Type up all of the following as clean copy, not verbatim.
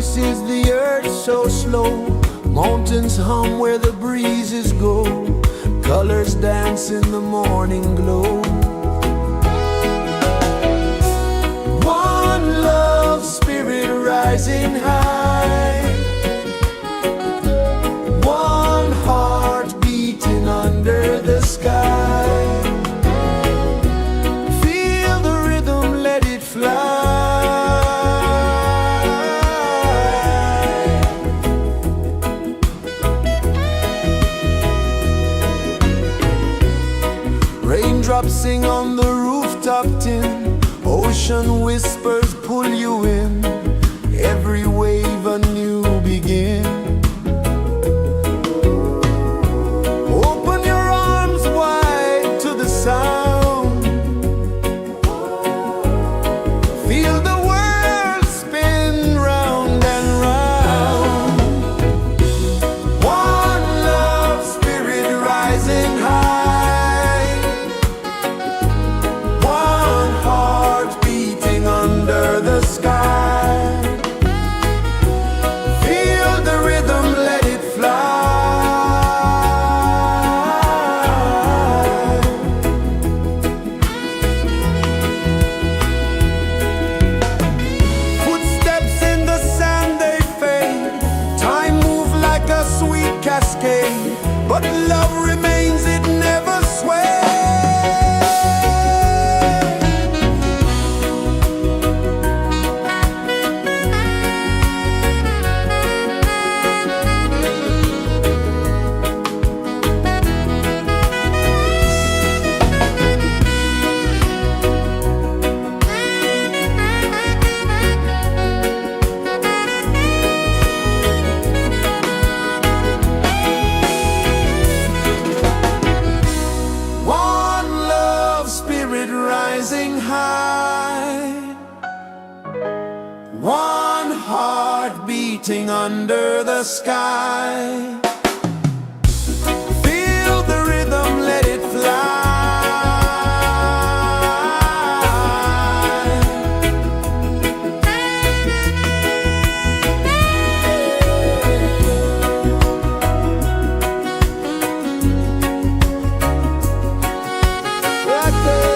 rejoices the earth so slow. Mountains hum where the breezes go. Colors dance in the morning glow. One love spirit rising high. One heart beating under the sky. Feel the rhythm, let it fly. Raindrops sing on the rooftop tin. Ocean whispers pull you in. Every wave a new begin. Open your arms wide to the sound. Feel the world spin round and round. One love spirit rising high. One heart beating under the sky. Feel the rhythm, let it fly. Footsteps in the sand, they fade. Time moves like a sweet cascade, but love remains, it never sways. One love spirit rising high. One heart beating under the sky. Feel the rhythm, let it fly. Right there.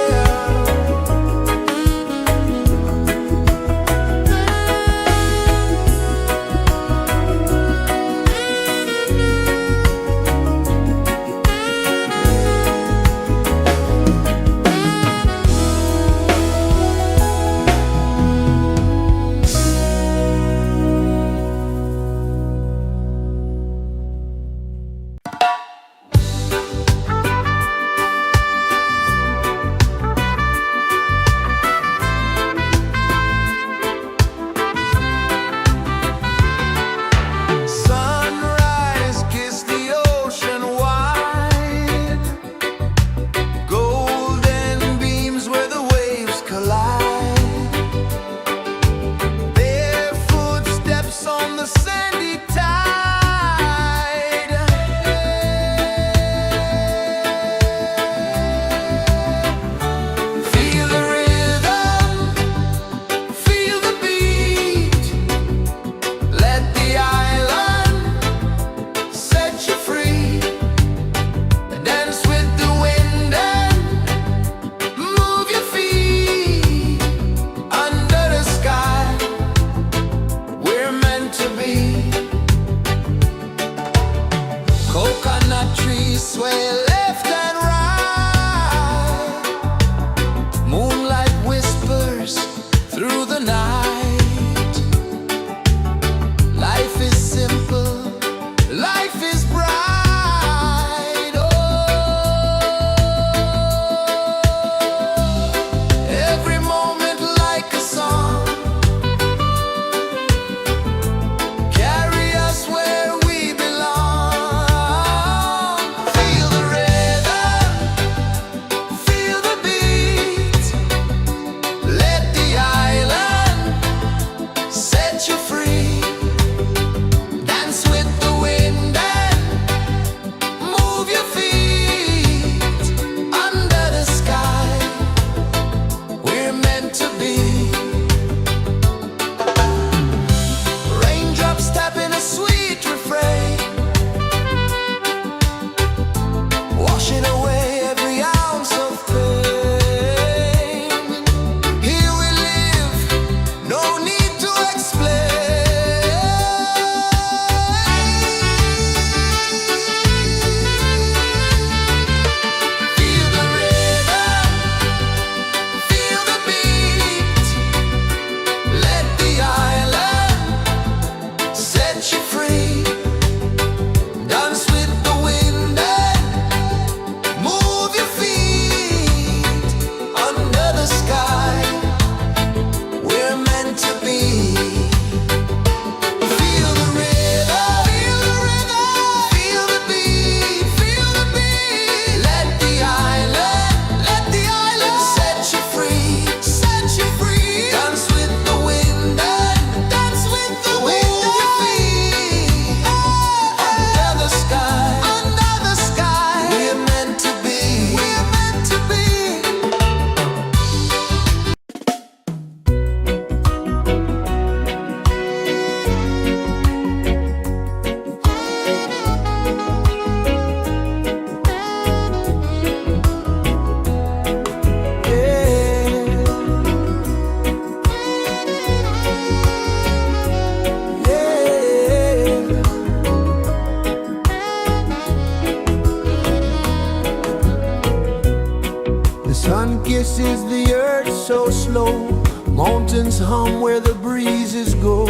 Sun kisses the earth so slow, mountains hum where the breezes go,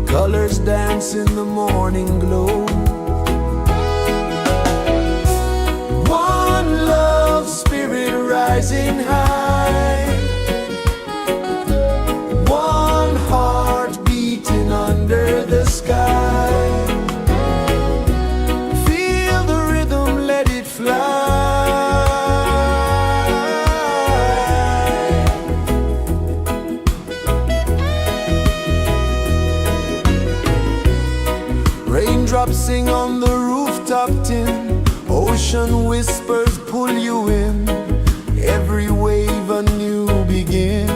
colors dance in the morning glow. One love spirit rising high, one heart beating under the sky. Feel the rhythm, let it fly. Raindrops sing on the rooftop tin, ocean whispers pull you in, every wave a new begin.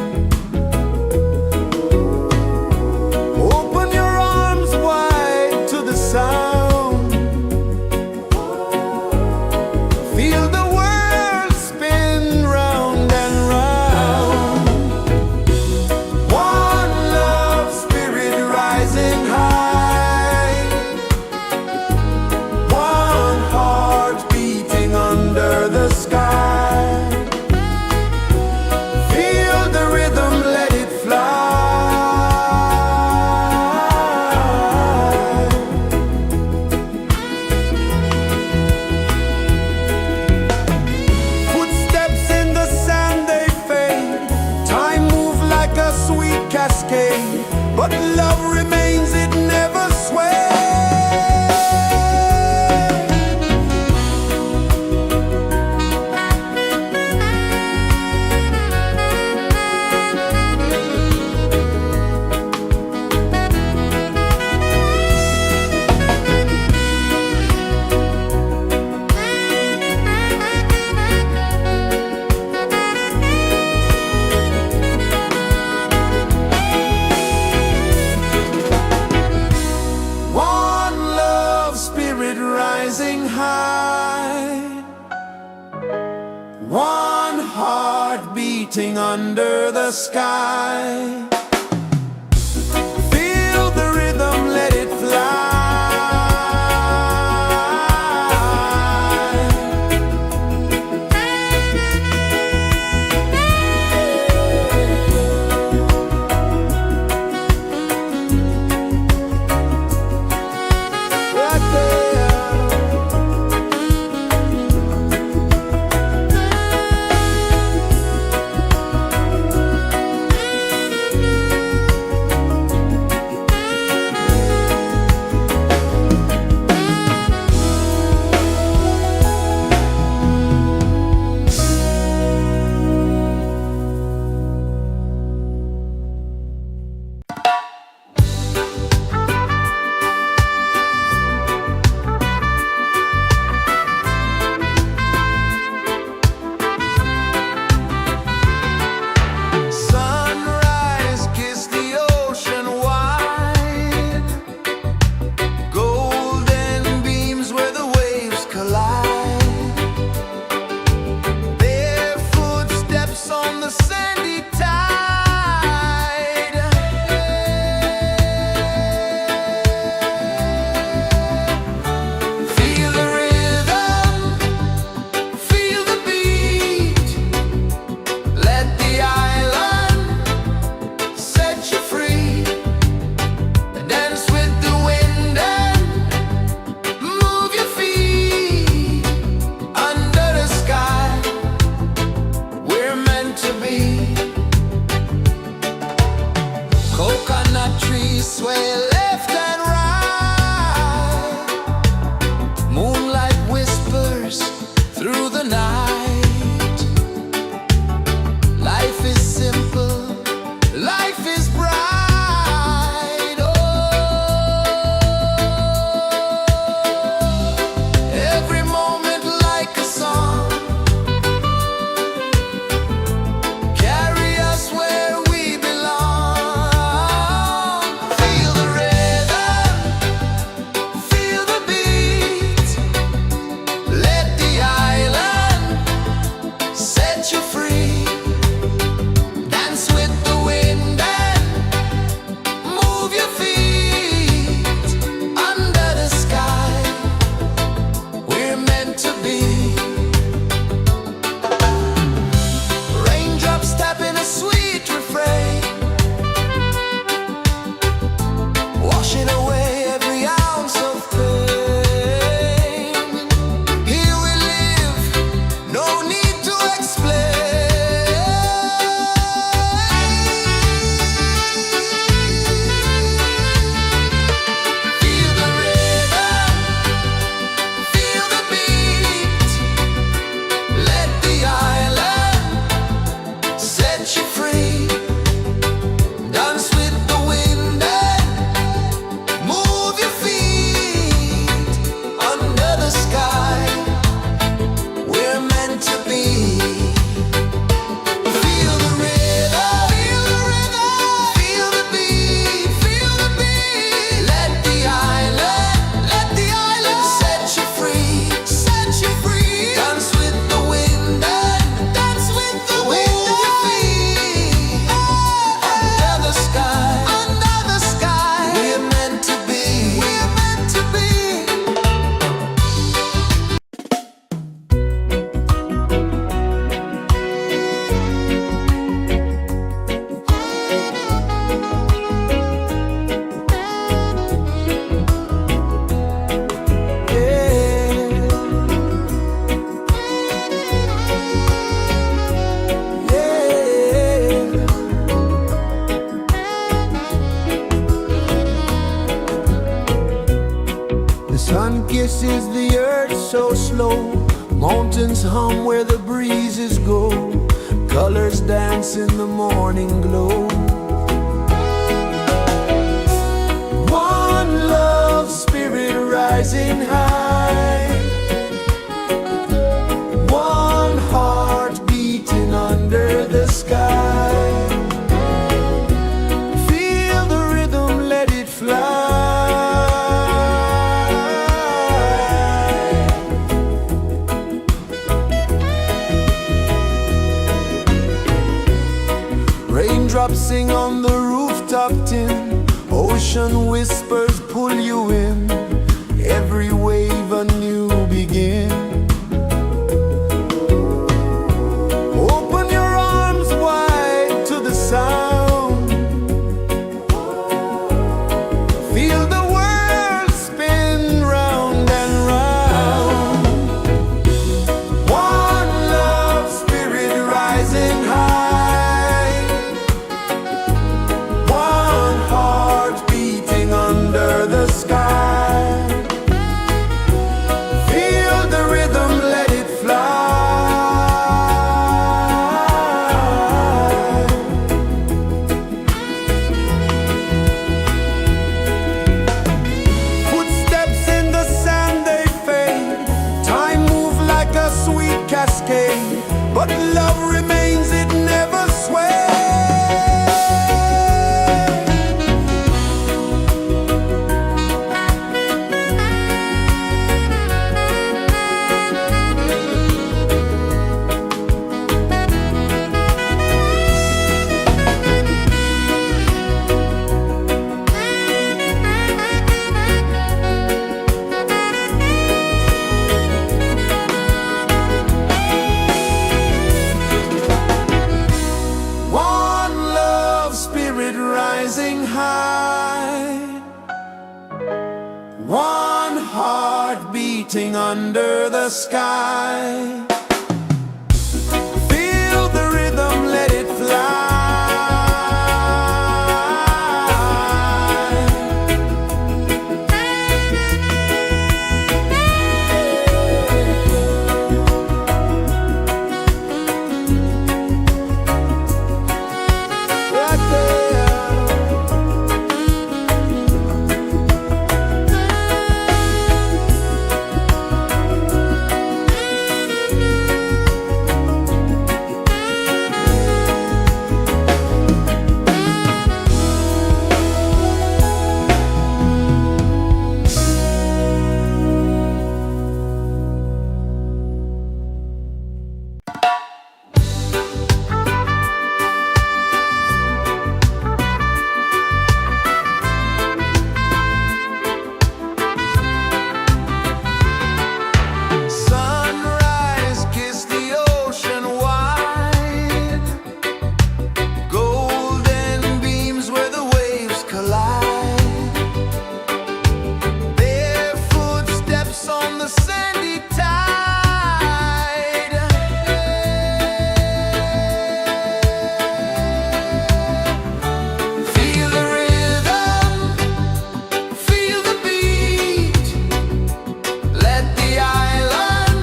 Open your arms wide to the sound, feel the world spin round and round. One love spirit rising high, one heart beating under the sky. Feel the rhythm, let it fly. Footsteps in the sand, they fade, time moves like a sweet cascade, but love remains, it never sways. One love spirit rising high, one heart beating under the sky. Feel the rhythm, let it fly. Right there. Mountains hum where the breezes go, colors dance in the morning glow. One love, spirit rising high, one heart beating under the sky. Feel the rhythm, let it fly. Raindrops sing on the rooftop tin, ocean whispers pull you in, every wave a new begin. Open your arms wide to the sound, feel the world spin round and round. One love, spirit rising high, one heart beating under the sky. Feel the rhythm, let it fly. Footsteps in the sand, they fade. Time moves like a sweet cascade, but love remains, it never sways. One love, spirit rising high, one heart beating under the sky. Feel the rhythm, let it fly. Right there. Sunrise, kiss the ocean wide, golden beams where the waves collide. Their footsteps on the sandy tide. Feel the rhythm, feel the beat, let the island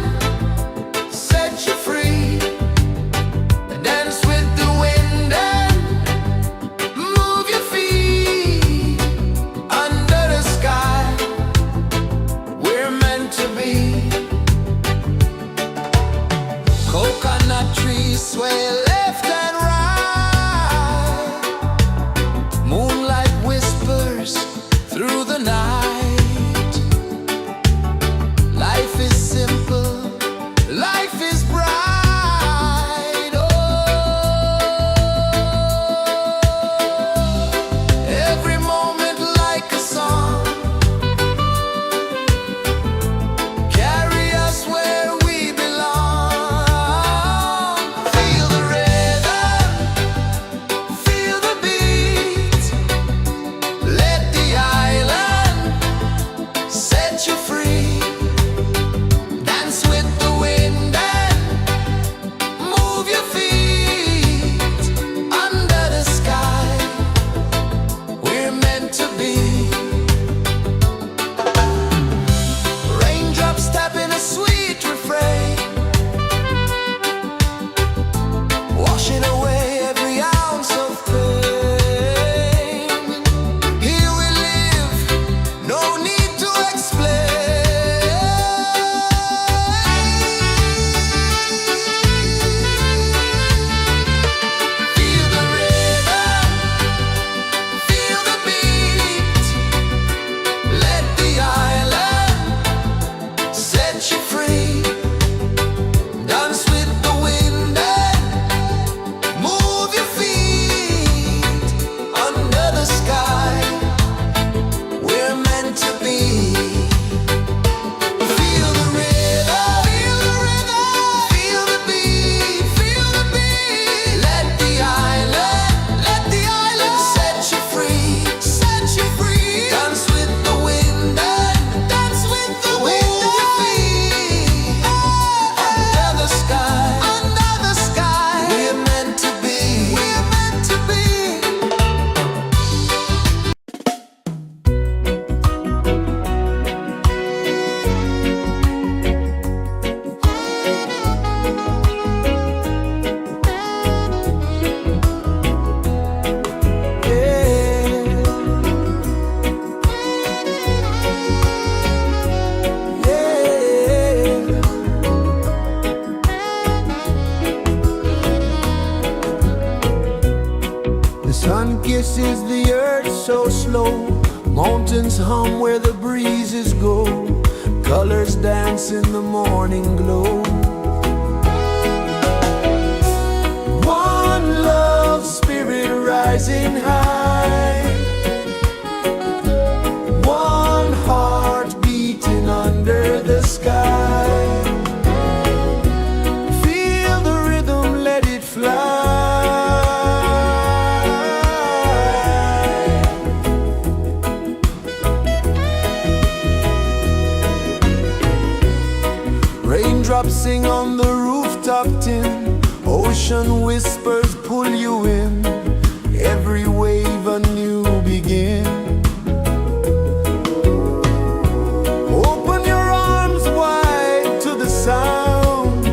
set you free. Dance with the wind and move your feet. Under the sky, we're meant to be. Coconut trees sway left and right, moonlight whispers through the night. Life is simple, life is bright. Oh, every moment like a song, carry us where we belong. Feel the rhythm. kisses the earth so slow. Mountains hum where the breezes go. Colors dance in the morning glow. One love spirit rising high. One heart beating under the sky. Feel the rhythm, let it fly. Raindrops sing on the rooftop tin. Ocean whispers pull you in. Every wave a new begin. Open your arms wide to the sound.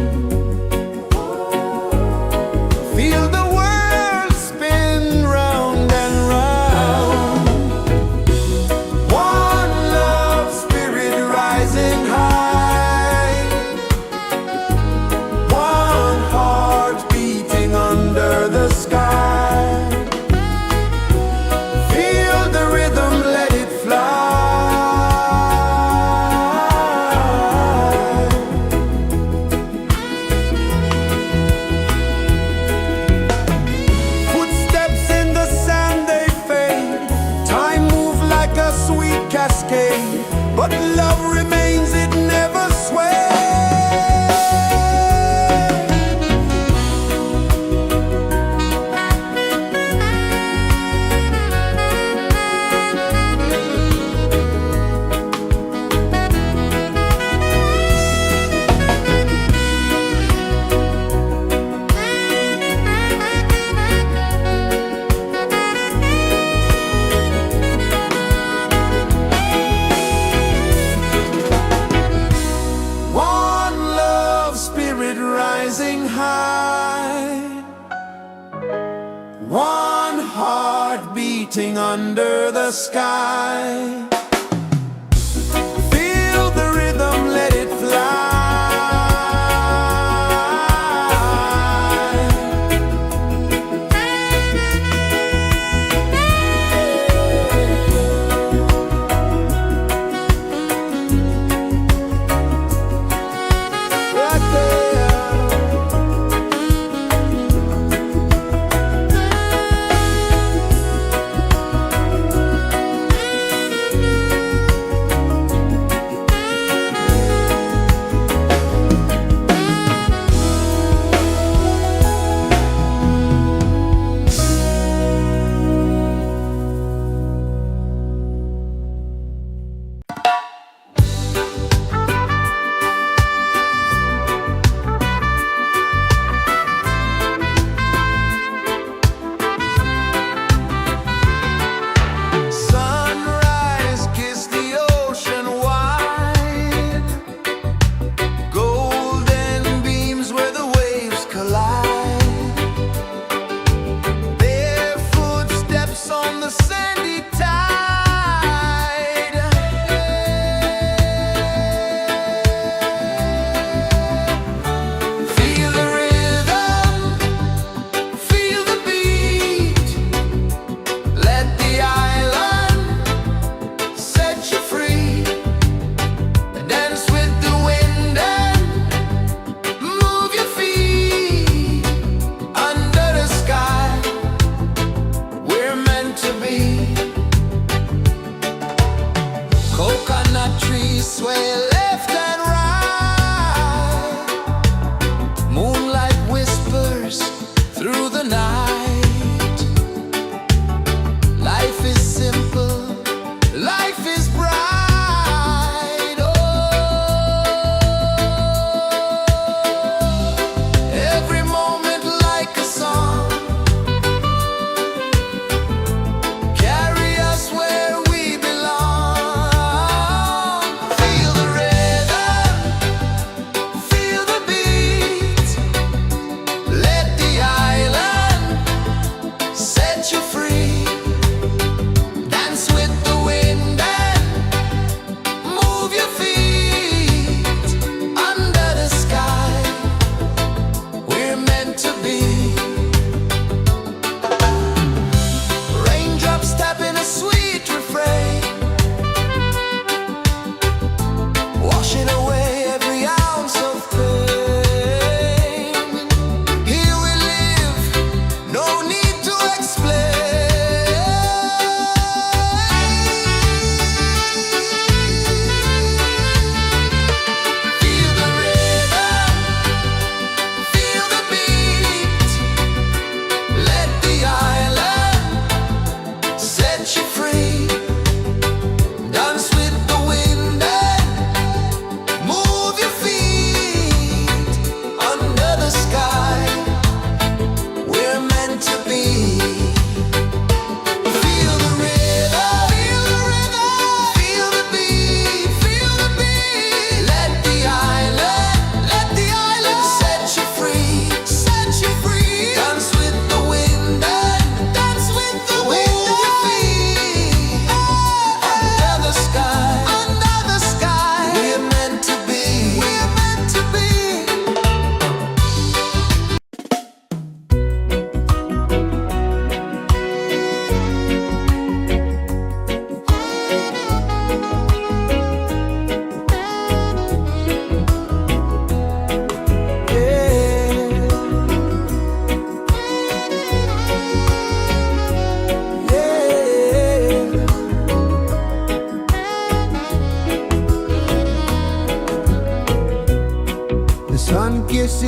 Feel the world spin round and round. One love spirit rising high. One heart beating under the sky. Feel the rhythm, let it fly. Footsteps in the sand, they fade. Time moves like a sweet cascade, but love remains, it never sways. One love spirit rising high. One heart beating under the sky. Feel the rhythm, let it fly. Right there.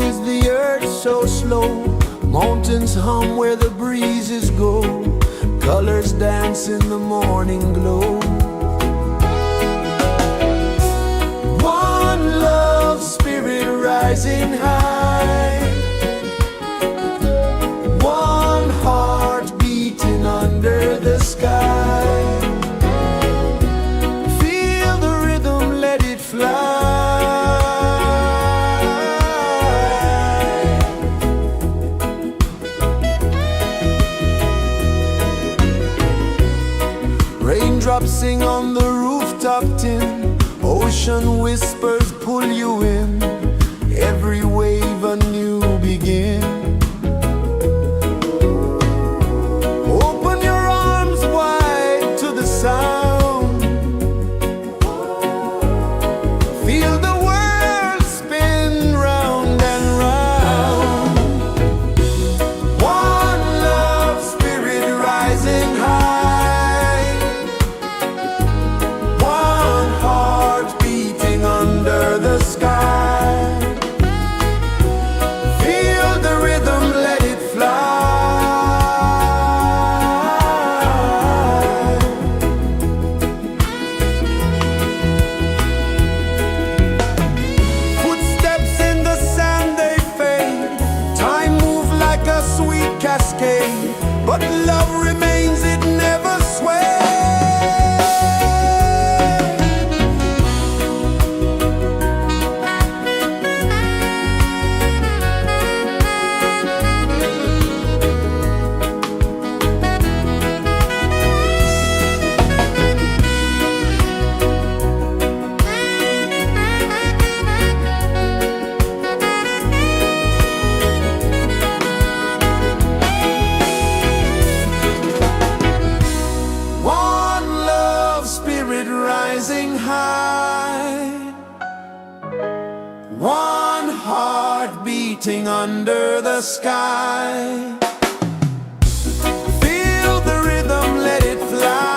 is the earth so slow? Mountains hum where the breezes go. Colors dance in the morning glow. One love spirit rising high. One heart beating under the sky. Feel the rhythm, let it fly. Raindrops sing on the rooftop tin. Ocean whispers pull you in. Every wave a new begin. Open your arms wide to the sound. Feel the world spin round and round. One love spirit rising high. One heart beating under the sky. Feel the rhythm, let it fly. Footsteps in the sand, they fade. Time moves like a sweet cascade, but love remains, it never sways. Rising high, one heart beating under the sky. Feel the rhythm, let it fly.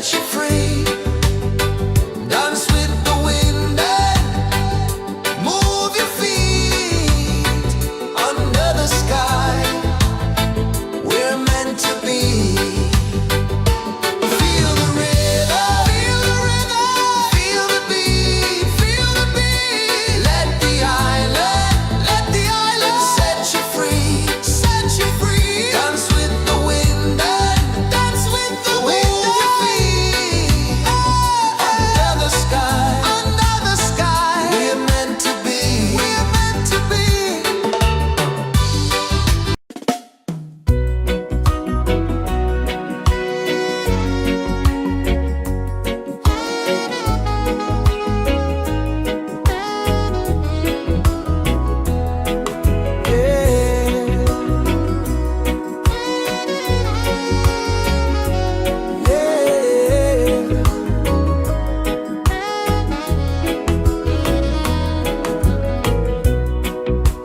set you free. Dance with the wind and move your feet under the sky. We're meant to be. Feel the rhythm, feel the rhythm, feel the beat, feel the beat. Let the island set you free, set you free. Dance with the wind and dance with the wind. Move your feet under the sky, under the sky. We're meant to be, we're meant to be.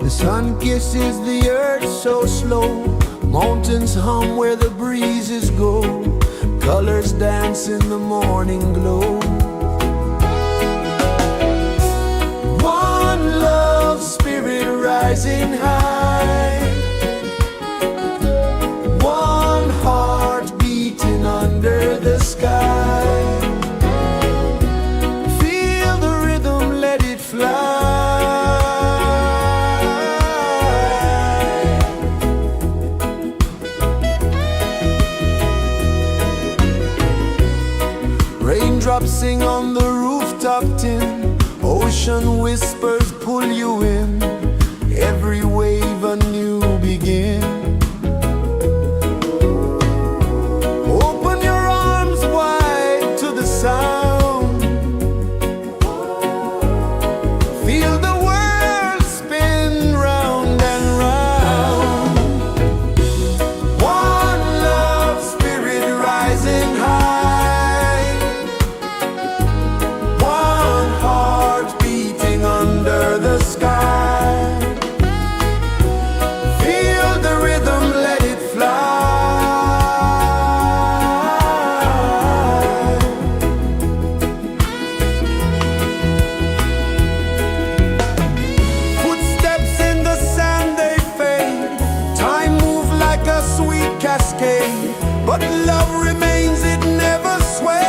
The sun kisses the earth so slow. Mountains hum where the breezes go. Colors dance in the morning glow. One love spirit rising high. One heart beating under the sky. Feel the rhythm, let it fly. Raindrops sing on the rooftop tin. Ocean whispers pull you in. Every wave a new begin. Open your arms wide to the sound. Feel the world spin round and round. One love spirit rising high. One heart beating under the sky. Feel the rhythm, let it fly. Footsteps in the sand, they fade. Time moves like a sweet cascade. But love remains, it never sways.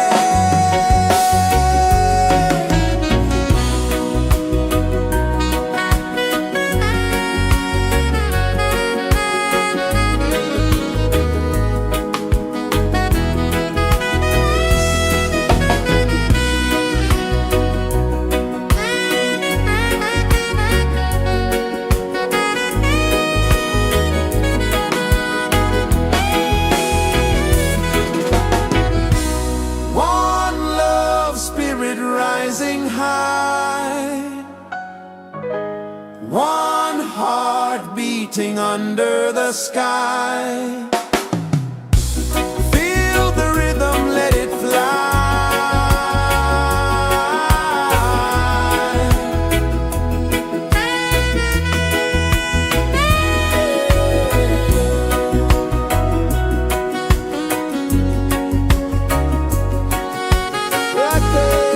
One love spirit rising high. One heart beating under the sky. Feel the rhythm, let it fly. Right there.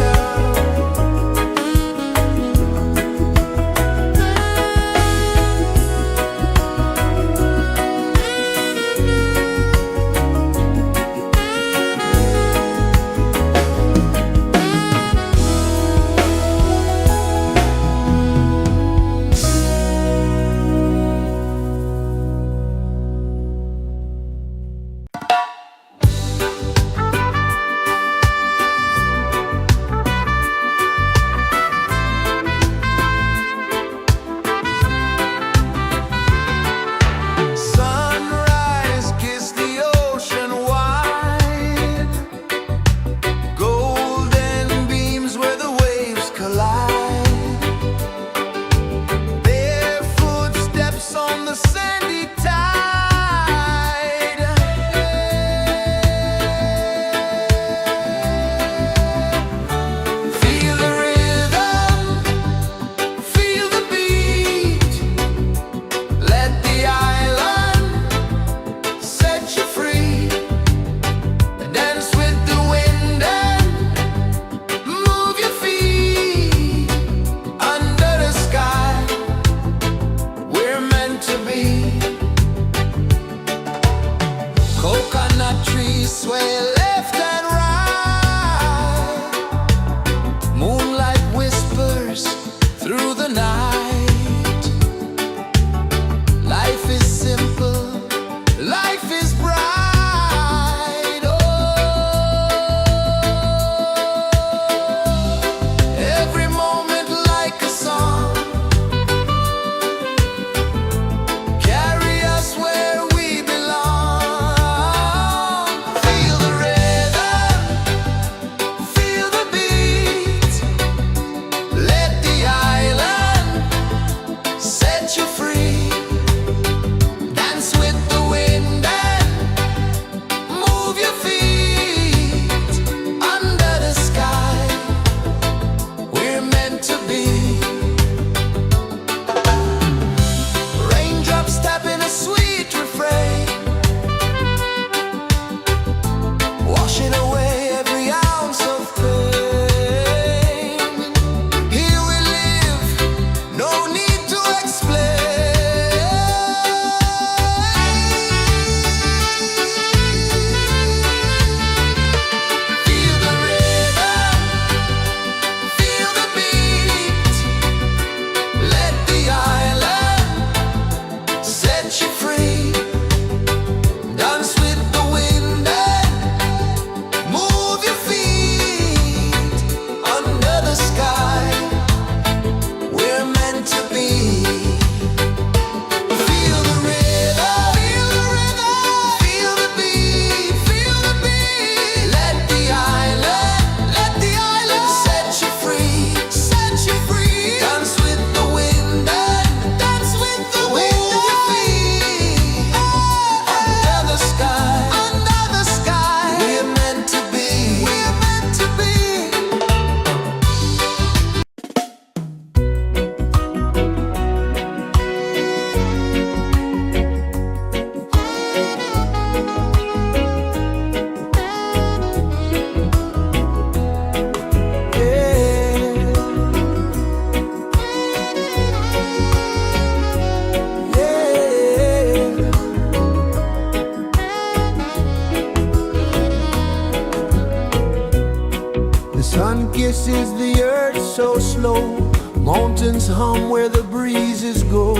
Sun kisses the earth so slow, mountains hum where the breezes go,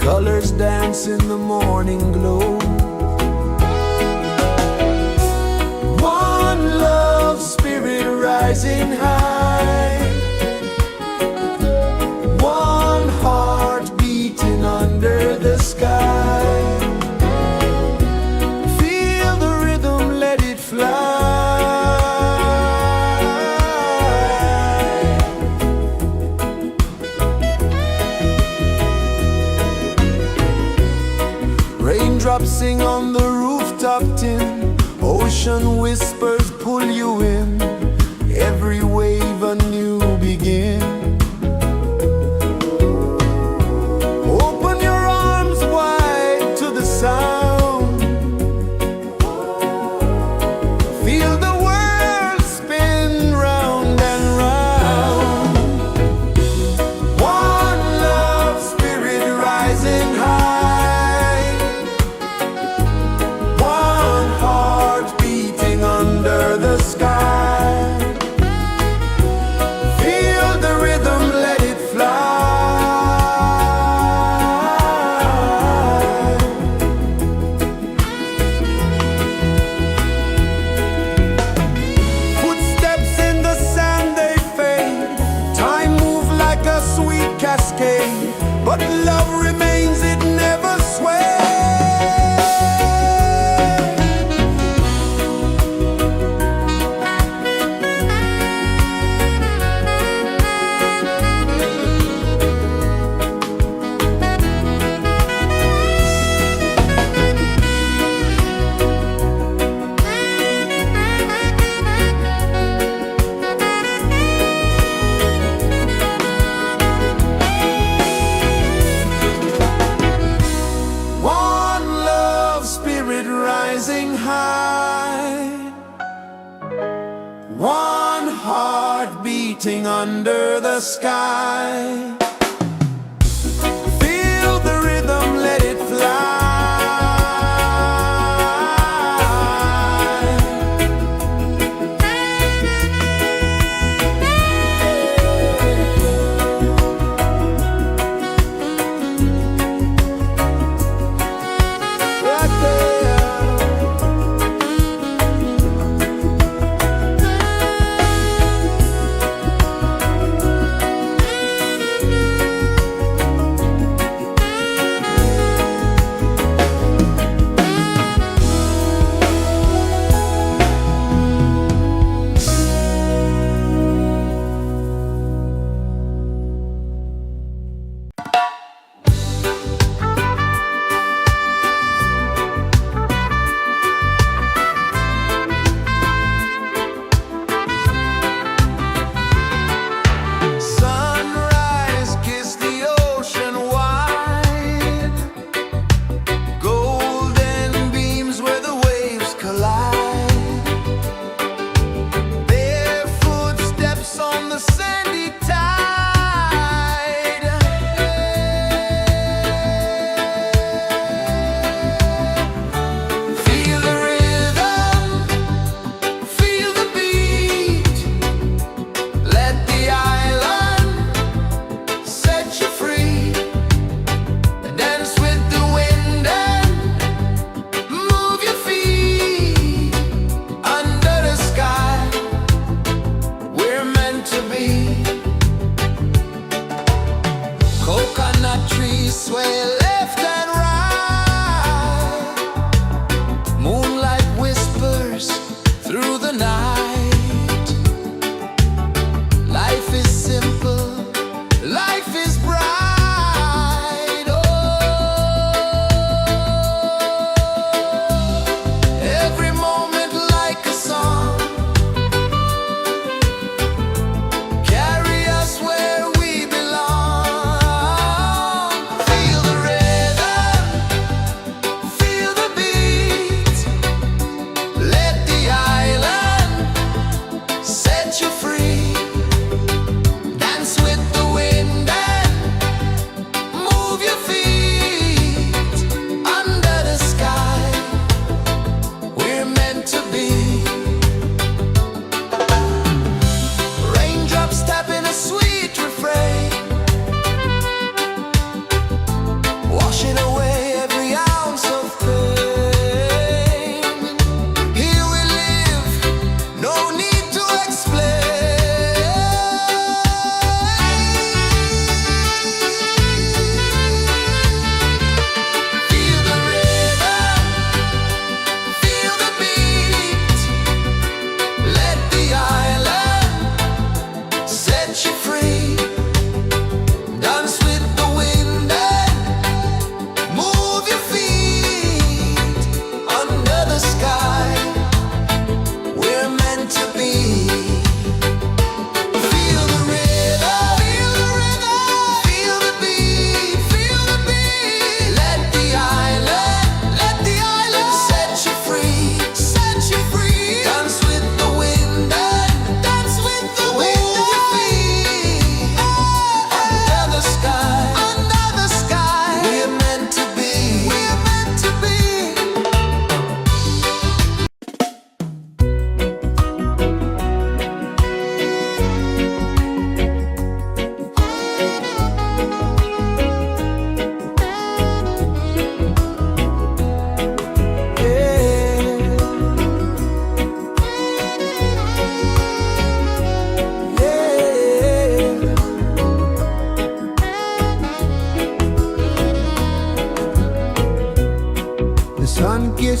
colors dance in the morning glow. One love spirit rising high, one heart beating under the sky. Feel the rhythm, let it fly. Raindrops sing on the rooftop tin, ocean whispers pull you in, every wave a new begin. Open your arms wide to the sound, feel the world spin round and round. One love spirit rising high, one heart beating under the sky. Feel the rhythm, let it fly. Footsteps in the sand, they fade, time moves like a sweet cascade, but love remains, it never sways. One love spirit rising high, one heart beating under the sky. Feel the rhythm, let it fly.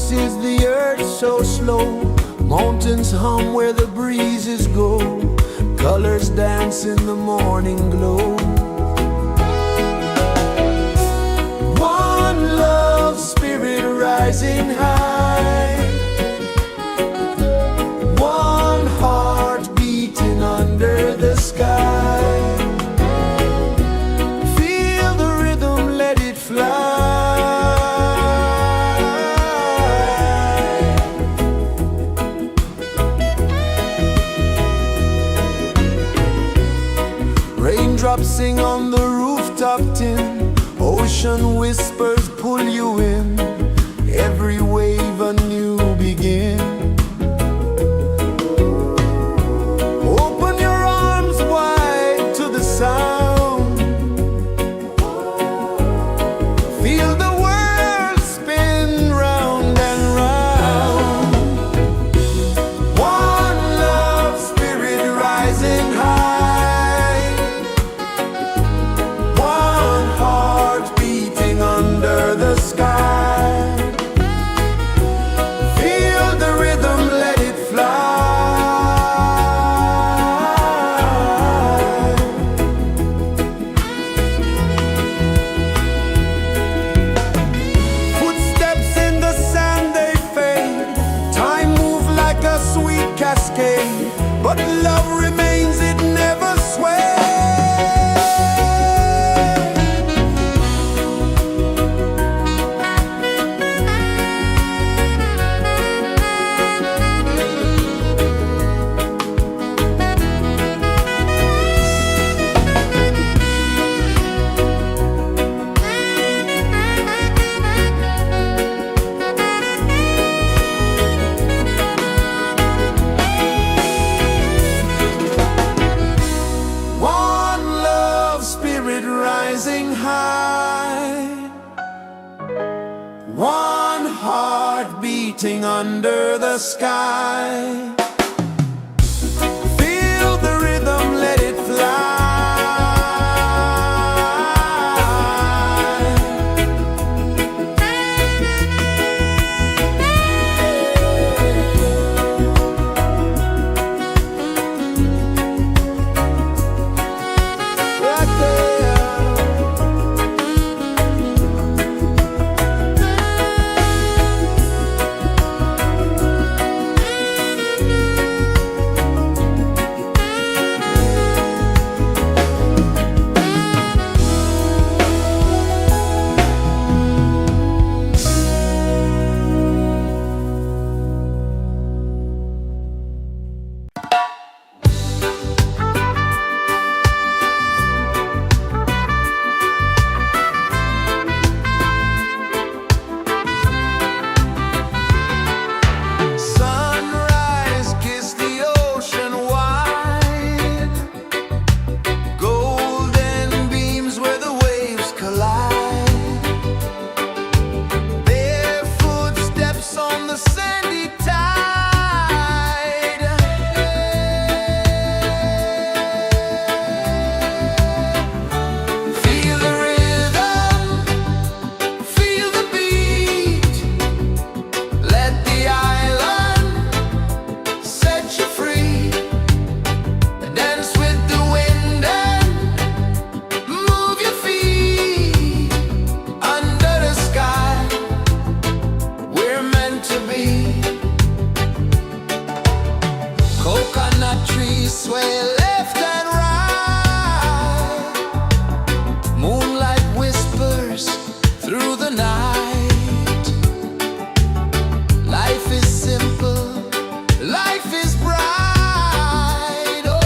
rejoices the earth so slow. Mountains hum where the breezes go. Colors dance in the morning glow. One love spirit rising high. One heart beating under the sky. Feel the rhythm, let it fly. Raindrops sing on the rooftop tin. Ocean whispers pull you in. Every wave a new begin. Open your arms wide to the sound. Feel the world spin round and round. One love spirit rising high. One heart beating under the sky. Feel the rhythm, let it fly. Footsteps in the sand, they fade. Time moves like a sweet cascade, but love remains, it never sways. One love spirit rising high. One heart beating under the sky. Feel the rhythm, let it fly. Right there. Sunrise, kiss the ocean wide. Golden beams where the waves collide. Bare footsteps on the sandy tide. Feel the rhythm, feel the beat. Let the island set you free. Dance with the wind and move your feet. Under the sky, we're meant to be. Coconut trees sway left and right. Moonlight whispers through the night. Life is simple, life is bright. Oh,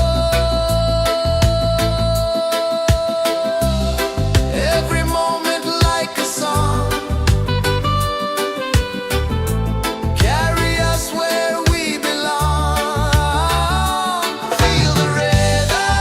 every moment like a song. Carry us where we belong. Feel the rhythm,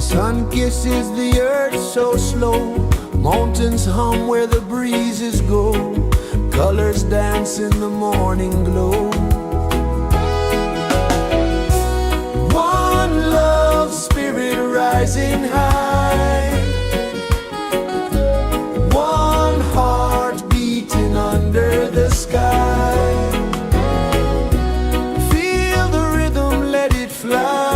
Sun kisses the earth so slow, mountains hum where the breezes go, colors dance in the morning glow. One love spirit rising high, one heart beating under the sky. Feel the rhythm, let it fly.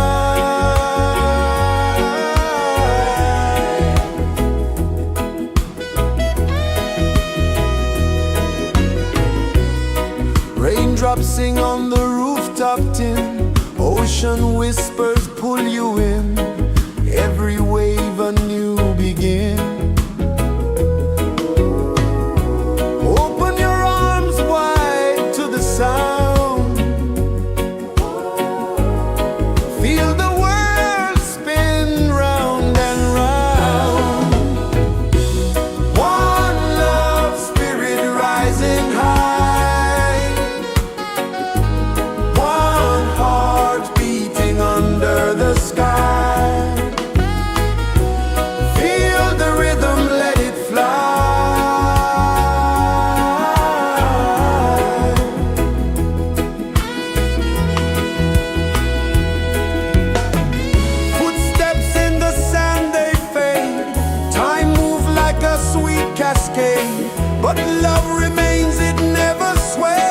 Raindrops sing on the rooftop tin, ocean whispers pull you in, every wave a new begin. Open your arms wide to the sound, feel the world spin round and round. One love spirit rising high, one heart beating under the sky. Feel the rhythm, let it fly. Footsteps in the sand, they fade, time moves like a sweet cascade, but love remains, it never sways.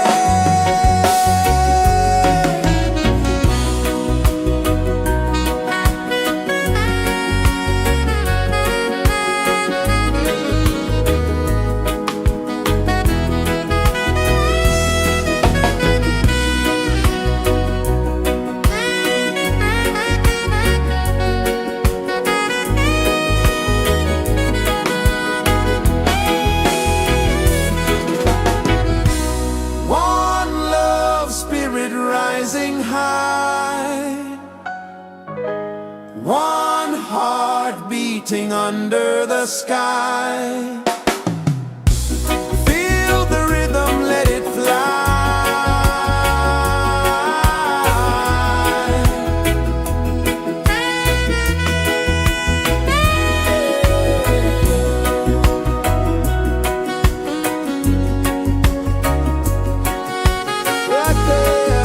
One love spirit rising high, one heart beating under the sky. Feel the rhythm, let it fly. Right there.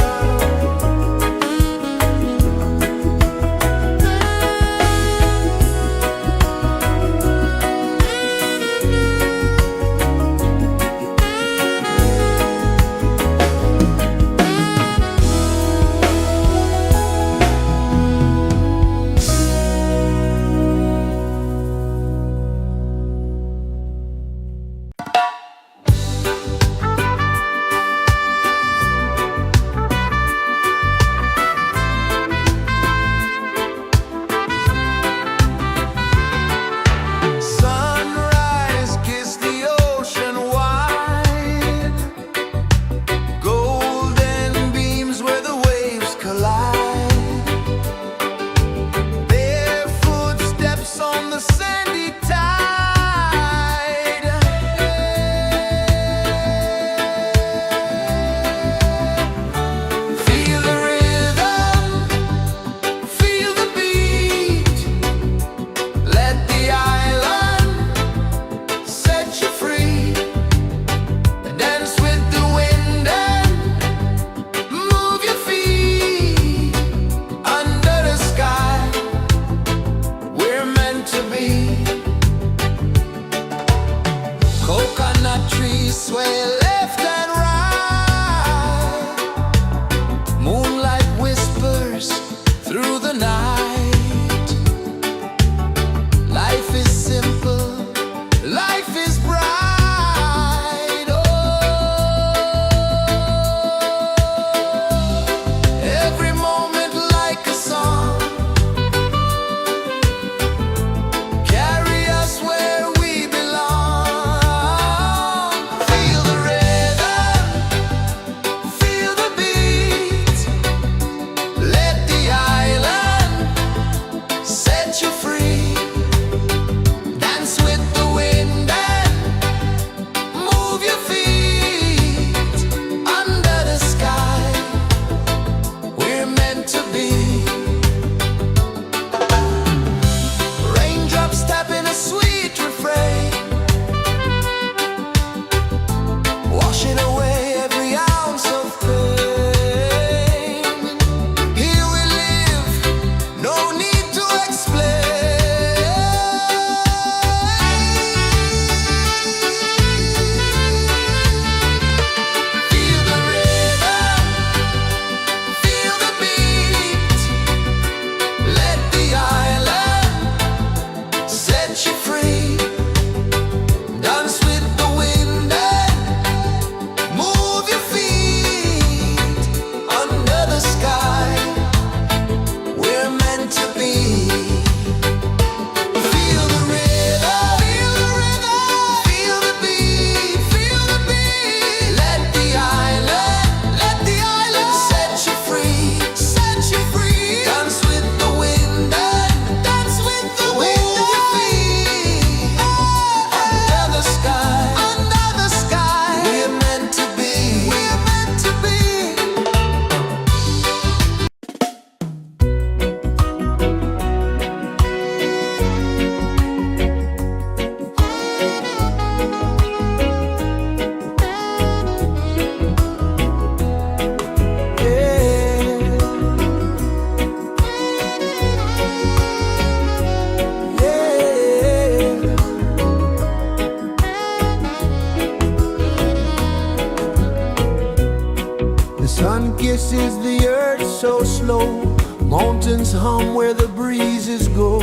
flow, mountains hum where the breezes go,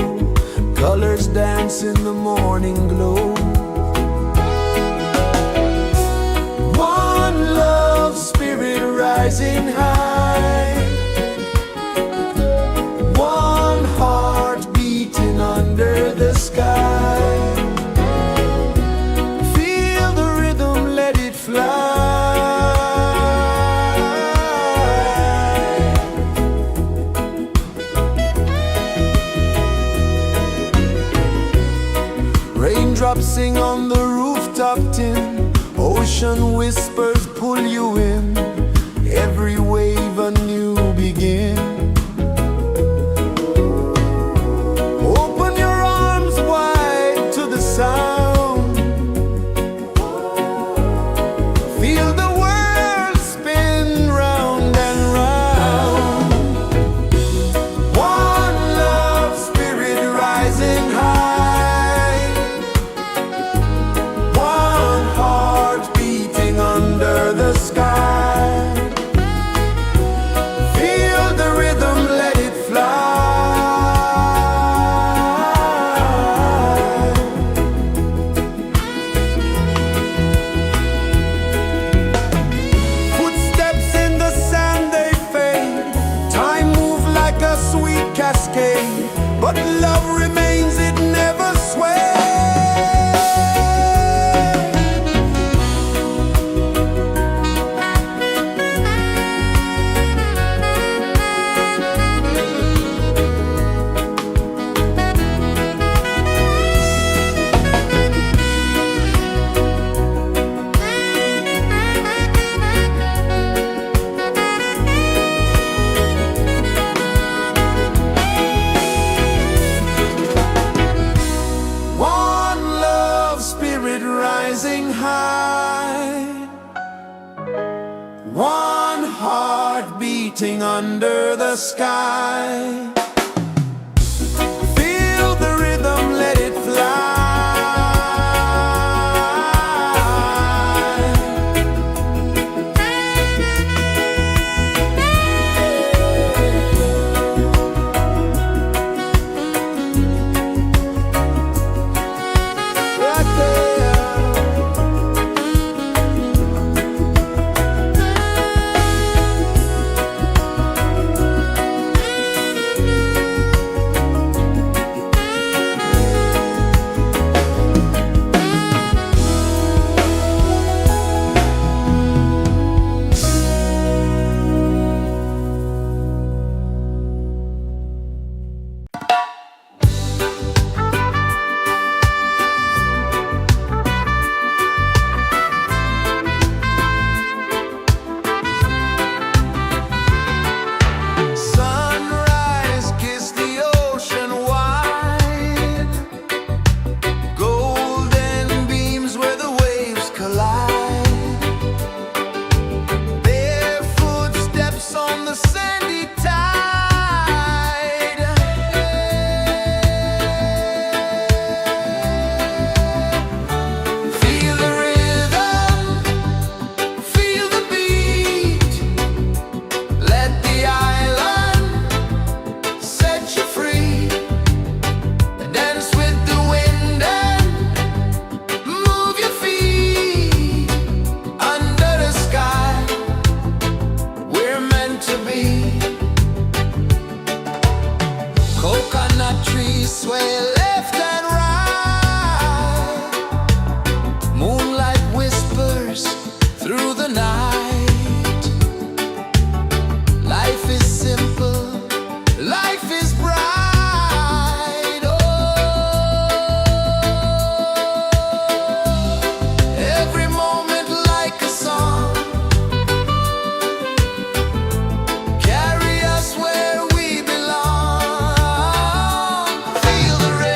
colors dance in the morning glow. One love, spirit rising high, one heart beating under the sky. Feel the rhythm, let it fly. Raindrops sing on the rooftop tin, ocean whispers pull you in, every wave a new begin. Open your arms wide to the sound, feel the world spin round and round. One love, spirit rising high, one heart beating under the sky. Feel the rhythm, let it fly. Footsteps in the sand, they fade, time moves like a sweet cascade, but love remains, it never sways. One love, spirit rising high, one heart beating under the sky. Feel the rhythm, let it fly. Right there. Sunrise, kiss the ocean wide, golden beams where the waves collide, barefoot steps on the sandy tide. Feel the rhythm, feel the beat, let the island set you free. Dance with the wind and move your feet under the sky. We're meant to be. Coconut trees sway left and right, moonlight whispers through the night. Life is simple, life is bright. Oh, every moment like a song, carry us where we belong. Feel the rhythm.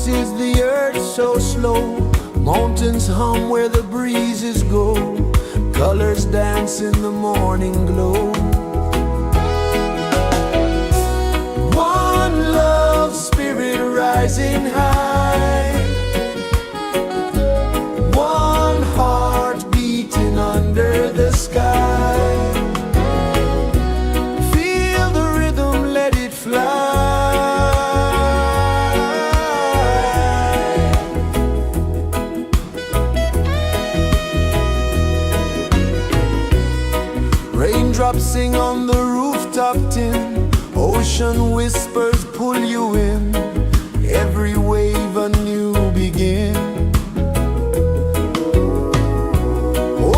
pulses the earth so slow. Mountains hum where the breezes go. Colors dance in the morning glow. One love spirit rising high. One heart beating under the sky. Feel the rhythm, let it fly. Raindrops sing on the rooftop tin. Ocean whispers pull you in. Every wave a new begin.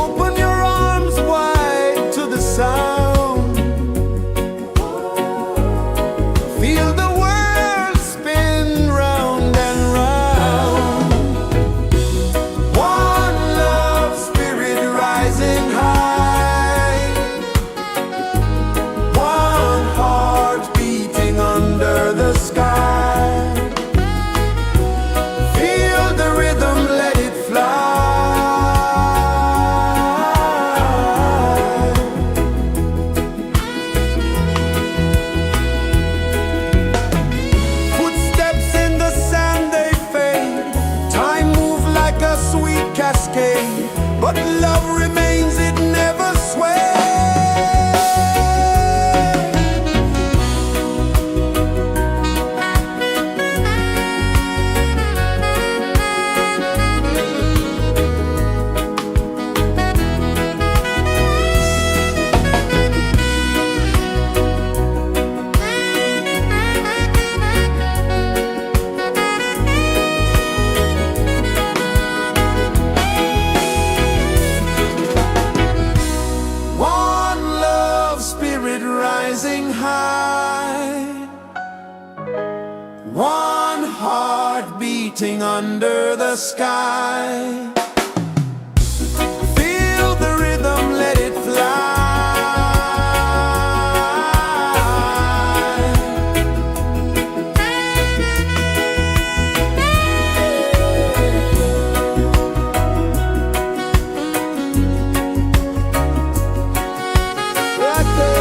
Open your arms wide to the sound. Feel the world spin round and round. One love spirit rising high. One heart beating under the sky. Feel the rhythm, let it fly. Footsteps in the sand, they fade. Time move like a sweet cascade. But love remains, it never sways. One love spirit rising high. One heart beating under the sky. Feel the rhythm, let it fly. Right there.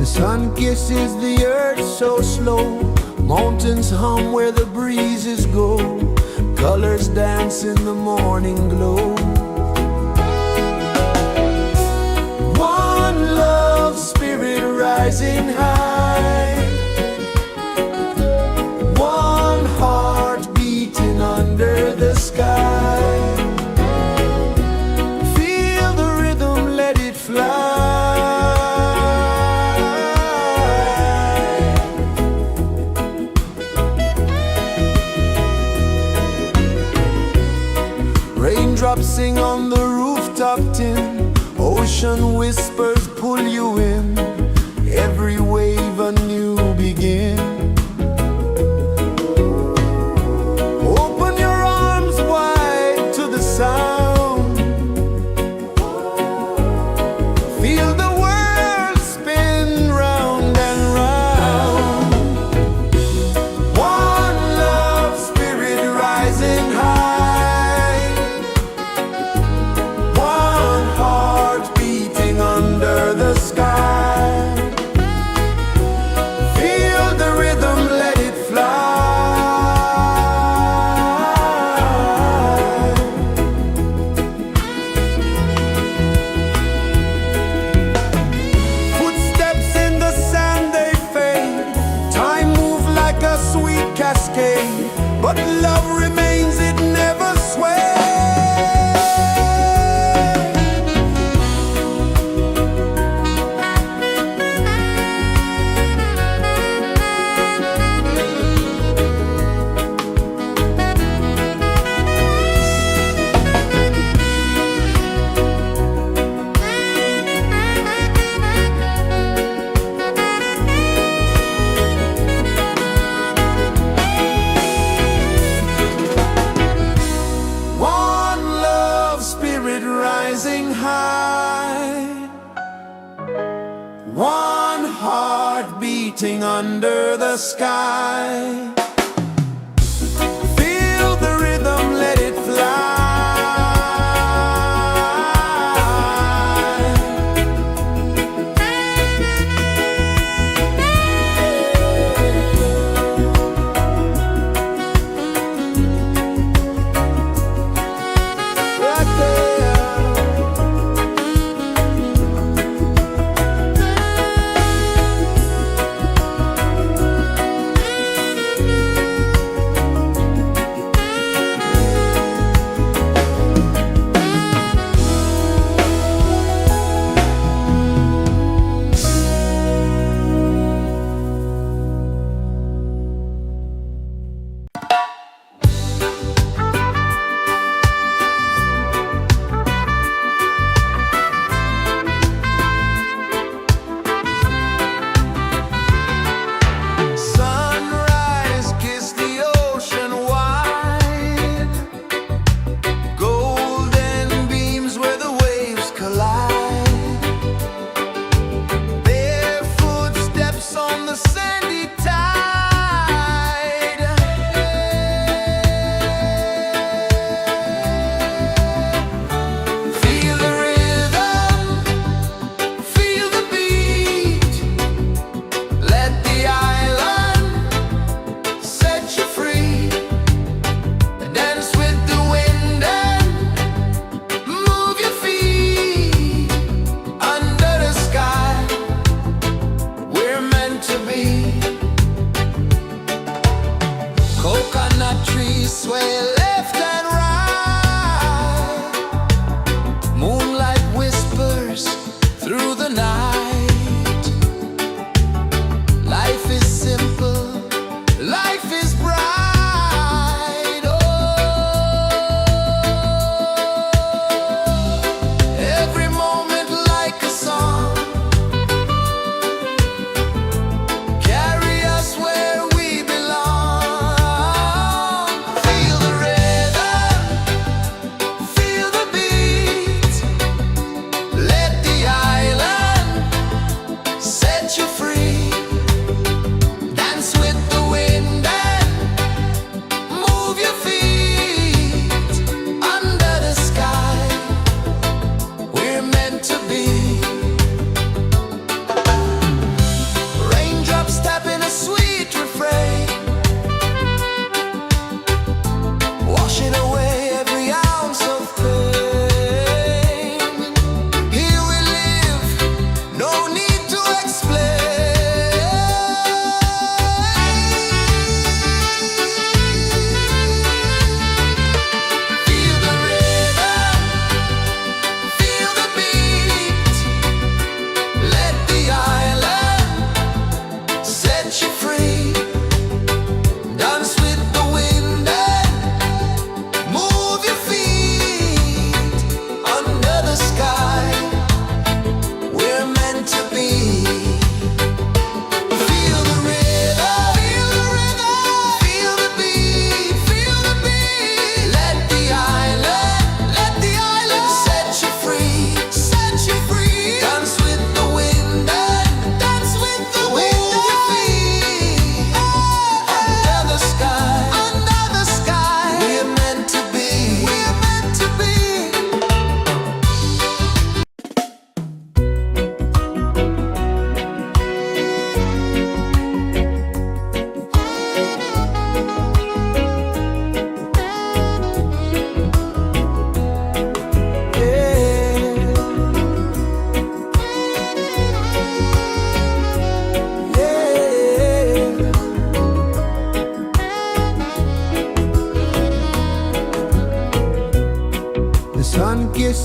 Sun kisses the earth so slow, mountains hum where the breezes go, colors dance in the morning glow. One love spirit rising high, one heart beating under the sky. Feel the rhythm, let it fly. Raindrops sing on the rooftop tin, ocean whispers pull you in, every wave a new begin. Open your arms wide to the sound, feel the world spin round and round. One love spirit rising high, one heart beating under the sky. Feel the rhythm, let it fly. Footsteps in the sand, they fade, time moves like a sweet cascade, but love remains, it never sways. One love spirit rising high, one heart beating under the sky. Feel the rhythm, let it fly. Right there.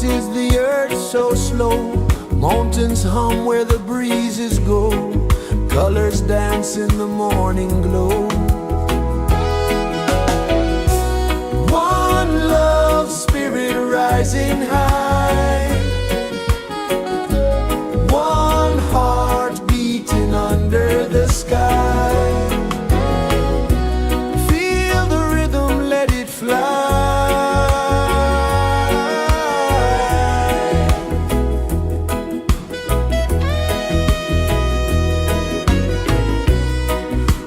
is the earth so slow? Mountains hum where the breezes go. Colors dance in the morning glow. One love spirit rising high. One heart beating under the sky. Feel the rhythm, let it fly.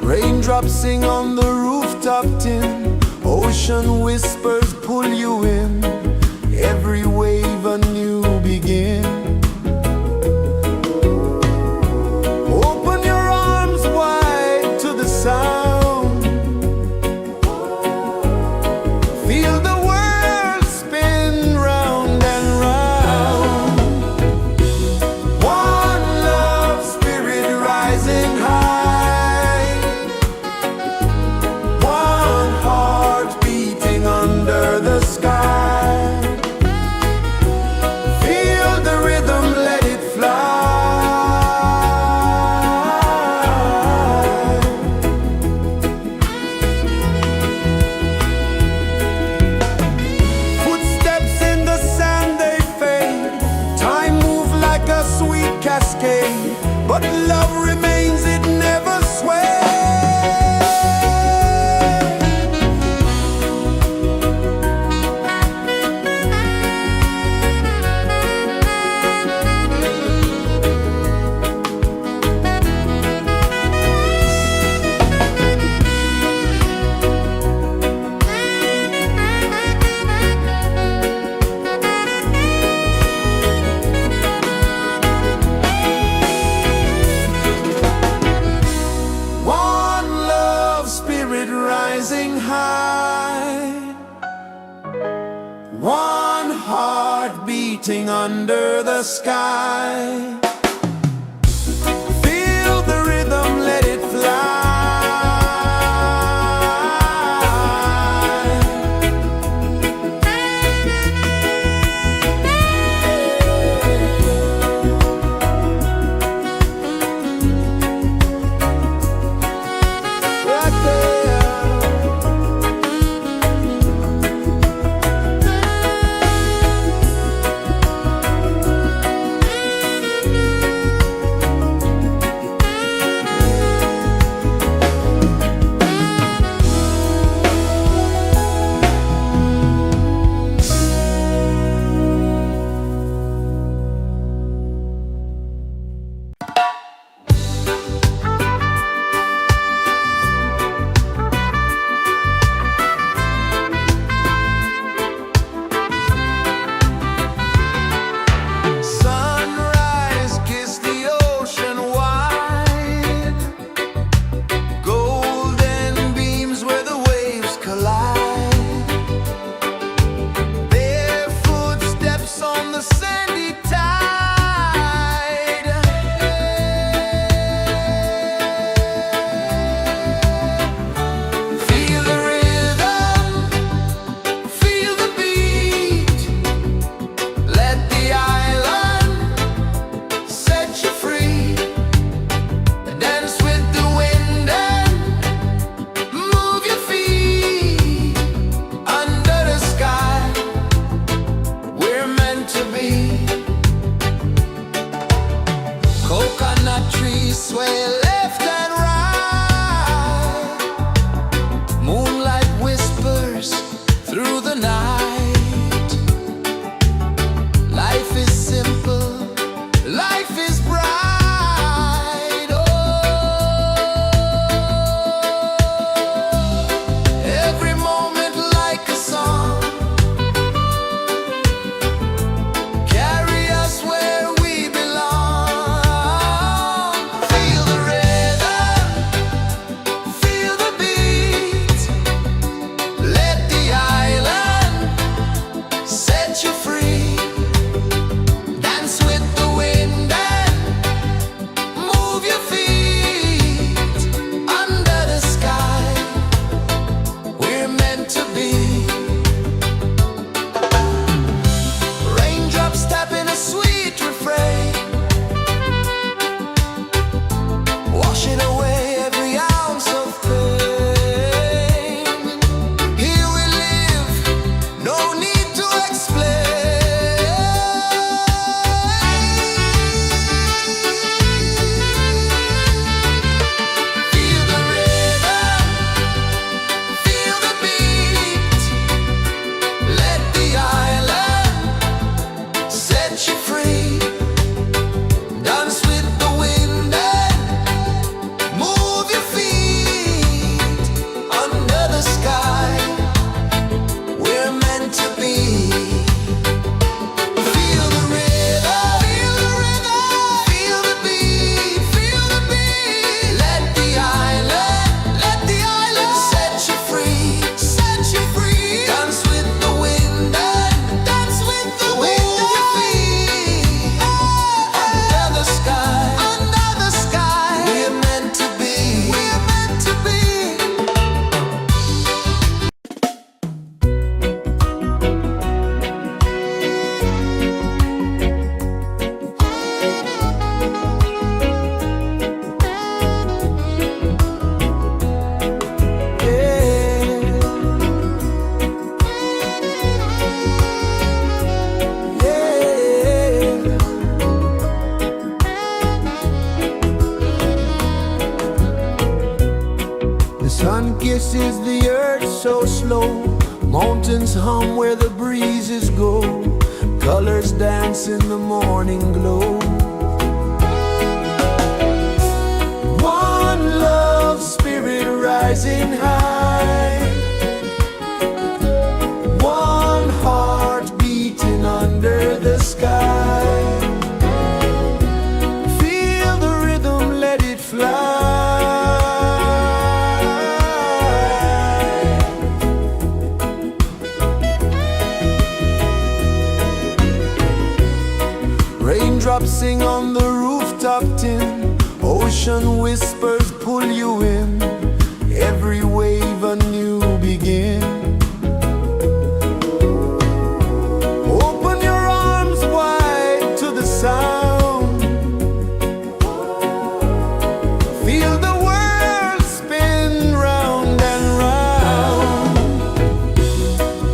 Raindrops sing on the rooftop tin. Ocean whispers pull you in. Every wave a new begin. Open your arms wide to the sound. Feel the world spin round and round. One love spirit rising high. One heart beating under the sky. Feel the rhythm, let it fly. Footsteps in the sand, they fade. Time moves like a sweet cascade, but love remains, it never sways. One love spirit rising high. One heart beating under the sky. Feel the rhythm, let it fly. Right there. Sun kisses the earth so slow, mountains hum where the breezes go, colors dance in the morning glow. One love spirit rising high, one heart beating under the sky. Feel the rhythm, let it fly. Raindrops sing on the rooftop tin, ocean whispers pull you in, every wave a new begin. Open your arms wide to the sound, feel the world spin round and round.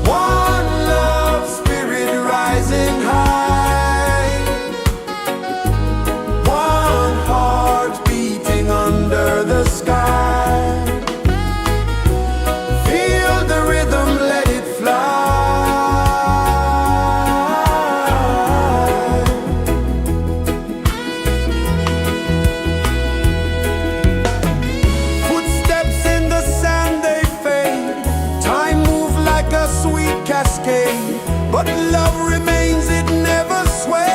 One love spirit rising high, one heart beating under the sky. Feel the rhythm, let it fly. Footsteps in the sand, they fade, time moves like a sweet cascade, but love remains, it never sways.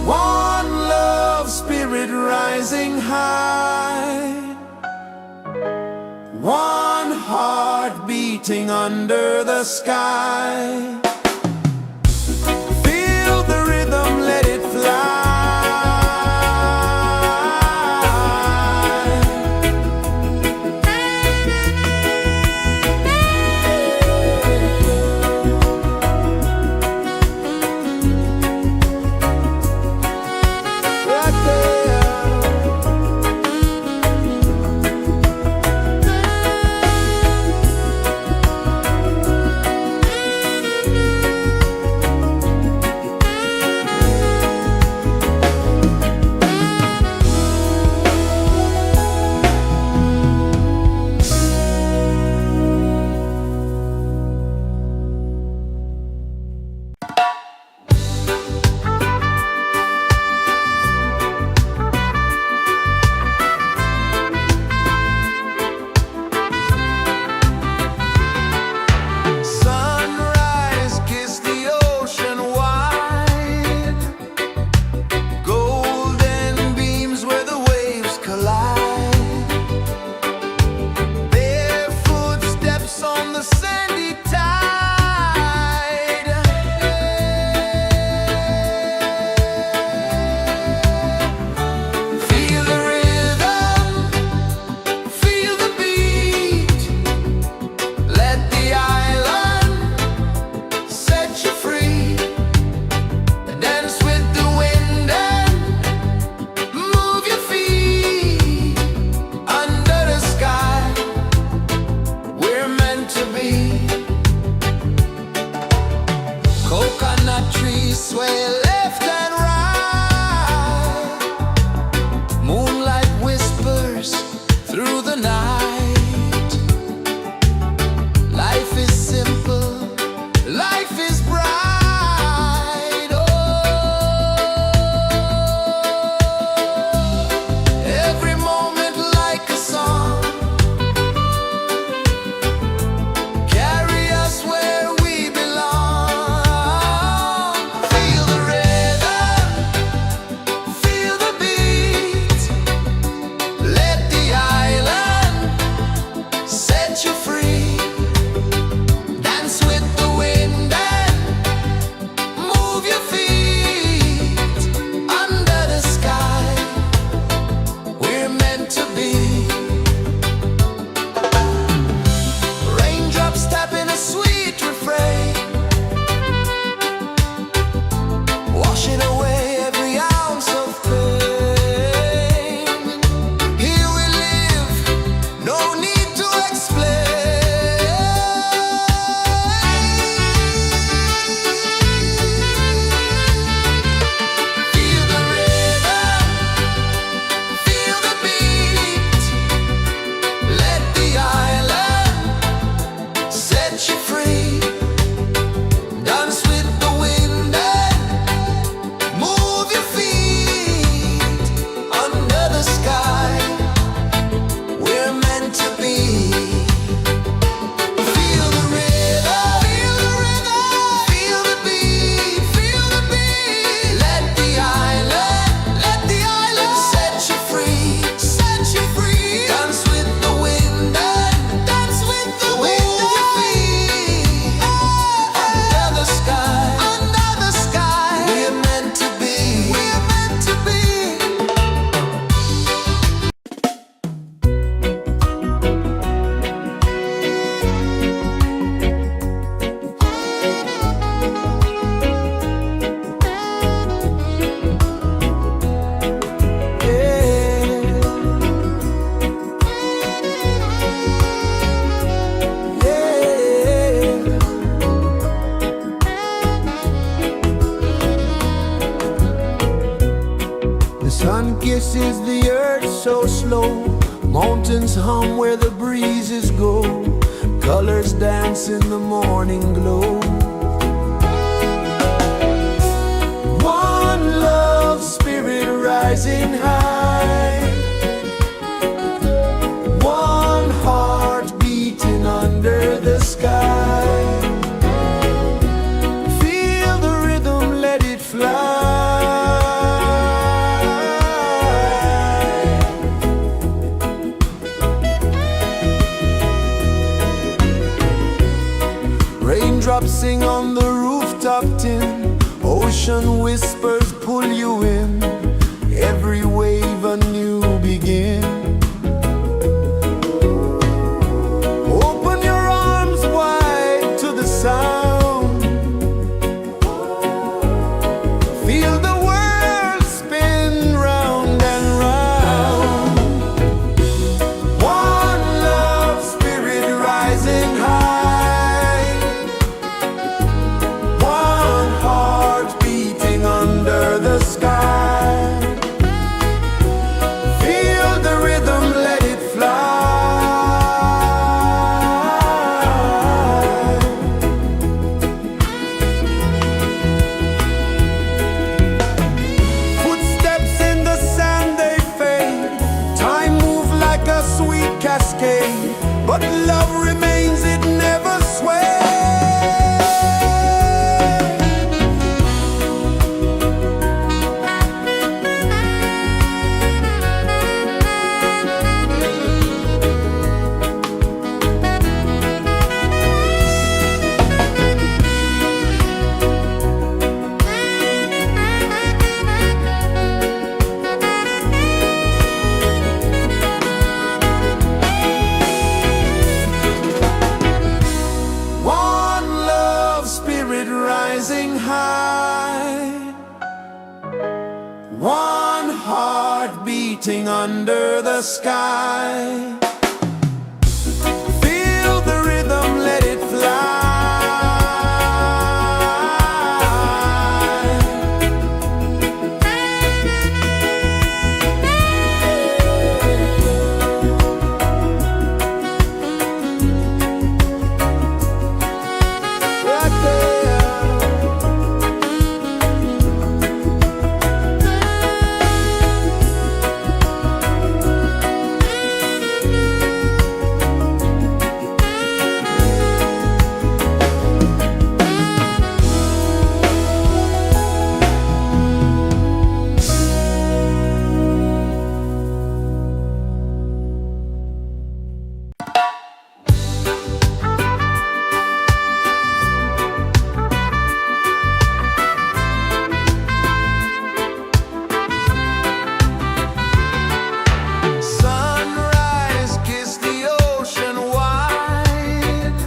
One love spirit rising high, one heart beating under the sky. Feel the rhythm, let it fly. Right there. is the earth so slow. Mountains hum where the breezes go. Colors dance in the morning glow. One love spirit rising high. One heart beating under the sky. Feel the rhythm, let it fly. Raindrops sing on the rooftop tin. Ocean whispers pull you in. Every wave a new begin. Open your arms wide to the sound. Feel the world spin round and round. One love spirit rising high. One heart beating under the sky. Feel the rhythm, let it fly. Footsteps in the sand, they fade. Time moves like a sweet cascade, but love remains, it never sways. One love spirit rising high. One heart beating under the sky. Feel the rhythm, let it fly. Right there. Sunrise, kiss the ocean wide.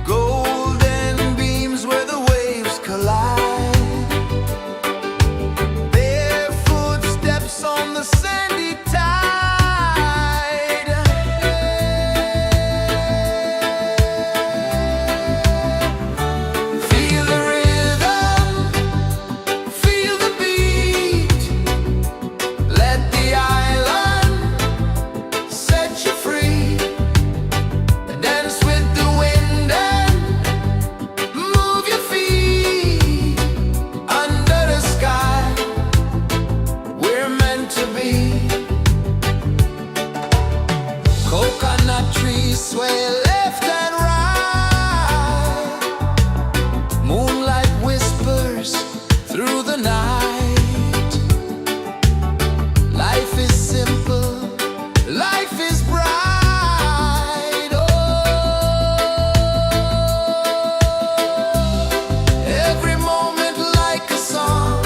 Golden beams where the waves collide. Barefoot steps on the sandy tide. Feel the rhythm, feel the beat. Let the island set you free. Dance with the wind and move your feet. Under the sky, we're meant to be. Coconut trees sway left and right. Moonlight whispers through the night. Life is simple, life is bright. Oh, every moment like a song.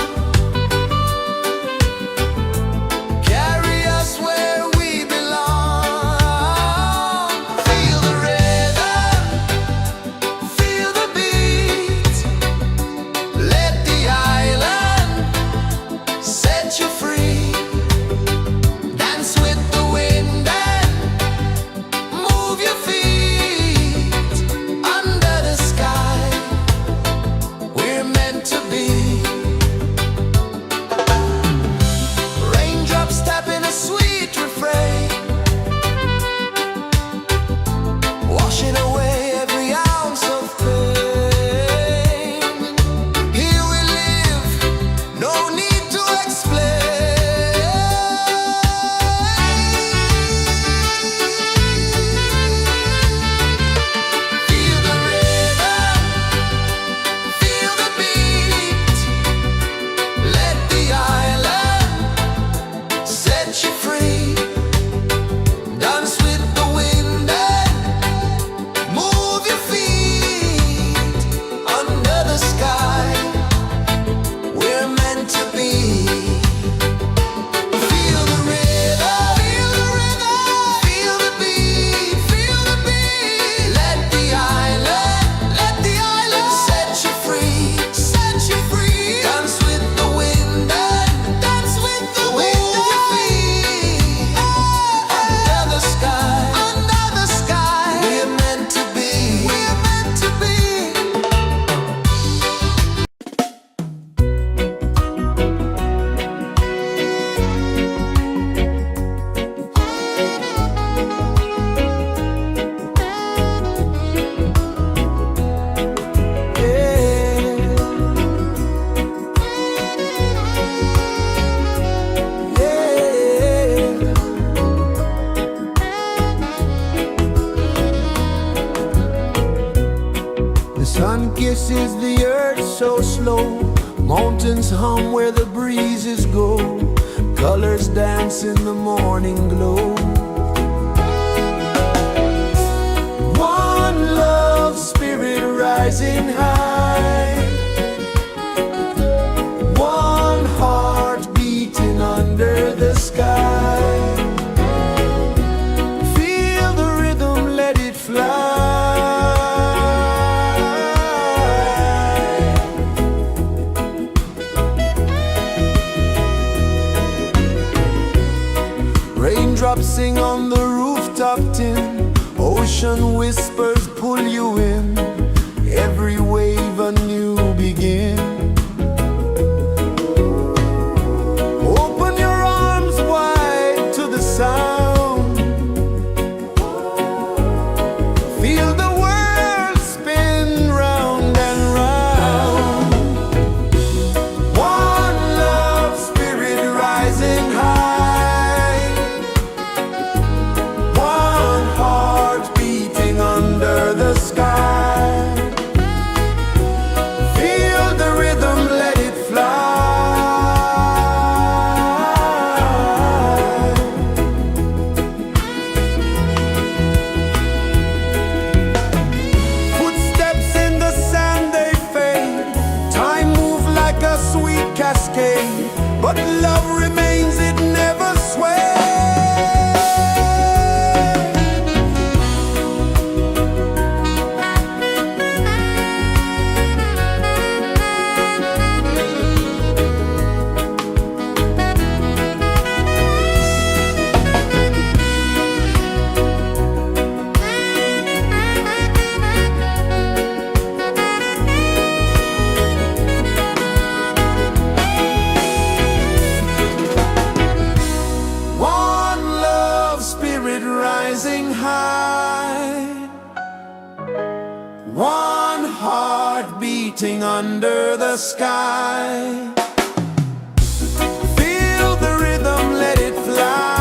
Carry us where we belong. Feel the rhythm, kisses the earth so slow. Mountains hum where the breezes go. Colors dance in the morning glow. One love spirit rising high. One heart beating under the sky. Feel the rhythm, let it fly. Raindrops sing on the rooftop tin. Ocean whispers pull you in. Every wave a new begin. Open your arms wide to the sound. Feel the world spin round and round. One love spirit rising high. One heart beating under the sky. Feel the rhythm, let it fly. Footsteps in the sand, they fade. Time moves like a sweet cascade. But love remains, it never sways. One love spirit rising high. One heart beating under the sky. Feel the rhythm, let it fly.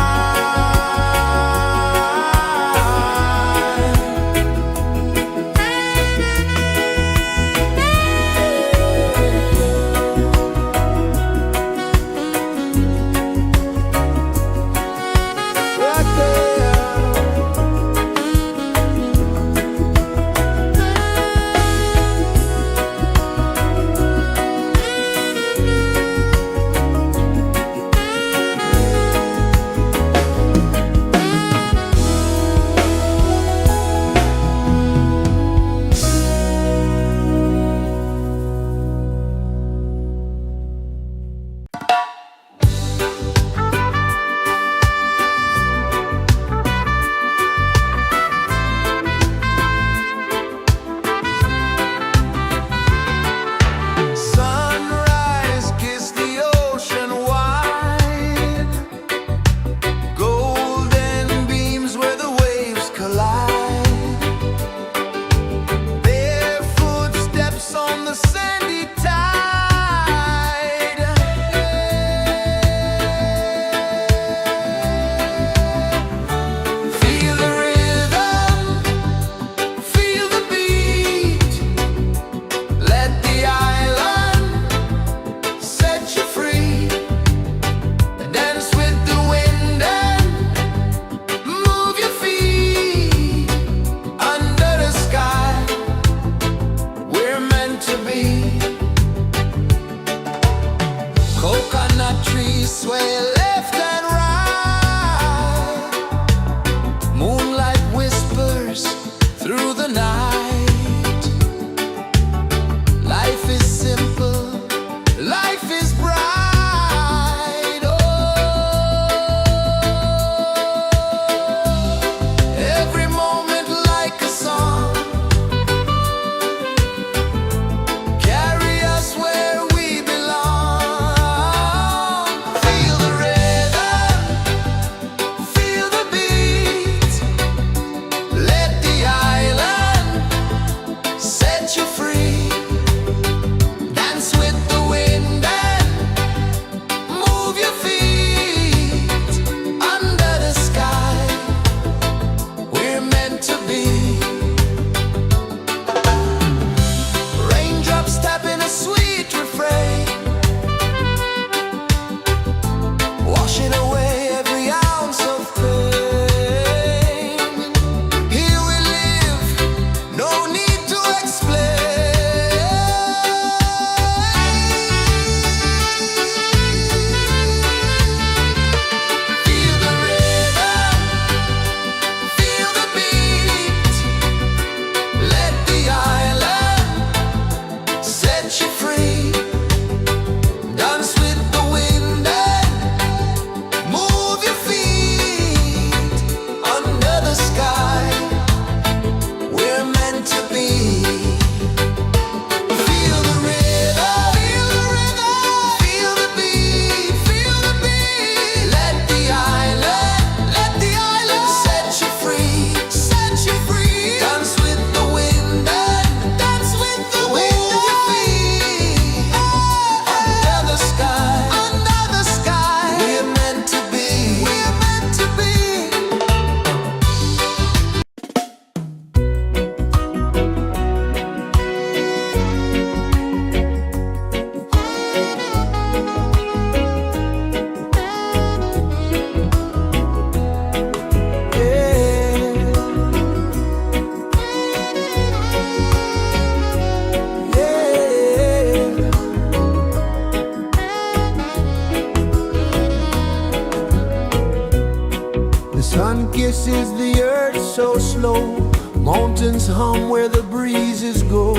sun kisses the earth so slow. Mountains hum where the breezes go.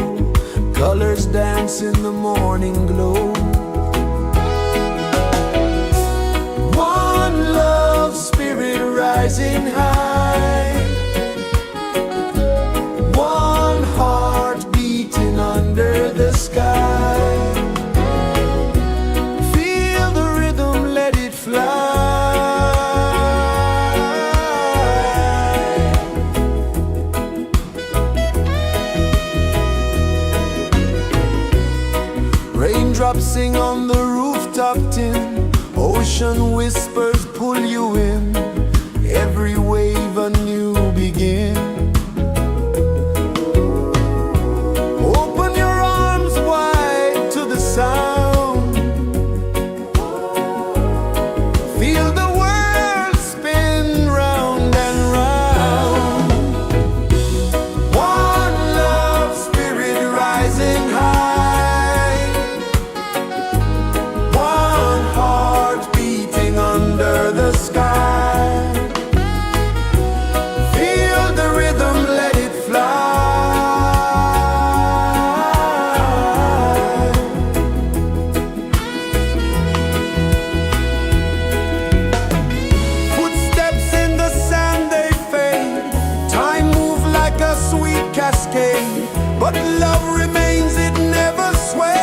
Colors dance in the morning glow. One love spirit rising high. One heart beating under the sky. Feel the rhythm, let it fly. Raindrops sing on the rooftop tin. Ocean whispers pull you in. Every wave a new begin. Open your arms wide to the sound. Feel the world spin round and round. One love spirit rising high. One heart beating under the sky. Feel the rhythm, let it fly. Footsteps in the sand, they fade. Time moves like a sweet cascade, but love remains, it never sways.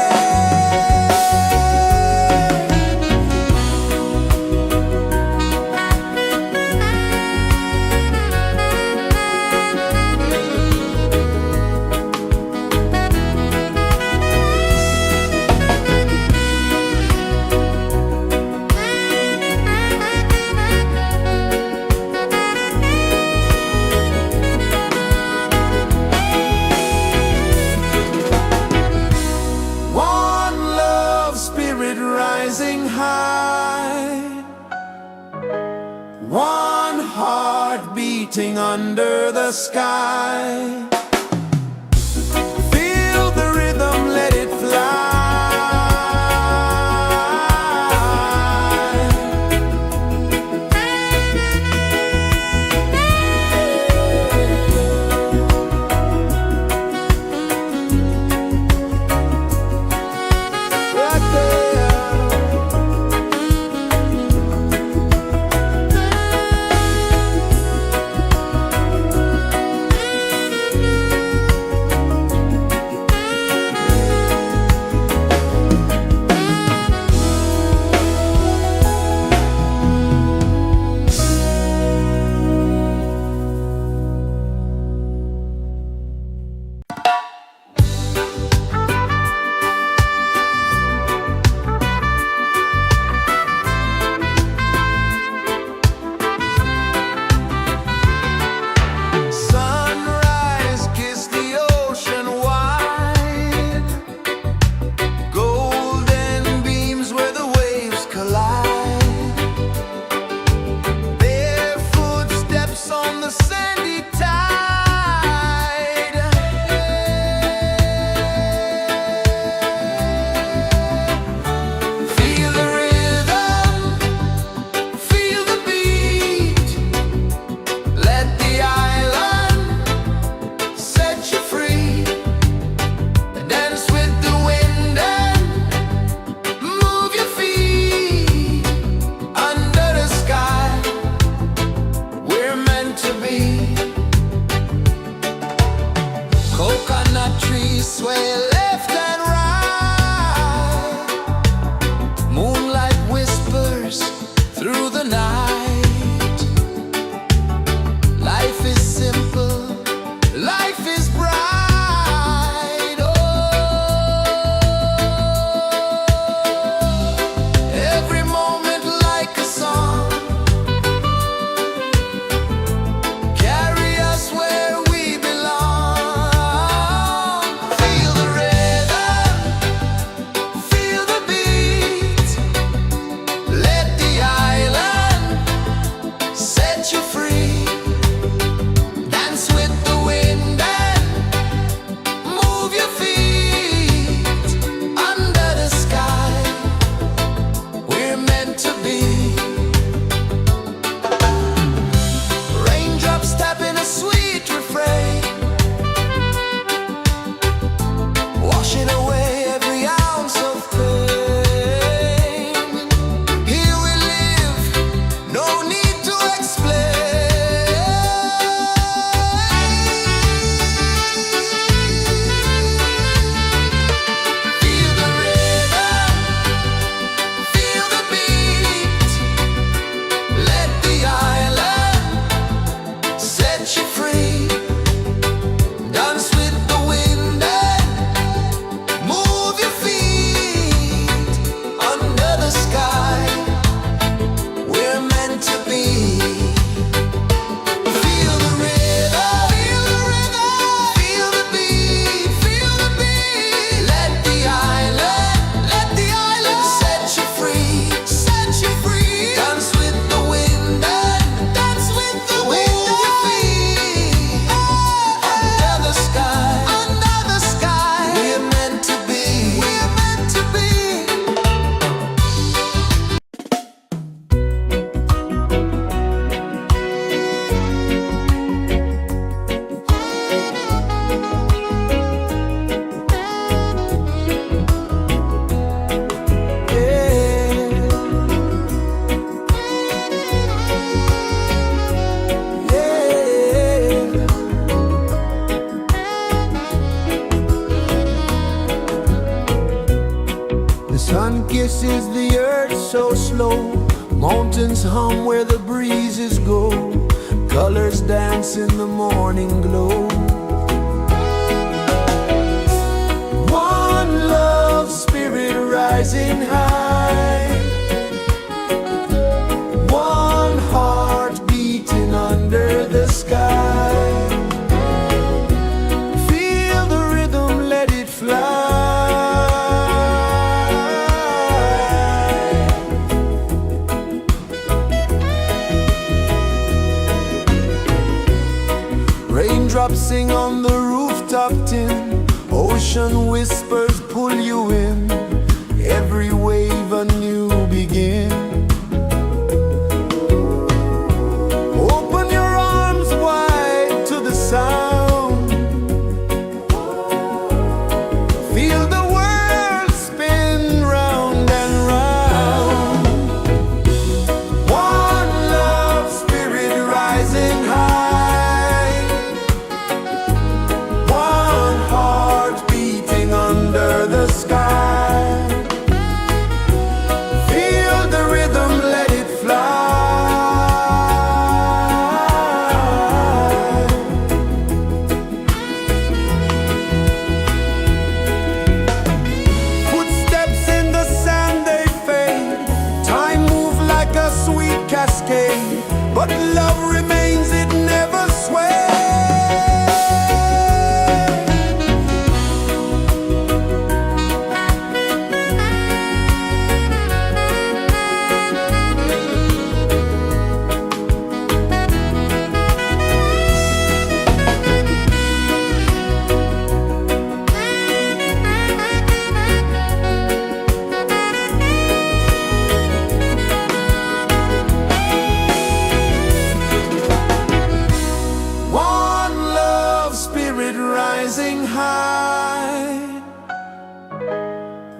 One love spirit rising high. One heart beating under the sky. Feel the rhythm, let it fly. Right there. Sunrise, kiss the ocean wide. Golden beams where the waves collide. Bare footsteps on the sandy tide. Feel the rhythm, feel the beat. Let the island set you free. Dance with the wind and move your feet. Under the sky, we're meant to be. Coconut trees sway left and right. Moonlight whispers through the night. Life is simple, life is bright. Oh, every moment like a song. Carry us where we belong. Feel the rhythm. flow, mountains hum where the breezes go, colors dance in the morning glow. One love, spirit rising high, one heart beating under the sky. Feel the rhythm, let it fly. Raindrops sing on the rooftop tin, ocean whispers pull you in, every wave a new begin. Open your arms wide to the sound, feel the world spin round and round. One love, spirit rising high, one heart beating under the sky. Feel the rhythm, let it fly. Footsteps in the sand, they fade, time moves like a sweet cascade, but love remains, it never sways. One love, spirit rising high,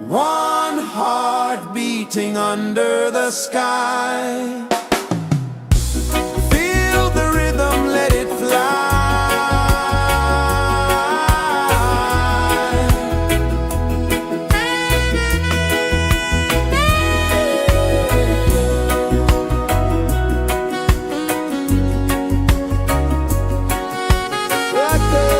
one heart beating under the sky. Feel the rhythm, let it fly. Right there.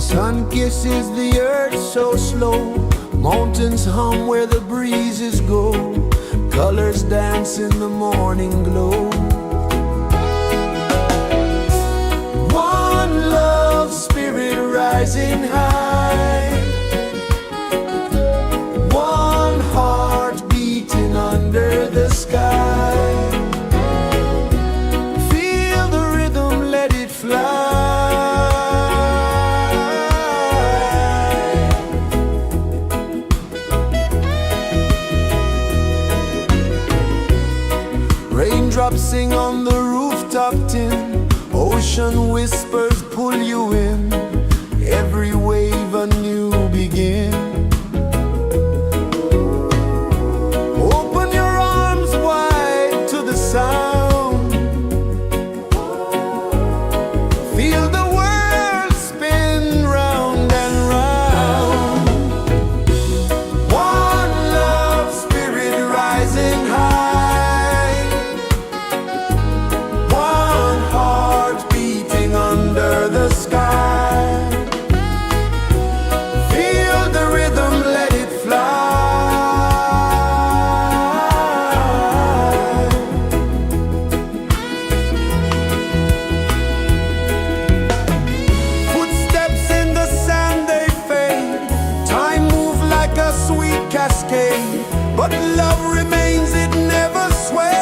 Sun kisses the earth so slow, mountains hum where the breezes go, colors dance in the morning glow. One love spirit rising high, one heart beating under the sky. Feel the rhythm, let it fly. Raindrops sing on the rooftop tin, ocean whispers pull you in, every wave a new begin. Open your arms wide to the sound, feel the world spin round and round. One love spirit rising high, one heart beating under the sky. Feel the rhythm, let it fly. Footsteps in the sand, they fade, time moves like a sweet cascade, but love remains, it never sways.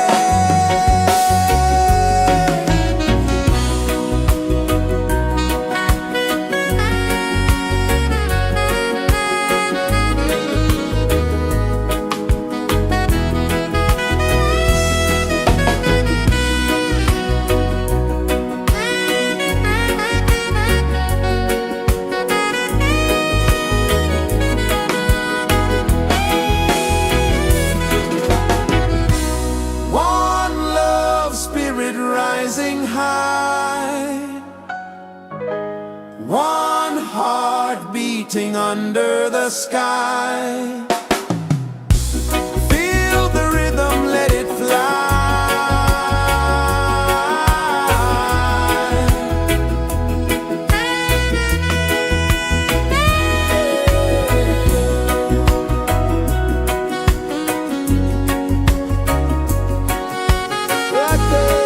One love spirit rising high, one heart beating under the sky. Feel the rhythm, let it fly. Right there.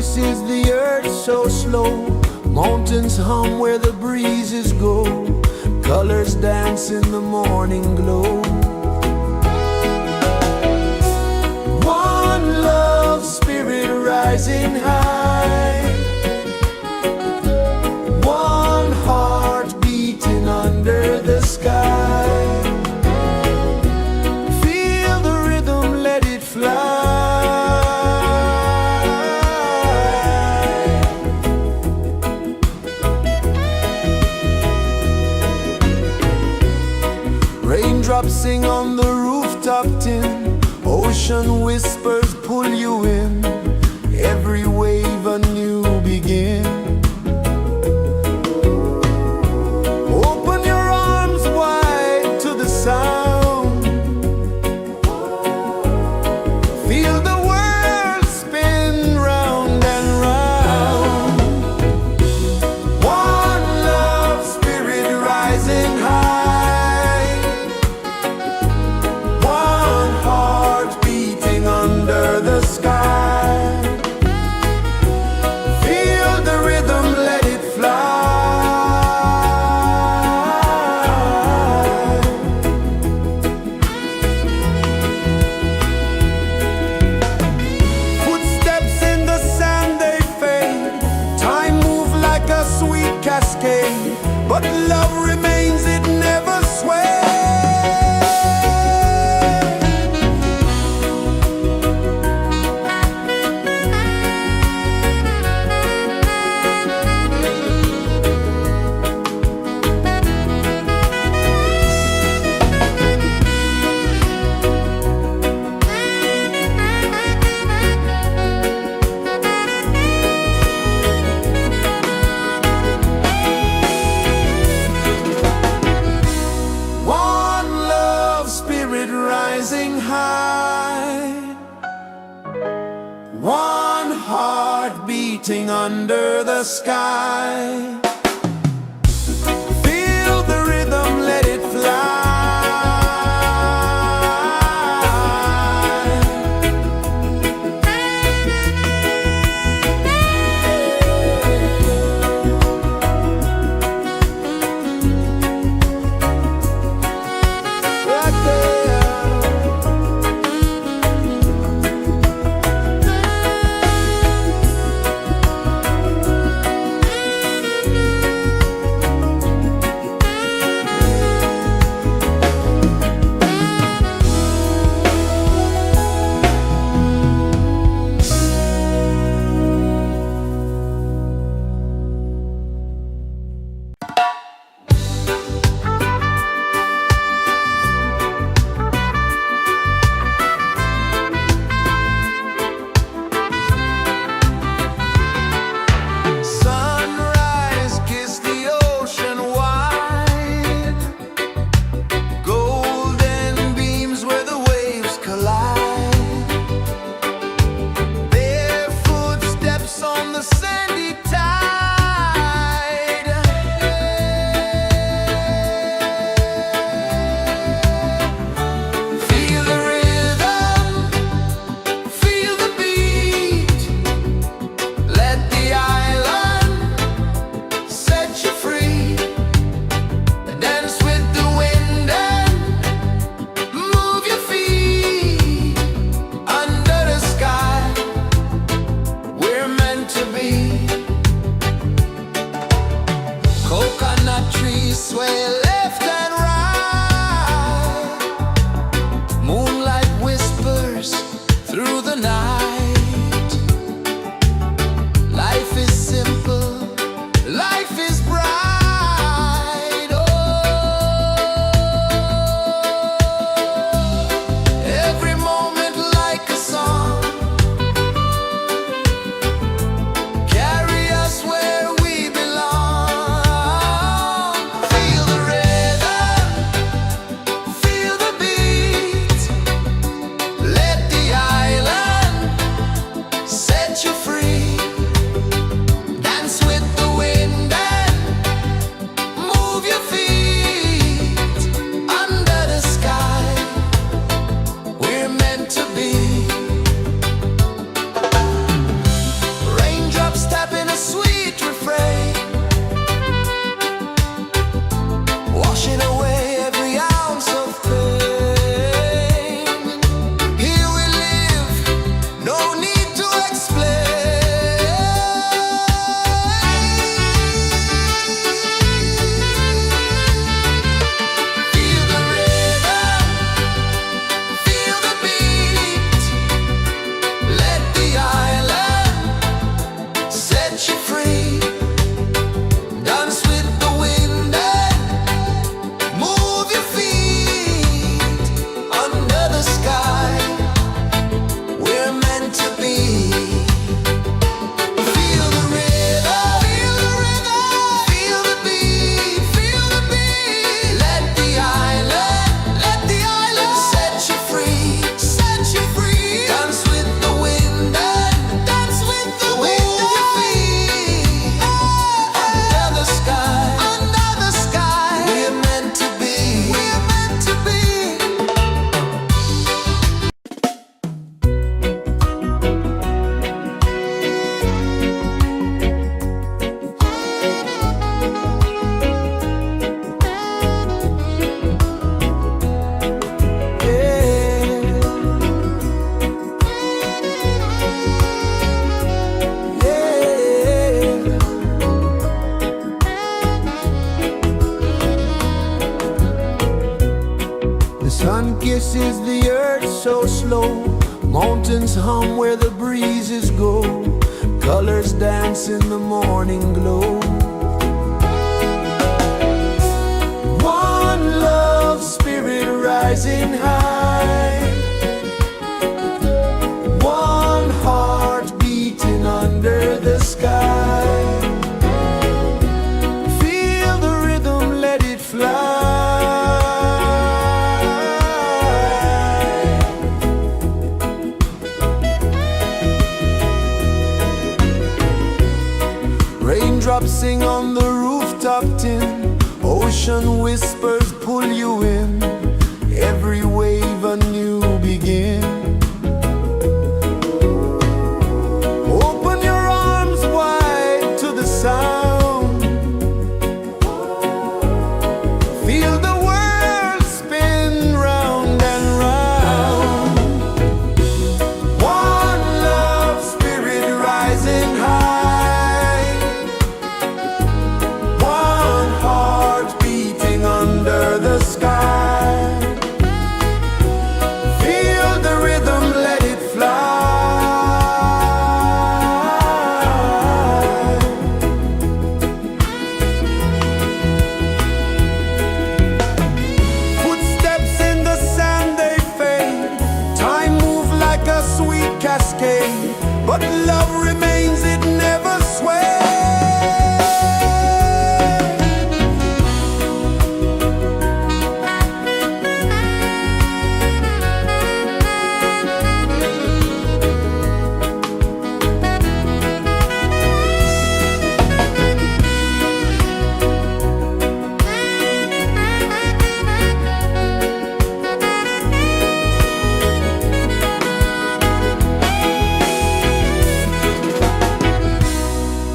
rejoices the earth so slow. Mountains hum where the breezes go. Colors dance in the morning glow. One love spirit rising high. One heart beating under the sky. Feel the rhythm, let it fly. Raindrops sing on the rooftop tin. Ocean whispers pull you in. Every wave a new begin. Open your arms wide to the sound. Feel the world spin round and round. One love spirit rising high. One heart beating under the sky. Feel the rhythm, let it fly. Footsteps in the sand, they fade. Time moves like a sweet cascade, but love remains, it never sways. One love spirit rising high. One heart beating under the sky. Feel the rhythm, let it fly. Right there. Sunrise, kiss the ocean wide. Golden beams where the waves collide. Barefoot steps on the sandy tide. Feel the rhythm, feel the beat. Let the island set you free. Dance with the wind and move your feet. Under the sky, we're meant to be. Coconut trees sway left and right. Moonlight whispers through the night. Life is simple, life is bright. Oh, every moment like a song. Carry us where we belong. Feel the rhythm, Sun kisses the earth so slow, mountains hum where the breezes go, colors dance in the morning glow. One love spirit rising high, one heart beating under the sky. Feel the rhythm, let it fly. Raindrops sing on the rooftop tin, ocean whispers pull you in, every wave a new begin. Open your arms wide to the sound, feel the world spin round and round. One love spirit rising high, one heart beating under the sky. Feel the rhythm, let it fly. Footsteps in the sand, they fade, time moves like a sweet cascade, but love remains, it never sways.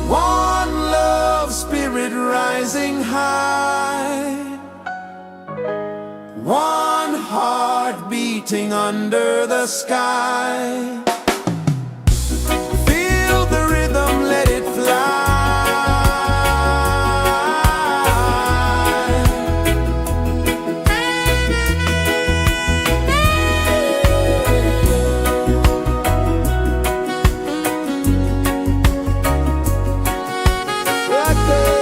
One love spirit rising high, one heart beating under the sky. Feel the rhythm, let it fly. Right there.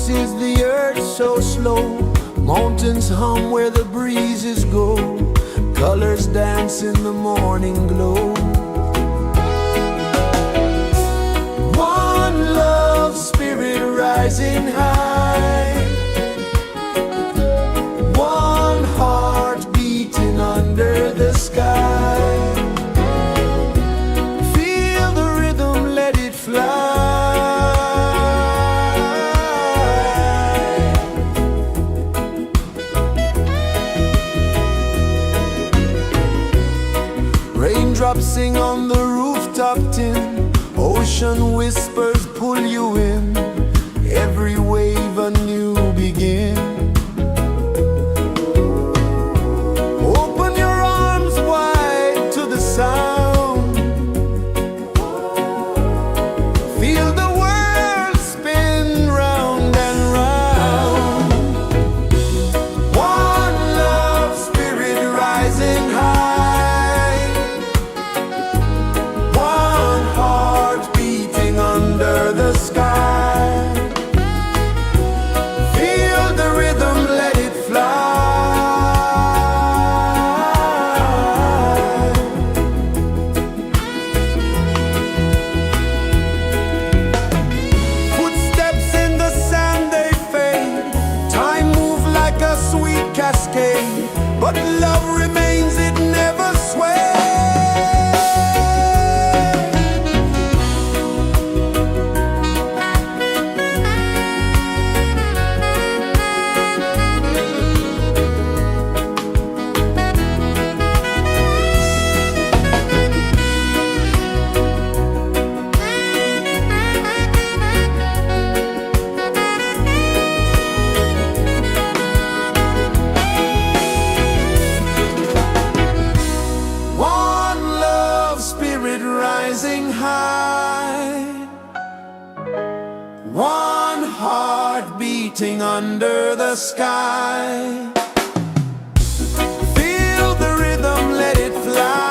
is the earth so slow? Mountains hum where the breezes go. Colors dance in the morning glow. One love, spirit rising high. One heart beating under the sky. Feel the rhythm, let it fly. Raindrops sing on the rooftop tin. Ocean whispers pull you in. Every wave a new begin. Open your arms wide to the sound. Feel the world spin round and round. One love, spirit rising high. One heart beating under the sky. Feel the rhythm, let it fly. Footsteps in the sand, they fade. Time moves like a sweet cascade, but love remains, it never sways. One love, spirit rising high. One heart beating under the sky. Feel the rhythm, let it fly.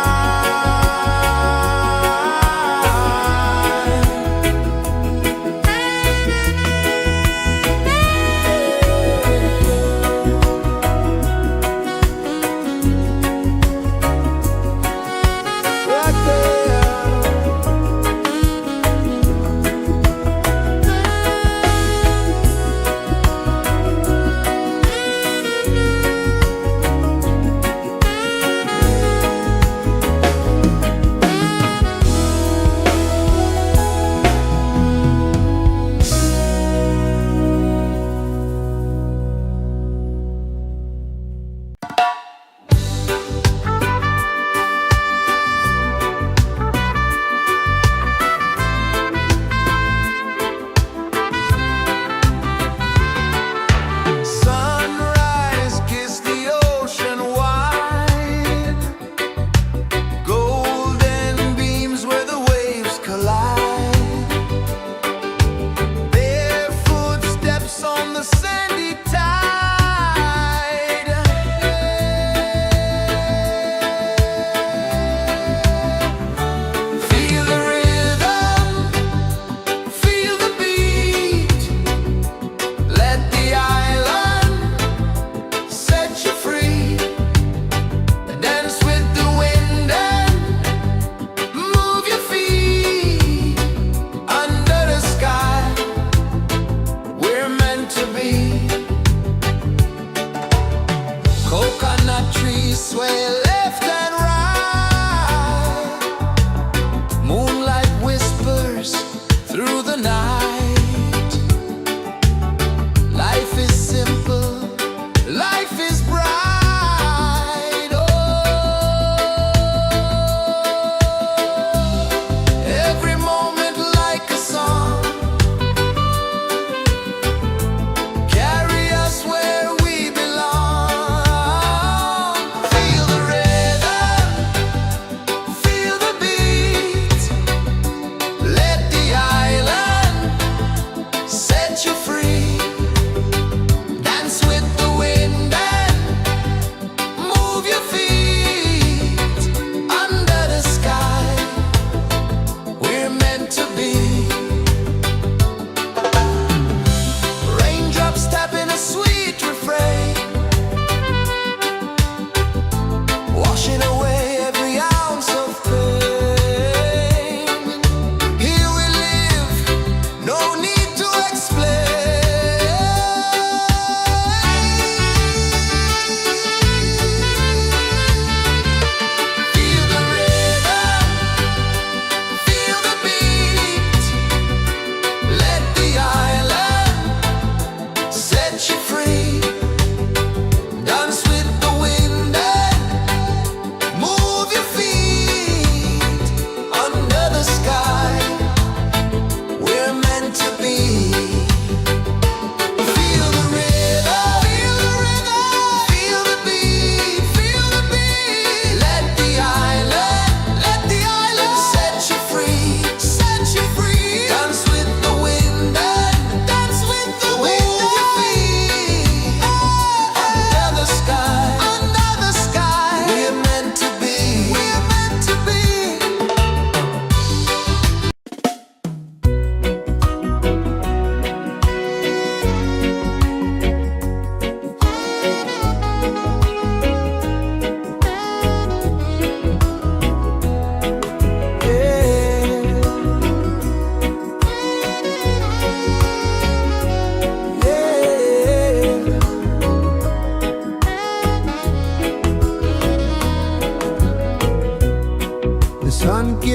Right there. Sunrise, kiss the ocean wide. Golden beams where the waves collide. Their footsteps on the sandy tide. Feel the rhythm, feel the beat. Let the island set you free. Dance with the wind and move your feet. Under the sky, we're meant to be. Coconut trees sway left and right. Moonlight whispers through the night. Life is simple, life is bright. Oh, every moment like a song. Carry us where we belong. Feel the rhythm.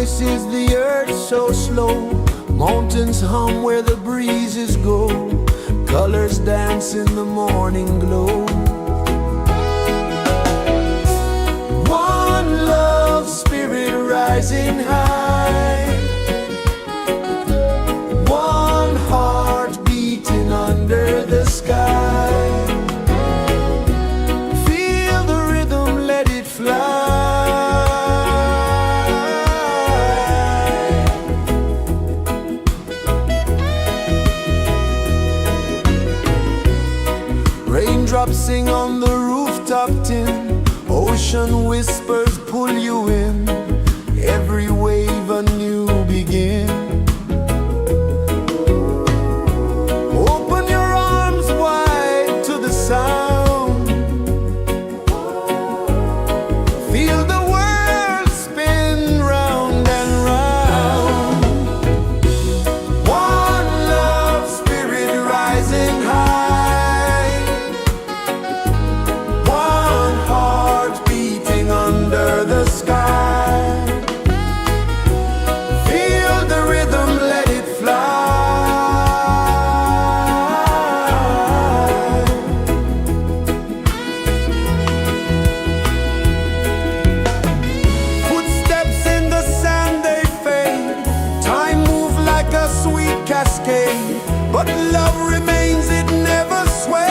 kisses the earth so slow. Mountains hum where the breezes go. Colors dance in the morning glow. One love, spirit rising high. One heart beating under the sky. Feel the rhythm, let it fly. Raindrops sing on the rooftop tin. Ocean whispers pull you in. Every wave a new begin. Open your arms wide to the sound. Feel the world spin round and round. One love, spirit rising high. One heart beating under the sky. Feel the rhythm, let it fly. Footsteps in the sand, they fade. Time moves like a sweet cascade, but love remains, it never sways.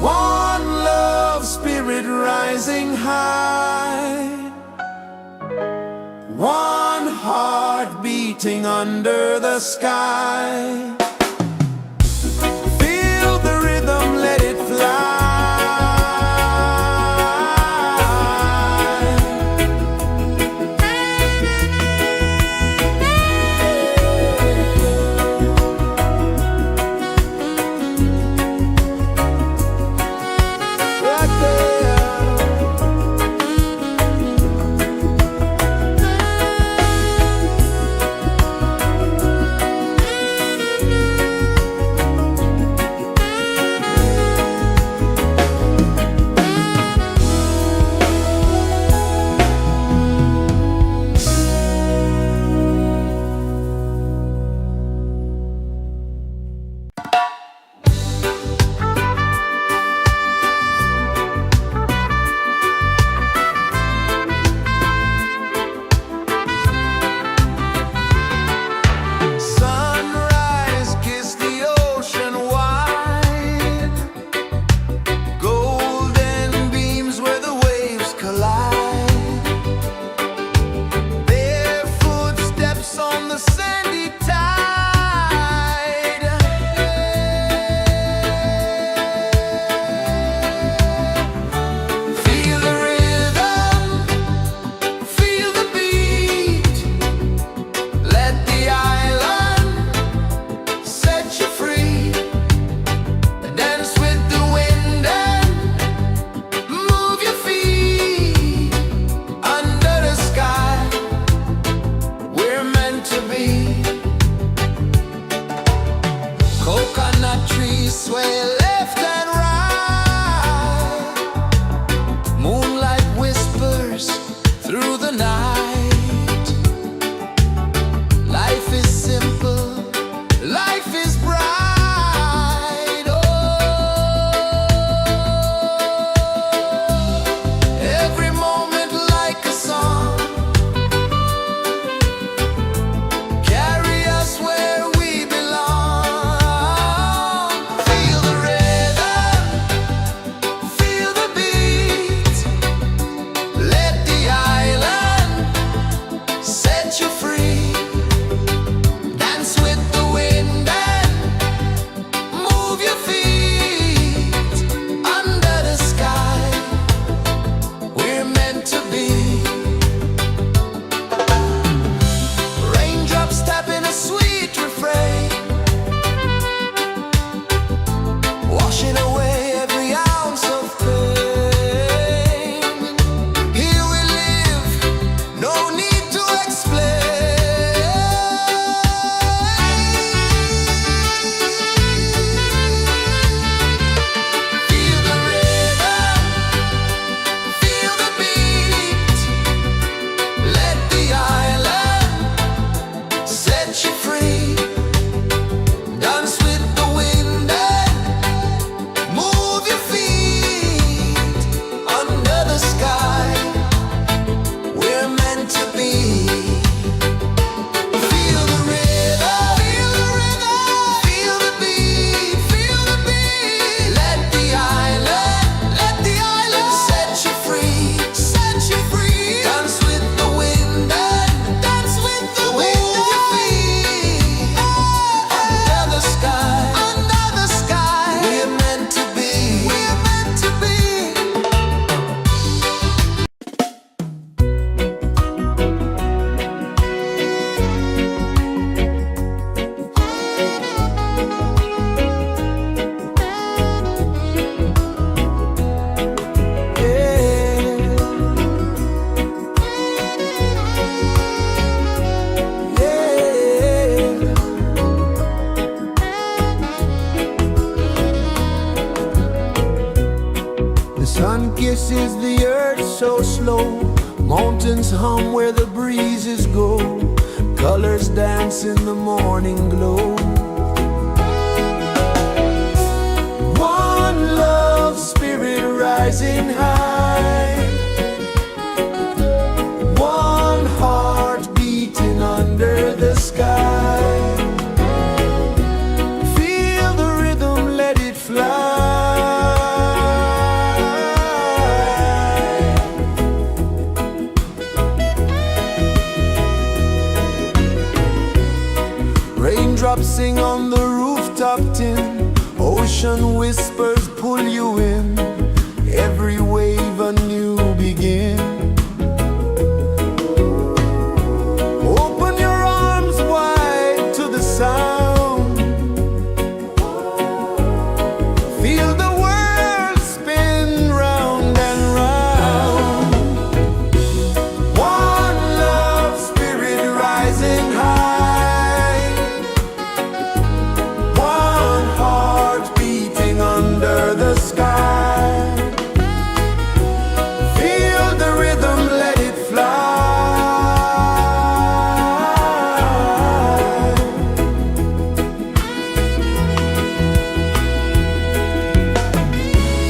One love, spirit rising high. One heart beating under the sky. Feel the rhythm, let it fly. Right there. The sun kisses the earth so slow, mountains hum where the breezes go, colors dance in the morning glow. One love, spirit rising high, one heart beating under the sky. Feel the rhythm, let it fly. Raindrops sing on the rooftop tin, ocean whispers pull you in, every wave a new begin. Open your arms wide to the sound, feel the world spin round and round. One love, spirit rising high, one heart beating under the sky. Feel the rhythm, let it fly.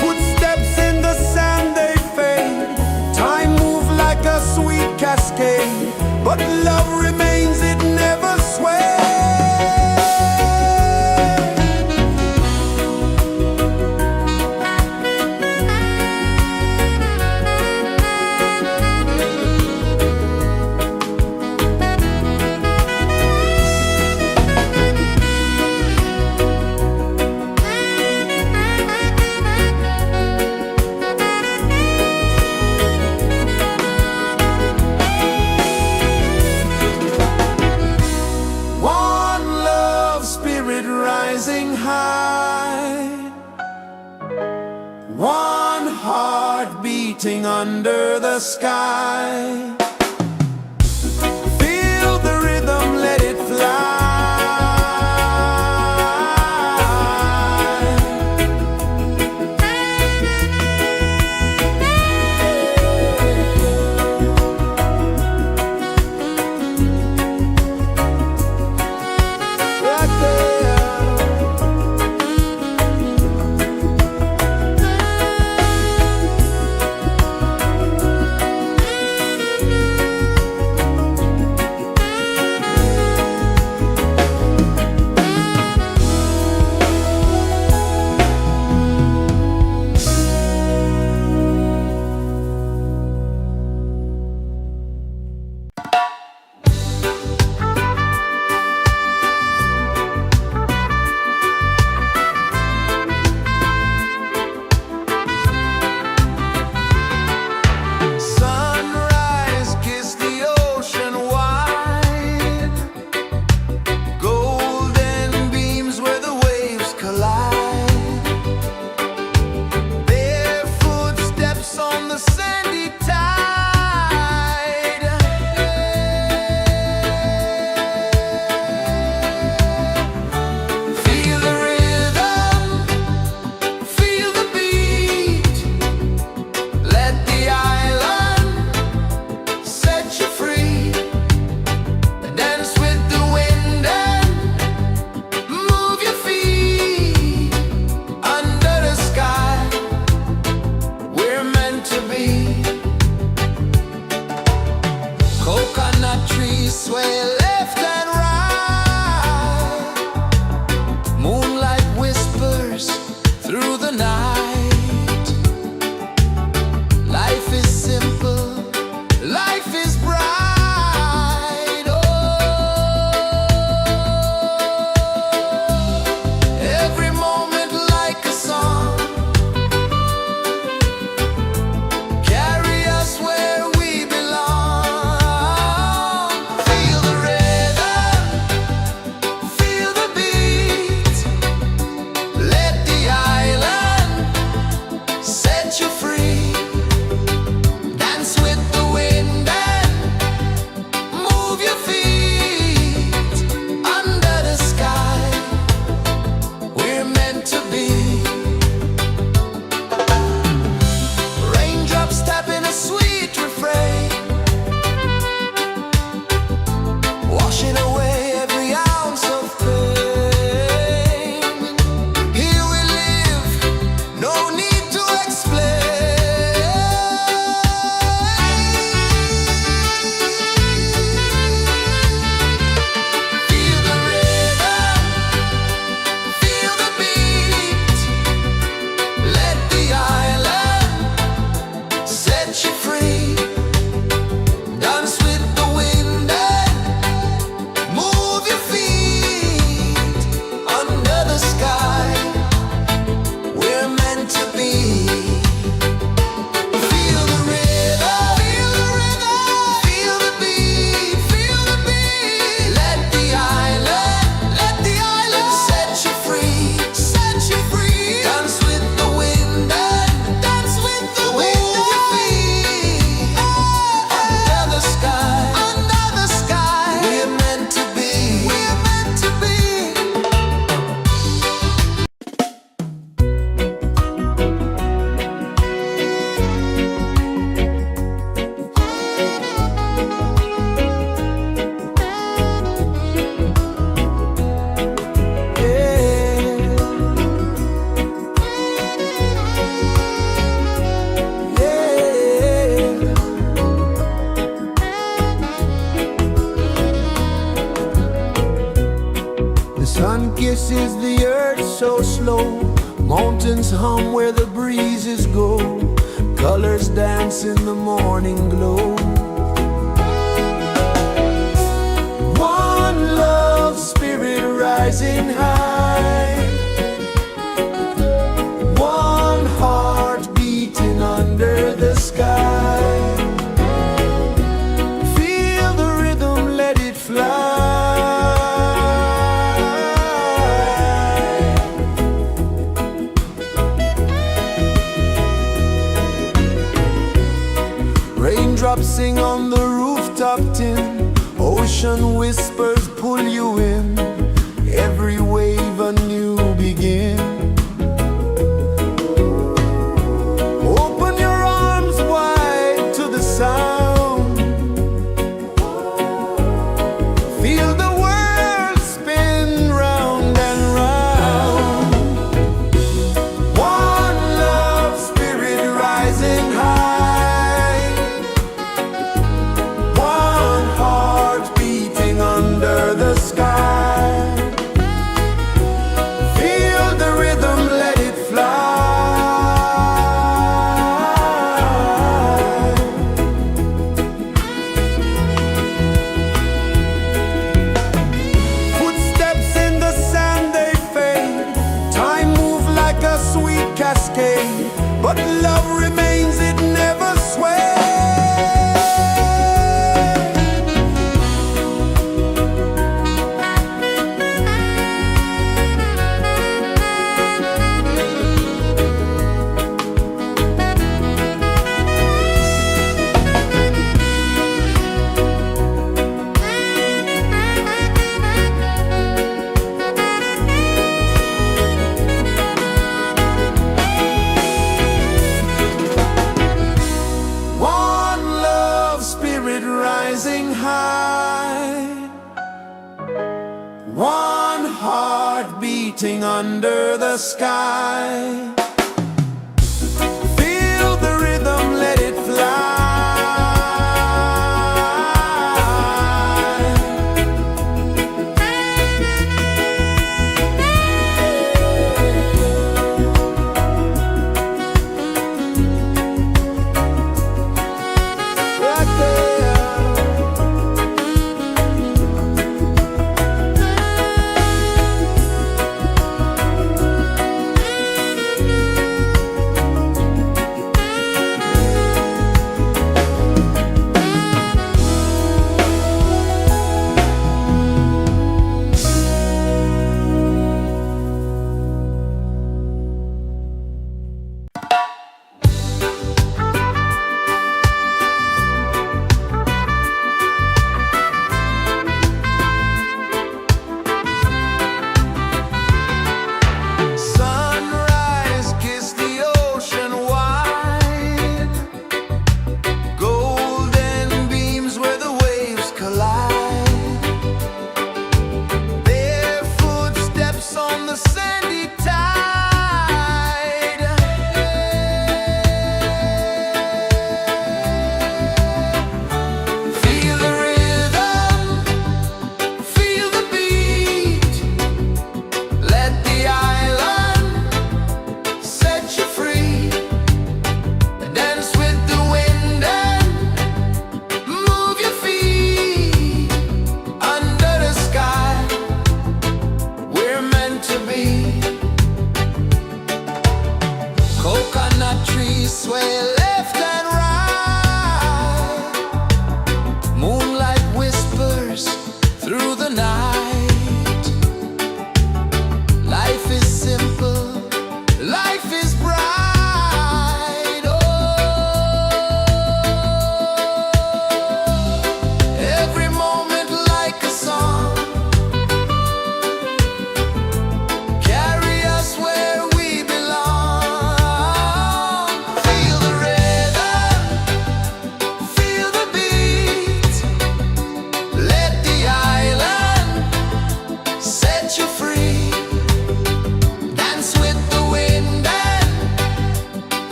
Footsteps in the sand, they fade, time moves like a sweet cascade, but love remains, it never sways. One love, spirit rising high, one heart beating under the sky. Feel the rhythm, let it fly. Right there. flow, mountains hum where the breezes go, colors dance in the morning glow. One love, spirit rising high, one heart beating under the sky. Feel the rhythm, let it fly. Raindrops sing on the rooftop tin, ocean whispers pull you in, every wave a new begin. Open your arms wide to the sound, feel the world spin round and round. One love, spirit rising high, one heart beating under the sky. Feel the rhythm, let it fly. Footsteps in the sand, they fade, time moves like a sweet cascade, but love remains, it never sways. One love, spirit rising high, one heart beating under the sky. Feel the rhythm, let it fly. Right there.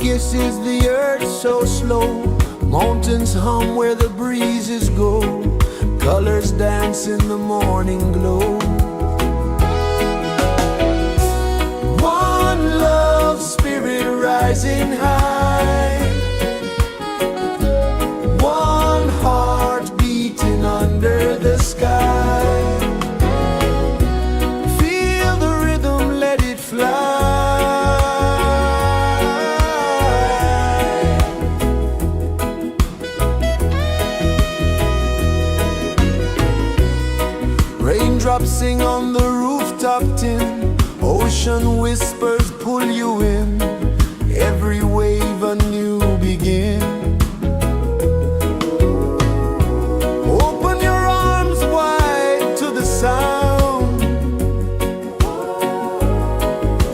kisses the earth so slow. Mountains hum where the breezes go. Colors dance in the morning glow. One love spirit rising high. One heart beating under the sky. Feel the rhythm, let it fly. Raindrops sing on the rooftop tin. Ocean whispers pull you in. Every wave a new begin. Open your arms wide to the sound.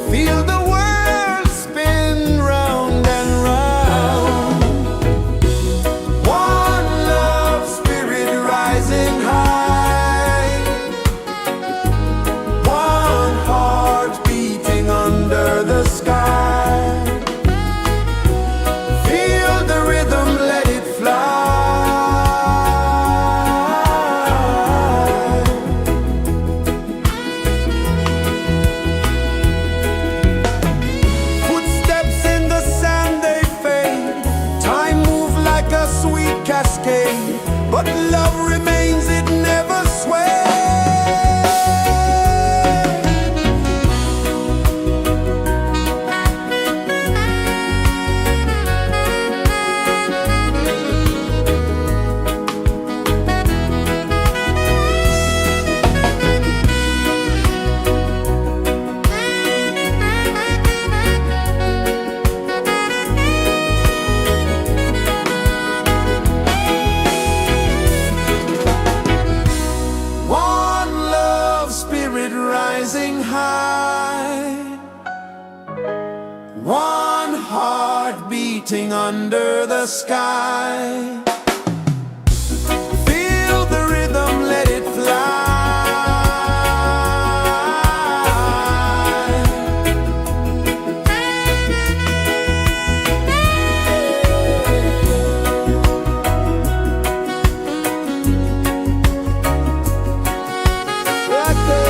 Feel the world spin round and round. One love spirit rising high. One heart beating under the sky. Feel the rhythm, let it fly. Footsteps in the sand, they fade. Time moves like a sweet cascade, but love remains, it never sways. One love spirit rising high. One heart beating under the sky. Feel the rhythm, let it fly. Right there.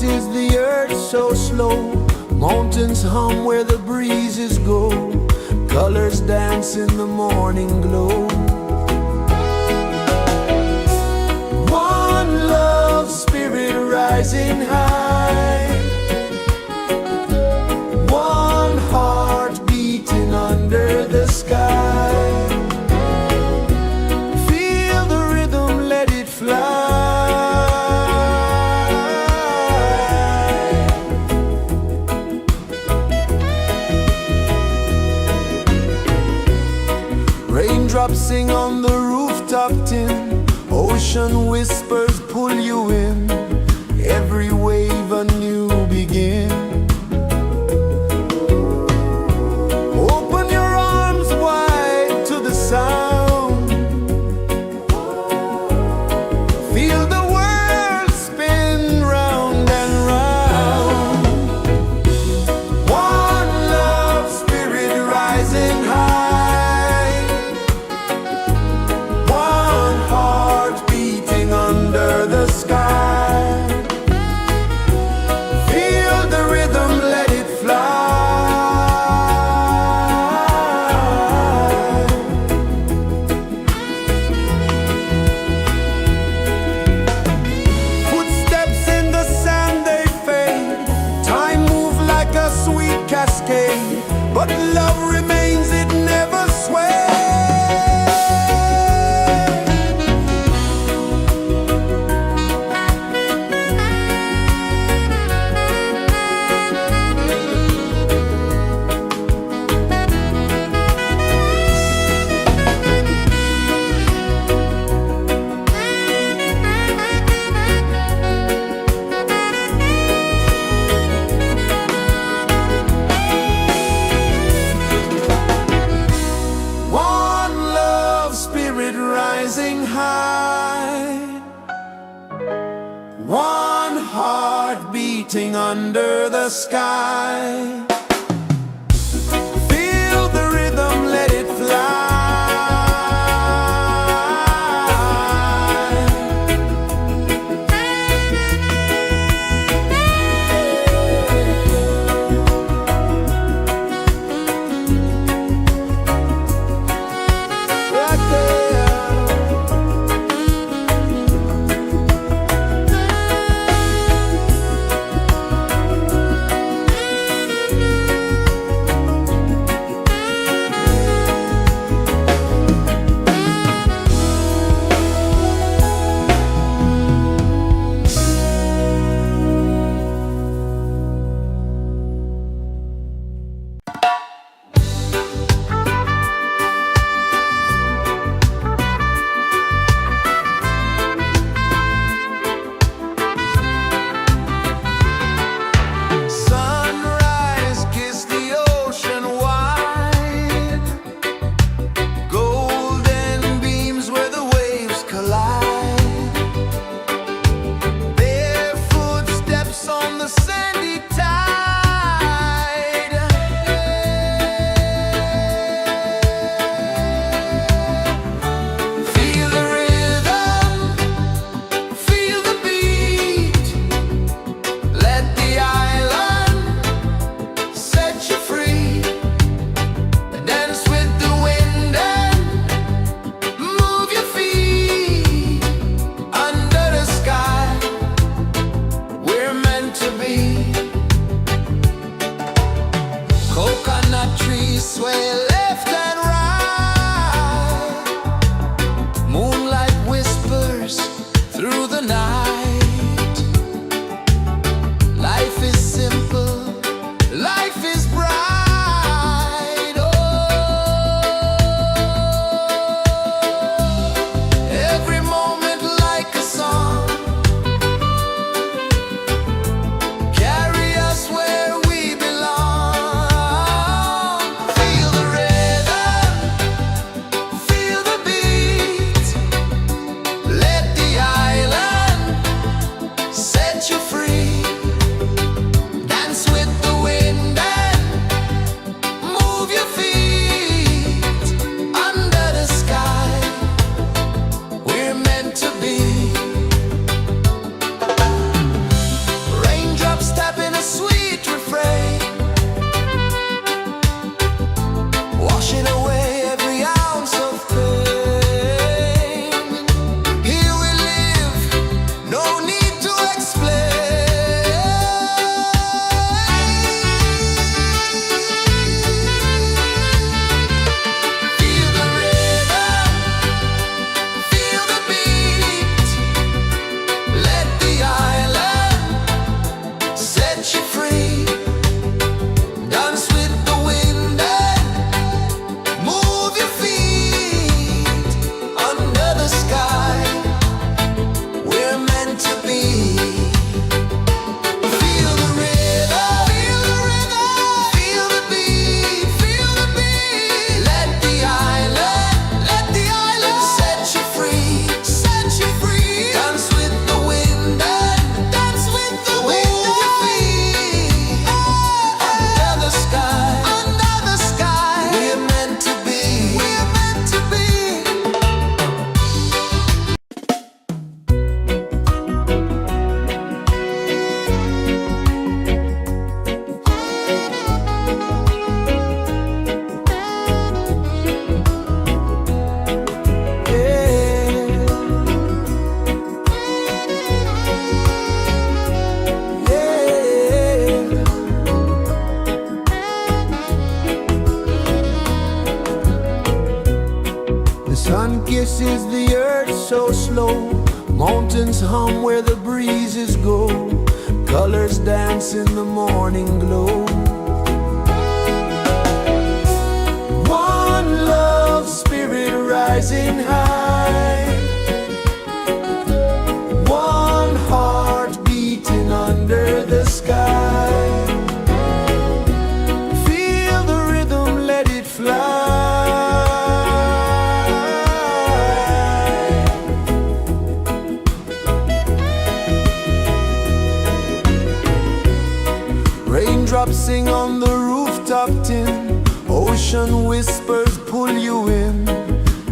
is the earth so slow? Mountains hum where the breezes go. Colors dance in the morning glow. One love, spirit rising high. One heart beating under the sky. Feel the rhythm, let it fly. Raindrops sing on the rooftop tin. Ocean whispers pull you in. Every wave a new begin. Open your arms wide to the sound. Feel the world spin round and round. One love, spirit rising high. One heart beating under the sky. Feel the rhythm, let it fly. Footsteps in the sand, they fade. Time moves like a sweet cascade, but love remains, it never sways. One love, spirit rising high. One heart beating under the sky. Feel the rhythm, let it fly. Rock there. Sunrise, kiss the ocean wide. Golden beams where the waves collide. Their footsteps on the sandy tide. Feel the rhythm, feel the beat. Let the island set you free. Dance with the wind and move your feet. Under the sky, we're meant to be. Coconut trees sway left and right. Moonlight whispers through the night. Life is simple, life is bright. Oh, every moment like a song. Carry us where we belong. Feel the rhythm, feel the beat. Let the island set you free. Dance with the wind and pulses the earth so slow. Mountains hum where the breezes go. Colors dance in the morning glow. One love spirit rising high. One heart beating under the sky. Feel the rhythm, let it fly. Raindrops sing on the rooftop tin. Ocean whispers pull you in.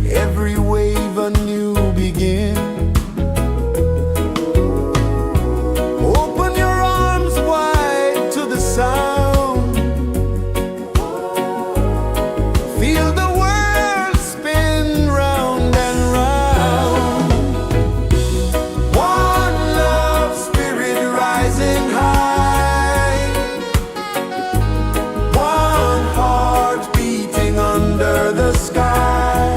Every wave a new begin. Open your arms wide to the sound. Feel the world spin round and round. One love spirit rising high. One heart beating under the sky.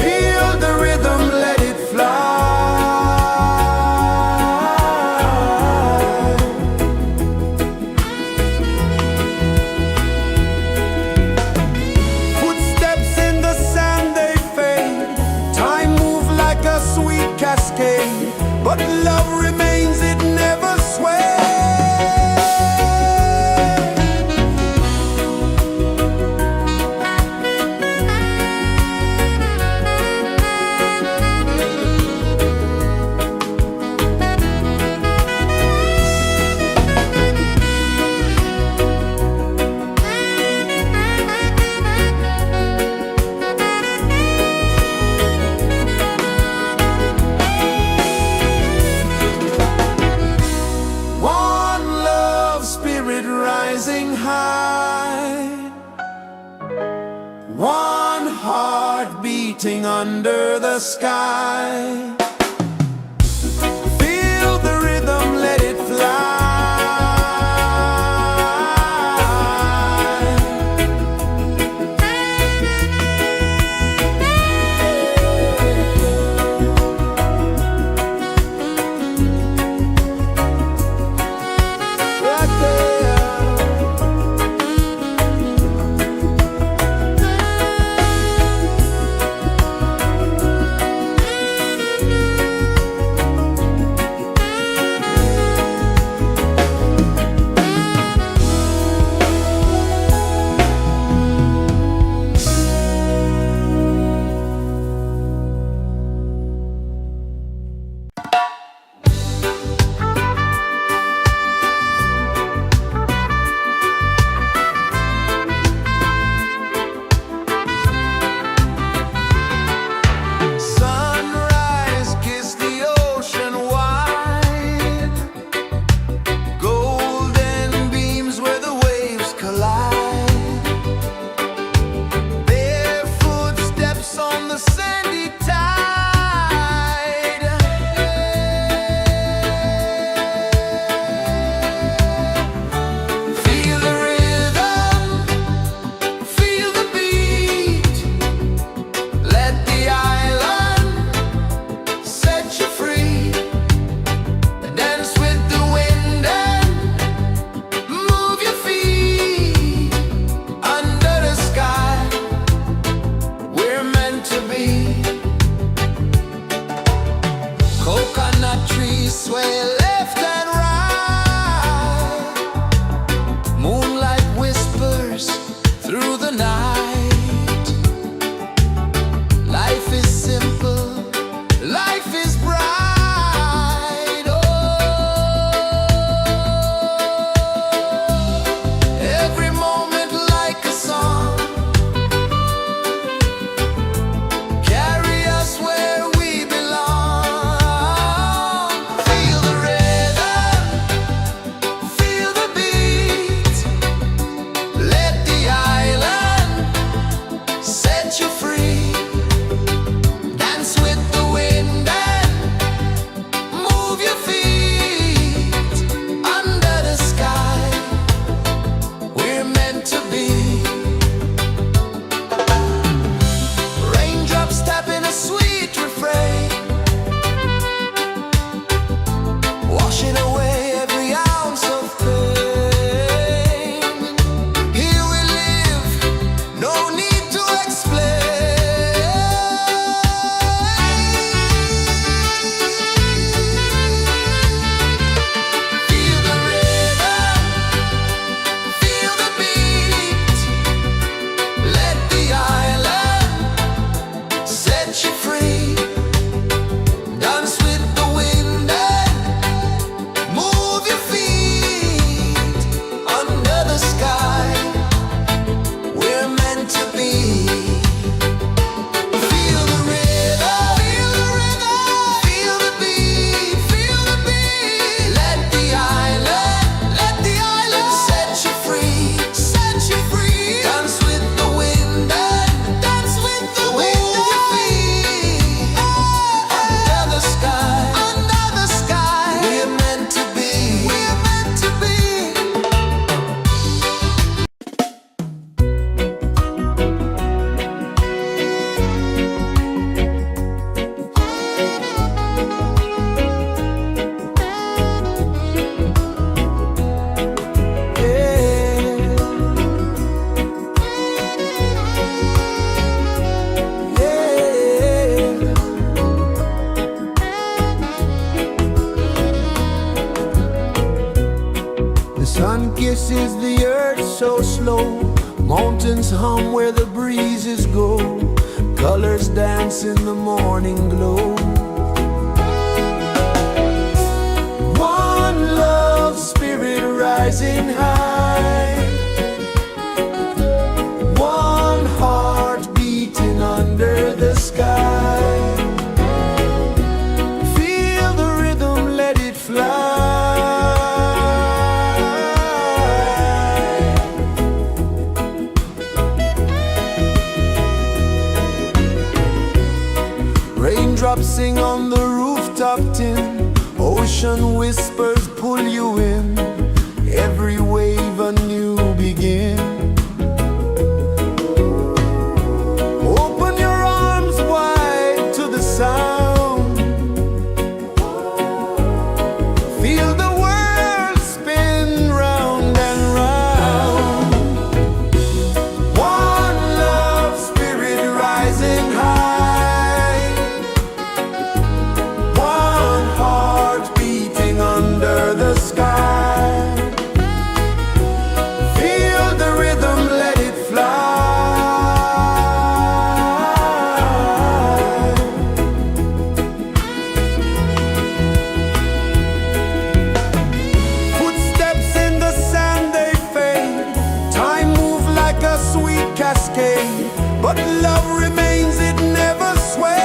Feel the rhythm, let it fly. Footsteps in the sand, they fade. Time moves like a sweet cascade, but love remains, it never sways. One love spirit rising high. One heart beating under the sky. Feel the rhythm, let it fly. Right there. pulses the earth so slow. Mountains hum where the breezes go. Colors dance in the morning glow. One love spirit rising high. One heart beating under the sky. Feel the rhythm, let it fly. Raindrops sing on the rooftop tin. Ocean whispers pull you in. Every wave a new begin. Open your arms wide to the sound. Feel the world spin round and round. One love spirit rising high. One heart beating under the sky. Feel the rhythm, let it fly. Footsteps in the sand, they fade. Time moves like a sweet cascade. But love remains, it never sways.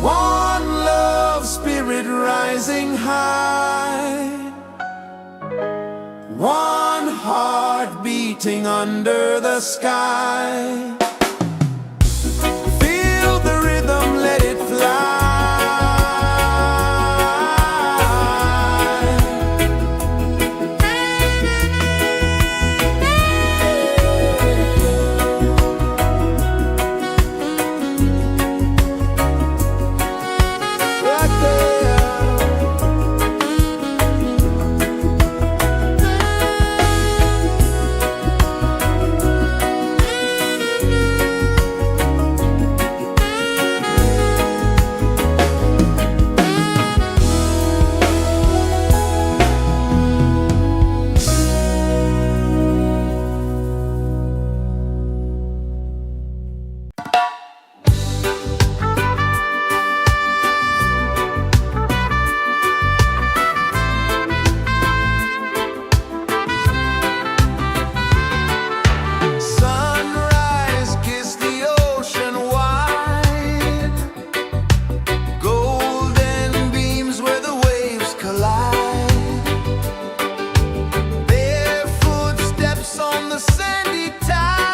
One love spirit rising high. One heart beating under the sky. Feel the rhythm, let it fly. Right there. Sunrise, kiss the ocean wide. Golden beams where the waves collide. Barefoot steps on the sandy tide.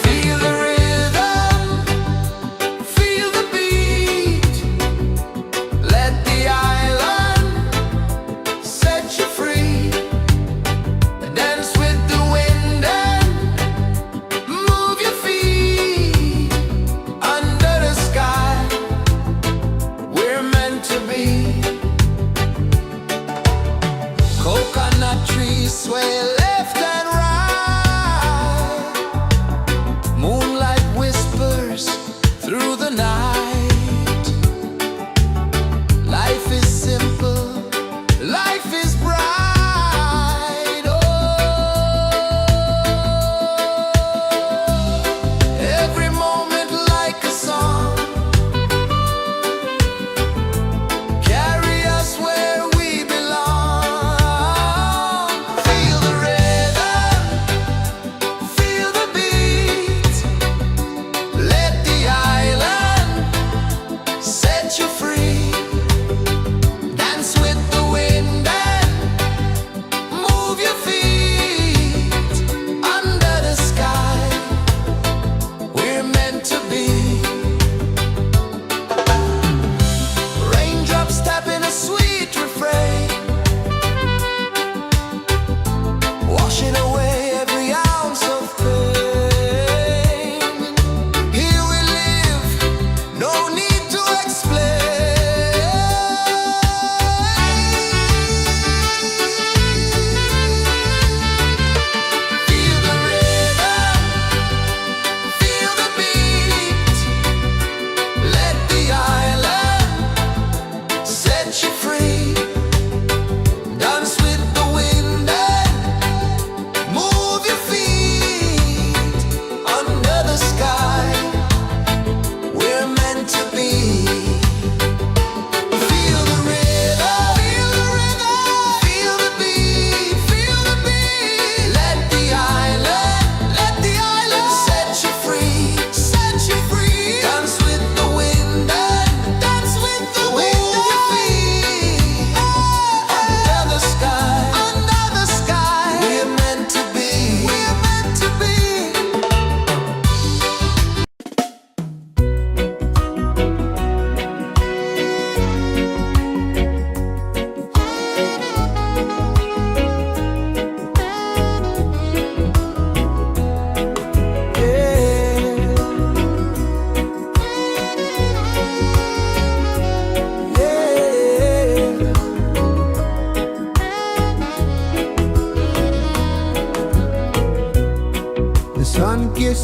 Feel the rhythm, feel the beat. Let the island set you free. Dance with the wind and move your feet. Under the sky, we're meant to be. Coconut trees sway left and right. Moonlight whispers through the night. Life is simple, life is bright. Oh, every moment like a song. Carry us where we belong. Feel the rhythm.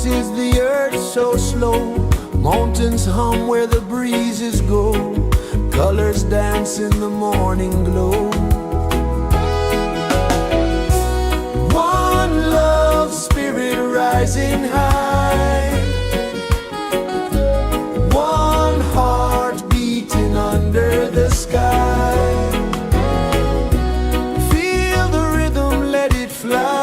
pulses the earth so slow. Mountains hum where the breezes go. Colors dance in the morning glow. One love spirit rising high. One heart beating under the sky. Feel the rhythm, let it fly.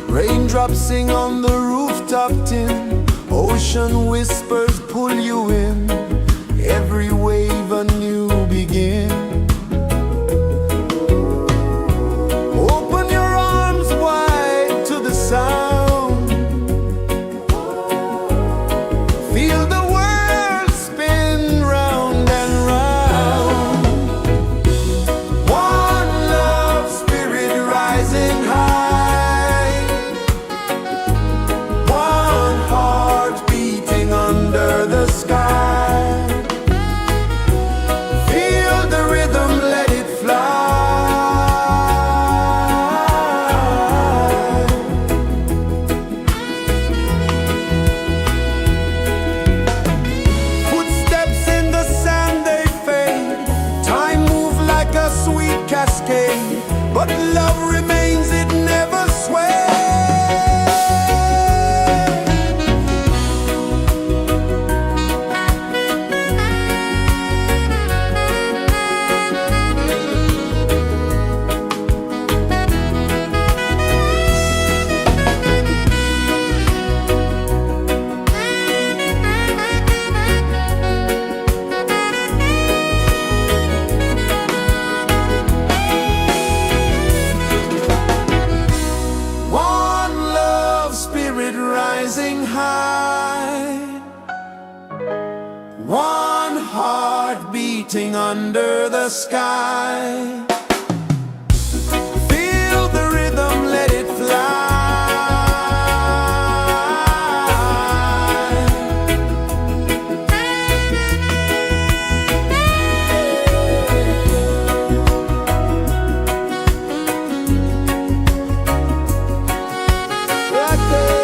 Raindrops sing on the rooftop tin. Ocean whispers pull you in. Every wave a new begin. Open your arms wide to the sound. Feel the world spin round and round. One love spirit rising high. One heart beating under the sky. Feel the rhythm, let it fly. Footsteps in the sand, they fade. Time moves like a sweet cascade, but love remains, it never sways. One love spirit rising high. One heart beating under the sky. Feel the rhythm, let it fly. Right there.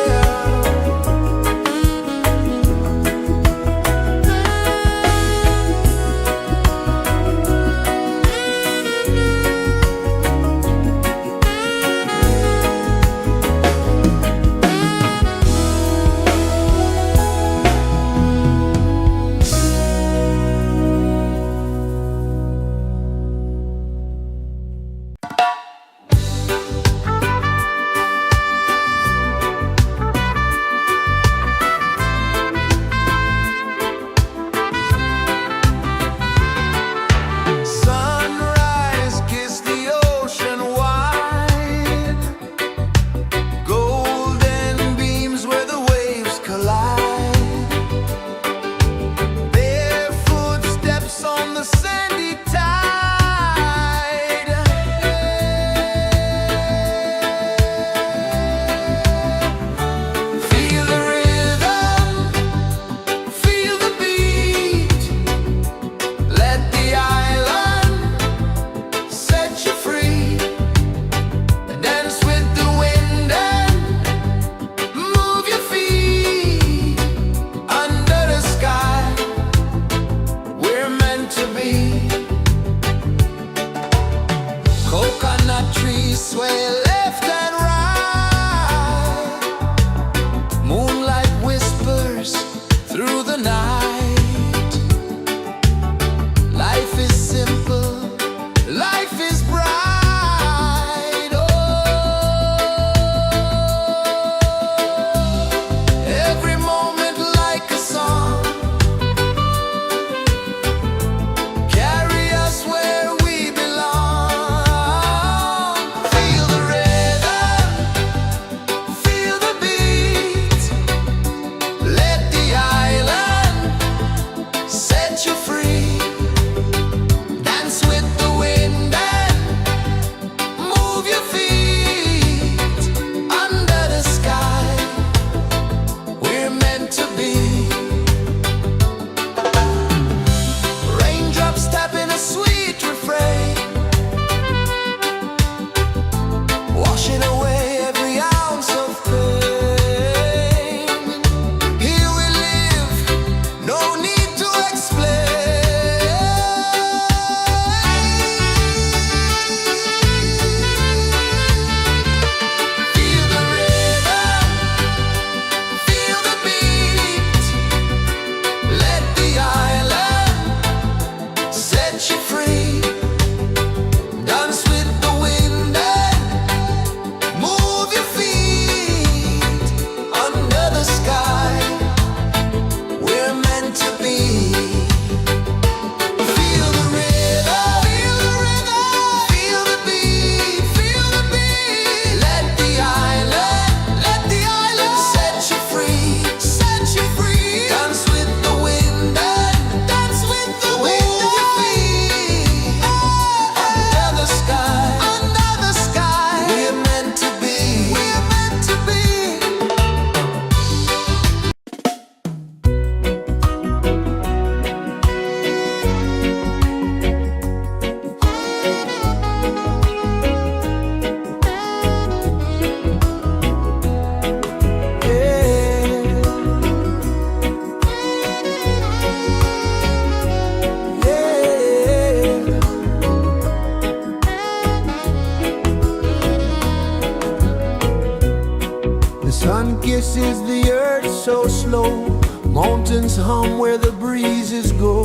kisses the earth so slow. Mountains hum where the breezes go.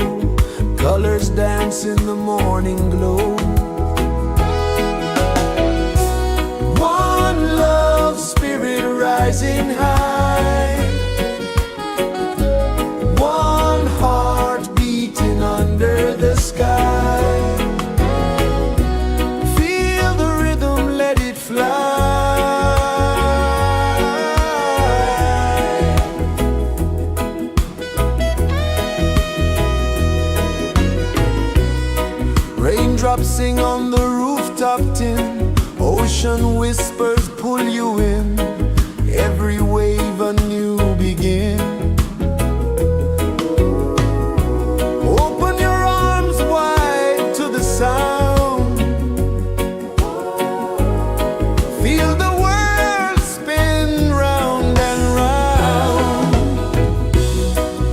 Colors dance in the morning glow. One love spirit rising high. One heart beating under the sky. Feel the rhythm, let it fly. Raindrops sing on the rooftop tin. Ocean whispers pull you in. Every wave a new begin. Open your arms wide to the sound. Feel the world spin round and round.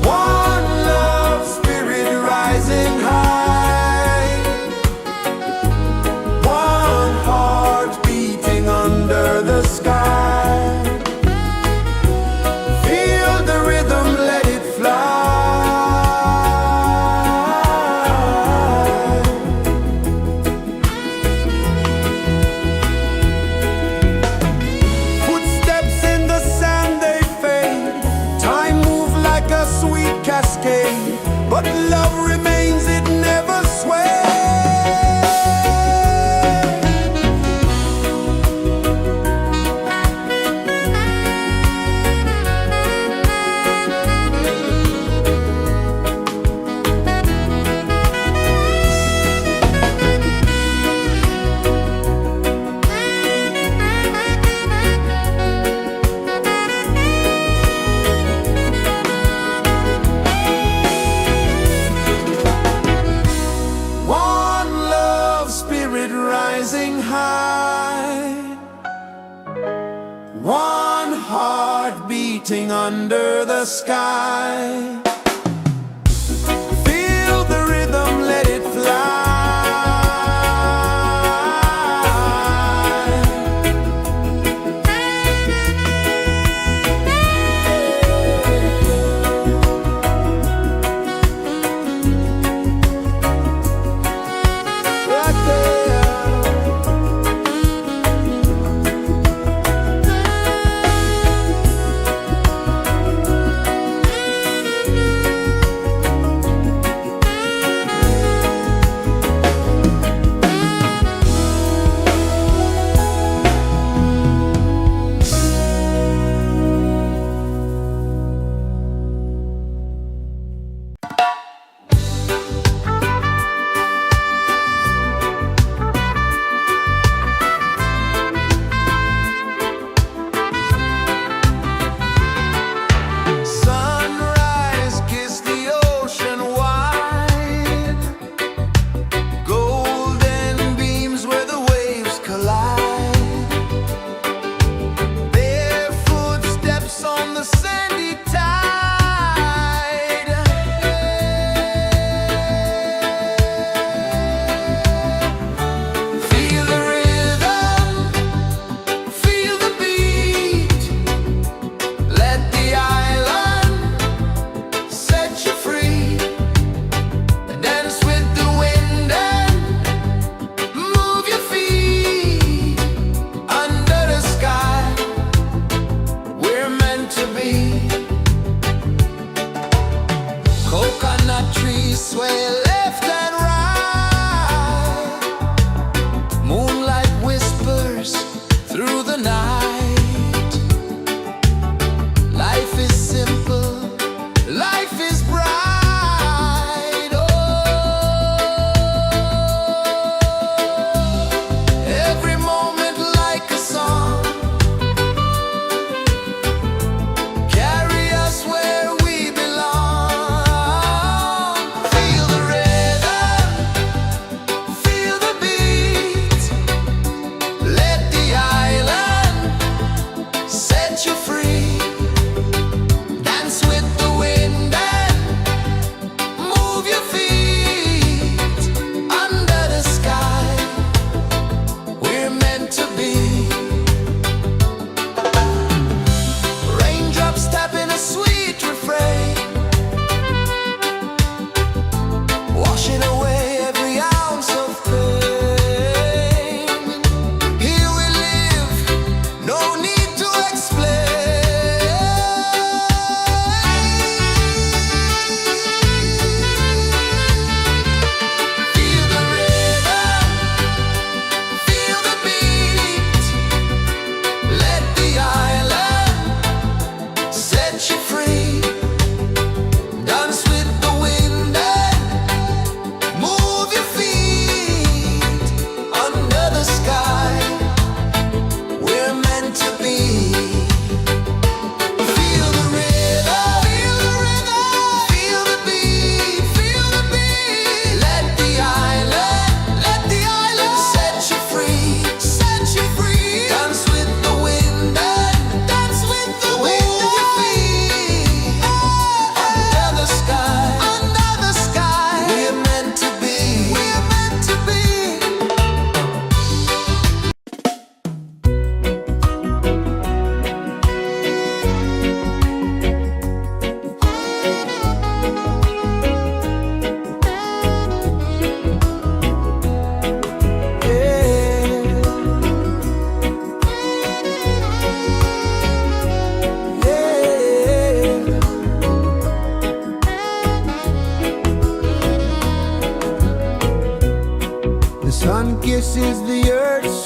One love spirit rising high. One heart beating under the sky. Feel the rhythm, let it fly. Footsteps in the sand, they fade. Time moves like a sweet cascade, but love remains, it never sways. One love spirit rising high. One heart beating under the sky. Feel the rhythm, let it fly. Right there. Sunrise, kiss the ocean wide. Golden beams where the waves collide. Barefoot steps on the sandy tide. Feel the rhythm, feel the beat. Let the island set you free. Dance with the wind and move your feet. Under the sky, we're meant to be. Coconut trees sway left and right. Moonlight whispers through the night. Life is simple, life is bright. Oh, every moment like a song. Carry us where we belong. Feel the rhythm, feel the beat. Let the island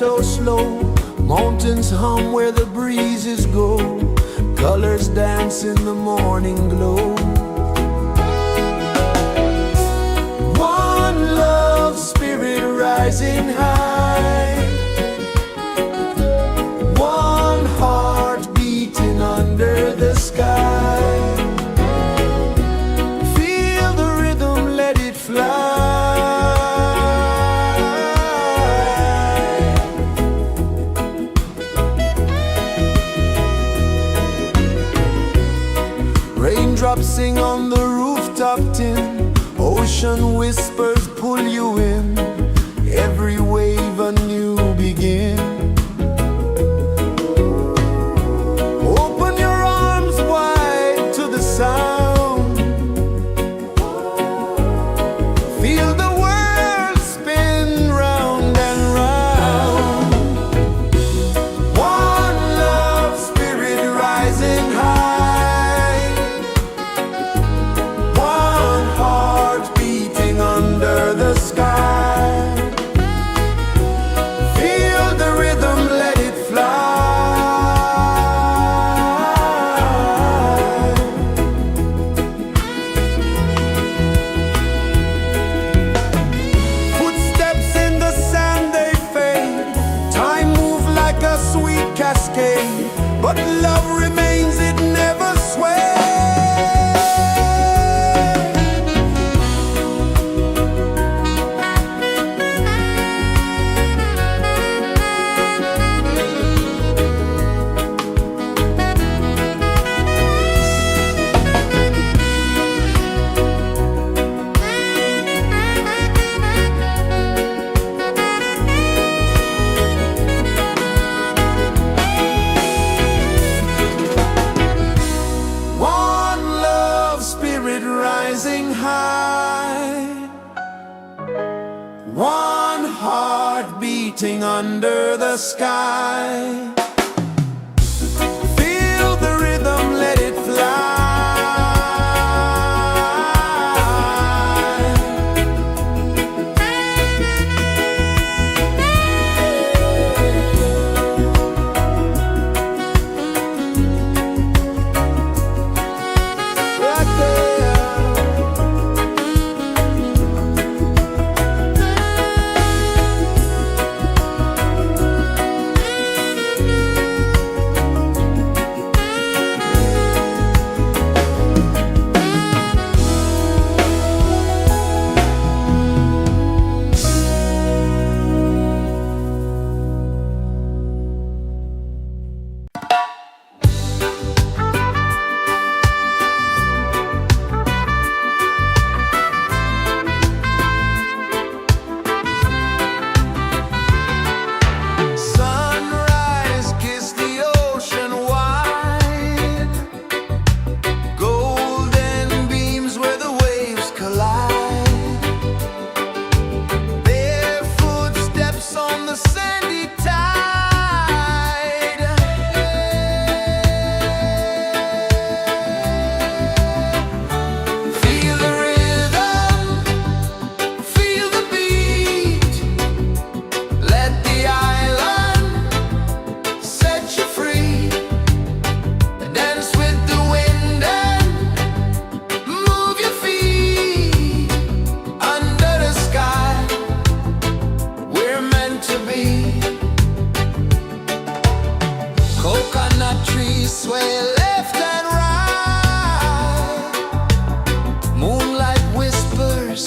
so slow. Mountains hum where the breezes go. Colors dance in the morning glow. One love, spirit rising high. One heart beating under the sky. Feel the rhythm, let it fly. Raindrops sing on the rooftop tin. Ocean whispers pull you in. Every wave a new begin. Open your arms wide to the sound. Feel the world spin round and round. One love, spirit rising high. One heart beating under the sky. Feel the rhythm, let it fly. Footsteps in the sand, they fade. Time moves like a sweet cascade, but love remains, it never sways. One love, spirit rising high. One heart beating under the sky. Feel the rhythm, let it fly. Right there. Sunrise, kiss the ocean wide. Golden beams where the waves collide. Bare footsteps on the sandy tide. Feel the rhythm, feel the beat. Let the island set you free. Dance with the wind and move your feet. Under the sky, we're meant to be. Coconut trees sway left and right. Moonlight whispers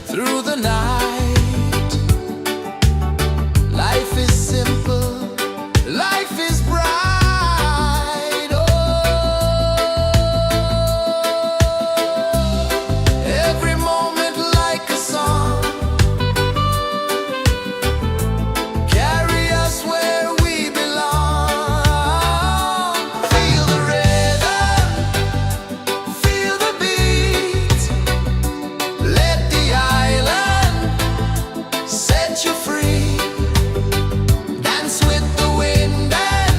through the night. Life is simple, life is bright. Oh, every moment like a song. Carry us where we belong. Feel the rhythm, feel the beat. Let the island set you free. Dance with the wind and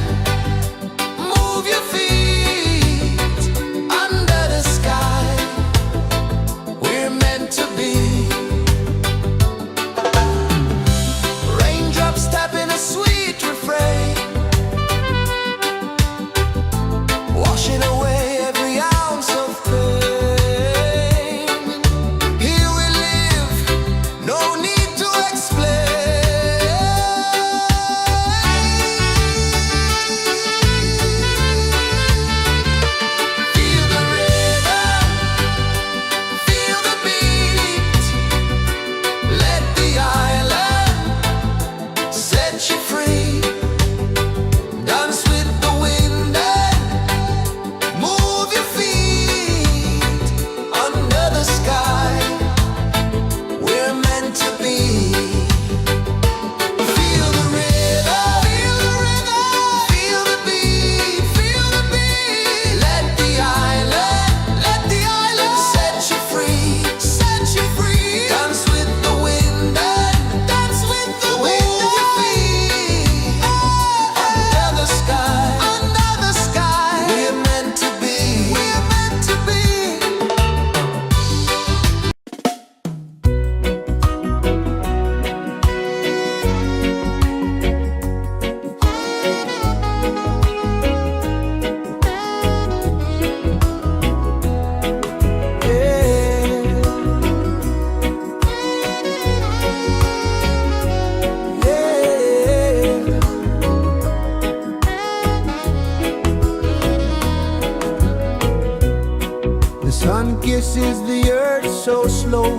kisses the earth so slow.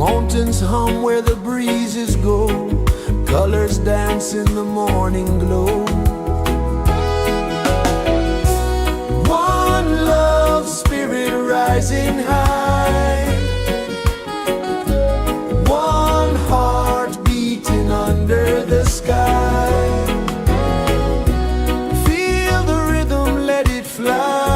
Mountains hum where the breezes go. Colors dance in the morning glow. One love spirit rising high. One heart beating under the sky. Feel the rhythm, let it fly.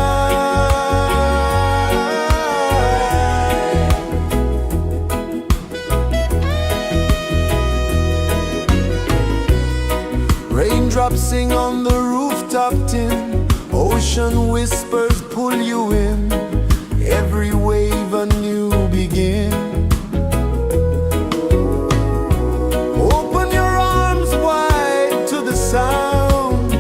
Raindrops sing on the rooftop tin. Ocean whispers pull you in. Every wave a new begin. Open your arms wide to the sound.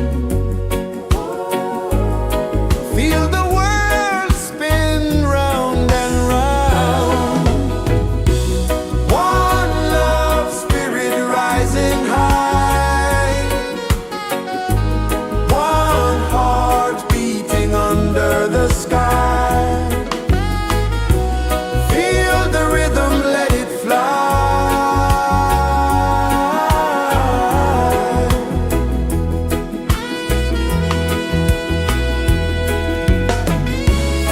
Feel the world spin round and round. One love spirit rising high. One heart beating under the sky. Feel the rhythm, let it fly.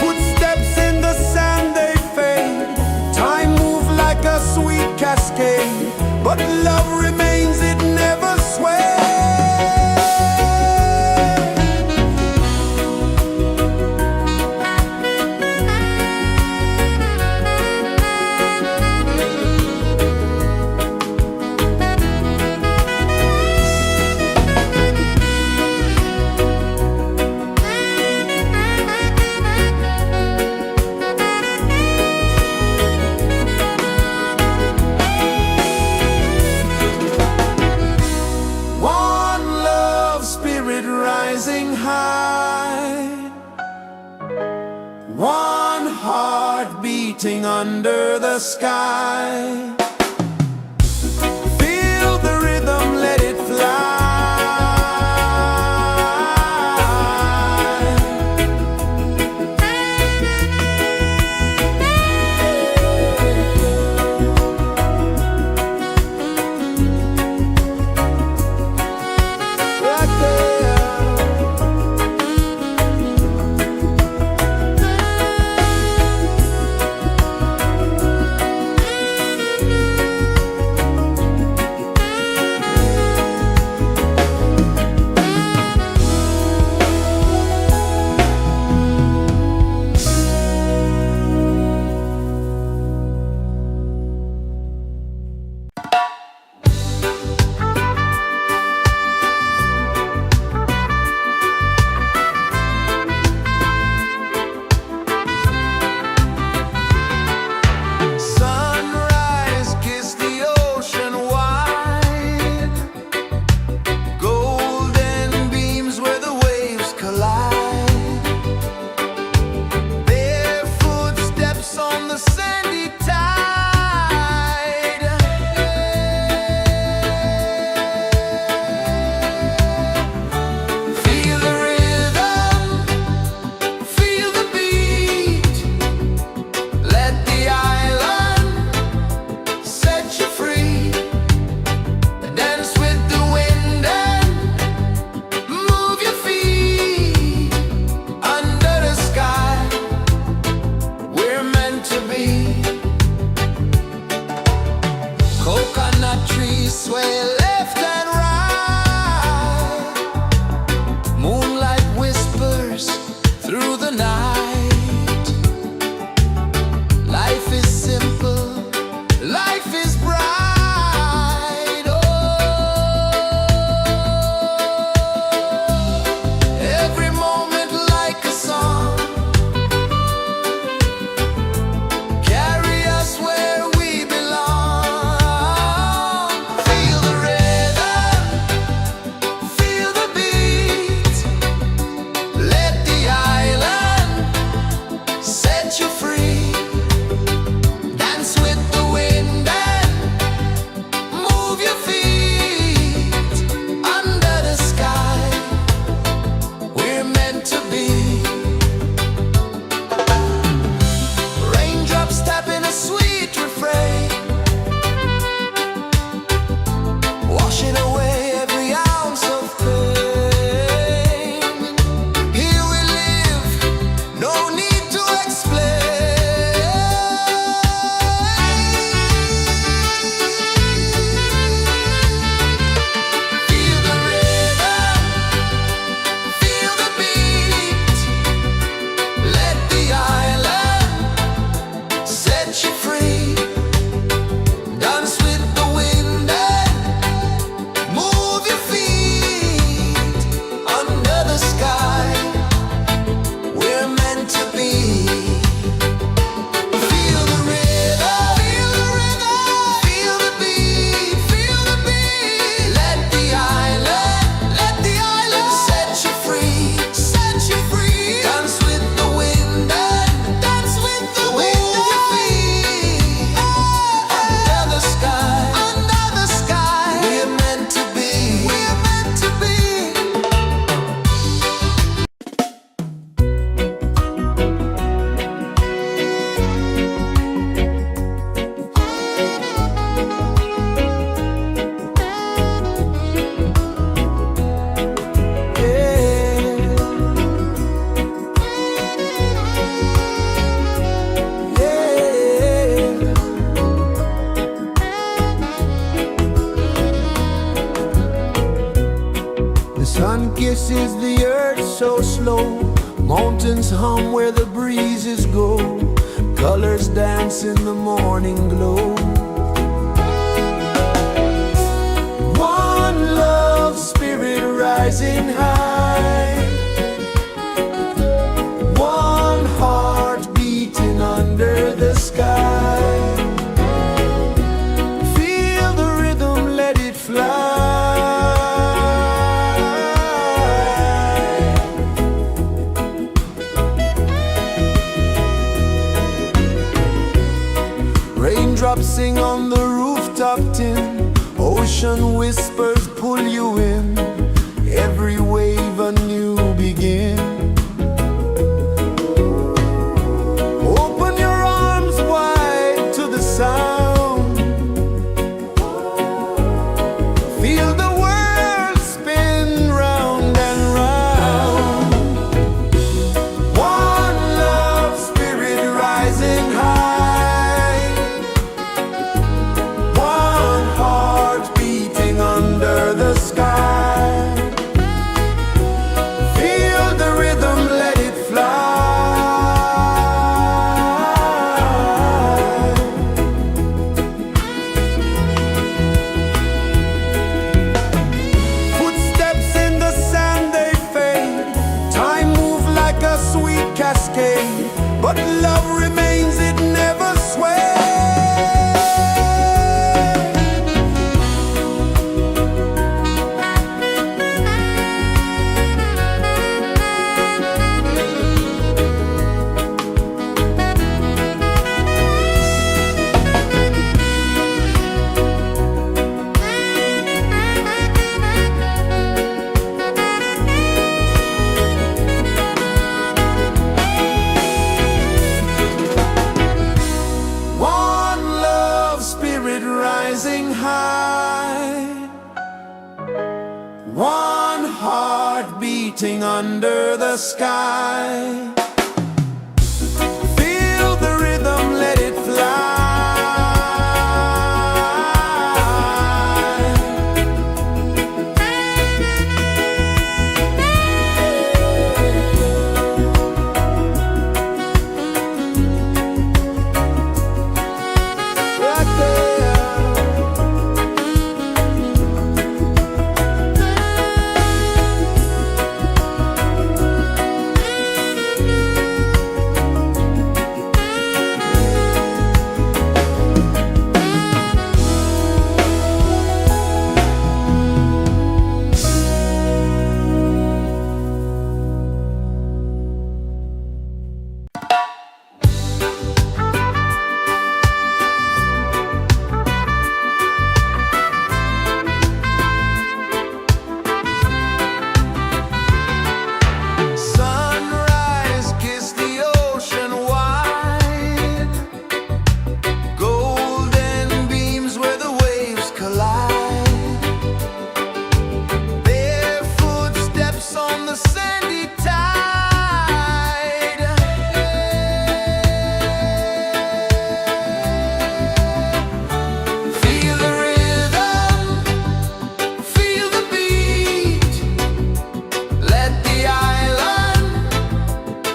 Footsteps in the sand, they fade. Time moves like a sweet cascade, but love remains, it never sways. One love spirit rising high. One heart beating under the sky. Feel the rhythm, let it fly. Right there. is the earth so slow? Mountains hum where the breezes go. Colors dance in the morning glow. One love spirit rising high. One heart beating under the sky. Feel the rhythm, let it fly. Raindrops sing on the rooftop tin. Ocean whispers pull you in. Every wave a new begin. Open your arms wide to the sound. Feel the world spin round and round. One love spirit rising high. One heart beating under the sky. Feel the rhythm, let it fly. Footsteps in the sand, they fade. Time moves like a sweet cascade, but love remains, it never sways. One love spirit rising high. One heart beating under the sky. Feel the rhythm, let it fly. Right there. Sunrise, kiss the ocean wide. Golden beams where the waves collide. Barefoot steps on the sandy tide. Feel the rhythm, feel the beat. Let the island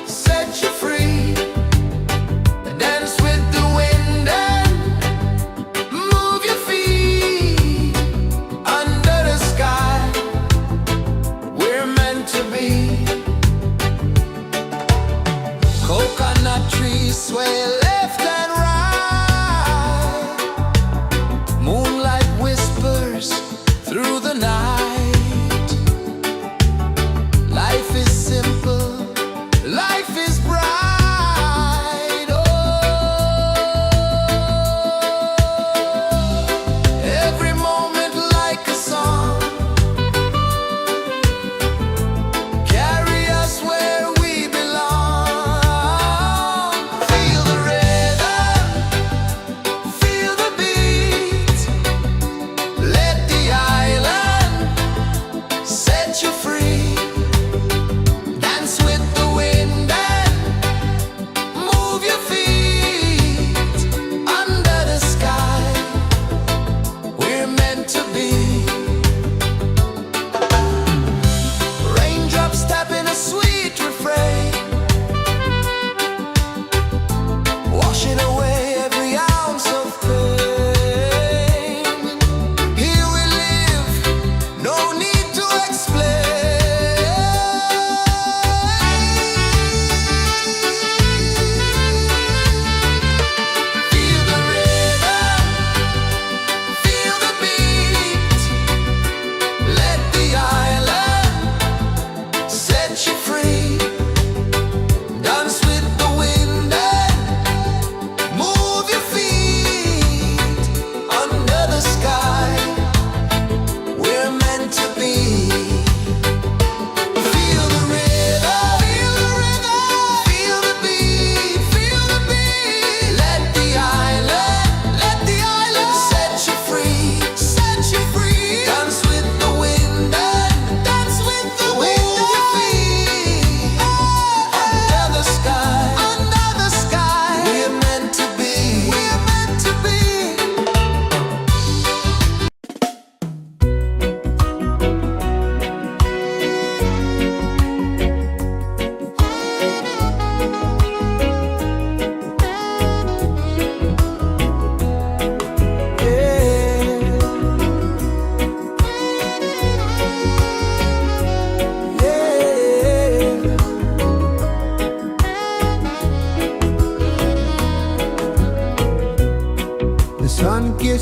set you free. Dance with the wind and move your feet. Under the sky, we're meant to be. Coconut trees sway left and right. Moonlight whispers through the night. Life is simple, life is bright. Oh, every moment like a song. Carry us where we belong. Feel the rhythm.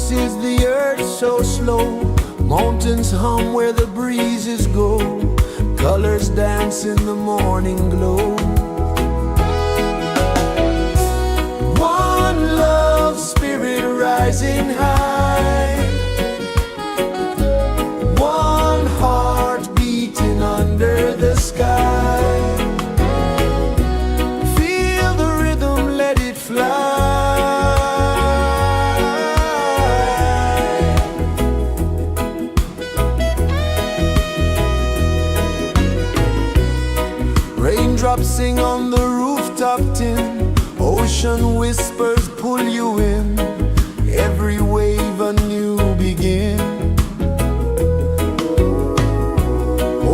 pulses the earth so slow. Mountains hum where the breezes go. Colors dance in the morning glow. One love spirit rising high. One heart beating under the sky. Feel the rhythm, let it fly. Raindrops sing on the rooftop tin. Ocean whispers pull you in. Every wave a new begin.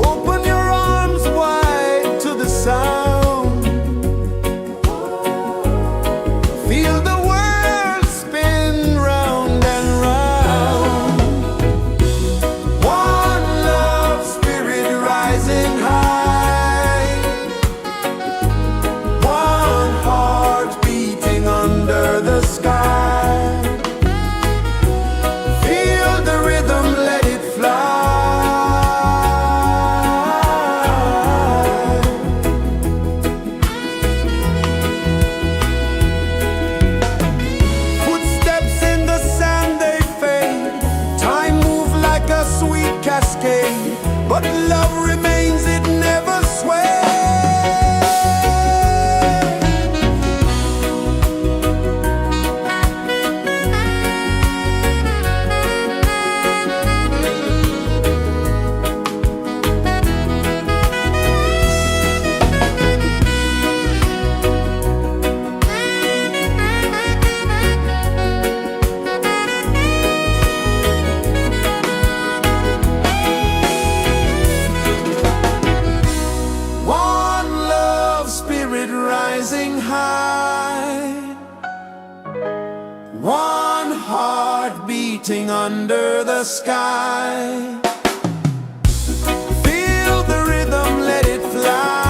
Open your arms wide to the sound. Feel the world spin round and round. One love spirit rising high. One heart beating under the sky. Feel the rhythm, let it fly. Footsteps in the sand, they fade. Time moves like a sweet cascade, but love remains, it never sways. One love spirit rising high. One heart beating under the sky. Feel the rhythm, let it fly.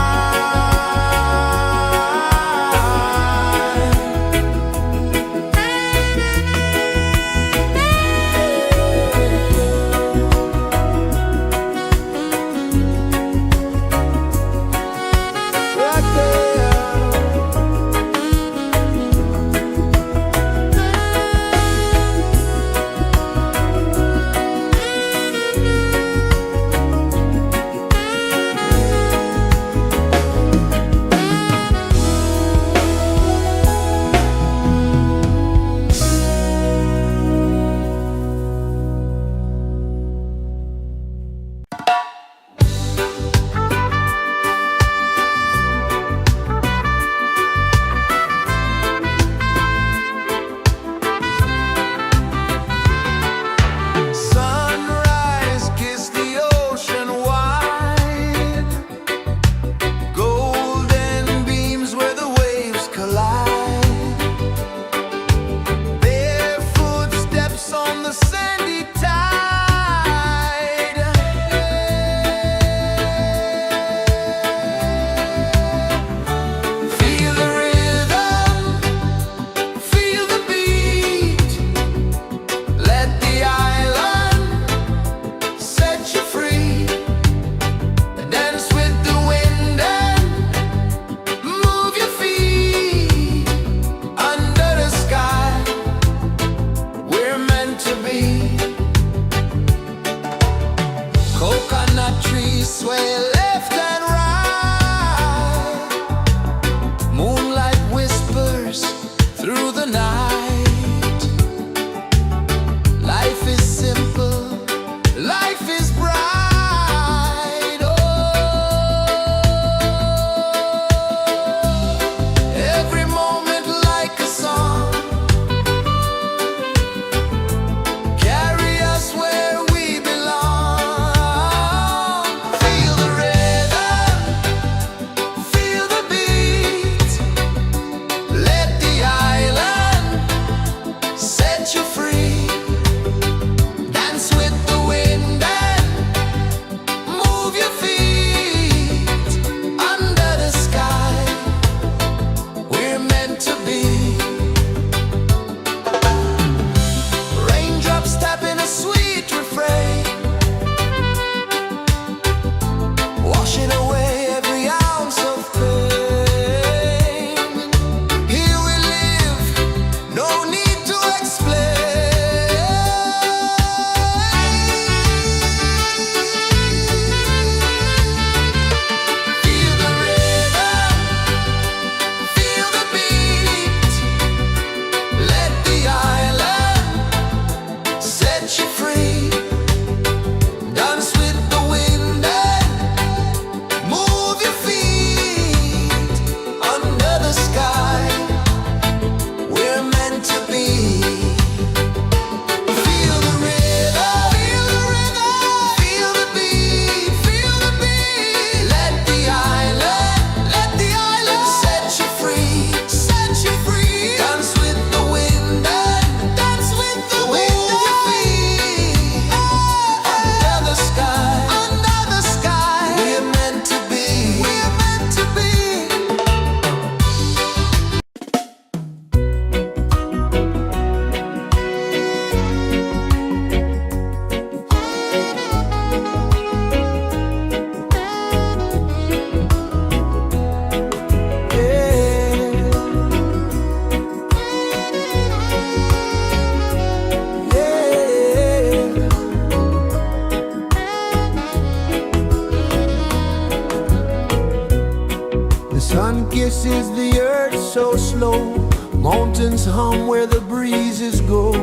Sun kisses the earth so slow, mountains hum where the breezes go,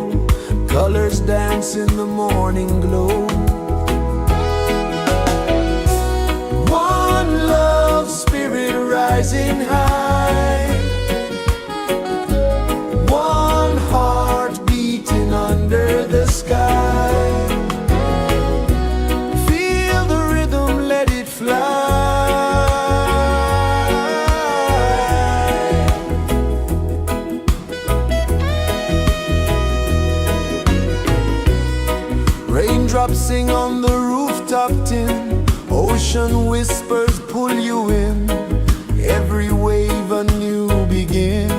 colors dance in the morning glow. One love spirit rising high, one heart beating under the sky. Feel the rhythm, let it fly. Raindrops sing on the rooftop tin, ocean whispers pull you in, every wave a new begin.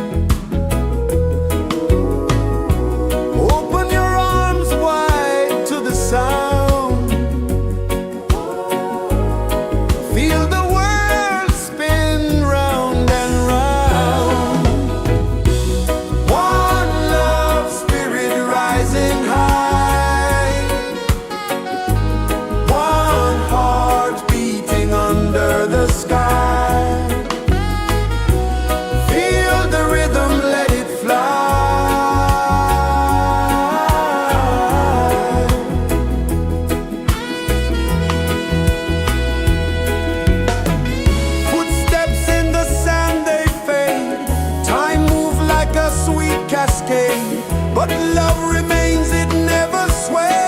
Open your arms wide to the sound, feel the world spin round and round. One love spirit rising high, one heart beating under the sky. Feel the rhythm, let it fly. Footsteps in the sand, they fade, time moves like a sweet cascade, but love remains, it never sways.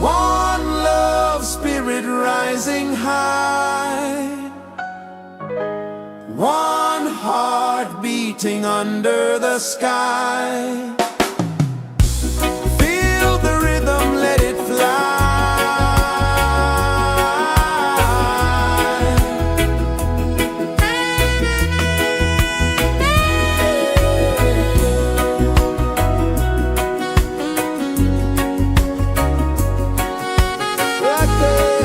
One love spirit rising high, one heart beating under the sky. Feel the rhythm, let it fly. Right there.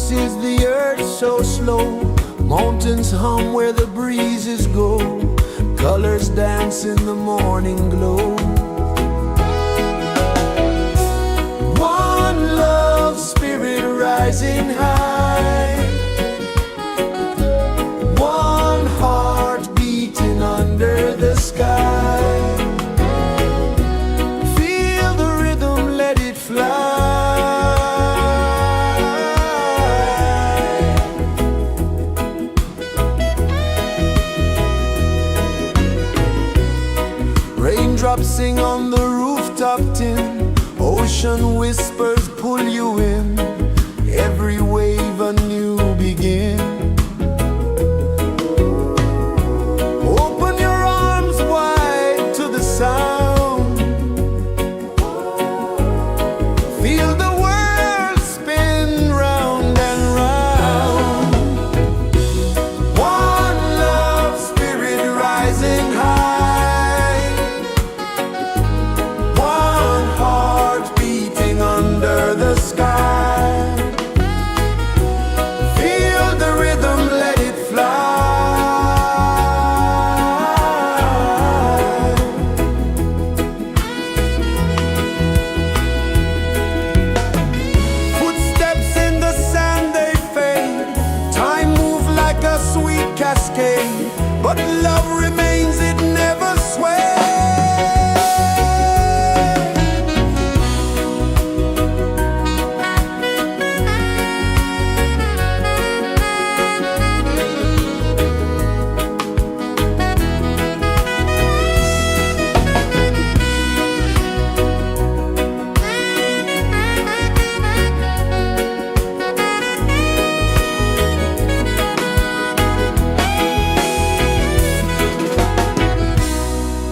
embraces the earth so slow. Mountains hum where the breezes go. Colors dance in the morning glow. One love, spirit rising high. One heart beating under the sky. Feel the rhythm, let it fly. Raindrops sing on the rooftop tin. Ocean whispers pull you in. Every wave a new begin. Open your arms wide to the sound. Feel the world spin round and round. One love, spirit rising high. One heart beating under the sky. Feel the rhythm, let it fly. Footsteps in the sand, they fade. Time moves like a sweet cascade, but love remains, it never sways.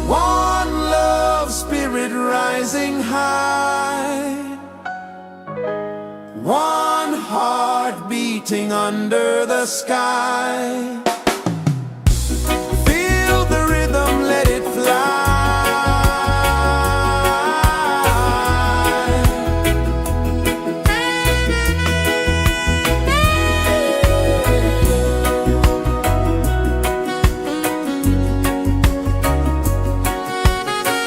One love, spirit rising high. One heart beating under the sky. Feel the rhythm, let it fly.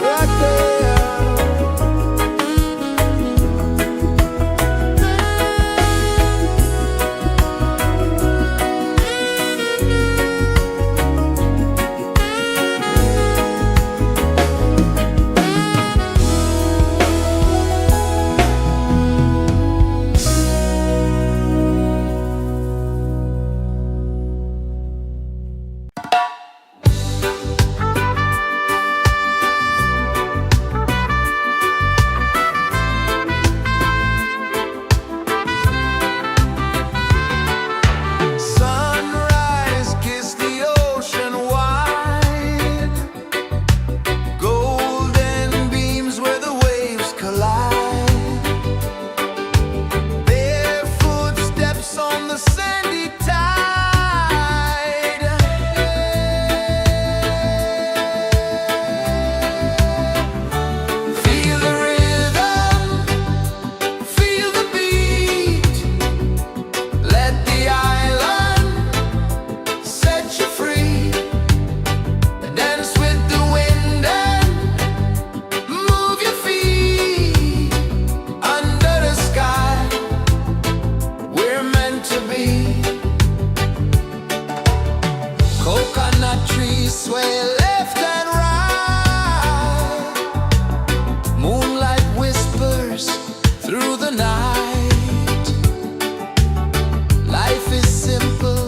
Right there. Sunrise, kiss the ocean wide. Golden beams where the waves collide. Bare footsteps on the sandy tide. Feel the rhythm, feel the beat. Let the island set you free. Dance with the wind and move your feet. Under the sky, we're meant to be. Coconut trees sway left and right. Moonlight whispers through the night. Life is simple,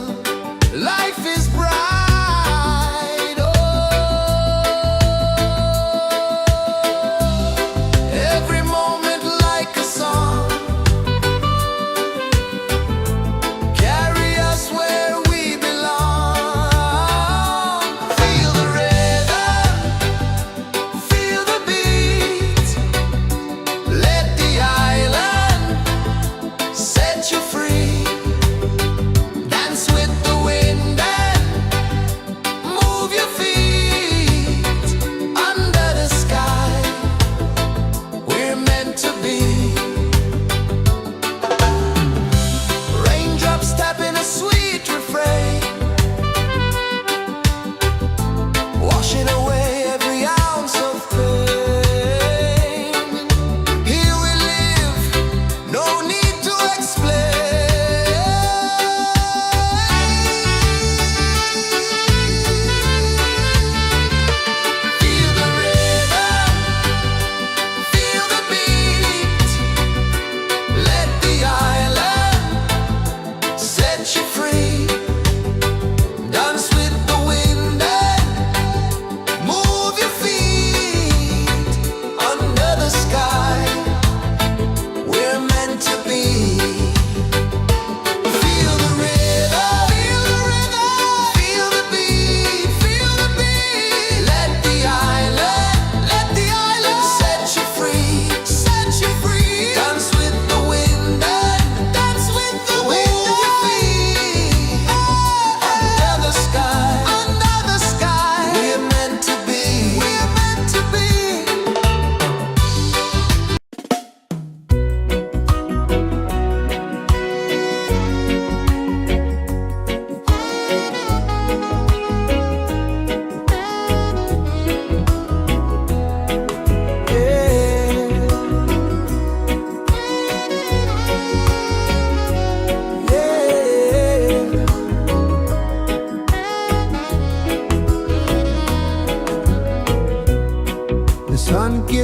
life is bright. Oh, every moment like a song. Carry us where we belong. Feel the rhythm,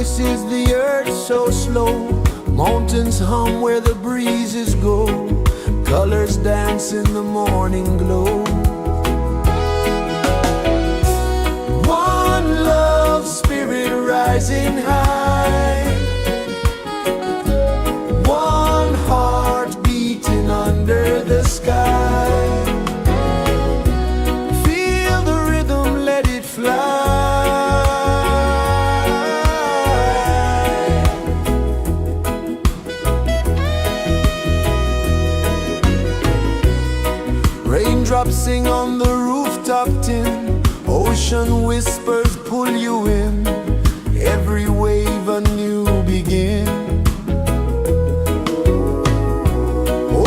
kisses the earth so slow. Mountains hum where the breezes go. Colors dance in the morning glow. One love spirit rising high. One heart beating under the sky. Feel the rhythm, let it fly. Raindrops sing on the rooftop tin. Ocean whispers pull you in. Every wave a new begin.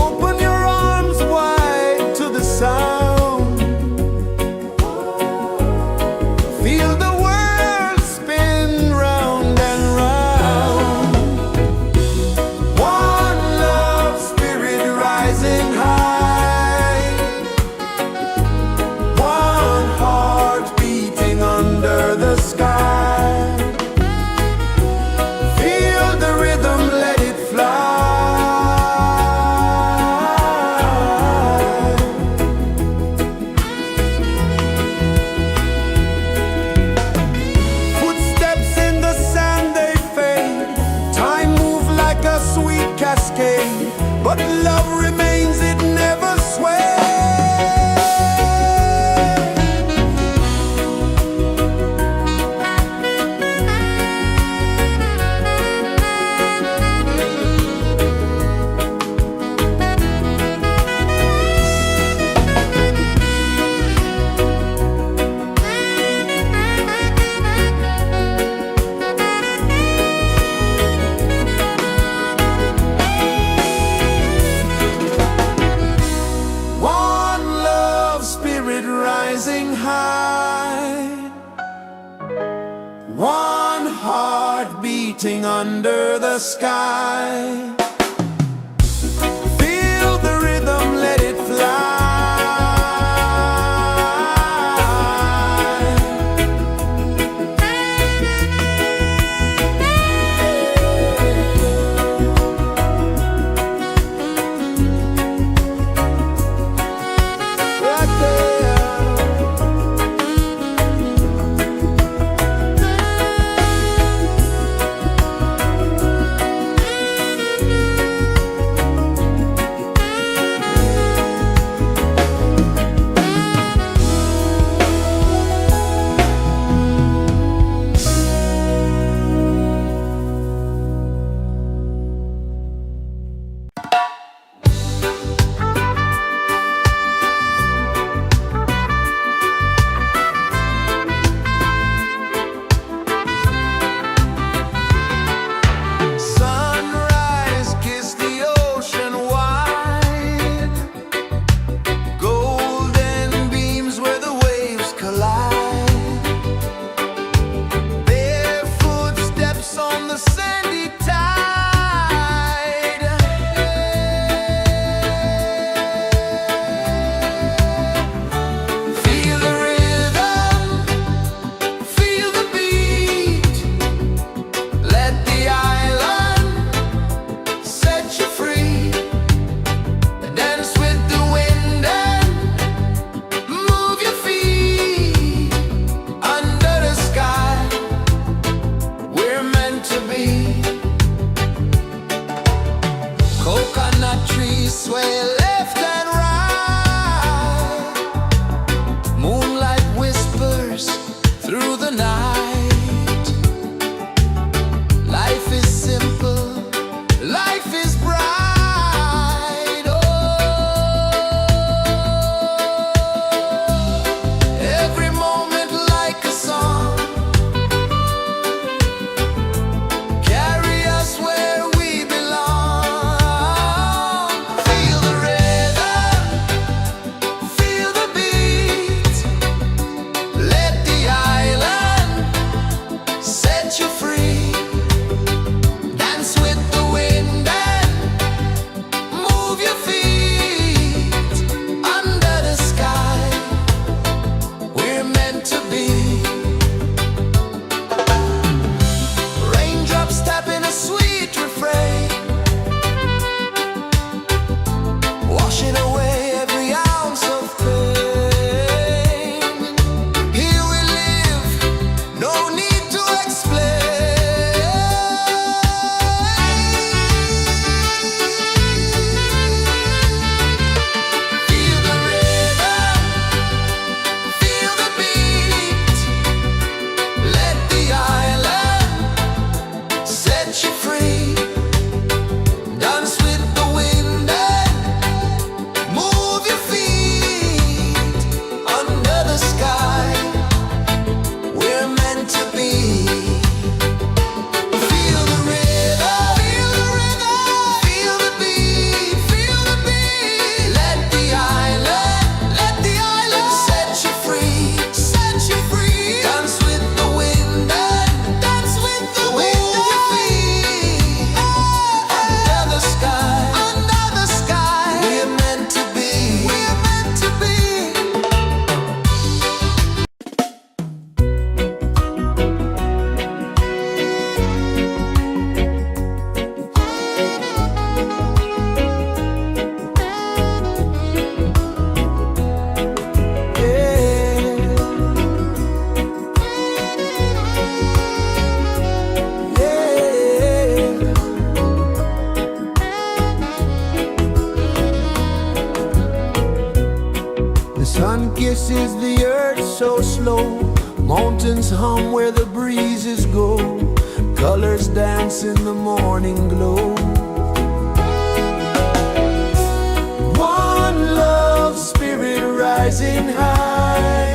Open your arms wide to the sound. Feel the world spin round and round. One love spirit rising high. One heart beating under the sky. Feel the rhythm, let it fly. Footsteps in the sand, they fade. Time moves like a sweet cascade, but love remains, it never sways. One love spirit rising high. One heart beating under the sky. Feel the rhythm, let it fly. Right there. slow, mountains hum where the breezes go, colors dance in the morning glow. One love, spirit rising high,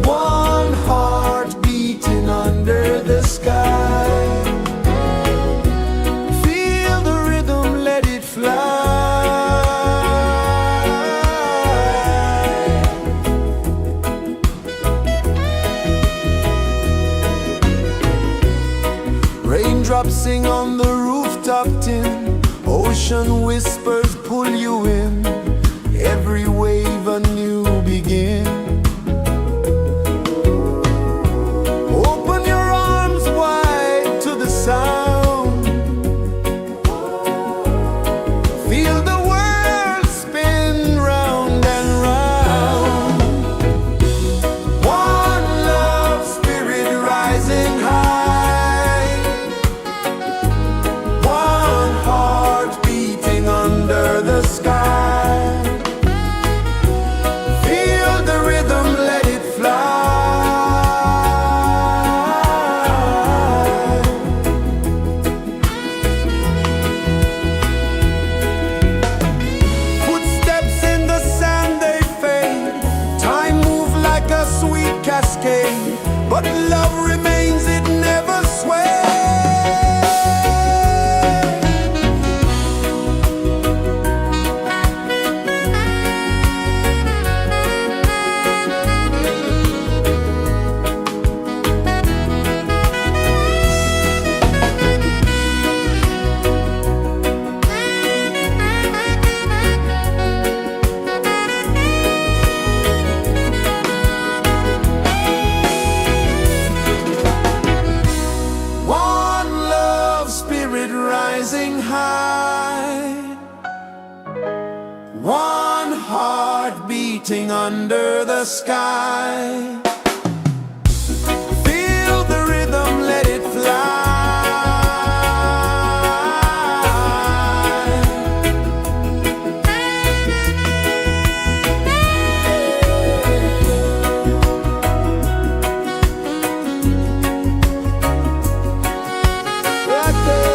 one heart beating under the sky. Feel the rhythm, let it fly. Raindrops sing on the rooftop tin, ocean whispers pull you in, every wave a new begin. Open your arms wide to the sound, feel the world spin round and round. One love, spirit rising high, one heart beating under the sky. Feel the rhythm, let it fly. Footsteps in the sand, they fade, time moves like a sweet cascade, but love remains, it never sways. One love, spirit rising high, one heart beating under the sky. Feel the rhythm, let it fly. Right there.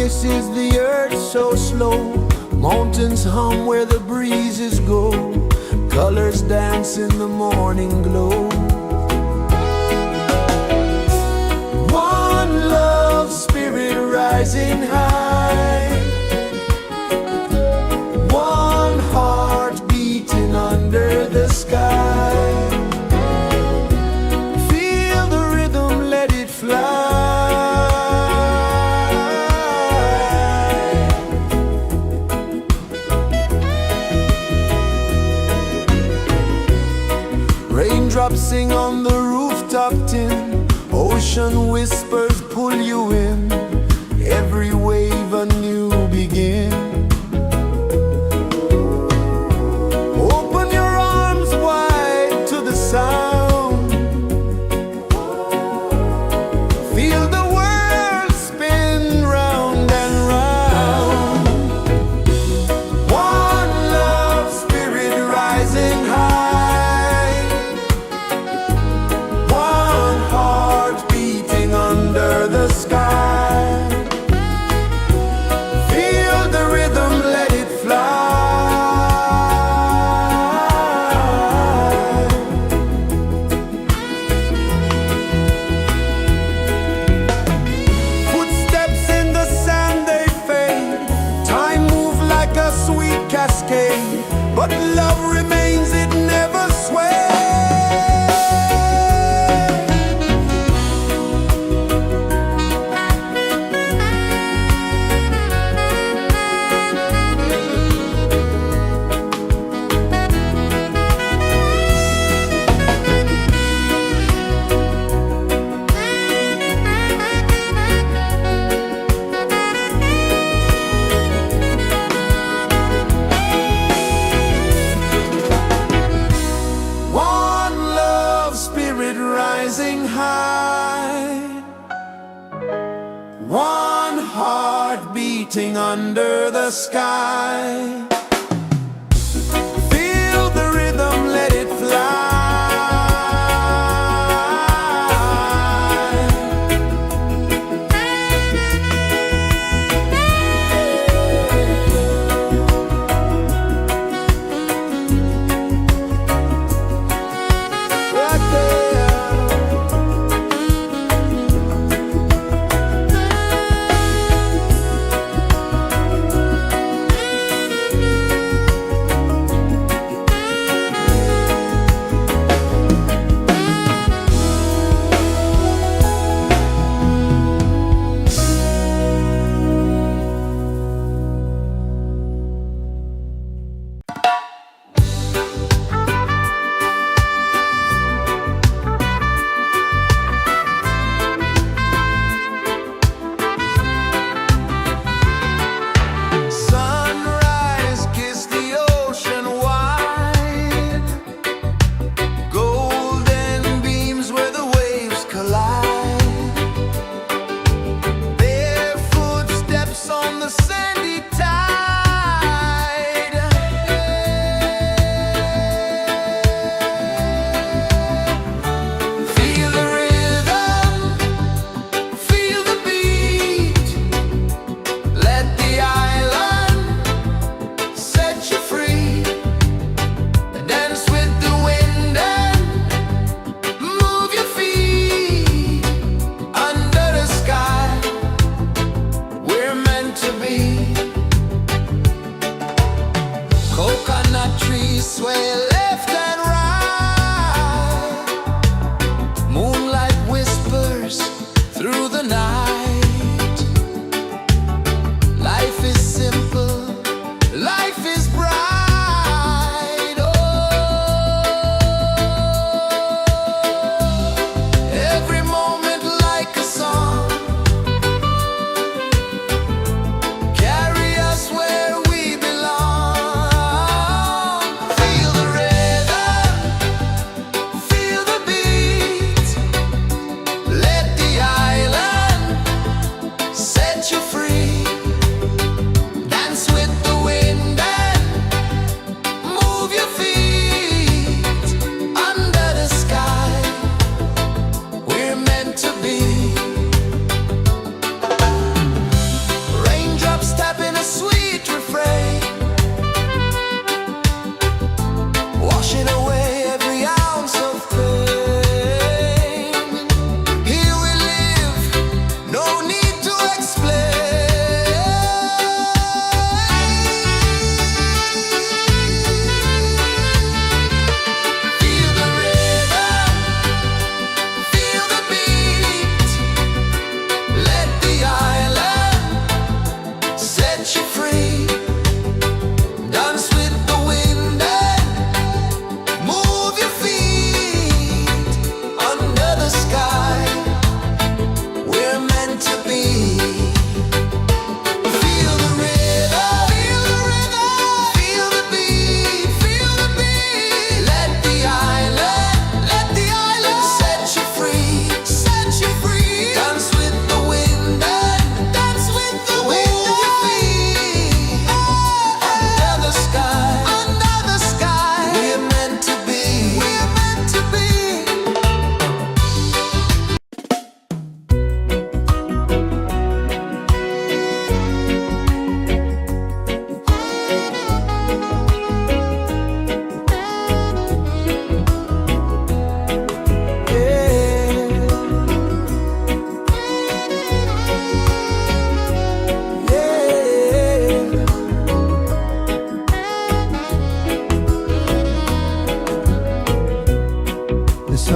kisses the earth so slow. Mountains hum where the breezes go. Colors dance in the morning glow. One love spirit rising high. One heart beating under the sky. Feel the rhythm, let it fly. Raindrops sing on the rooftop tin. Ocean whispers pull you in. Every wave a new begin. Open your arms wide to the sound. Feel the world spin round and round. One love spirit rising high. One heart beating under the sky. Feel the rhythm, let it fly. Footsteps in the sand, they fade. Time moves like a sweet cascade, but love remains, it never sways. One love spirit rising high. One heart beating under the sky. Feel the rhythm, let it fly. Right there.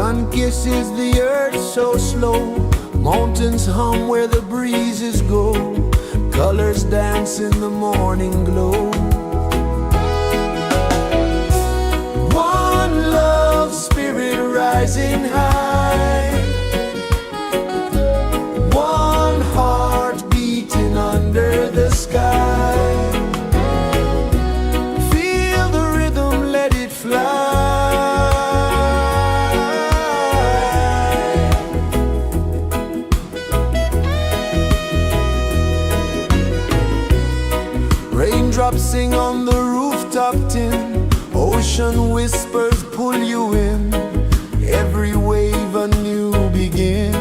sun kisses the earth so slow, mountains hum where the breezes go, colors dance in the morning glow. One love spirit rising high, one heart beating under the sky. Feel the rhythm, let it fly. Raindrops sing on the rooftop tin, ocean whispers pull you in, every wave a new begin.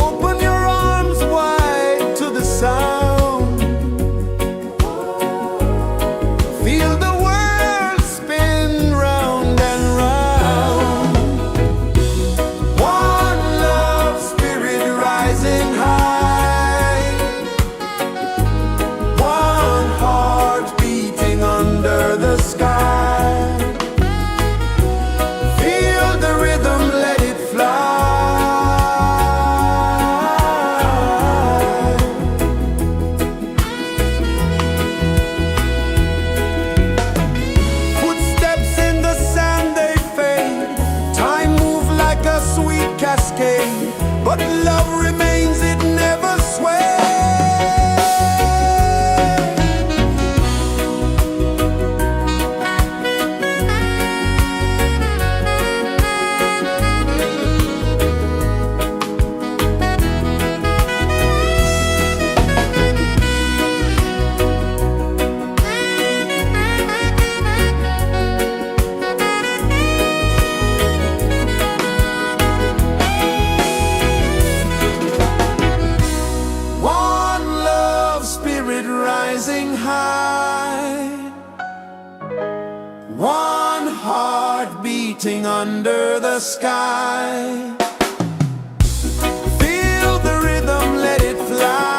Open your arms wide to the sound, feel the world spin round and round. One love spirit rising high, one heart beating under the sky. Feel the rhythm, let it fly. Footsteps in the sand, they fade, time moves like a sweet cascade, but love remains, it never sways. One love spirit rising high, one heart beating under the sky. Feel the rhythm, let it fly.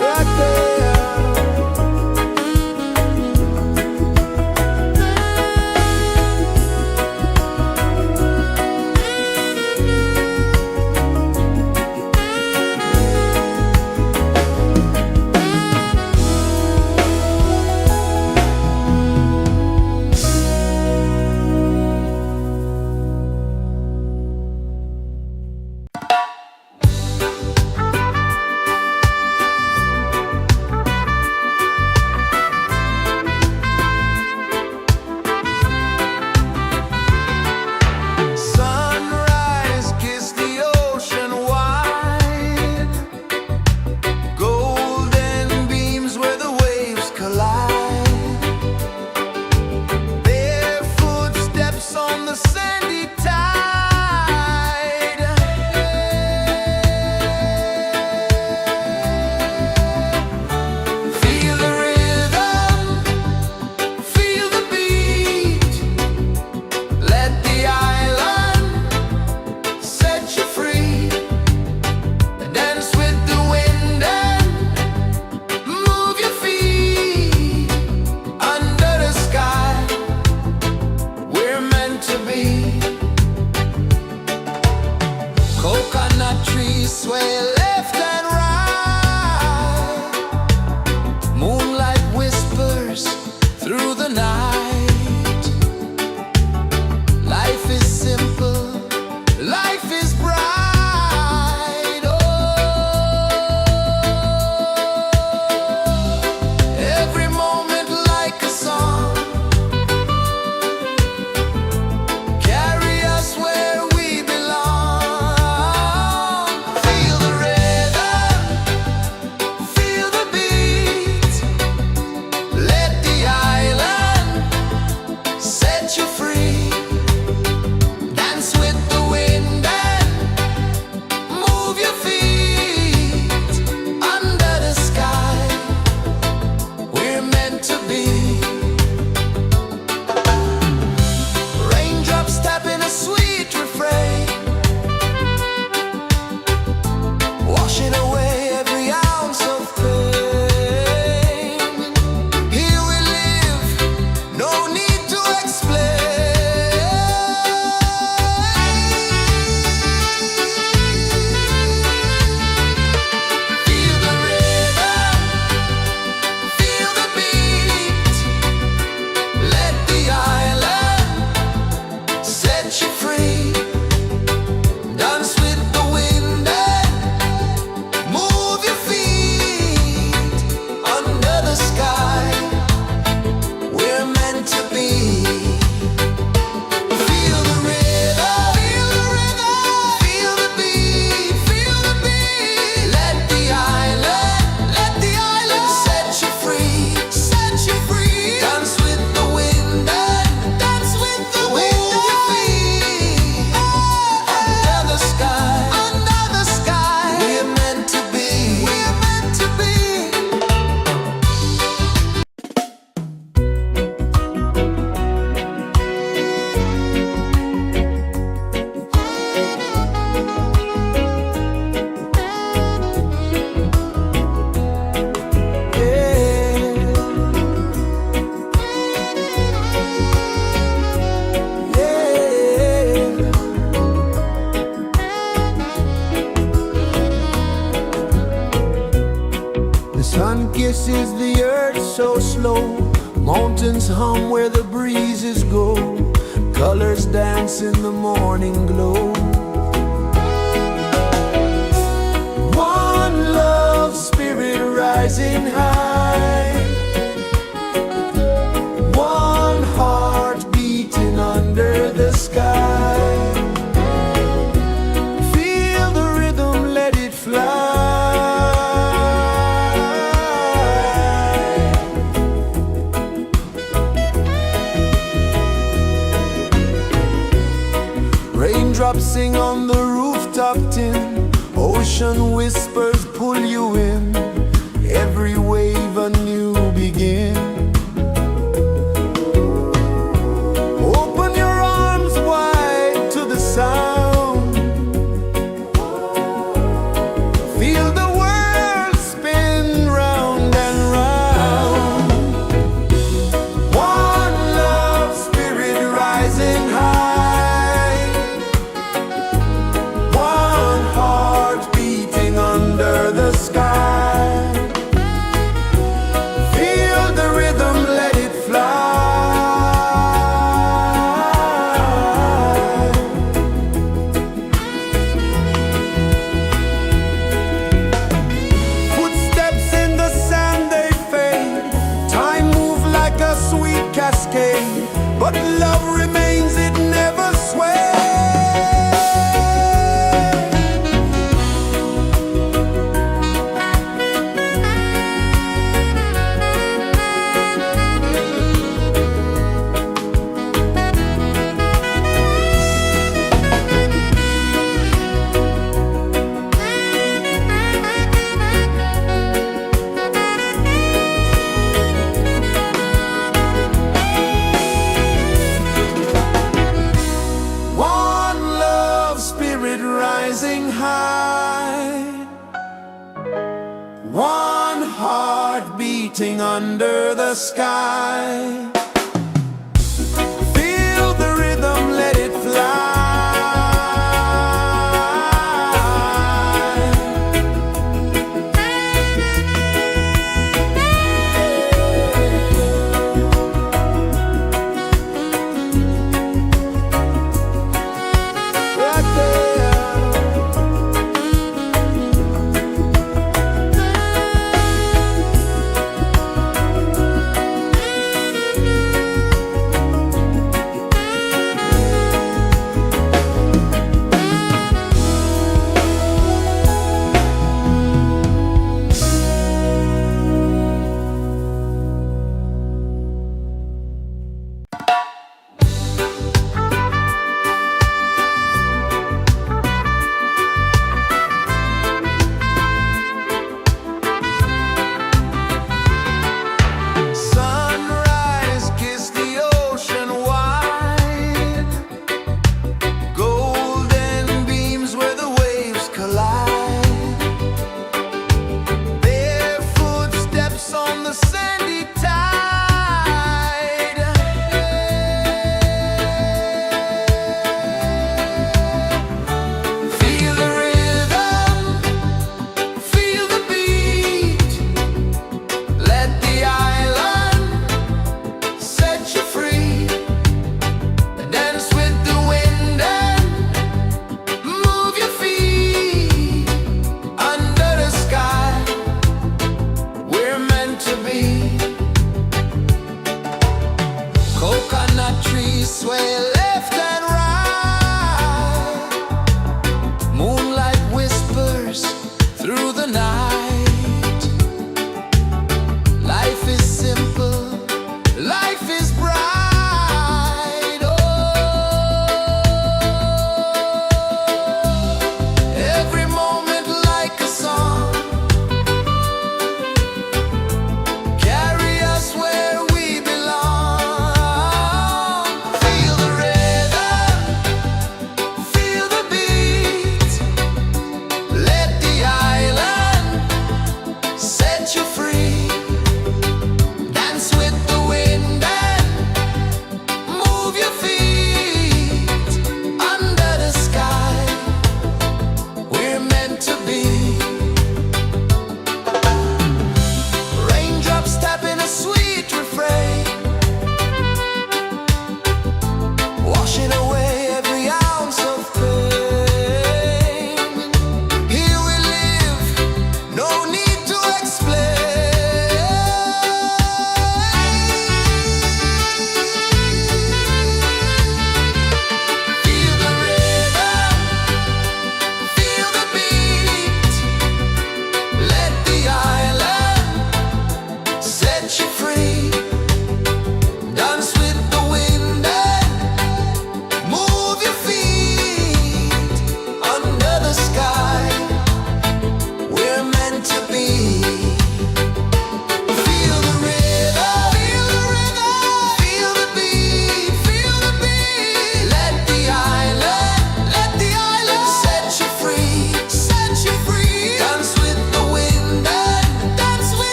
Right there. Sunrise, kiss the ocean wide, golden beams where the waves collide, bare footsteps on the sandy tide. Feel the rhythm, feel the beat, let the island set you free. Dance with the wind and move your feet under the sky. We're meant to be. Coconut trees sway left and right, moonlight whispers through the night. Life is simple, life is bright. Oh, every moment like a song, pulses the earth so slow. Mountains hum where the breezes go. Colors dance in the morning glow. One love, spirit rising high. One heart beating under the sky. Feel the rhythm, let it fly. Raindrops sing on the rooftop tin. Ocean whispers pull you in. Every wave a new begin. Open your arms wide to the sound. Feel the world spin round and round. One love, spirit rising high. One heart beating under the sky. Feel the rhythm, let it fly. Footsteps in the sand, they fade. Time moves like a sweet cascade, but love remains, it never sways. One love, spirit rising high. One heart beating under the sky. Feel the rhythm, let it fly. Right there.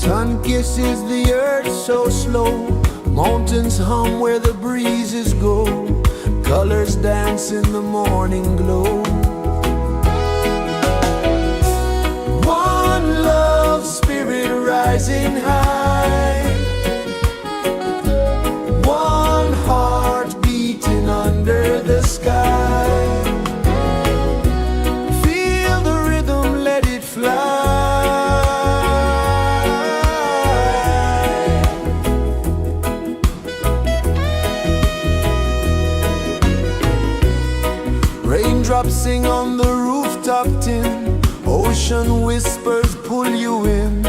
Sun kisses the earth so slow, mountains hum where the breezes go, colors dance in the morning glow. One love, spirit rising high, one heart beating under the sky. Feel the rhythm, let it fly. Raindrops sing on the rooftop tin, ocean whispers pull you in,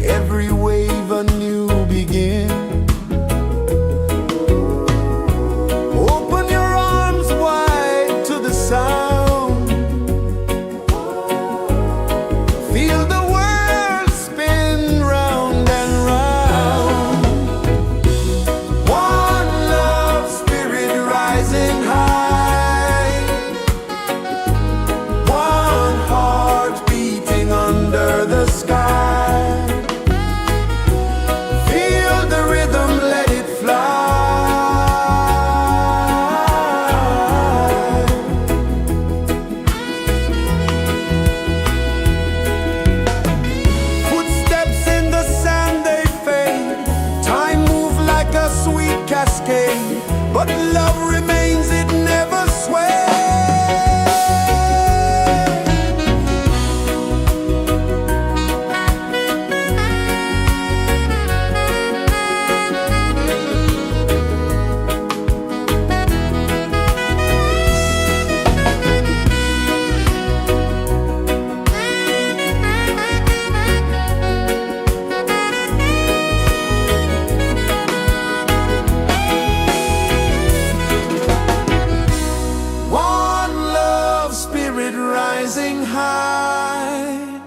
every wave a new begin. Open your arms wide to the sound, feel the world spin round and round. One love, spirit rising high, one heart beating under the sky. Feel the rhythm, let it fly. Footsteps in the sand, they fade, time moves like a sweet cascade, but love remains, it never sways. One love, spirit rising high,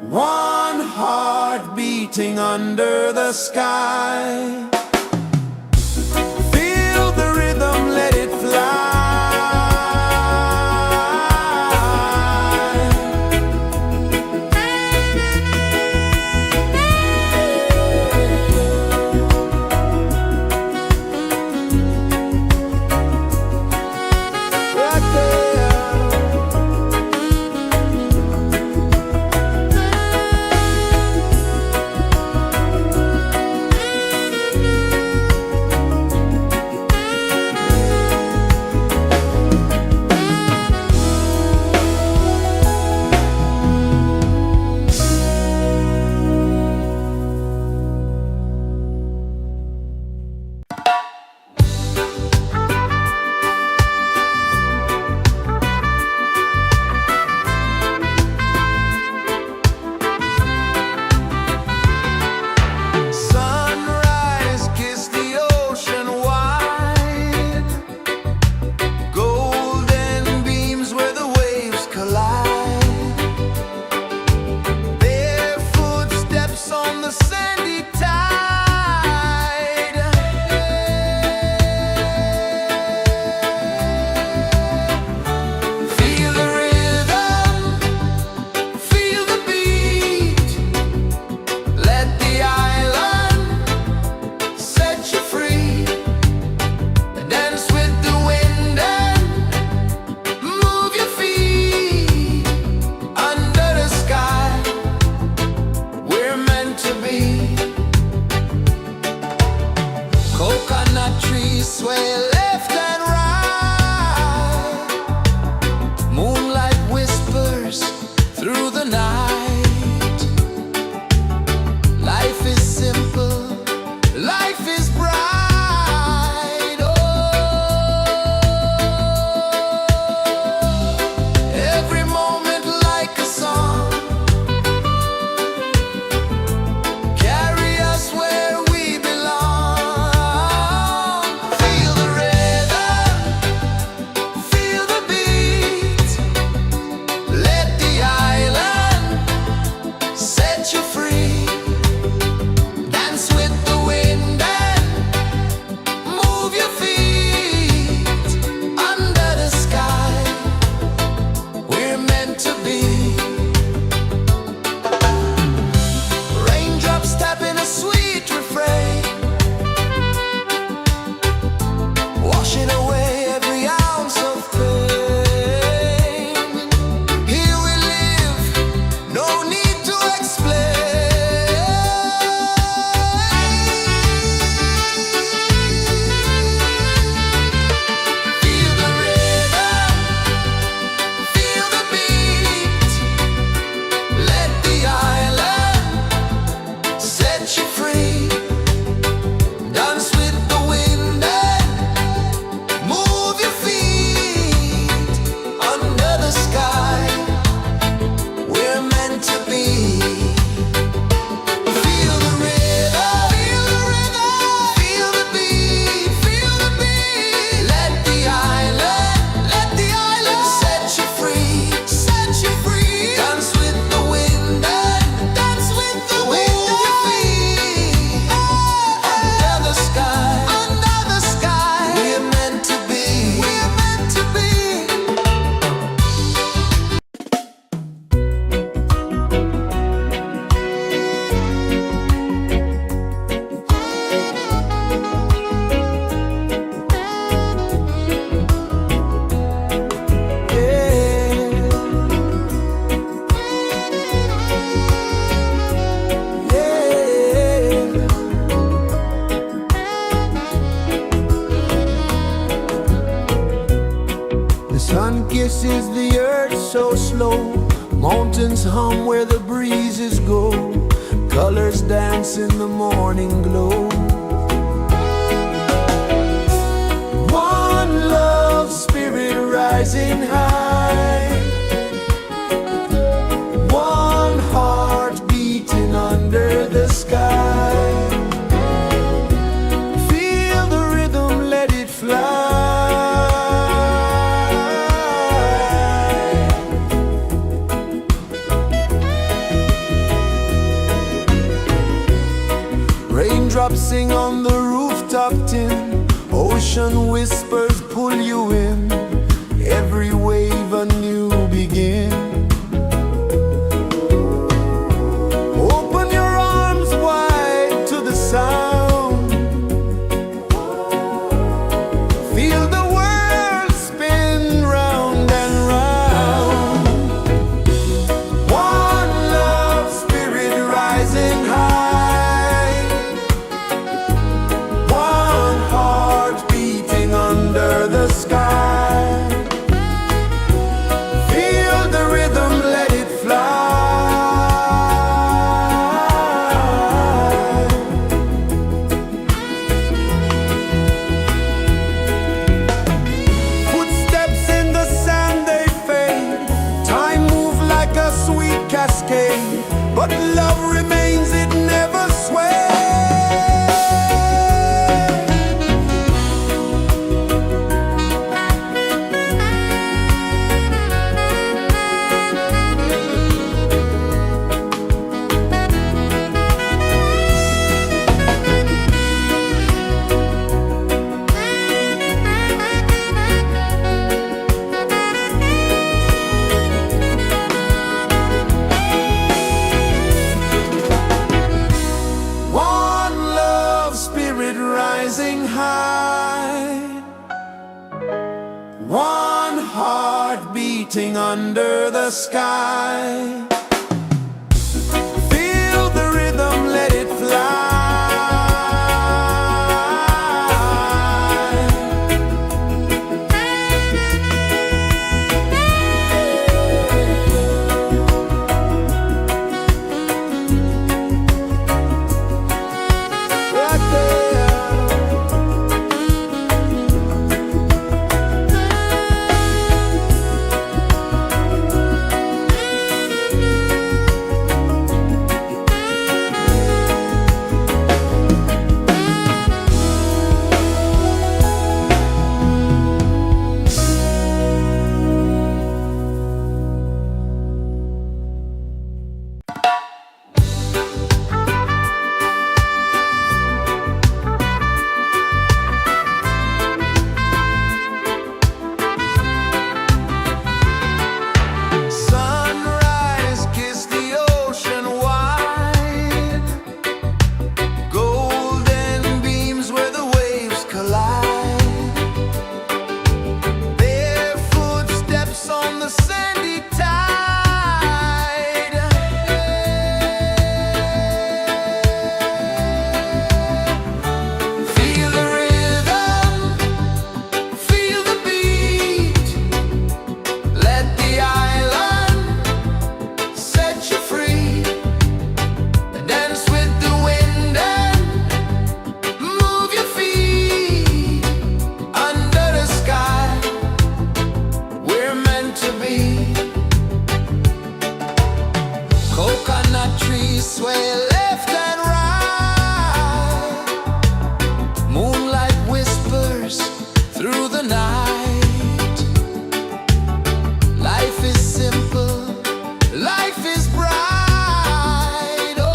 one heart beating under the sky. Feel the rhythm, let it fly. Right there. is the earth so slow. Mountains hum where the breezes go. Colors dance in the morning glow. One love, spirit rising high. One heart beating under the sky. Feel the rhythm, let it fly. Raindrops sing on the rooftop tin. Ocean whispers pull you in. Every wave a new begin. Open your arms wide to the sound. Feel the world spin round and round. One love, spirit rising high. One heart beating under the sky. Feel the rhythm, let it fly. Footsteps in the sand, they fade. Time moves like a sweet cascade, but love remains, it never sways. One love, spirit rising high. One heart beating under the sky. Feel the rhythm, let it fly. Right there. Sunrise, kiss the ocean wide. Golden beams where the waves collide. Barefoot steps on the sandy tide. Feel the rhythm, feel the beat. Let the island set you free. Dance with the wind and move your feet. Under the sky, we're meant to be. Coconut trees sway left and right. Moonlight whispers through the night. Life is simple, life is bright. Oh,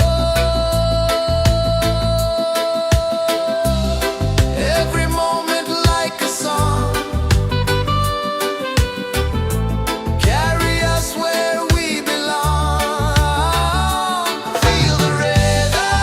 every moment like a song. Carry us where we belong. Feel the rhythm,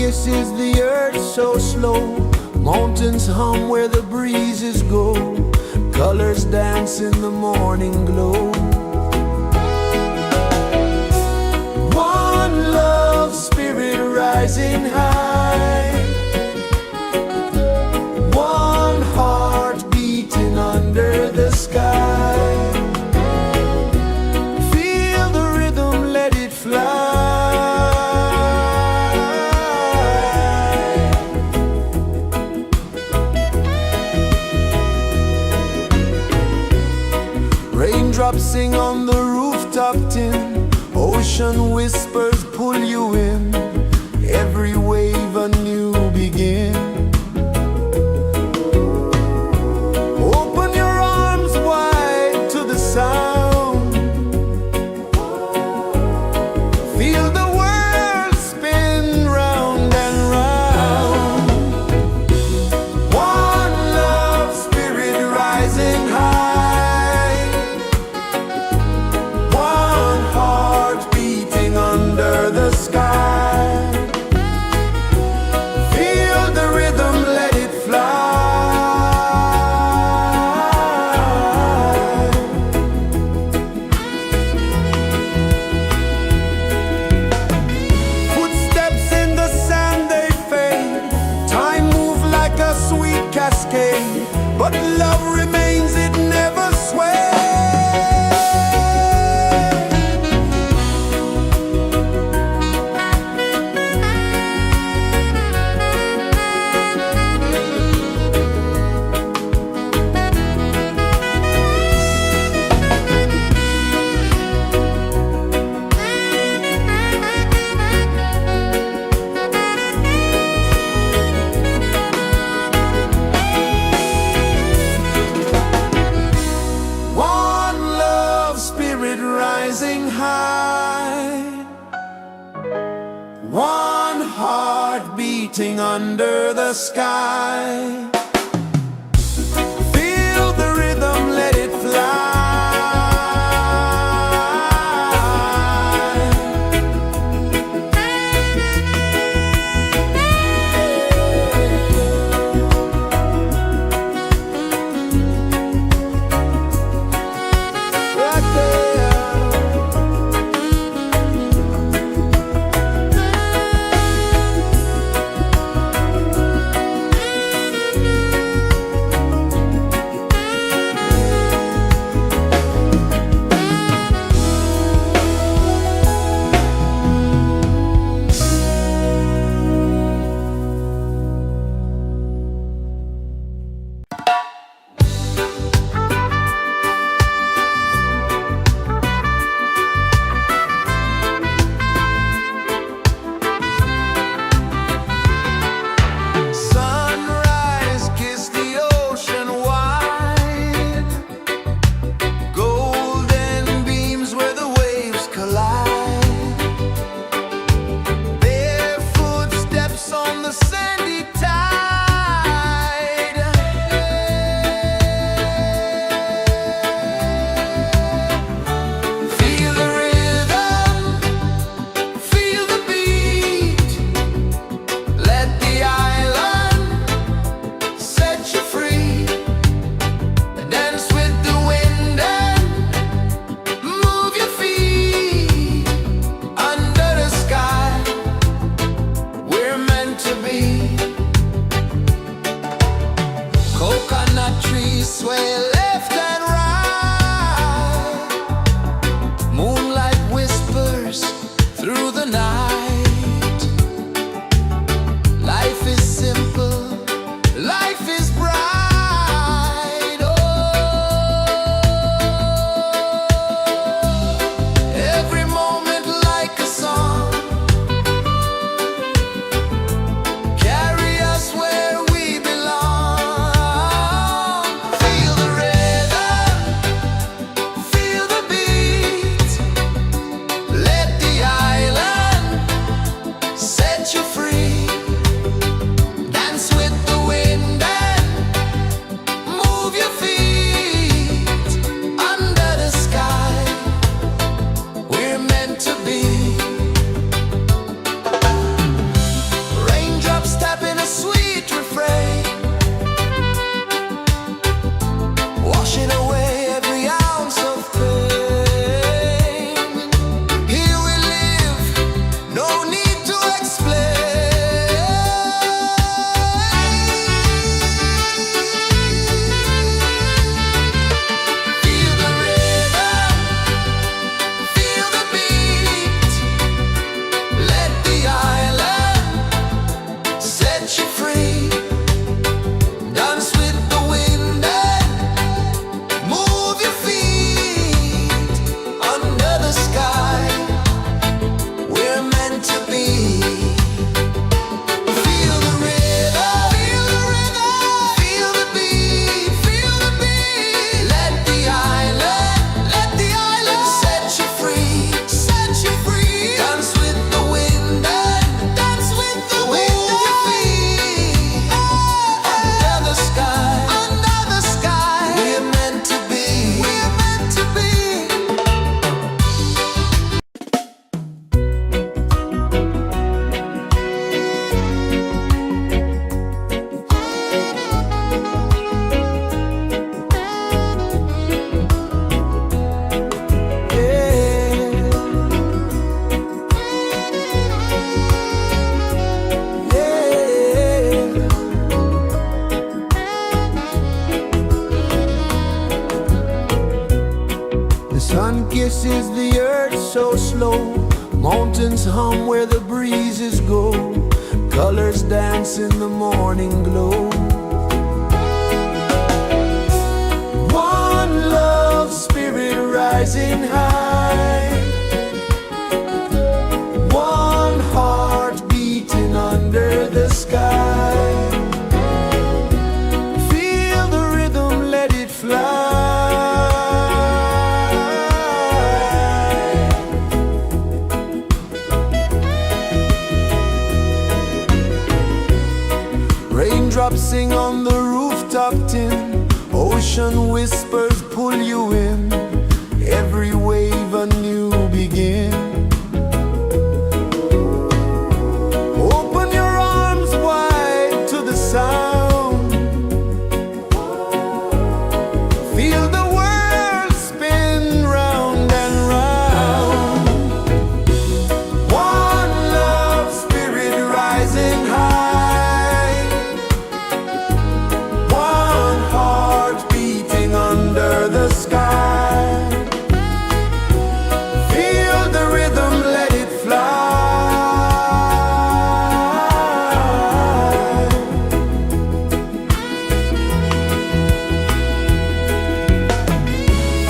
kisses the earth so slow. Mountains hum where the breezes go. Colors dance in the morning glow. One love spirit rising high. One heart beating under the sky. Feel the rhythm, let it fly. Raindrops sing on the rooftop tin. Ocean whispers pull you in. Every wave a new begin. Open your arms wide to the sound. Feel the world spin round and round. One love spirit rising high. One heart beating under the sky. Feel the rhythm, let it fly. Footsteps in the sand, they fade. Time moves like a sweet cascade, but love remains, it never sways. One love spirit rising high. One heart beating under the sky. Feel the rhythm, let it fly. Right there. birds so slow, mountains hum where the breezes go, colors dance in the morning glow. One love spirit rising high, one heart beating under the sky. Feel the rhythm, let it fly. Raindrops sing on the rooftop tin, ocean whispers pull you in, every wave a new begin. Open your arms wide to the sound, feel the world spin round and round. One love spirit rising high, one heart beating under the sky. Feel the rhythm, let it fly.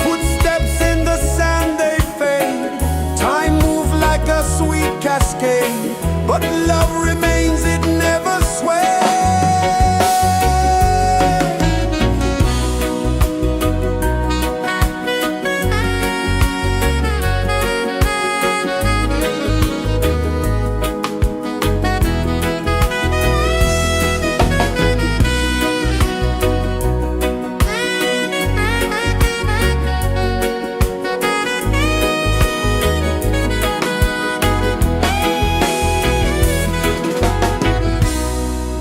Footsteps in the sand, they fade, time moves like a sweet cascade, but love remains, it never sways.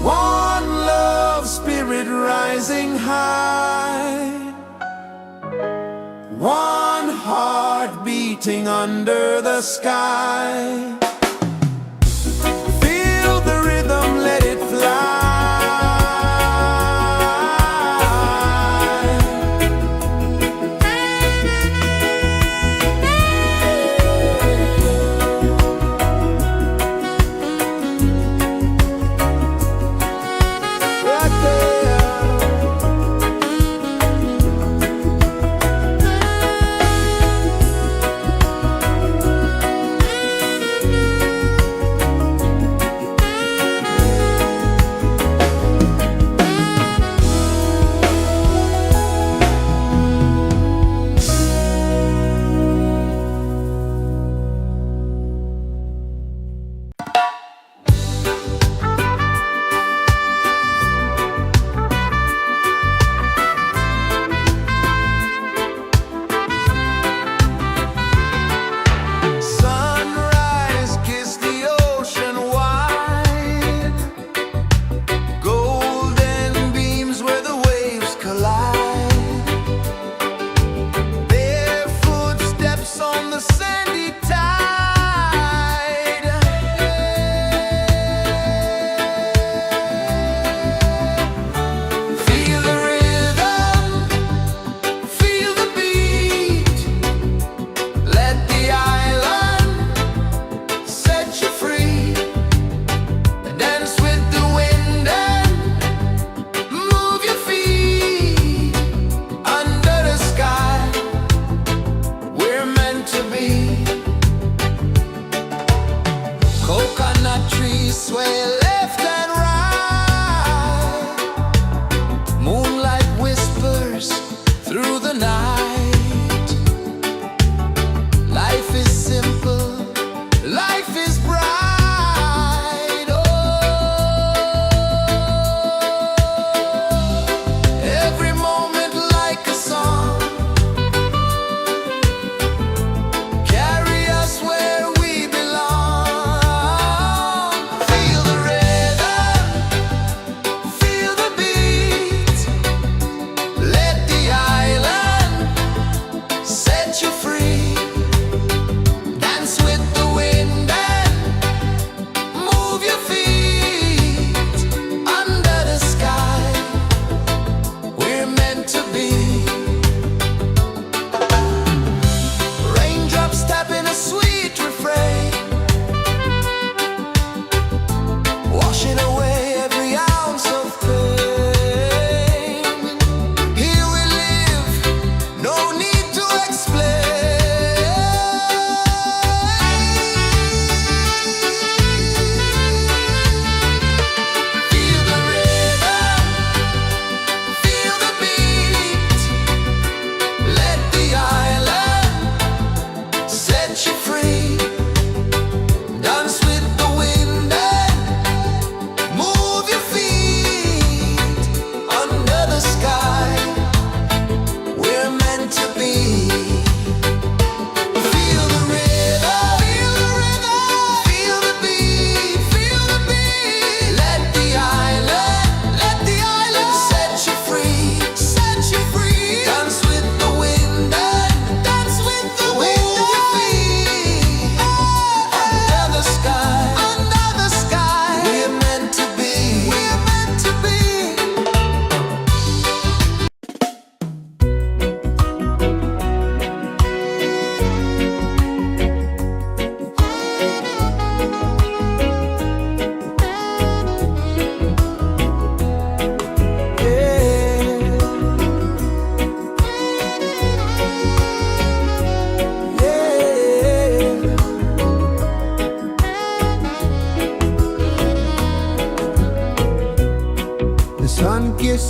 One love spirit rising high, one heart beating under the sky. Feel the rhythm, let it fly.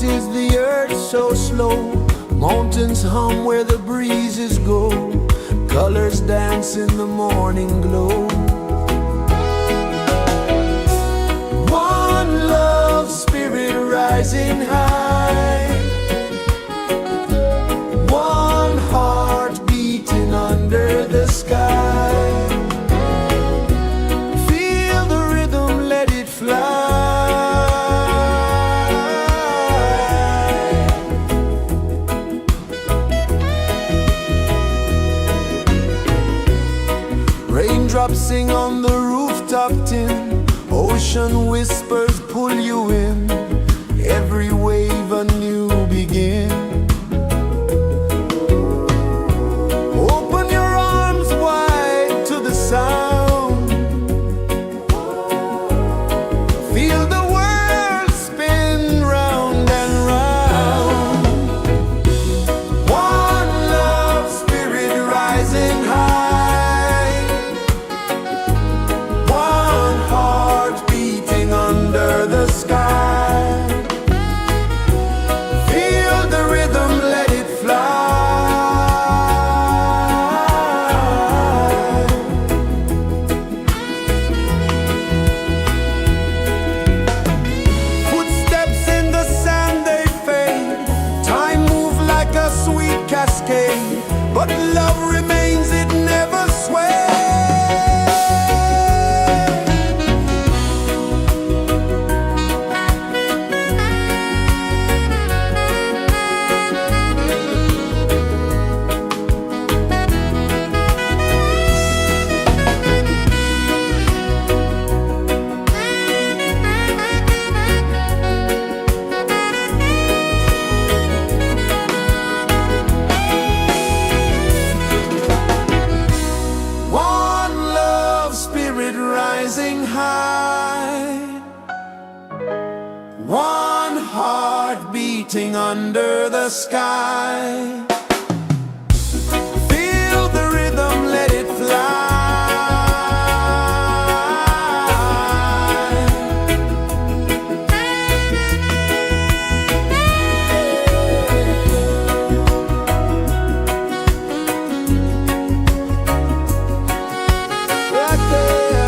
is the earth so slow? Mountains hum where the breezes go. Colors dance in the morning glow. One love, spirit rising high. One heart beating under the sky. Feel the rhythm, let it fly. Raindrops sing on the rooftop tin. Ocean whispers pull you in. Every wave a new begin. Open your arms wide to the sound. Feel the world spin round and round. One love, spirit rising high. One heart beating under the sky. Feel the rhythm, let it fly. Footsteps in the sand, they fade. Time moves like a sweet cascade, but love remains, it never sways. One love, spirit rising high. One heart beating under the sky. Feel the rhythm, let it fly. Right there.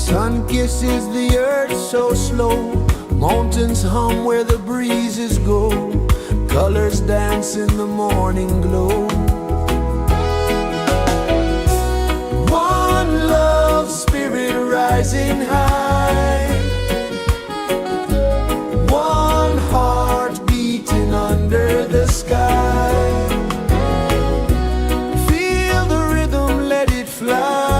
Sun kisses the earth so slow, mountains hum where the breezes go, colors dance in the morning glow. One love, spirit rising high, one heart beating under the sky. Feel the rhythm, let it fly.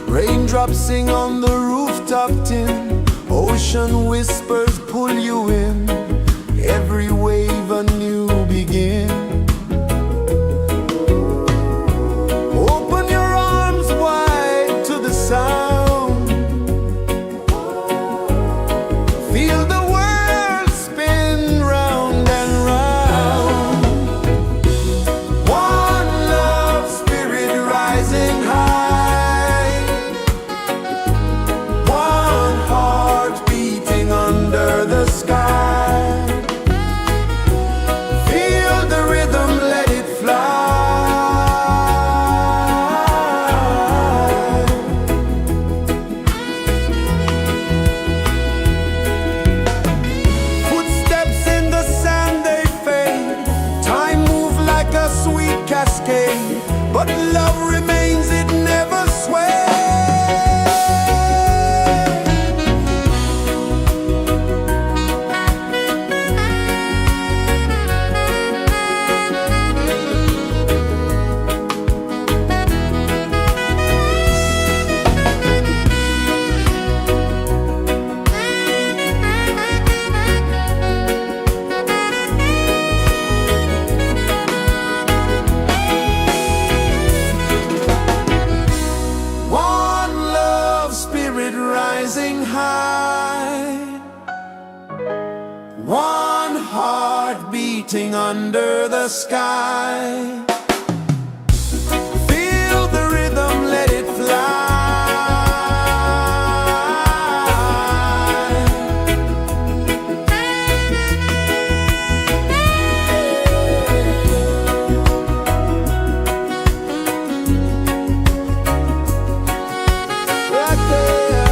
Raindrops sing on the rooftop tin, ocean whispers pull you in, every wave a new begin. Open your arms wide to the sound, feel the world spin round and round. One love, spirit rising high, one heart beating under the sky. Feel the rhythm, let it fly. Footsteps in the sand, they fade, time moves like a sweet cascade, but love remains, it never sways. One love, spirit rising high, one heart beating under the sky. Feel the rhythm, let it fly. Right there.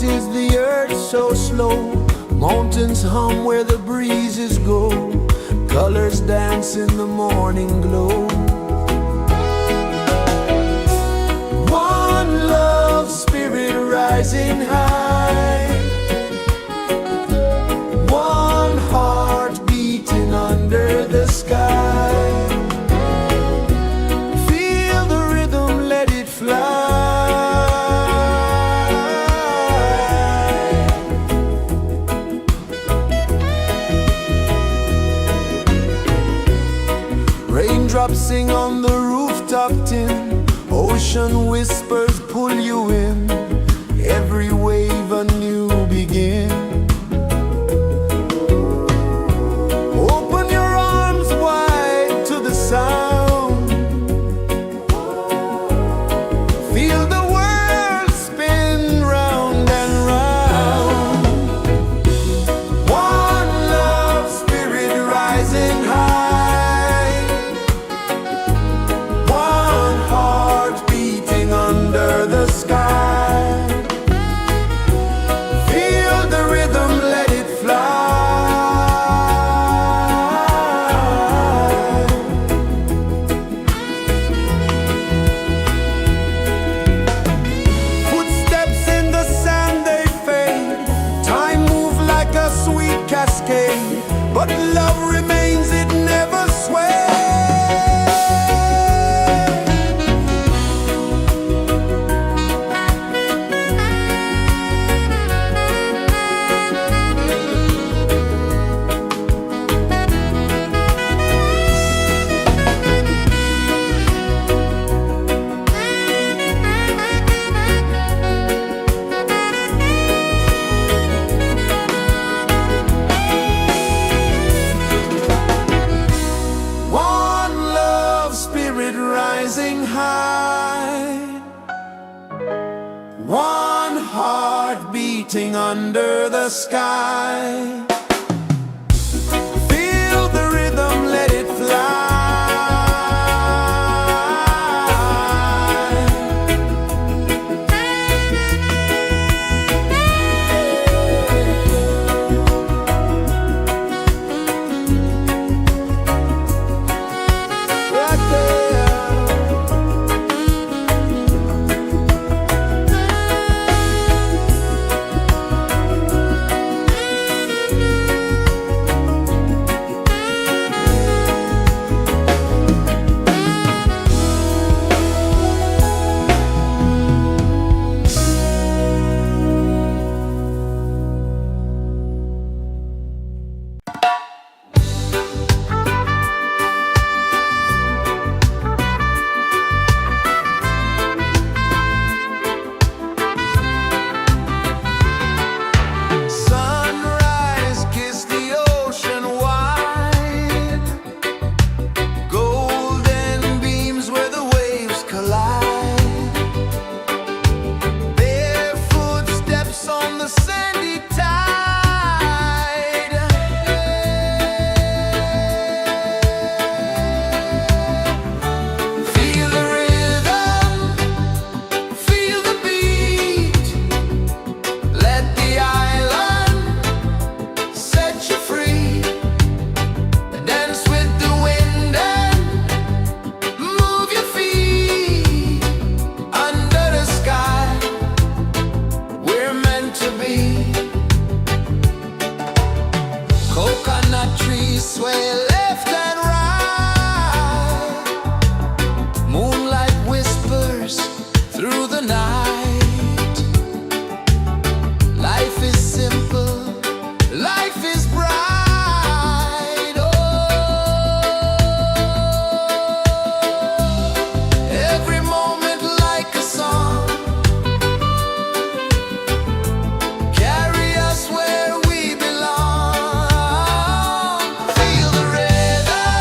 is the earth so slow. Mountains hum where the breezes go. Colors dance in the morning glow. One love, spirit rising high. One heart beating under the sky. Feel the rhythm, let it fly. Raindrops sing on the rooftop tin. Ocean whispers pull you in. Every wave a new begin. Open your arms wide to the sound. Feel the world spin round and round. One love, spirit rising high. One heart beating under the sky. Feel the rhythm, let it fly. Footsteps in the sand, they fade. Time moves like a sweet cascade, but love remains, it never sways. One love, spirit rising high. One heart beating under the sky. Feel the rhythm, let it fly. Right there. Sunrise, kiss the ocean wide. Golden beams where the waves collide. Barefoot steps on the sandy tide. Feel the rhythm, feel the beat. Let the island set you free. Dance with the wind and move your feet. Under the sky, we're meant to be. Coconut trees sway left and right. Moonlight whispers through the night. Life is simple, life is bright. Oh, every moment like a song. Carry us where we belong. Feel the rhythm,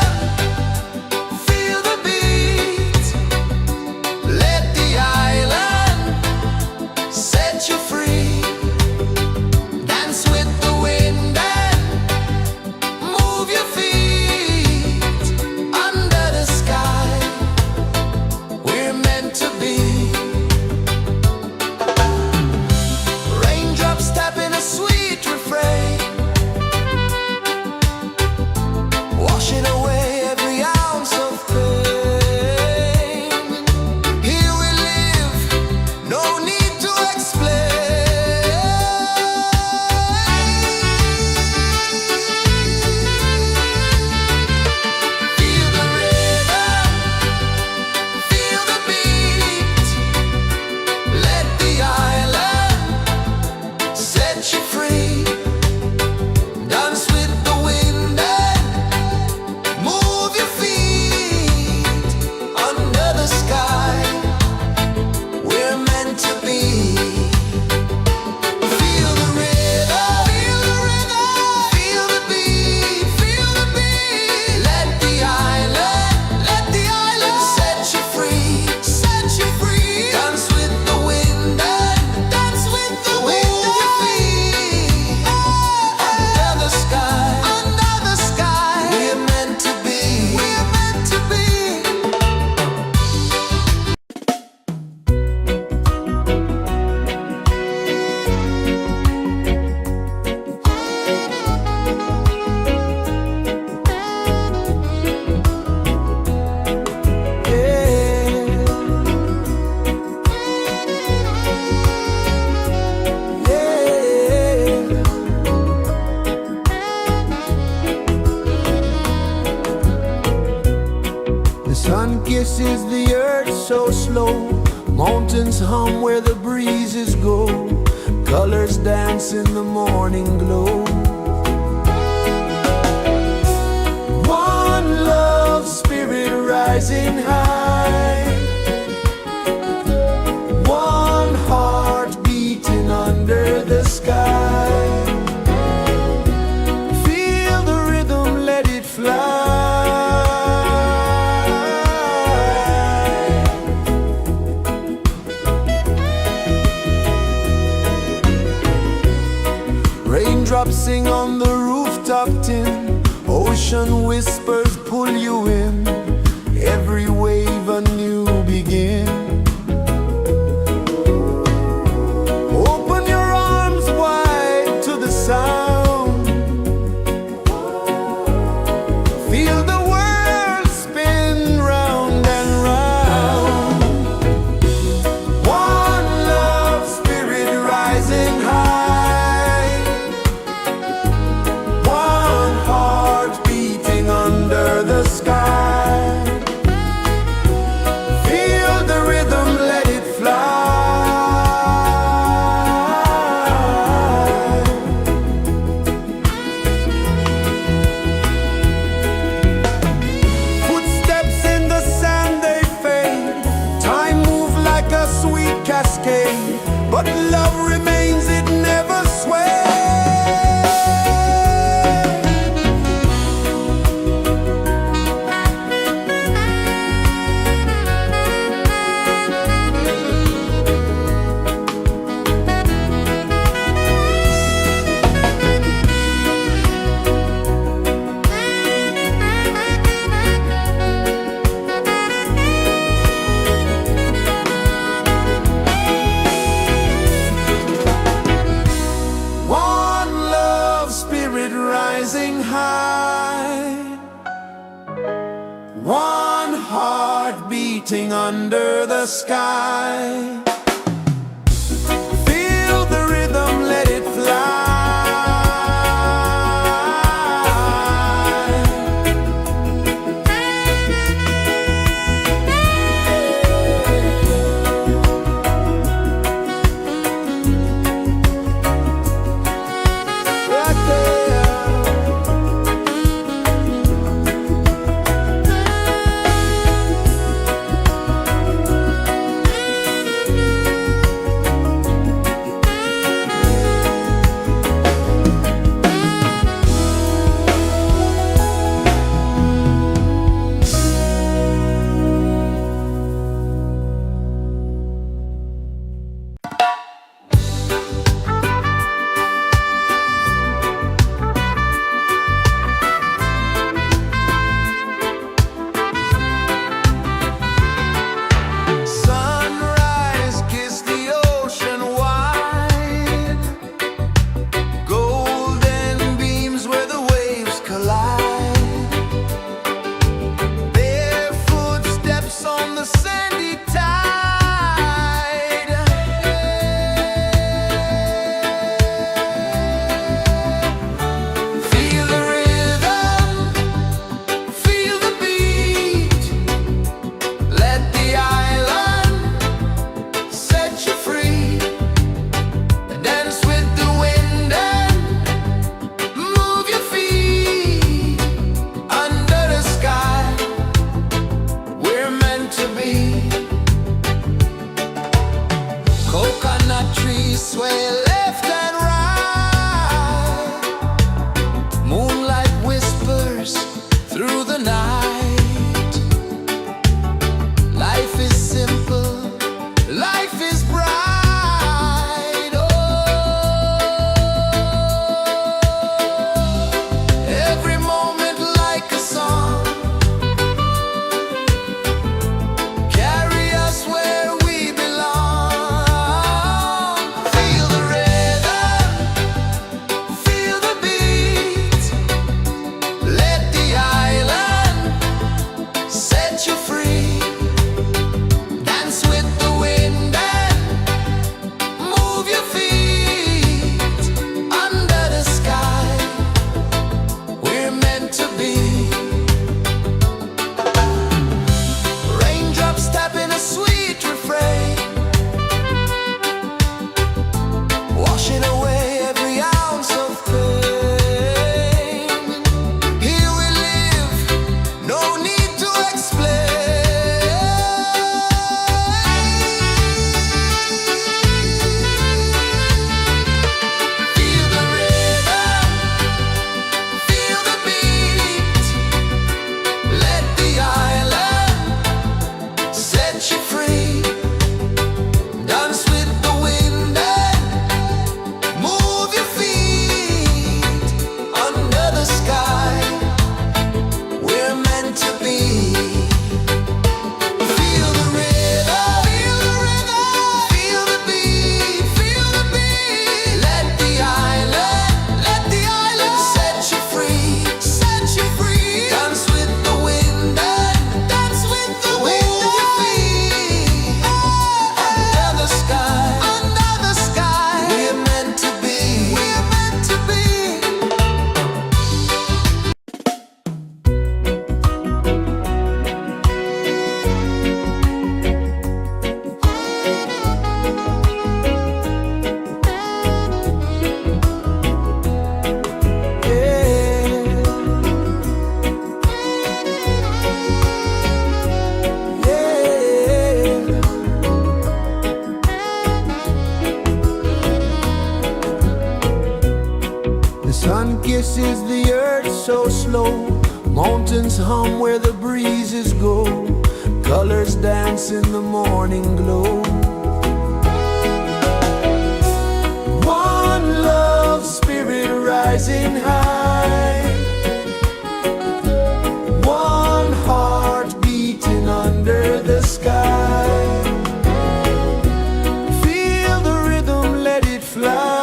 kisses the earth so slow. Mountains hum where the breezes go. Colors dance in the morning glow. One love spirit rising high. One heart beating under the sky. Feel the rhythm, let it fly. Raindrops sing on the rooftop tin. Ocean whispers pull you in. Every wave a new begin. Open your arms wide to the sound. Feel the world spin round and round. One love spirit rising high. One heart beating under the sky. Feel the rhythm, let it fly. Footsteps in the sand, they fade. Time moves like a sweet cascade, but love remains, it never sways. One love spirit rising high. One heart beating under the sky. Feel the rhythm, let it fly. Right there. is the earth so slow? Mountains hum where the breezes go. Colors dance in the morning glow. One love spirit rising high. One heart beating under the sky. Feel the rhythm, let it fly.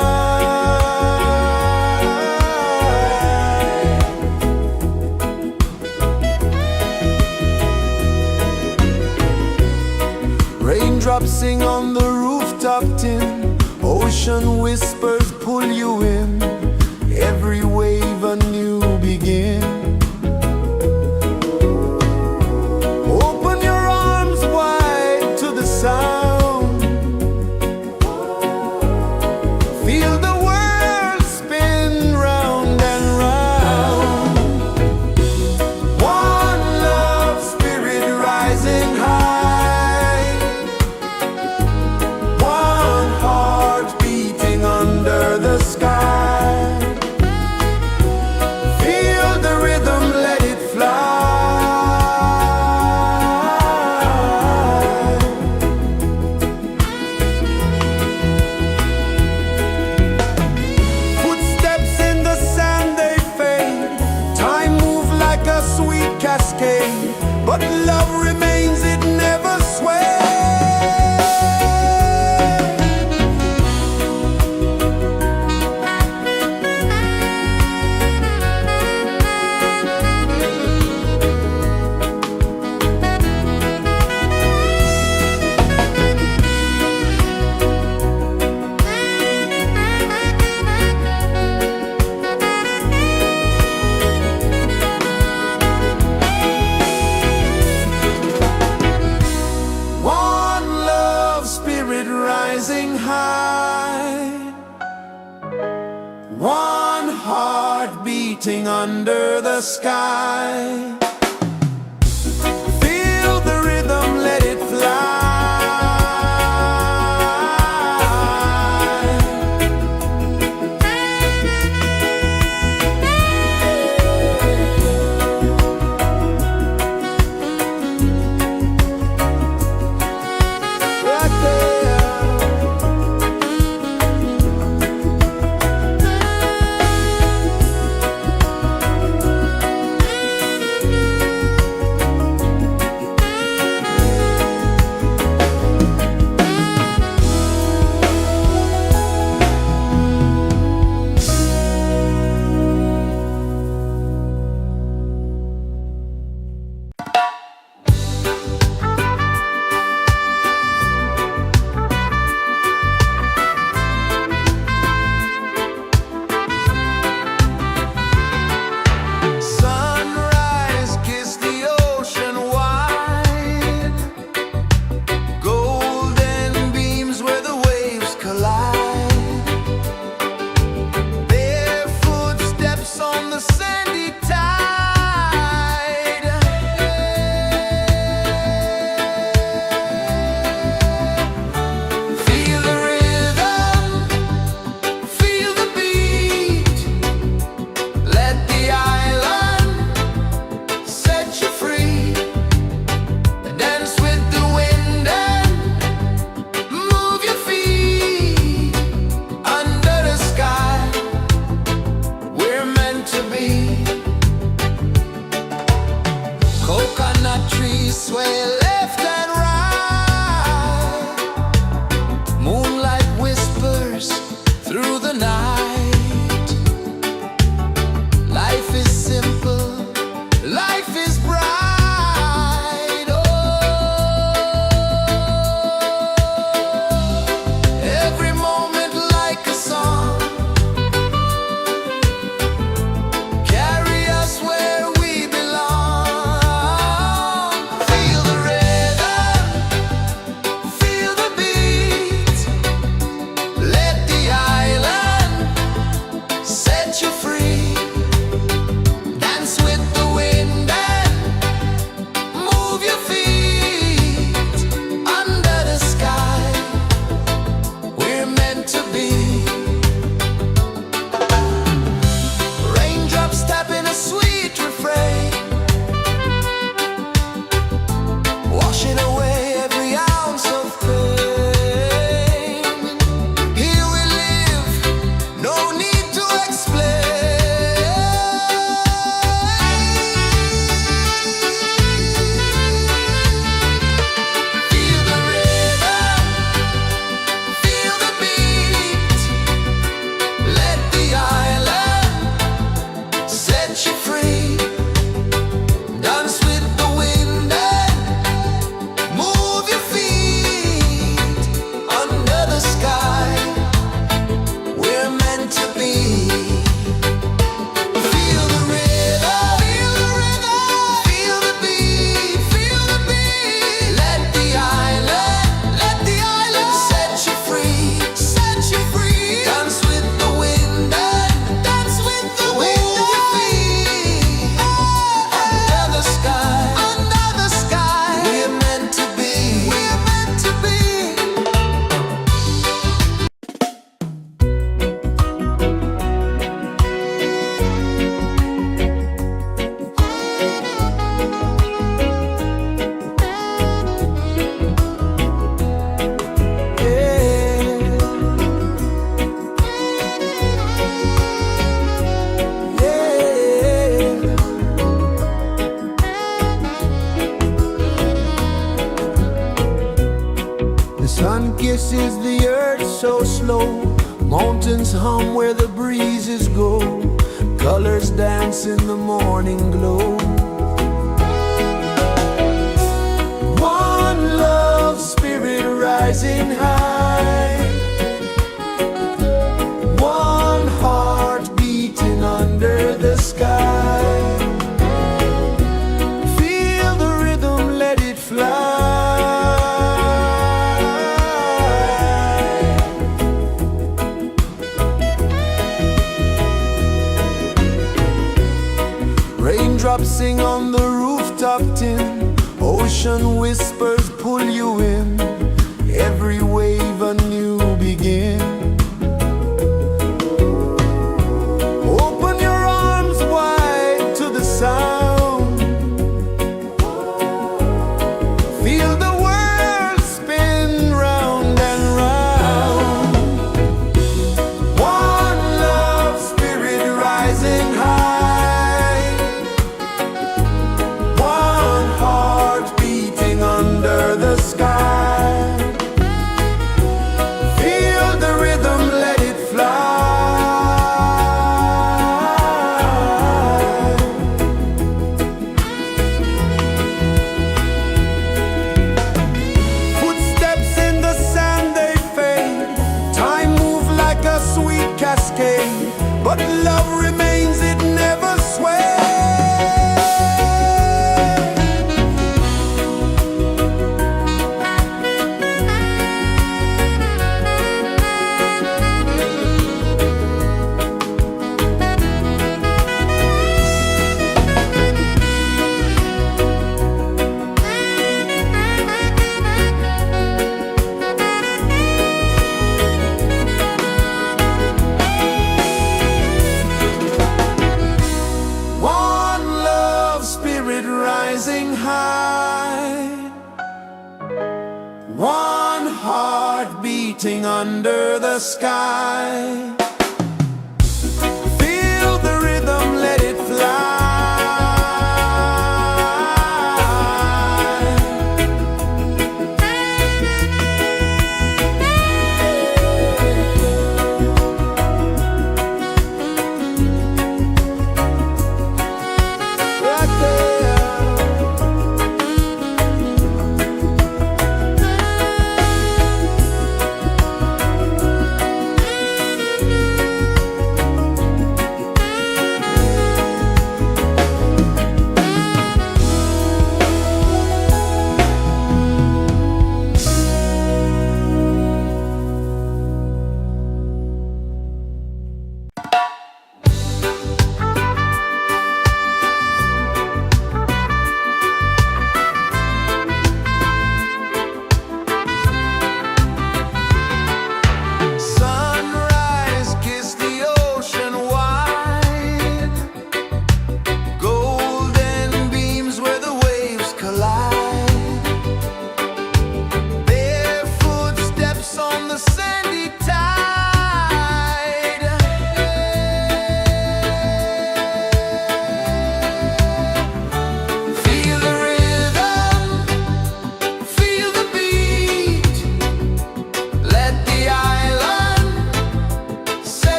Raindrops sing on the rooftop tin. Ocean whispers pull you in. Every wave a new begin. Open your arms wide to the sound. Feel the world spin round and round. One love spirit rising high. One heart beating under the sky. Feel the rhythm, let it fly. Footsteps in the sand, they fade. Time moves like a sweet cascade, but love remains, it never sways. One love spirit rising high. One heart beating under the sky. Feel the rhythm, let it fly. Right there. Sunrise, kiss the ocean wide. Golden beams where the waves collide. Bare footsteps on the sandy tide. Feel the rhythm, feel the beat. Let the island set you free. Dance with the wind and move your feet. Under the sky, we're meant to be. Coconut trees sway left and right. Moonlight whispers through the night. Life is simple, life is bright. Oh, every moment like a song. Carry us where we belong. Feel the rain. kisses the earth so slow. Mountains hum where the breezes go. Colors dance in the morning glow. One love spirit rising high. One heart beating under the sky. Feel the rhythm, let it fly. Raindrops sing on the rooftop tin. Ocean whispers pull you in. Every wave a new begin. Open your arms wide to the sound. Feel the world spin round and round. One love spirit rising high. One heart beating under the sky. Feel the rhythm, let it fly. Footsteps in the sand, they fade. Time moves like a sweet cascade. But love remains, it never sways. One love spirit rising high. One heart beating under the sky. Feel the rhythm, let it fly. Right there.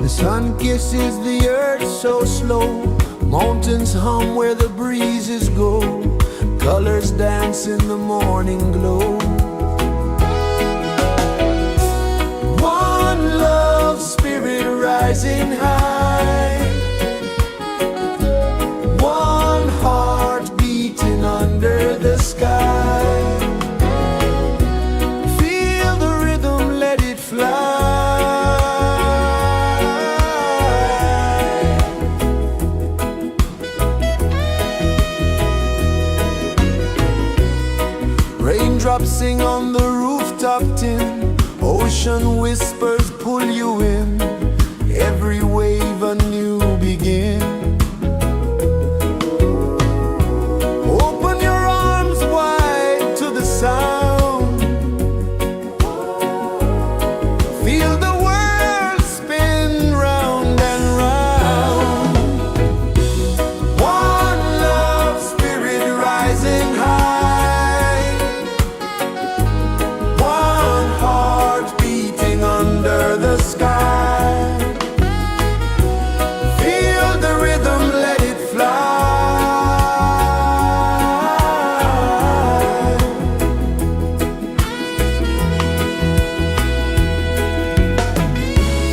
The sun kisses the earth so slow, mountains hum where the breezes go, colors dance in the morning glow. One love spirit rising high, one heart beating under the sky. Feel the rhythm, let it fly. Raindrops sing on the rooftop tin, ocean whispers pull you in, every wave a new begin. Open your arms wide to the sound, feel the world spin round and round. One love spirit rising high, one heart beating under the sky. Feel the rhythm, let it fly.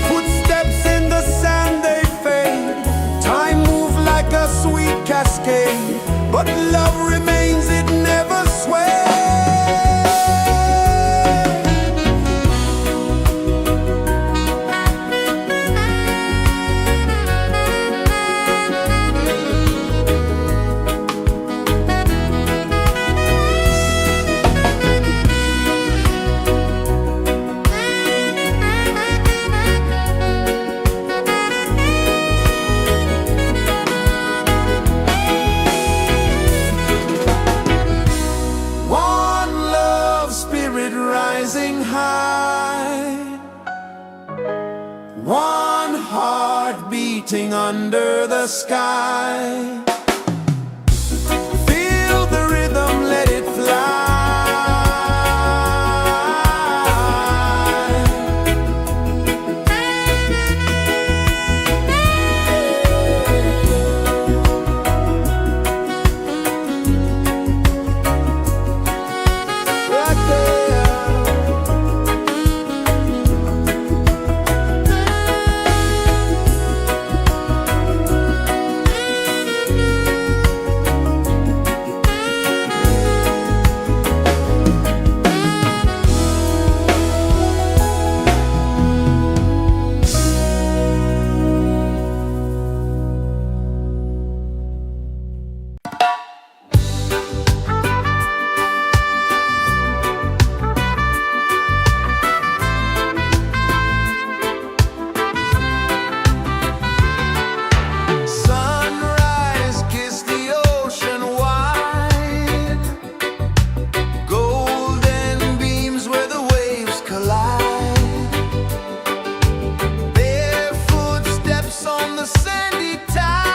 Footsteps in the sand, they fade, time moves like a sweet cascade, but love remains, it never sways. One love spirit rising high, one heart beating under the sky. Feel the rhythm, let it fly. Right there. Sunrise, kiss the ocean wide, golden beams where the waves collide, barefoot steps on the sandy tide.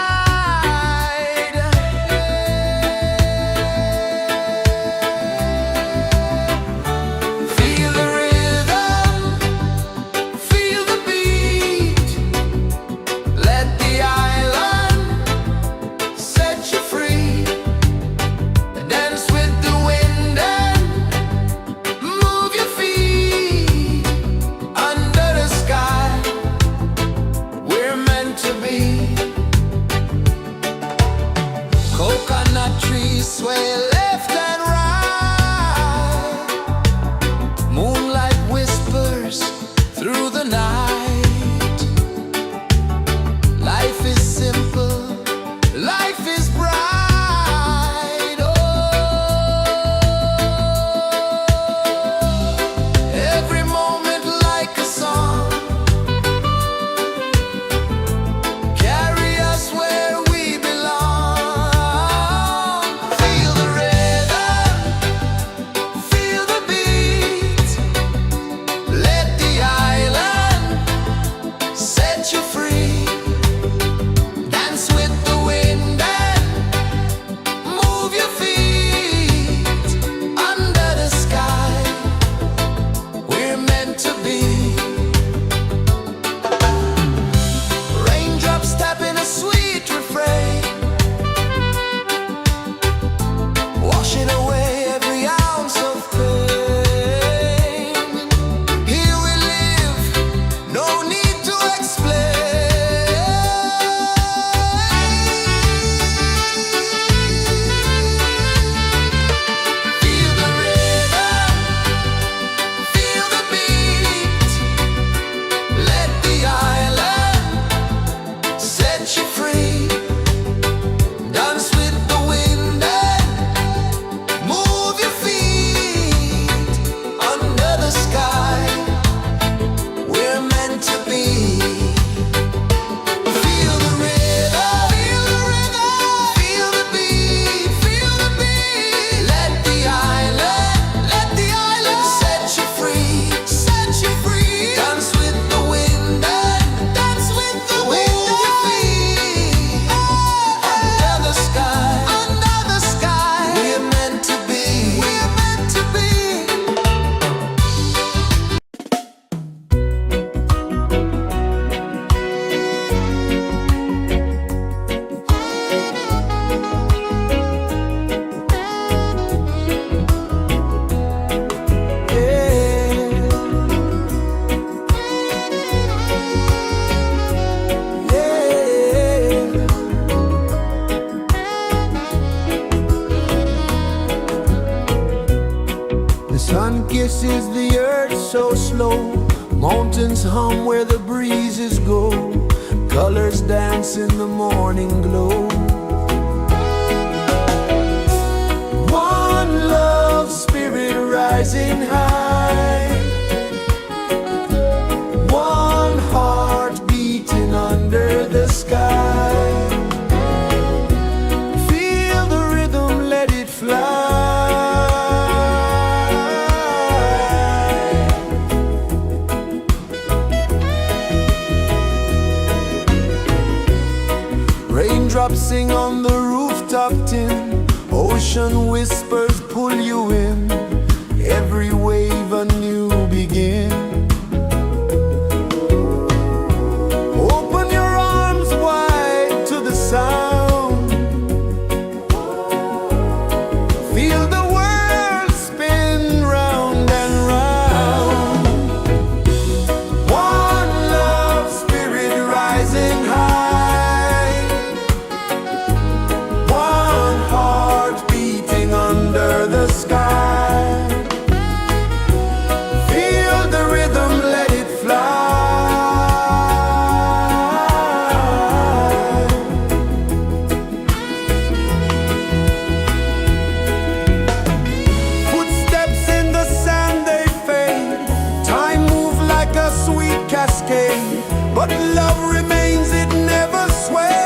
Feel the rhythm, feel the beat, let the island set you free. Dance with the wind and move your feet. Under the sky, we're meant to be. Coconut trees sway left and right, moonlight whispers through the night. Life is simple, life is bright. Oh, every moment like a song, is the earth so slow. Mountains hum where the breezes go. Colors dance in the morning glow. One love spirit rising high. One heart beating under the sky. Feel the rhythm, let it fly. Raindrops sing on the rooftop tin. Ocean whispers pull you in. Every wave a new begin. Open your arms wide to the sound. Feel the world spin round and round. One love spirit rising high. One heart beating under the sky. Feel the rhythm, let it fly. Footsteps in the sand, they fade. Time moves like a sweet cascade, but love remains, it never sways.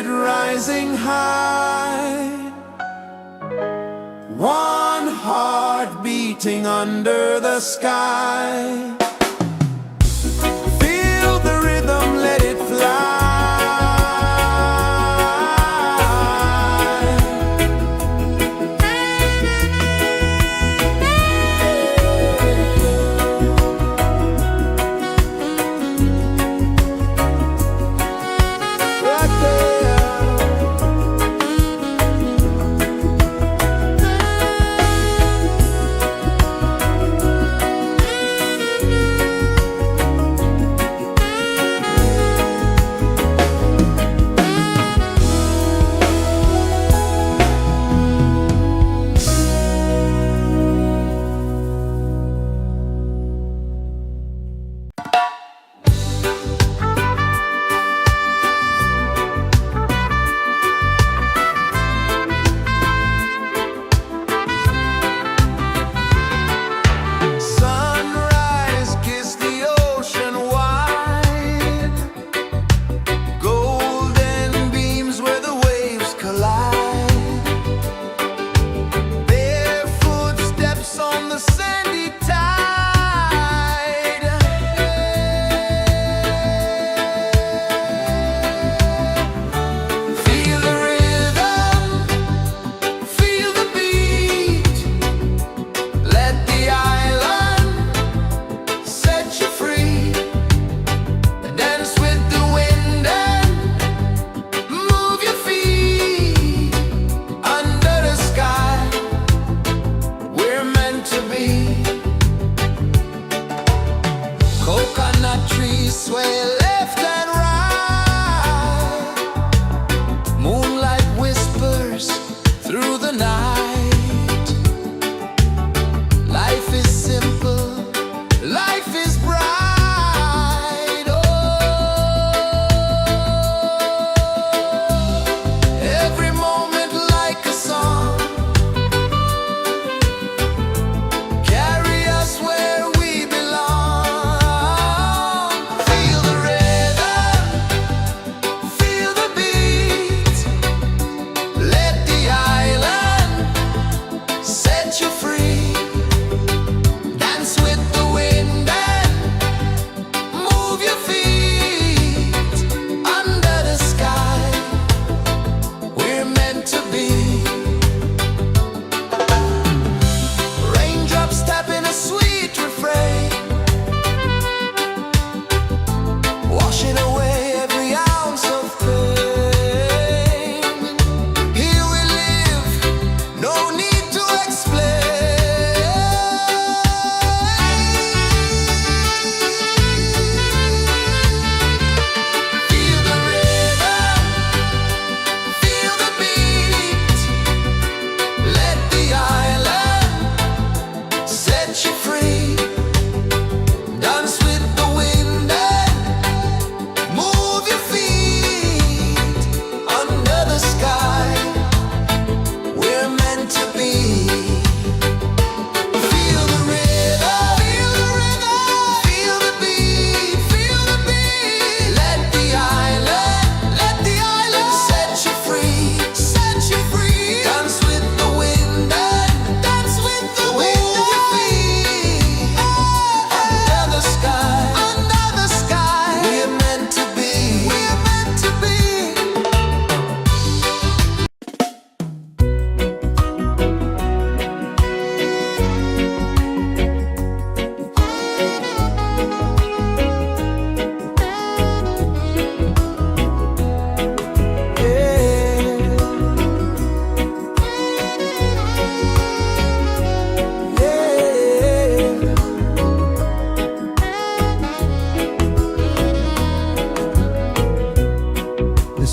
Rising high, one heart beating under the sky. Feel the rhythm, let it fly.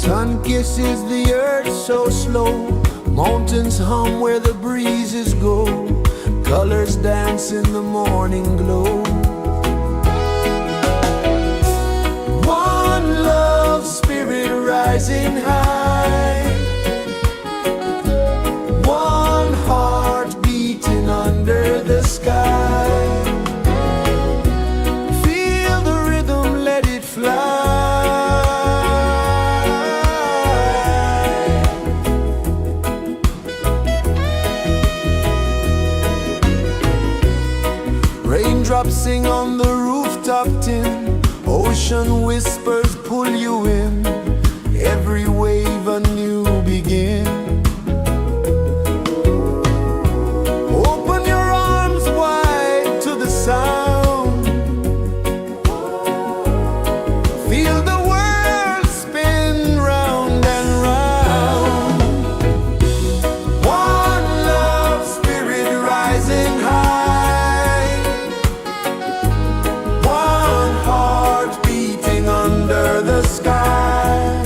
Sun kisses the earth so slow, mountains hum where the breezes go, colors dance in the morning glow. One love spirit rising high, one heart beating under the sky. Feel the rhythm, let it fly. Raindrops sing on the rooftop tin, ocean whispers pull you in, every wave a new begin. Open your arms wide to the sound, feel the world spin round and round. One love spirit rising high, one heart beating under the sky.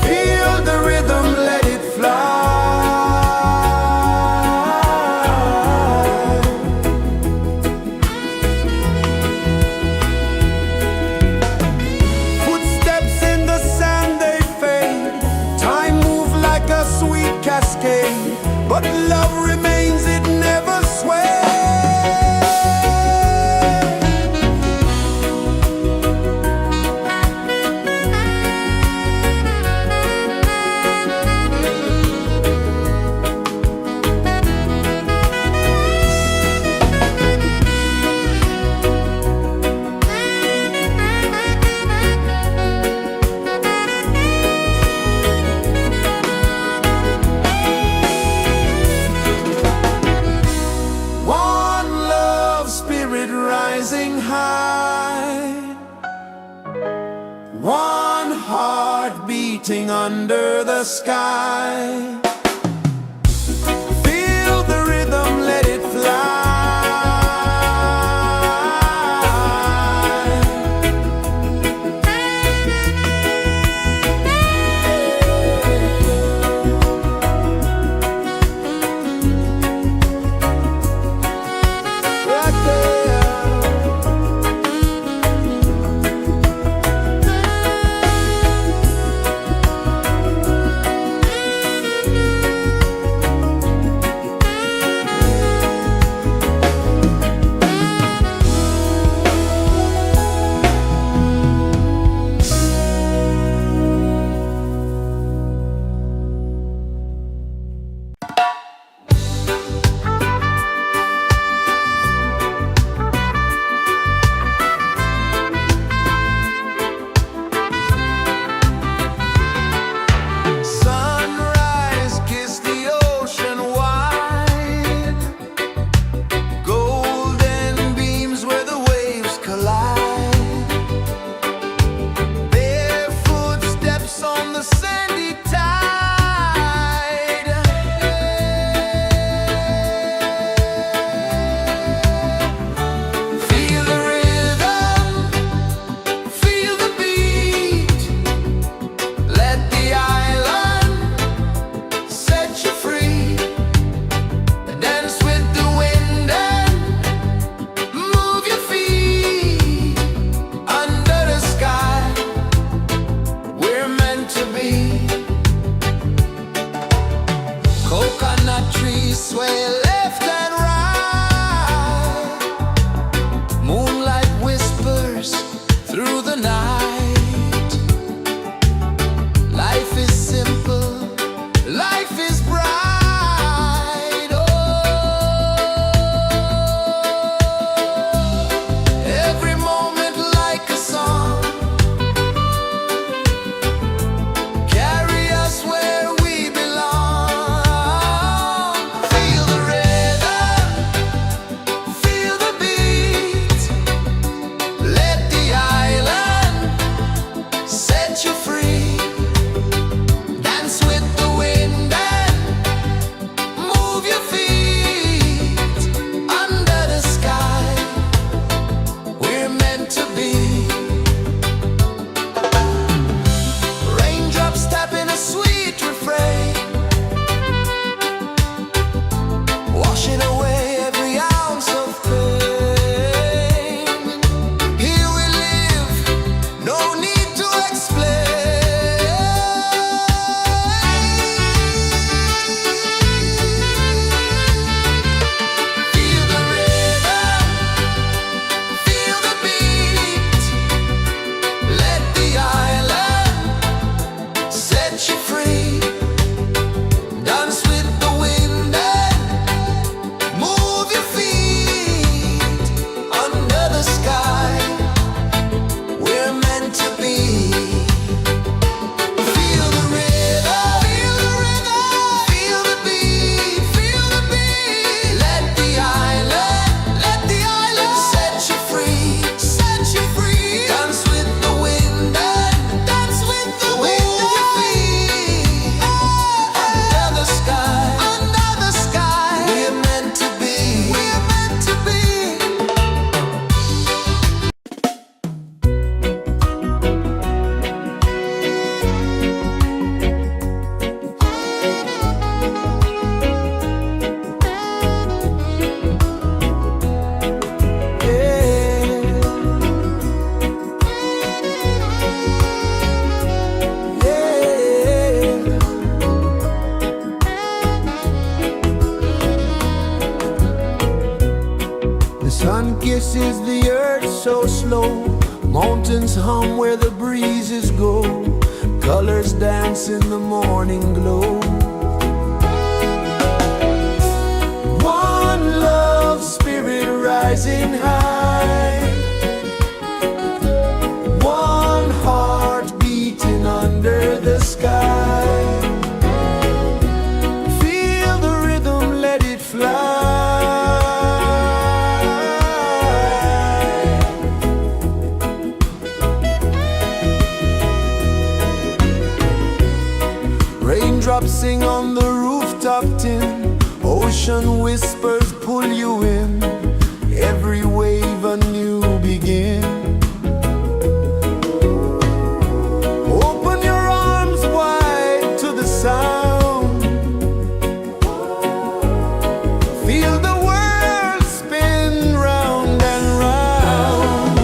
Feel the rhythm, let it fly. Footsteps in the sand, they fade, time moves like a sweet cascade, but love remains, it never sways. One love spirit rising high, one heart beating under the sky. Feel the rhythm, let it fly. Right there. Sunrise, kiss the ocean wide, golden beams where the waves collide, barefoot steps on the sandy tide. Feel the rhythm, feel the beat, let the island set you free. Dance with the wind and move your feet under the sky. We're meant to be. Coconut trees sway left and right, moonlight whispers through the night. Life is simple, life is bright. Oh, every moment like a song, carry us where we belong. Feel the rhythm, feel the beat, let the island is the earth so slow? Mountains hum where the breezes go. Colors dance in the morning glow. One love spirit rising high. One heart beating under the sky. Feel the rhythm, let it fly. Raindrops sing on the rooftop tin. Ocean whispers pull you in. Every wave a new begin. Open your arms wide to the sound. Feel the world spin round and round.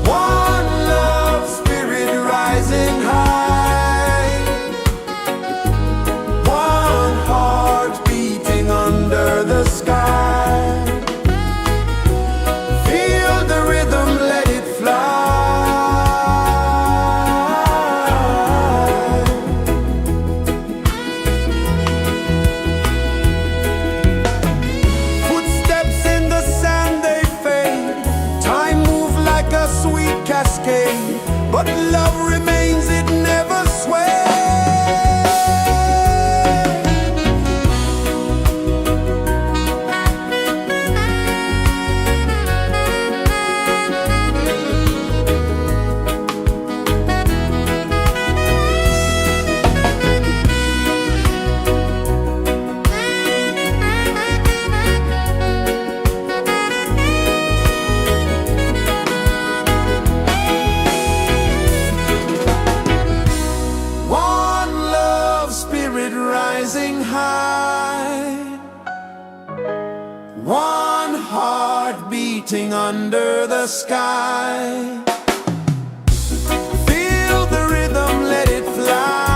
One love spirit rising high. One heart beating under the sky. Feel the rhythm, let it fly. Footsteps in the sand, they fade. Time moves like a sweet cascade, but love remains, it never sways. One love spirit rising high. One heart beating under the sky. Feel the rhythm, let it fly.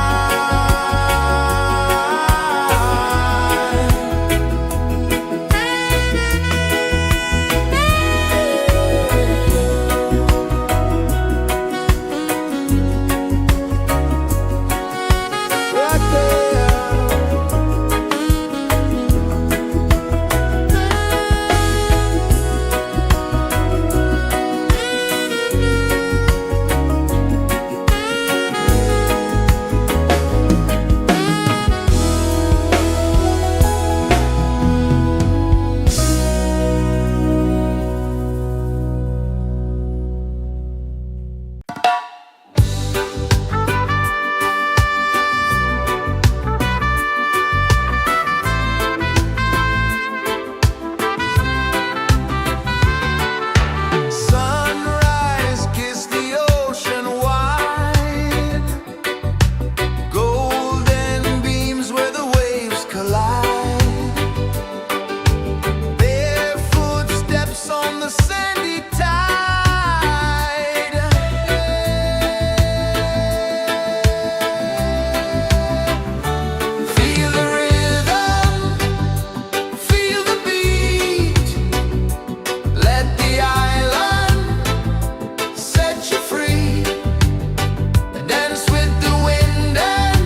Right there. Sunrise, kiss the ocean wide. Golden beams where the waves collide. Bare footsteps on the sandy tide. Feel the rhythm, feel the beat. Let the island set you free. Dance with the wind and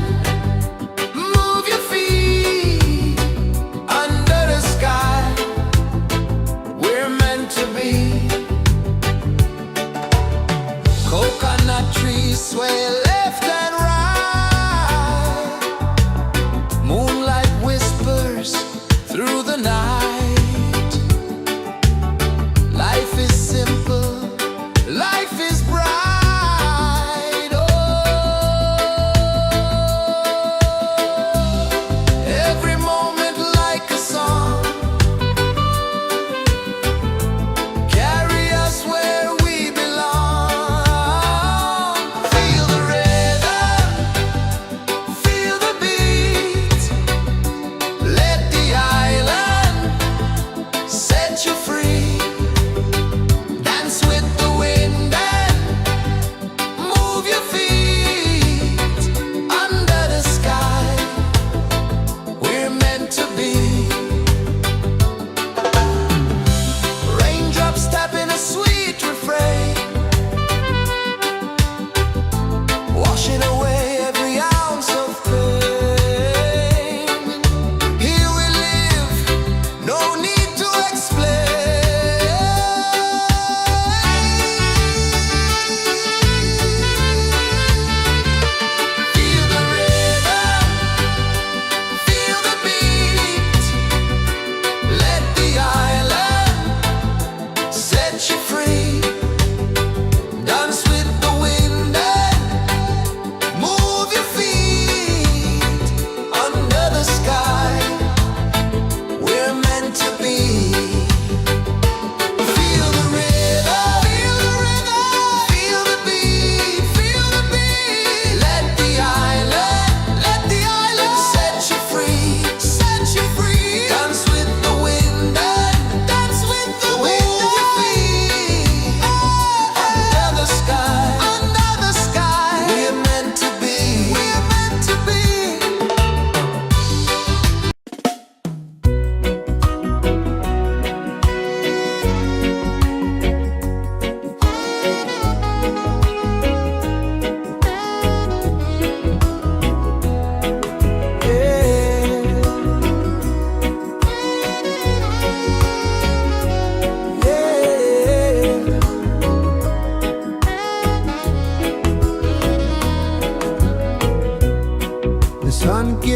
move your feet. Under the sky, we're meant to be. Coconut trees sway left and right. Moonlight whispers through the night. Life is simple, life is bright. Oh, every moment like a song. Carry us where we belong. Feel the rhythm, feel the beat. Let the island set you free. Dance with the wind and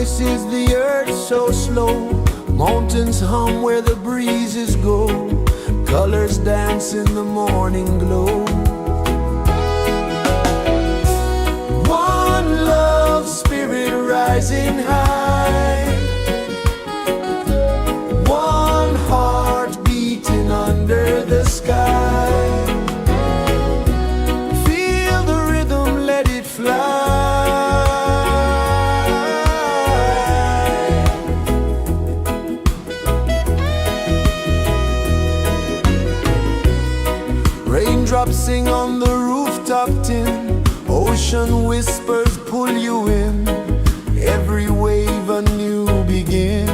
kisses the earth so slow. Mountains hum where the breezes go. Colors dance in the morning glow. One love spirit rising high. One heart beating under the sky. Feel the rhythm, let it fly. Raindrops sing on the rooftop tin. Ocean whispers pull you in. Every wave a new begin.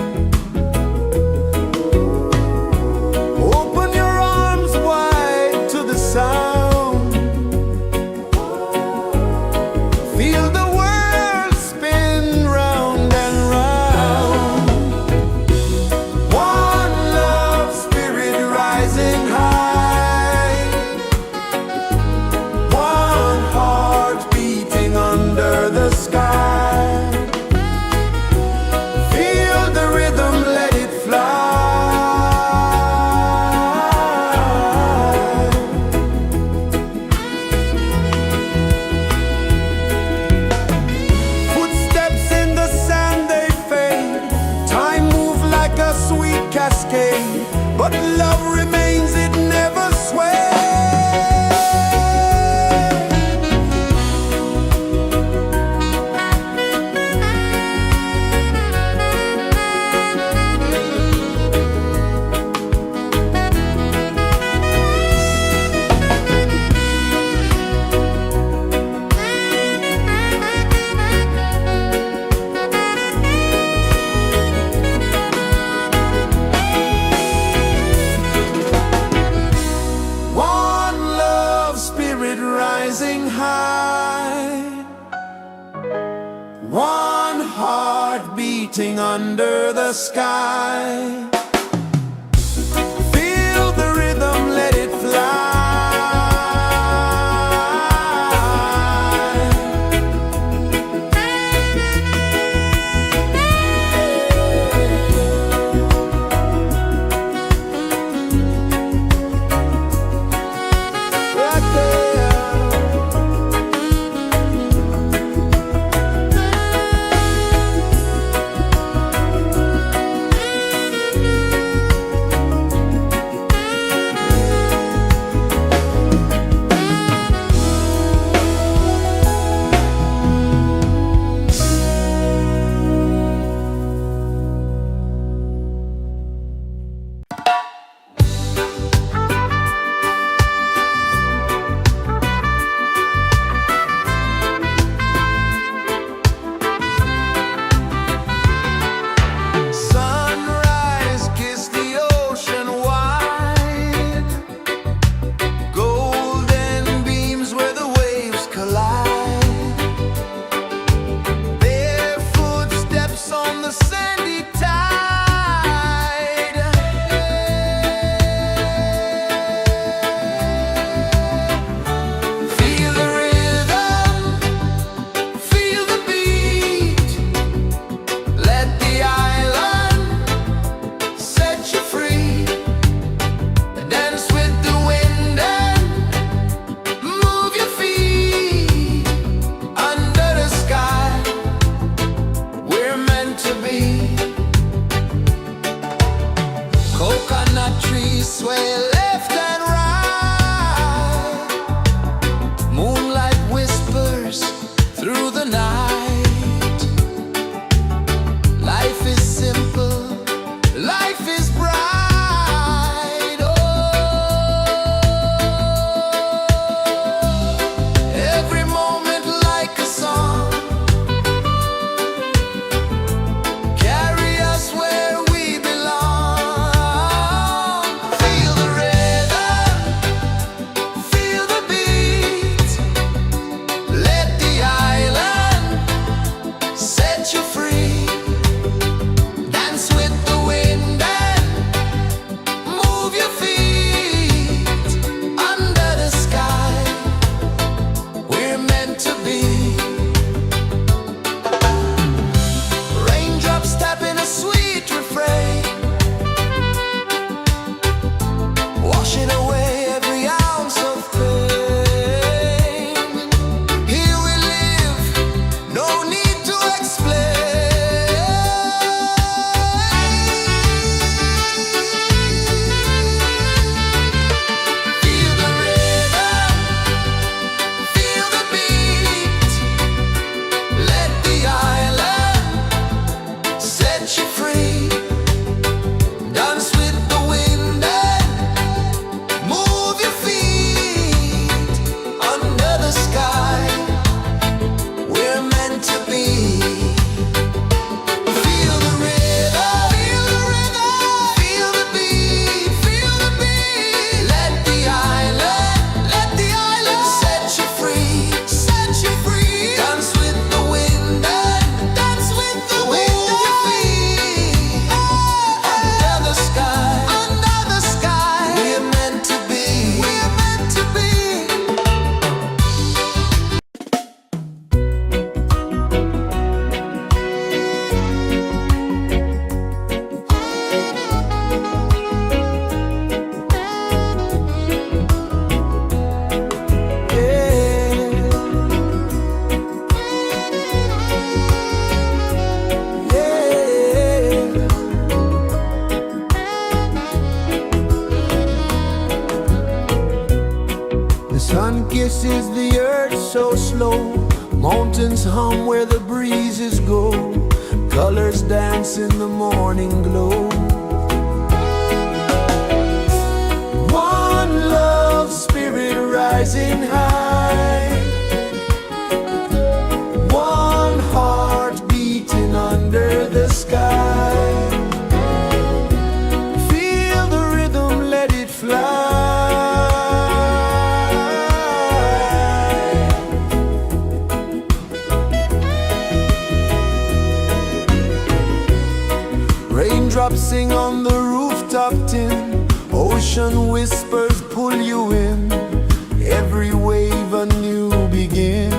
Open your arms wide to the sound. Feel the world spin round and round. One love spirit rising high. One heart beating under the sky. Feel the rhythm, let it fly. Footsteps in the sand, they fade. Time moves like a sweet cascade, but love remains, it never sways. One love spirit rising high. One heart beating under the sky. Feel the rhythm, let it fly. Right there. is the earth so slow? Mountains hum where the breezes go. Colors dance in the morning glow. One love, spirit rising high. One heart beating under the sky. Feel the rhythm, let it fly. Raindrops sing on the rooftop tin. Ocean whispers pull you in. Every wave a new begin.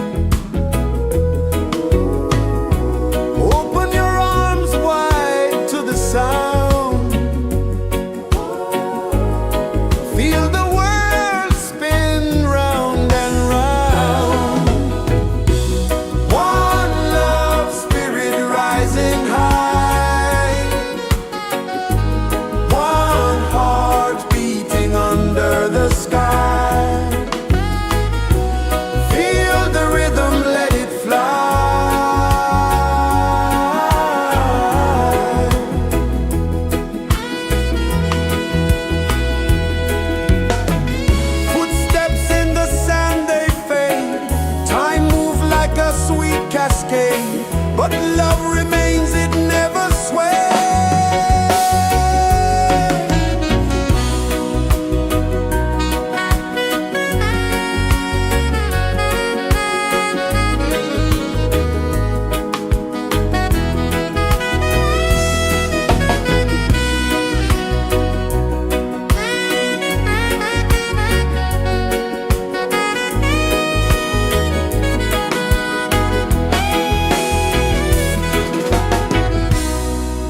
Open your arms wide to the sound. Feel the world spin round and round. One love, spirit rising high. One heart beating under the sky. Feel the rhythm, let it fly. Footsteps in the sand, they fade. Time moves like a sweet cascade, but love remains, it never sways.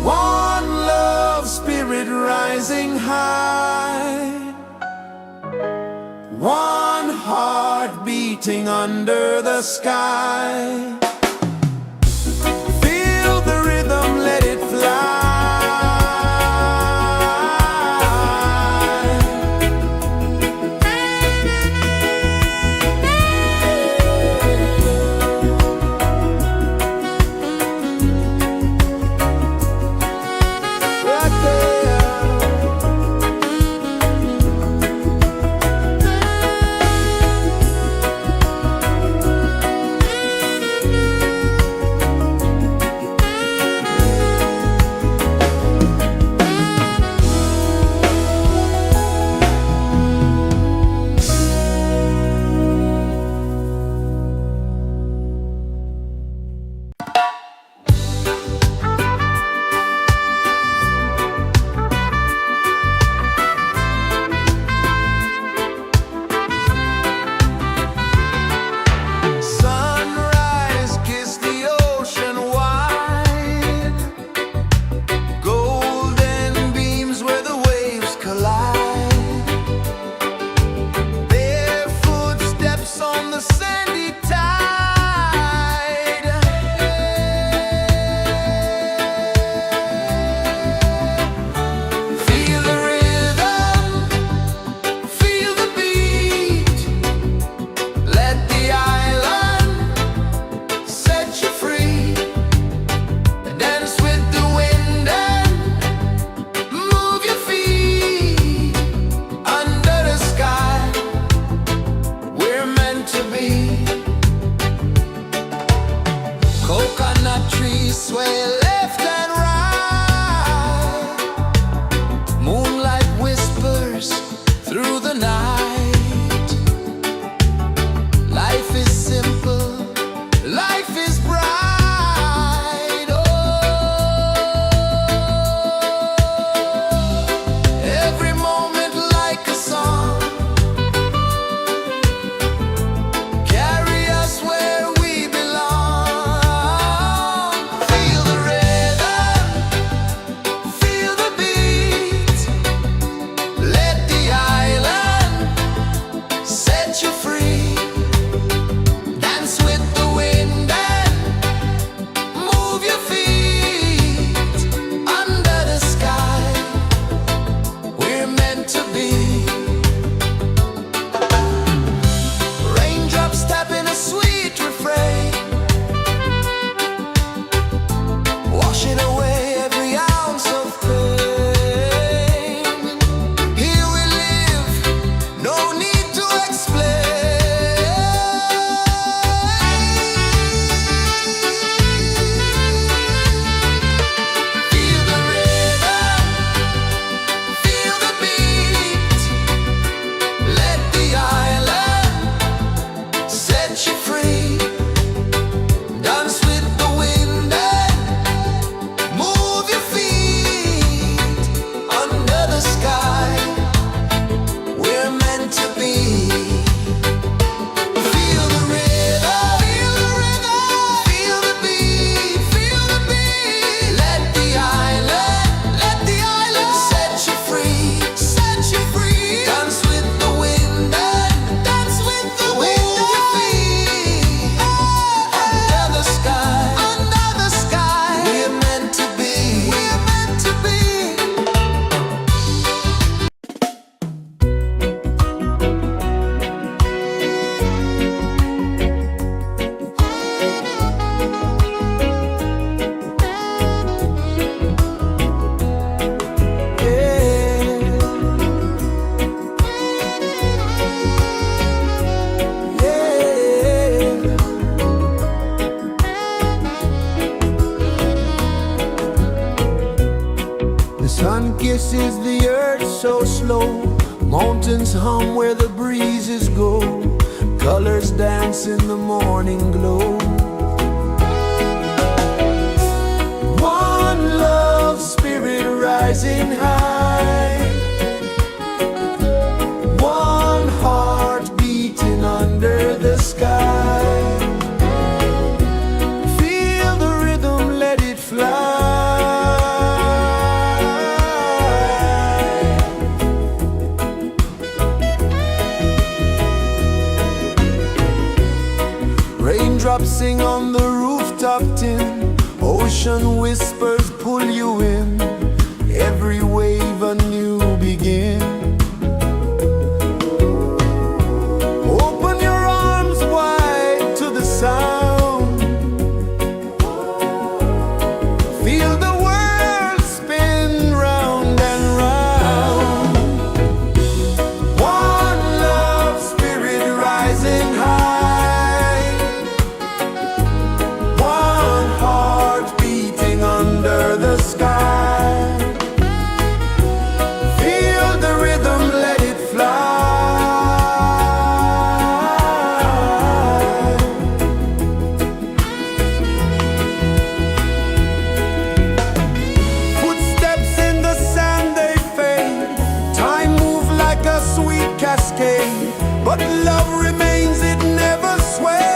One love, spirit rising high. One heart beating under the sky. Feel the rhythm, let it fly. Right there. Sunrise, kiss the ocean wide. Golden beams where the waves collide. Bare footsteps on the sandy tide. Feel the rhythm, feel the beat. Let the island set you free. Dance with the wind and move your feet. Under the sky, we're meant to be. Coconut trees sway left and right. Moonlight whispers through the night. Life is simple, life is bright. Oh, every moment like a song. Carry us where we belong. Feel the rhythm. is the earth so slow. Mountains hum where the breezes go. Colors dance in the morning glow. One love spirit rising high. One heart beating under the sky. Feel the rhythm, let it fly. Raindrops sing on the rooftop tin. Ocean whispers pull you in. Every wave a new begin. Open your arms wide to the sound. Feel the world spin round and round. One love spirit rising high. One heart beating under the sky. Feel the rhythm, let it fly. Footsteps in the sand, they fade. Time moves like a sweet cascade, but love remains, it never sways.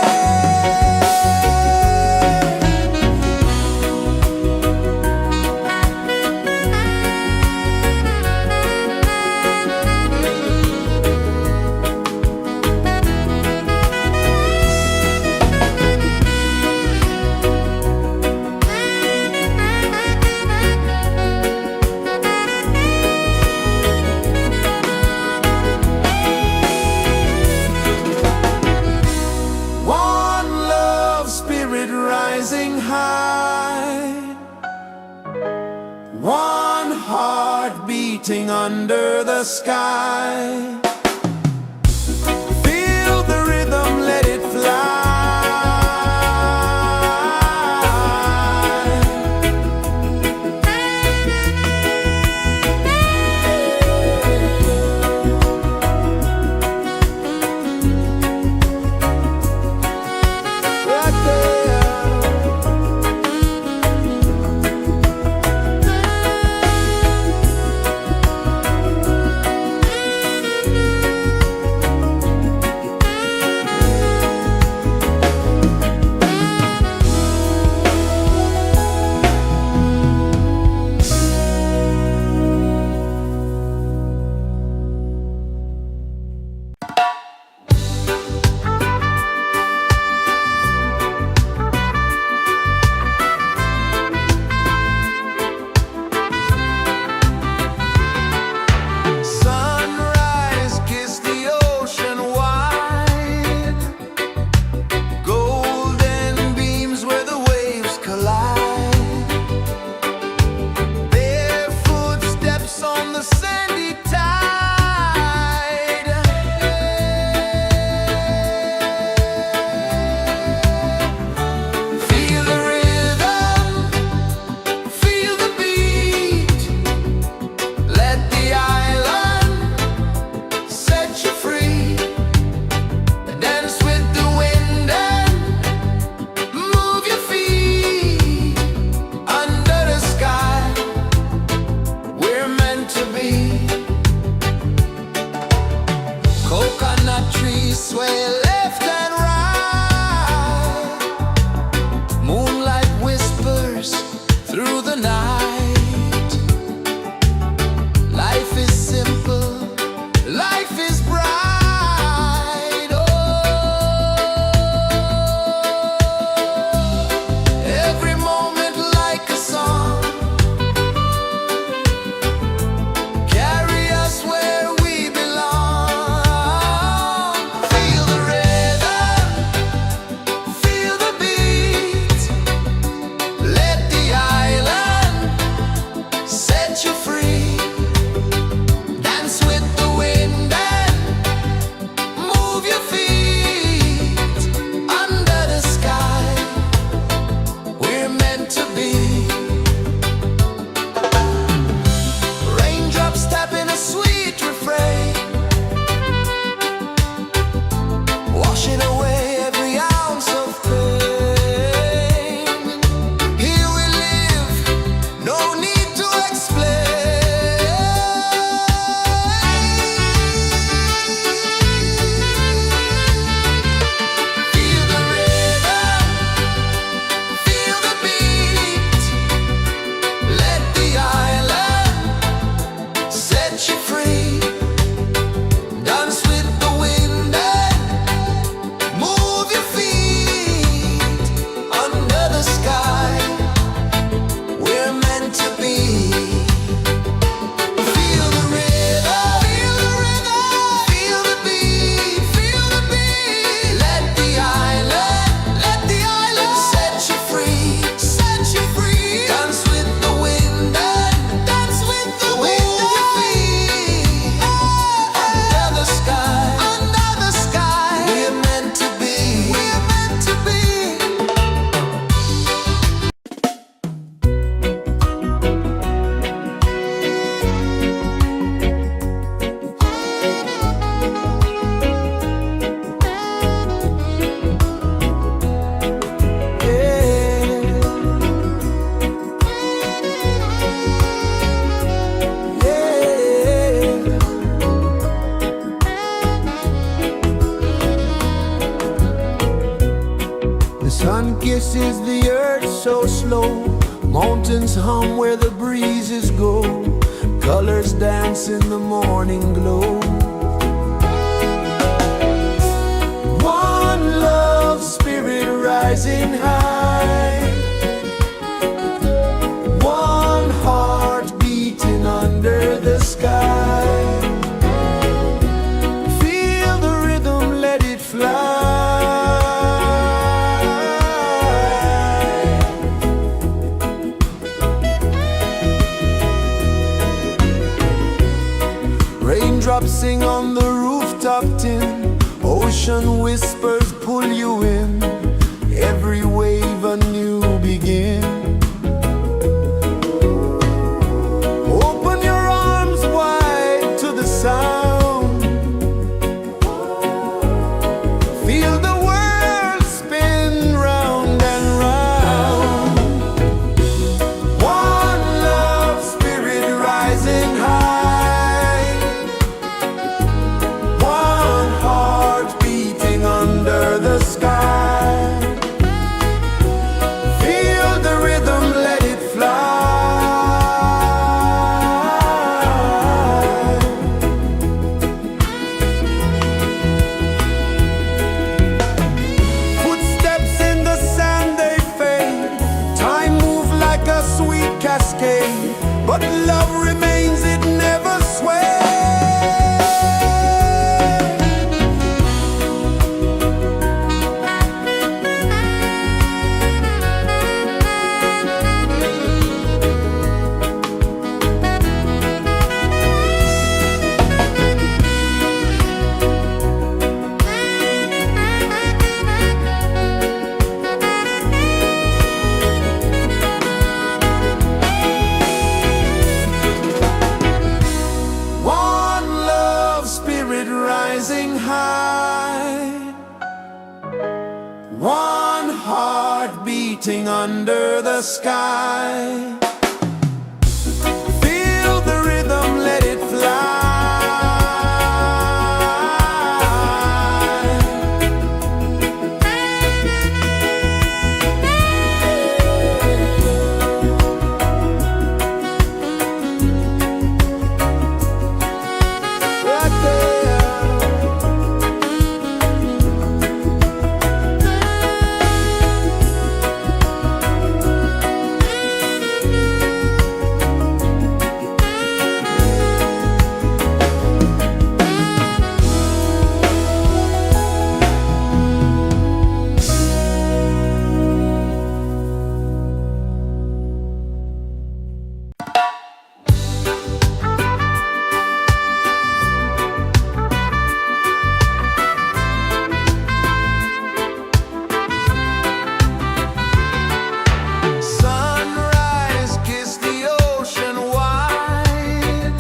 One love spirit rising high. One heart beating under the sky. Feel the rhythm, let it fly. Right there. Sun kisses the earth so slow, mountains hum where the breezes go, colors dance in the morning glow. One love spirit rising high, one heart beating under the sky. Feel the rhythm, let it fly. Raindrops sing on the rooftop tin, ocean whispers pull you in, every wave a new begin. Open your arms wide to the sound, feel the world spin round and round. One love spirit rising high, one heart beating under the sky. Feel the rhythm, let it fly. Footsteps in the sand, they fade, time moves like a sweet cascade, but love remains, it never sways. One love spirit rising high, one heart beating under the sky. Feel the rhythm, let it fly. Right there. Sunrise, kiss the ocean wide,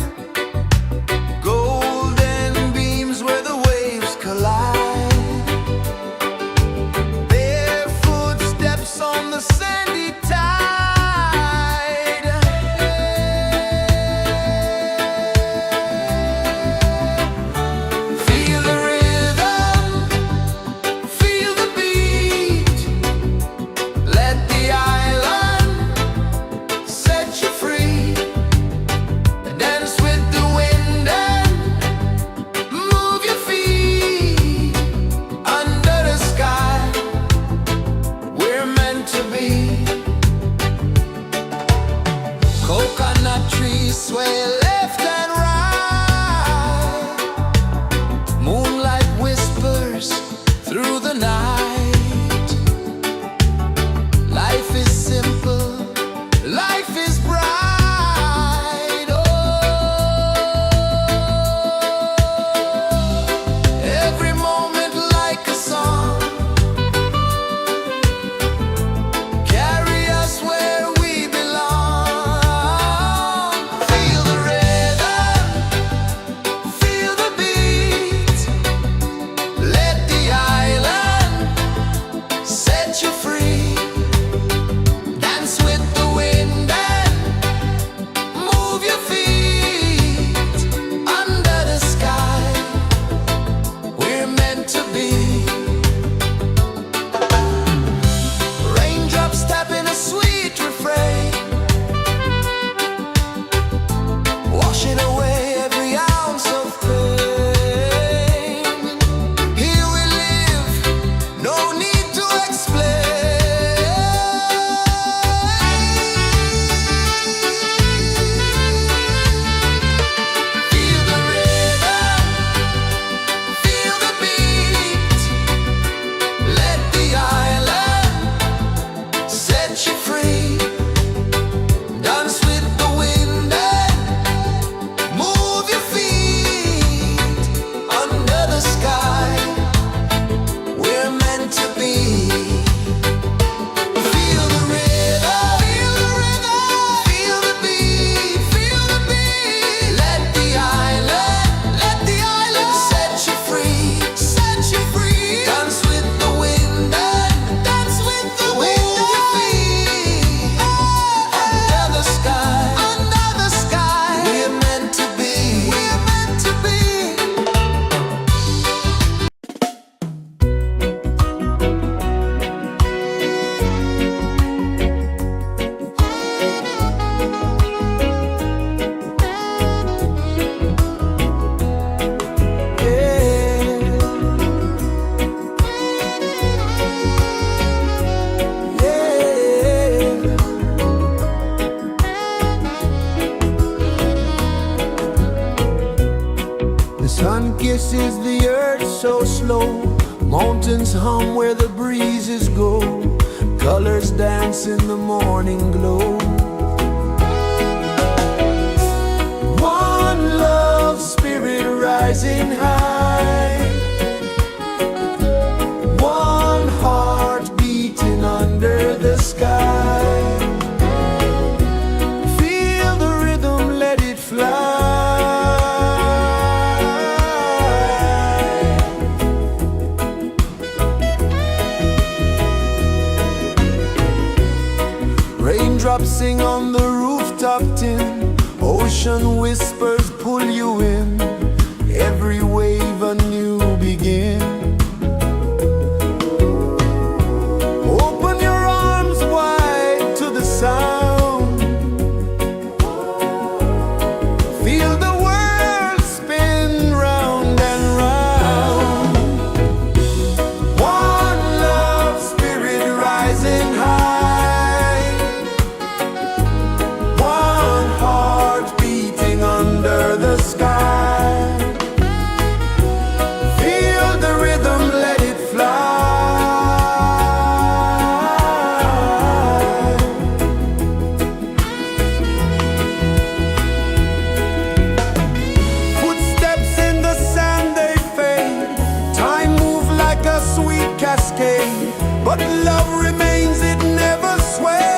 golden beams where the waves collide, bare footsteps on the sandy tide. Feel the rhythm, feel the beat, let the island set you free. Dance with the wind and move your feet under the sky. We're meant to be. Coconut trees sway left and right, moonlight whispers through the night. Life is simple, life is bright. Oh, every moment like a song, carry us where we belong. Feel the rhythm, feel the beat, let the island so slow. Mountains hum where the breezes go. Colors dance in the morning glow. One love, spirit rising high. One heart beating under the sky. Feel the rhythm, let it fly. Raindrops sing on the rooftop tin. Ocean whispers pull you in. Every wave a new begin. Open your arms wide to the sound. Feel the world spin round and round. One love, spirit rising high. One heart beating under the sky. Feel the rhythm, let it fly. Footsteps in the sand, they fade. Time moves like a sweet cascade, but love remains, it never sways.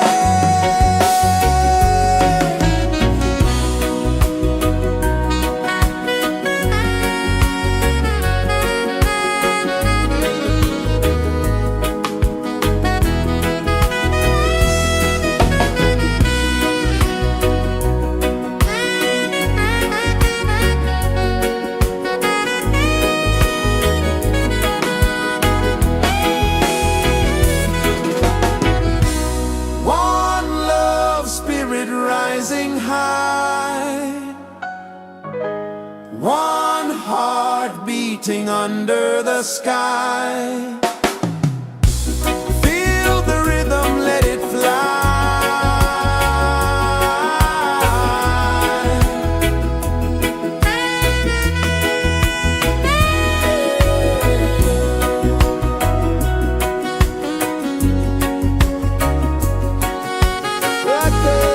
One love, spirit rising high. One heart beating under the sky. Feel the rhythm, let it fly. Right there.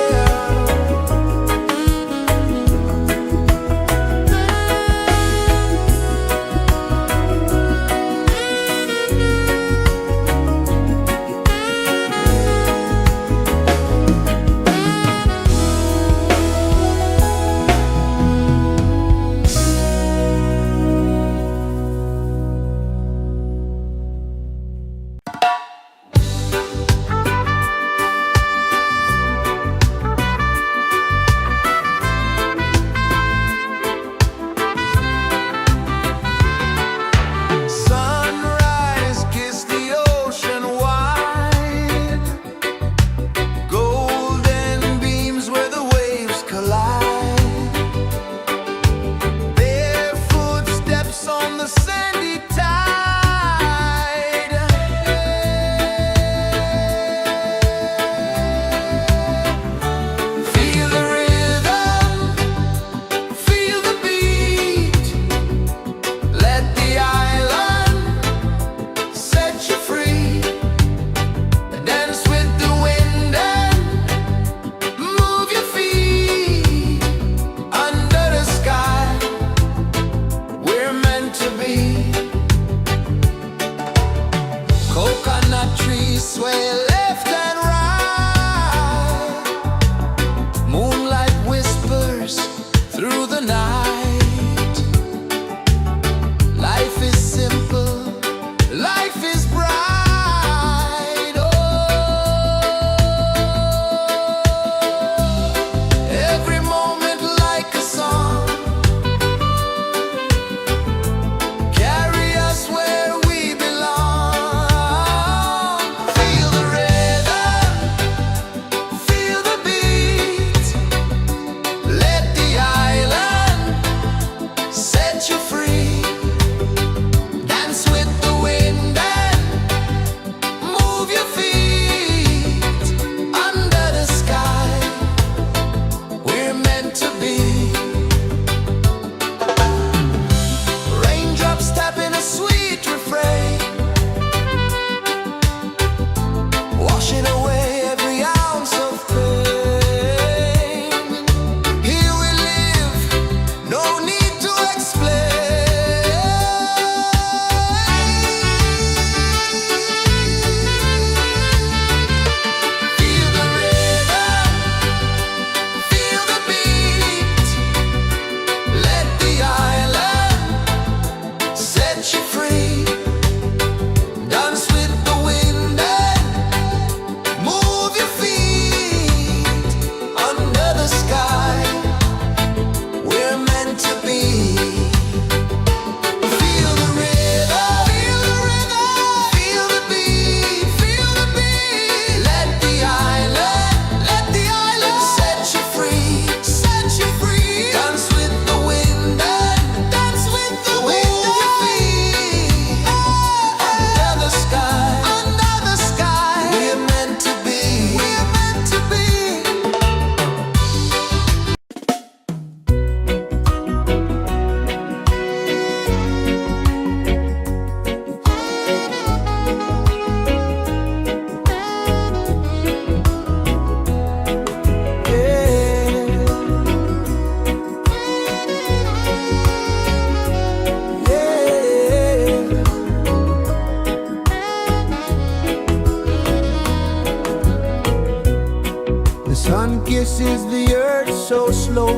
kisses the earth so slow.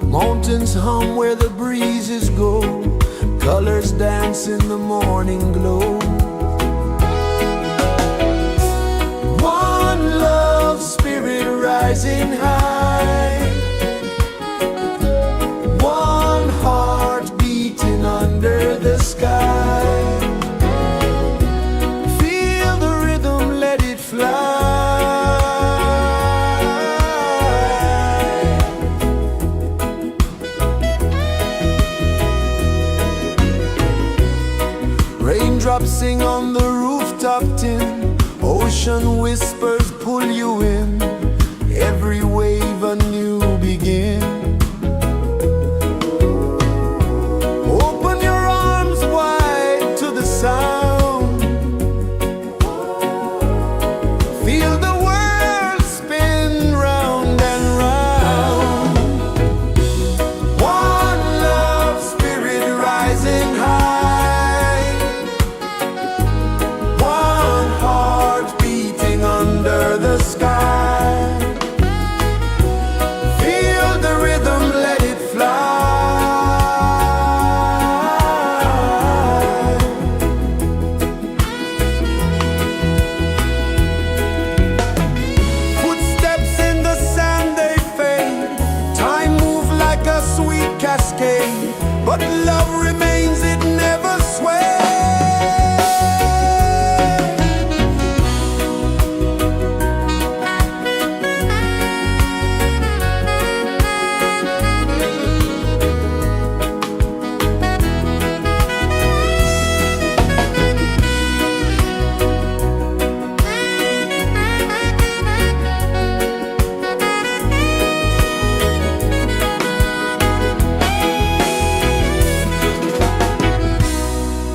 Mountains hum where the breezes go. Colors dance in the morning glow. One love, spirit rising high. One heart beating under the sky. Feel the rhythm, let it fly. Raindrops sing on the rooftop tin. Ocean whispers pull you in. Every wave a new begin. Open your arms wide to the sound. Feel the world spin round and round. One love, spirit rising high. One heart beating under the sky. Feel the rhythm, let it fly. Footsteps in the sand, they fade. Time moves like a sweet cascade, but love remains, it never sways.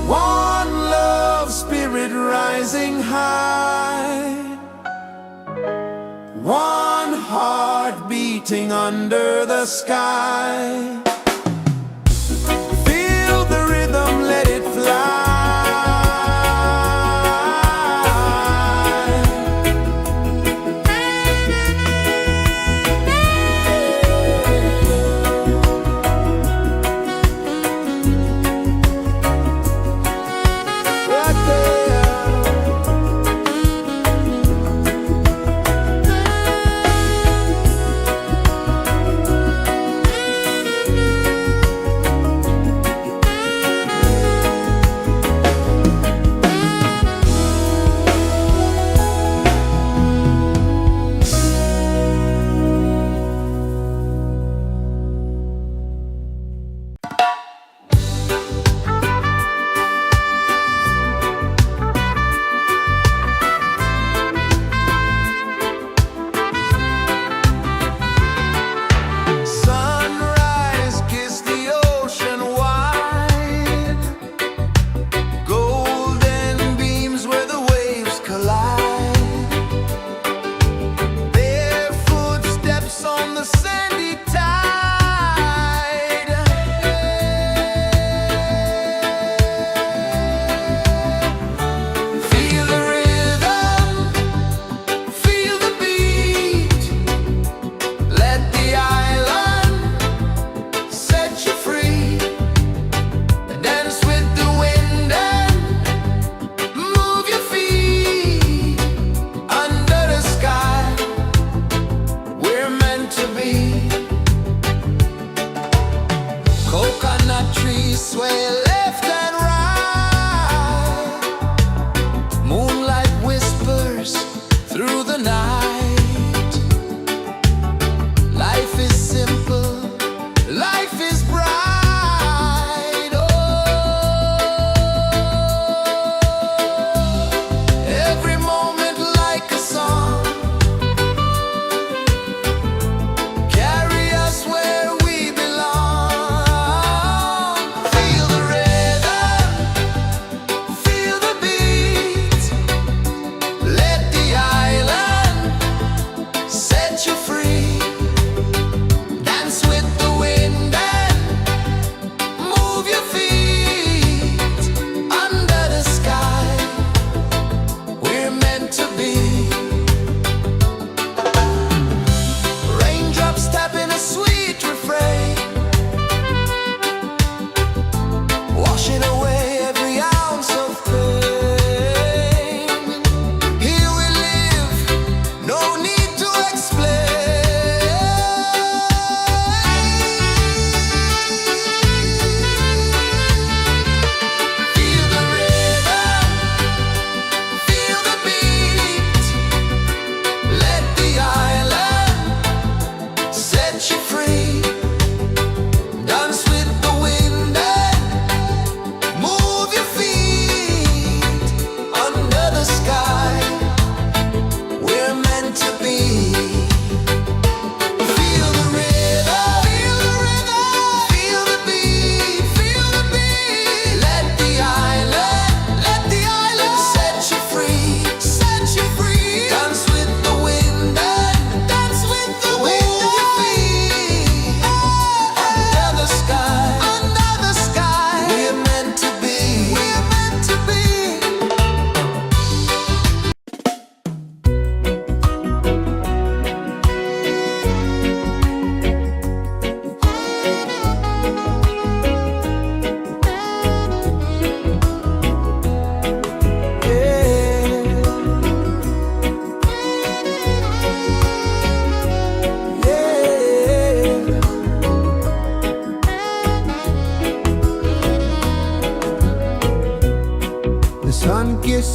One love, spirit rising high. One heart beating under the sky. Feel the rhythm, let it fly. Right there.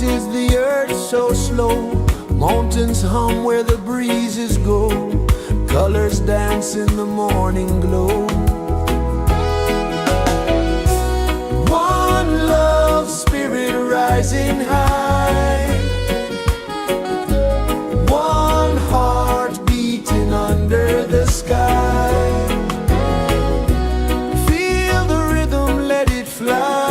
is the earth so slow? Mountains hum where the breezes go. Colors dance in the morning glow. One love, spirit rising high. One heart beating under the sky. Feel the rhythm, let it fly.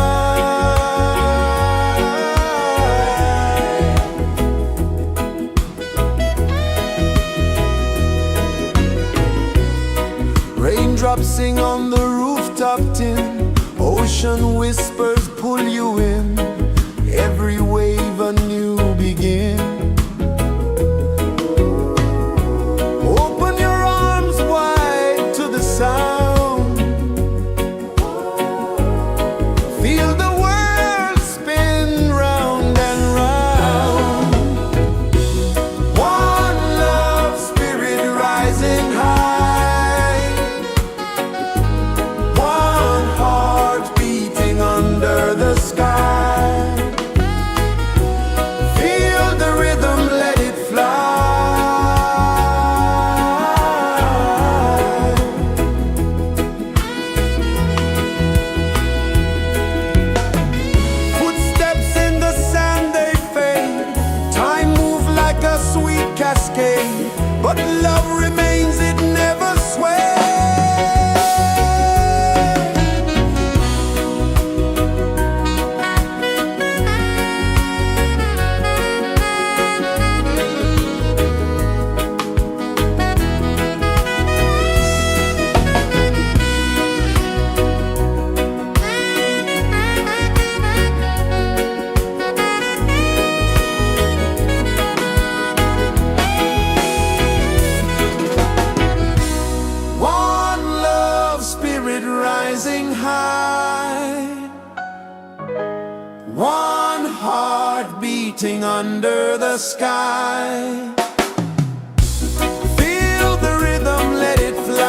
Raindrops sing on the rooftop tin. Ocean whispers pull you in. Every wave a new begin. Open your arms wide to the sound. Feel the world spin round and round. One love, spirit rising high. One heart beating under the sky. Feel the rhythm, let it fly. Footsteps in the sand, they fade. Time moves like a sweet cascade, but love remains, it never sways. One love, spirit rising high. One heart beating under the sky. Feel the rhythm, let it fly.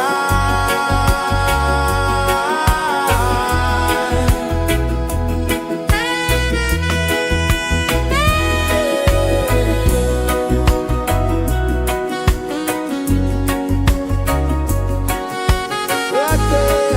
Right there.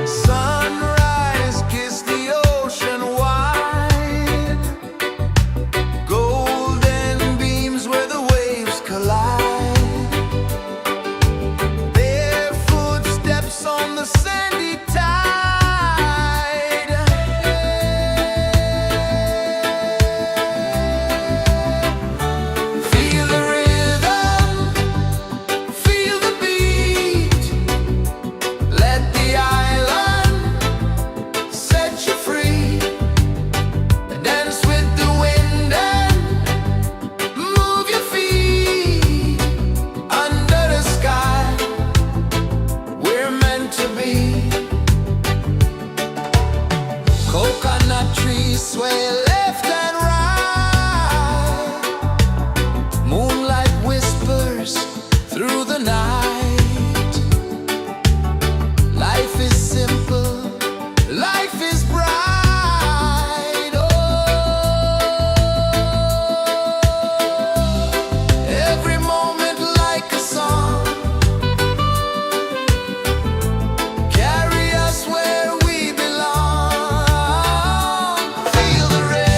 Sunrise, kiss the ocean wide. Golden beams where the waves collide. Their footsteps on the sandy tide. Feel the rhythm, feel the beat. Let the island set you free. Dance with the wind and move your feet. Under the sky, we're meant to be. Coconut trees sway left and right. Moonlight whispers through the night. Life is simple, life is bright. Oh, every moment like a song. Carry us where we belong. Feel the rhythm.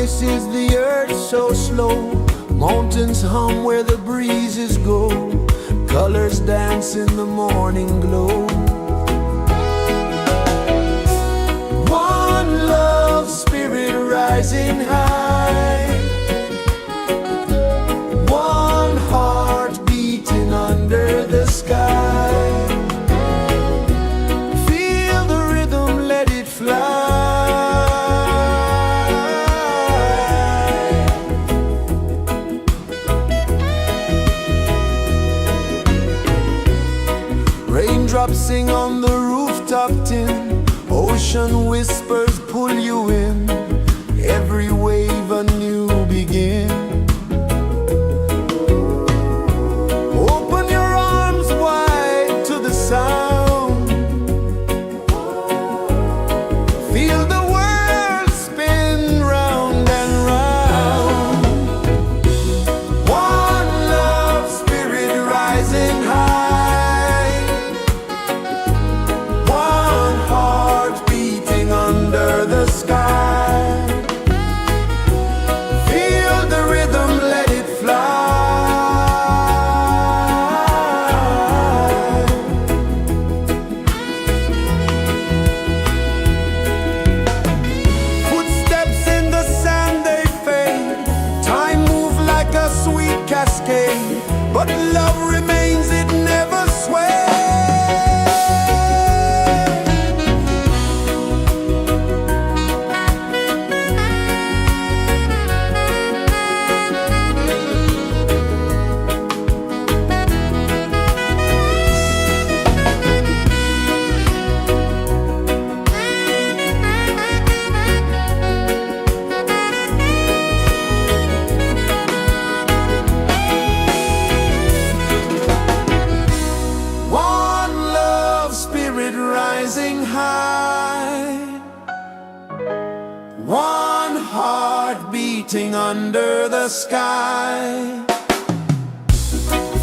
rejoices the earth so slow. Mountains hum where the breezes go. Colors dance in the morning glow. One love spirit rising high. One heart beating under the sky. Feel the rhythm, let it fly. Raindrops sing on the rooftop tin. Ocean whispers pull you in. Every wave a new begin. Open your arms wide to the sound. Feel the world spin round and round. One love spirit rising high. One heart beating under the sky. Feel the rhythm, let it fly. Footsteps in the sand, they fade. Time moves like a sweet cascade, but love remains, it never sways. One love spirit rising high. One heart beating under the sky.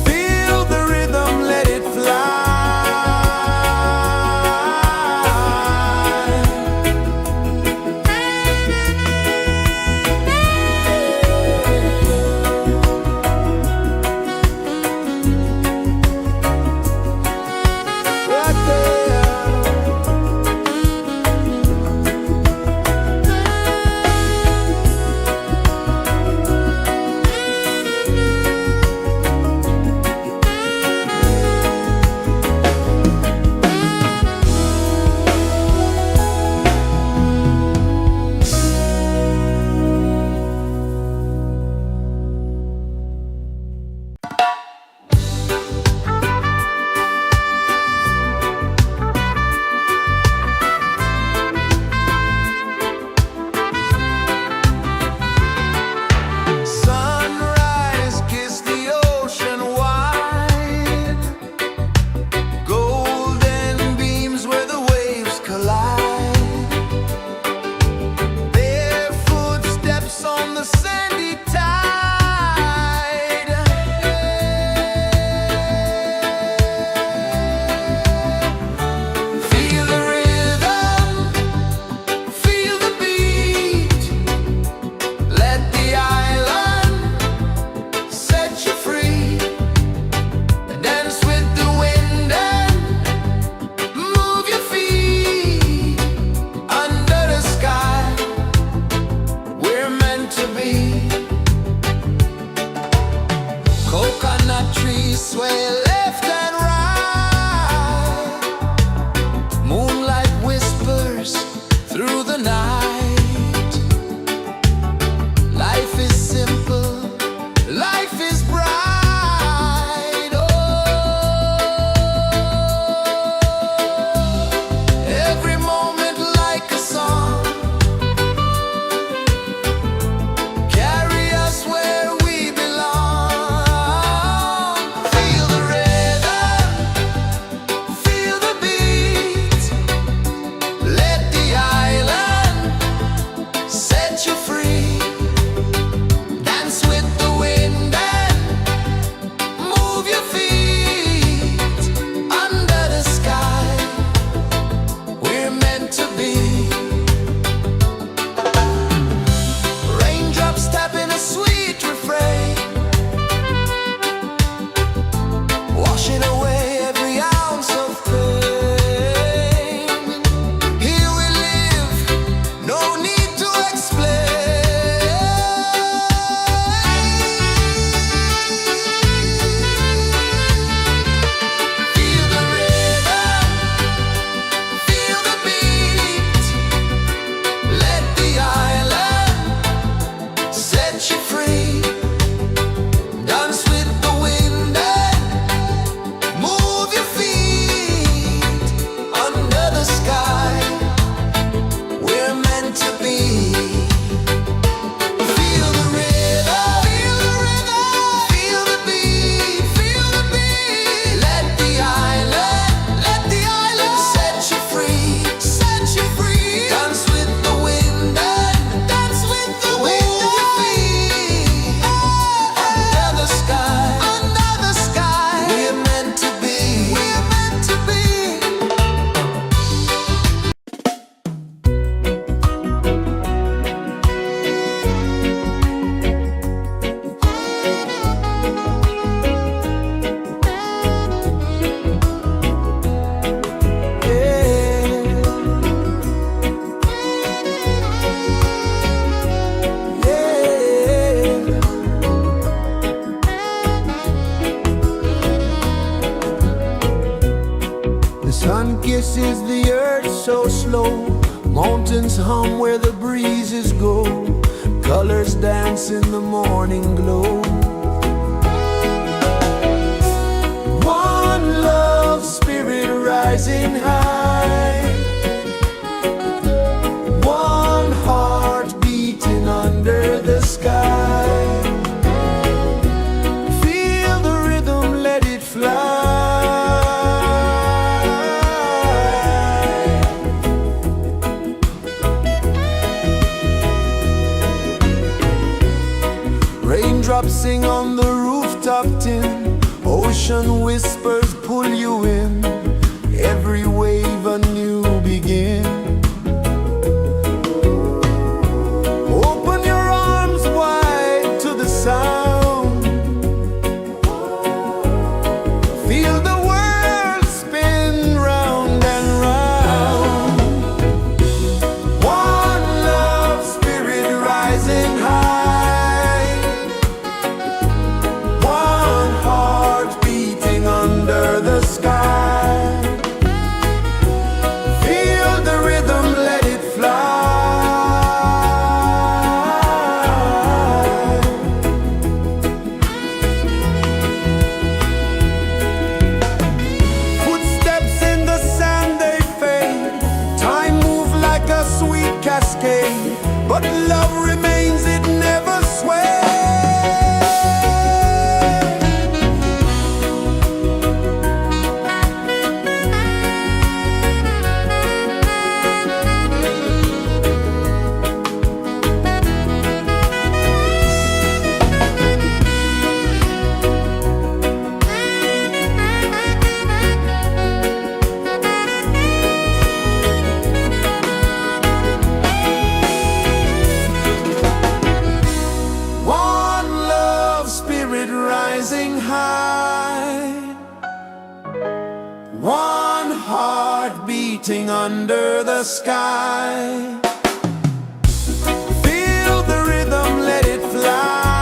Feel the rhythm, let it fly. Right there. Sun kisses the earth so slow, mountains hum where the breezes go, colors dance in the morning glow. One love spirit rising high, one heart beating under the sky. Feel the rhythm, let it fly. Raindrops sing on the rooftop tin, ocean whispers pull you in, every wave a new begin. Open your arms wide to the sound, feel the world spin round and round. One love spirit rising high, under the sky. Feel the rhythm, let it fly. Footsteps in the sand, they fade. Time moves like a sweet cascade, but love remains, it never sways. Rising high, one heart beating under the sky. Feel the rhythm, let it fly.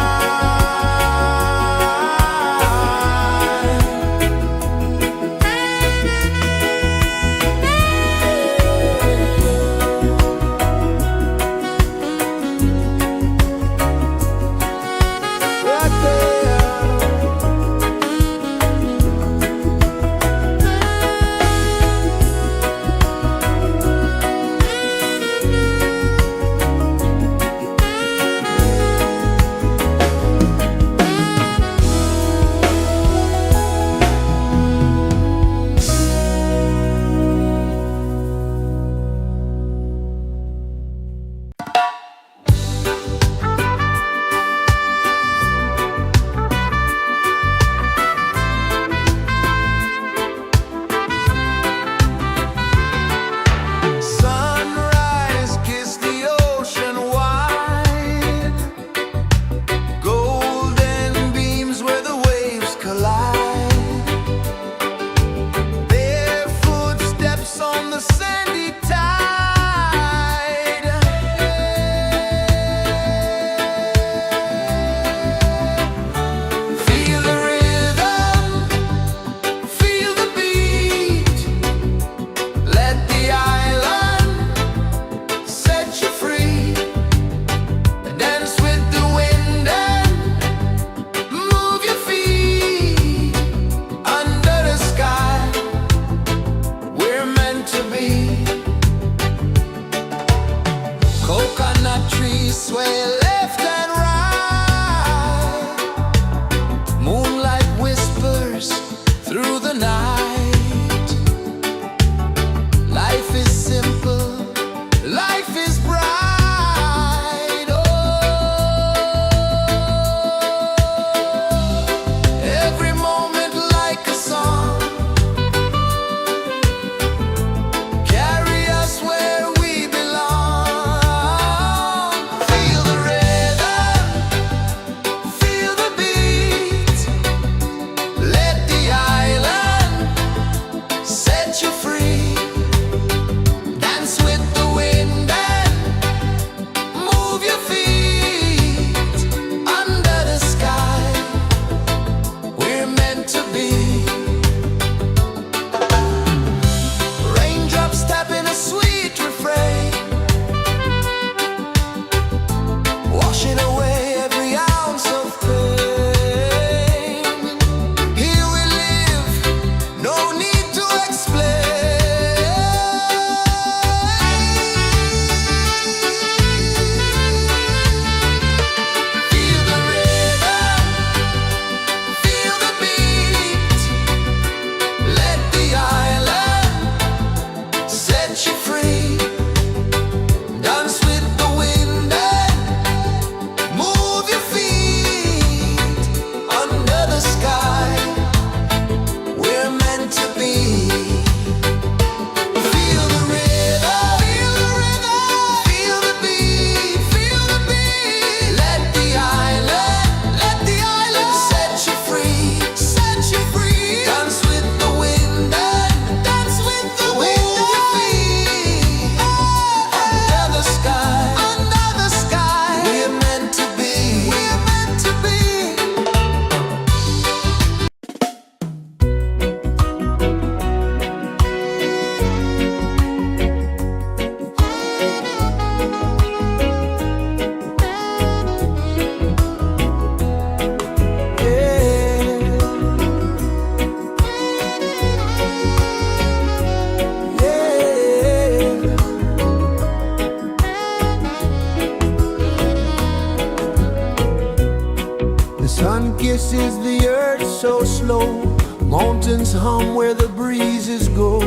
pulses the earth so slow. Mountains hum where the breezes go.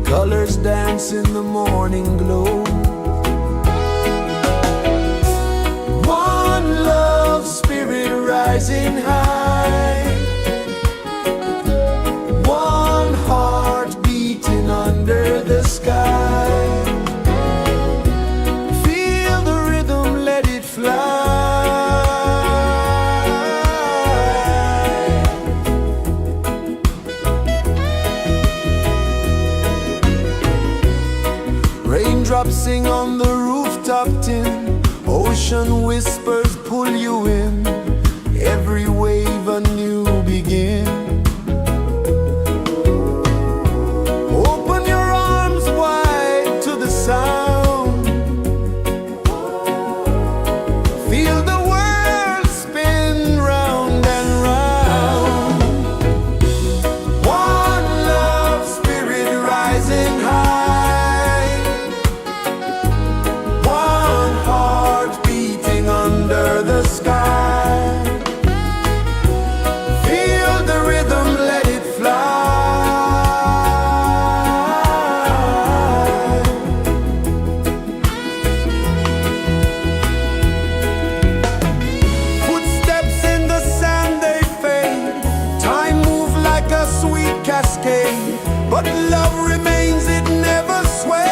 Colors dance in the morning glow. One love, spirit rising high. One heart beating under the sky. Feel the rhythm, let it fly. Raindrops sing on the rooftop tin. Ocean whispers pull you in. Every wave a new begin. Open your arms wide to the sound. Feel the world spin round and round. One love, spirit rising high. One heart beating under the sky. Feel the rhythm, let it fly. Footsteps in the sand, they fade. Time moves like a sweet cascade, but love remains, it never sways.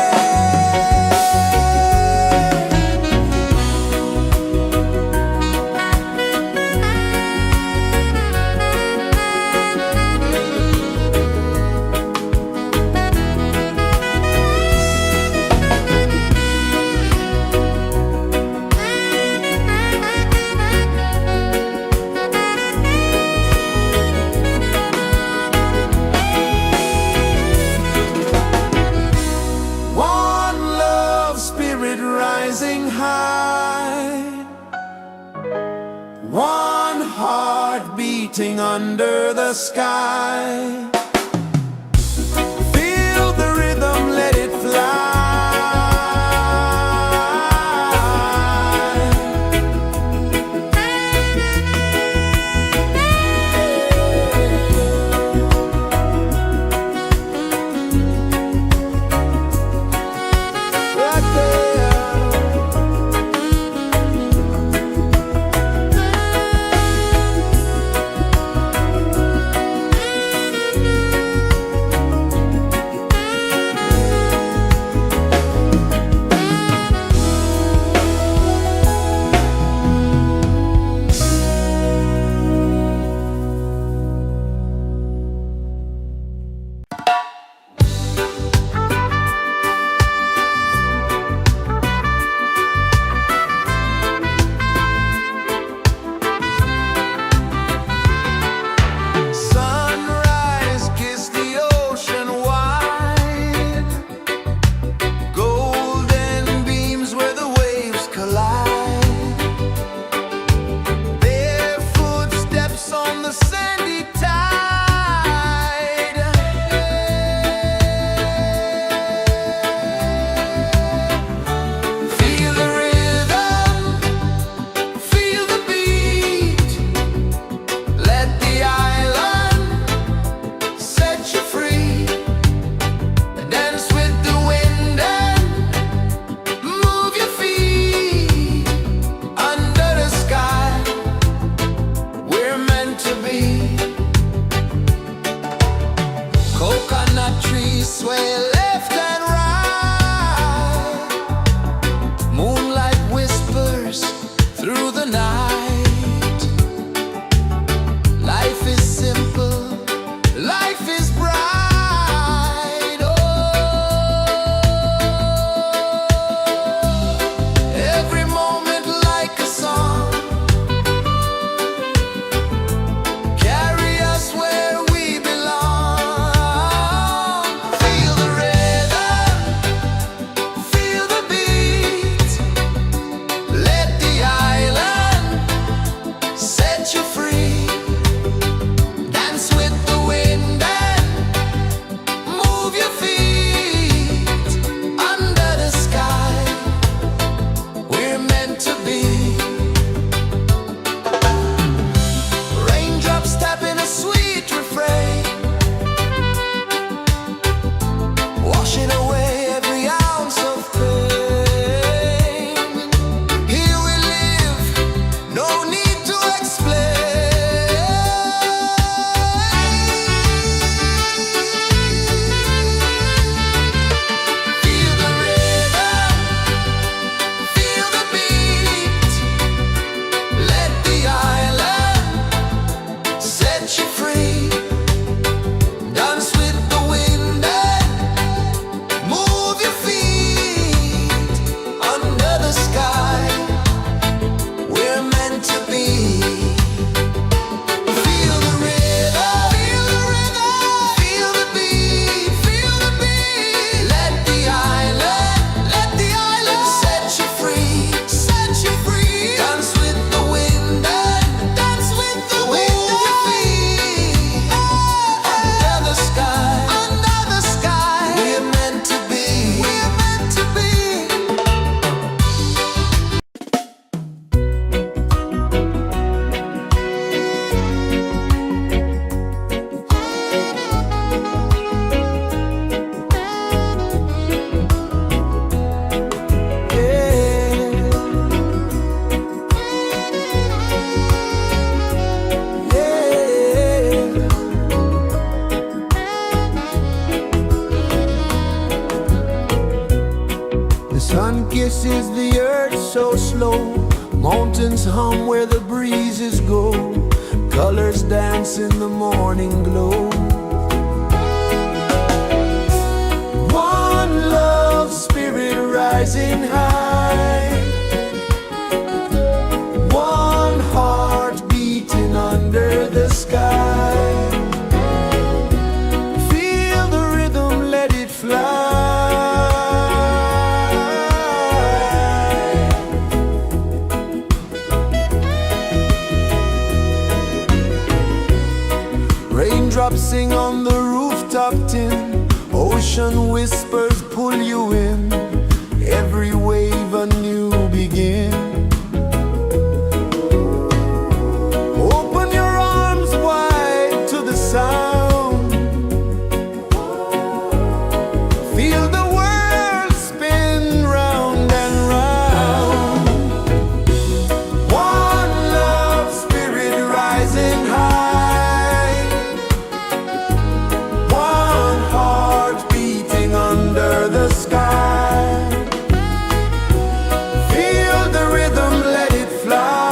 One love, spirit rising high. One heart beating under the sky. Feel the rhythm, let it fly. Right there. kisses the earth so slow. Mountains hum where the breezes go. Colors dance in the morning glow. One love spirit rising high. One heart beating under the sky. Feel the rhythm, let it fly. Raindrops sing on the rooftop tin. Ocean whispers pull you in. Every wave a new begin. Open your arms wide to the sound. Feel the world spin round and round. One love spirit rising high. One heart beating under the sky. Feel the rhythm, let it fly.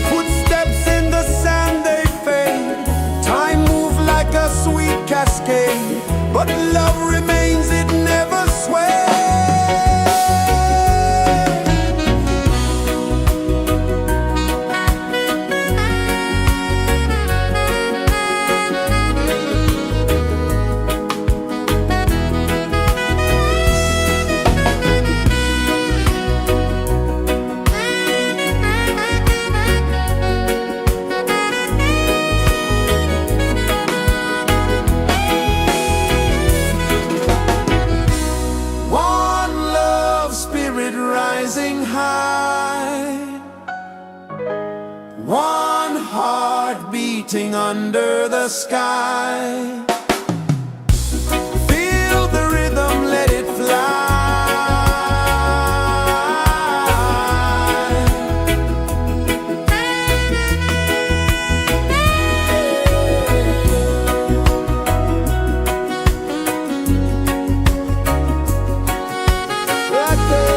Footsteps in the sand, they fade. Time moves like a sweet cascade, but love remains, it never sways. One love spirit rising high. One heart beating under the sky. Feel the rhythm, let it fly. Right there.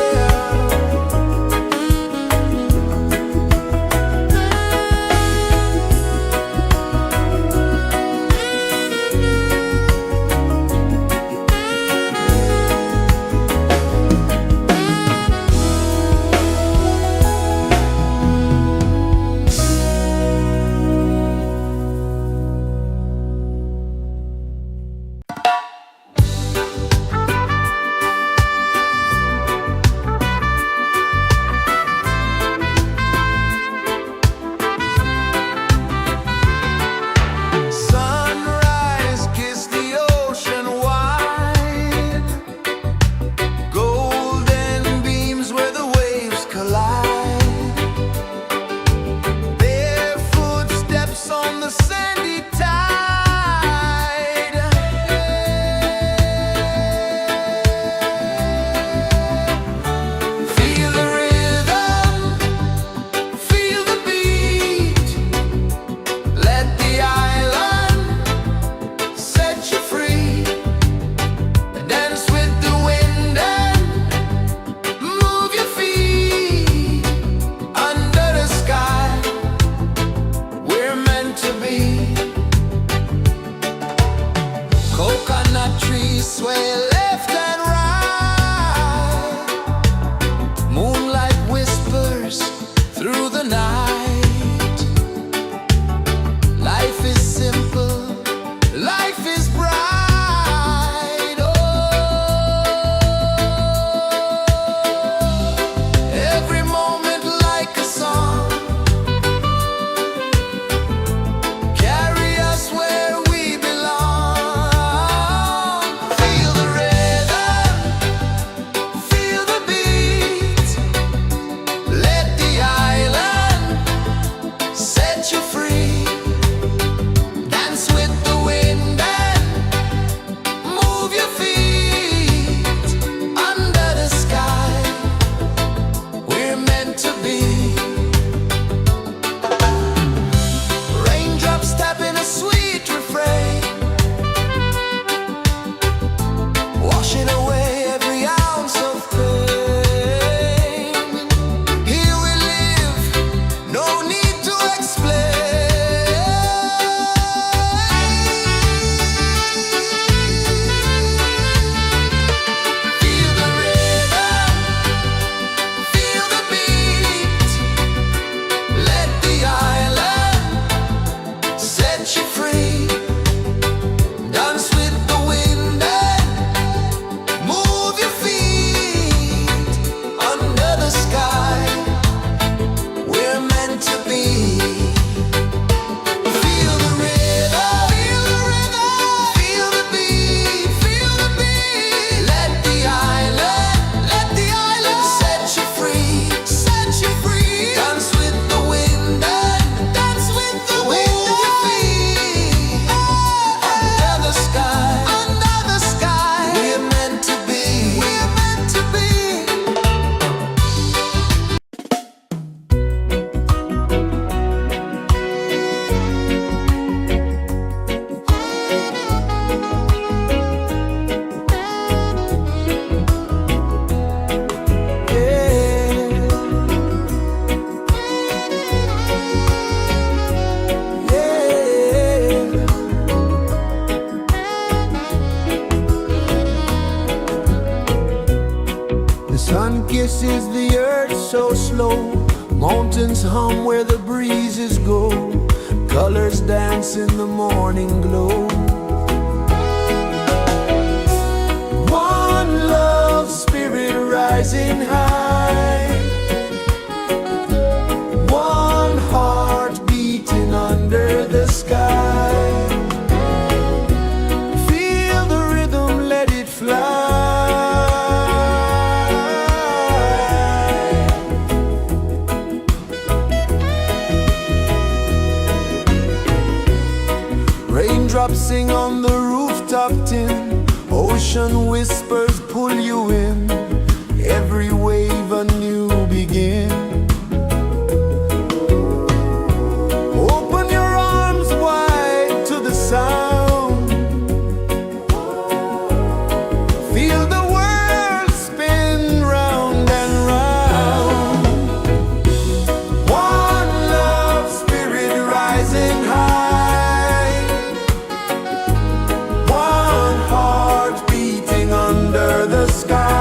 Mountains hum where the breezes go, colors dance in the morning glow. One love spirit rising high, one heart beating under the sky. Feel the rhythm, let it fly. Raindrops sing on the rooftop tin, ocean whispers pull you in, every wave a new begin. Open your arms wide to the sound, feel the world spin round and round. One love spirit rising high, one heart beating under the sky.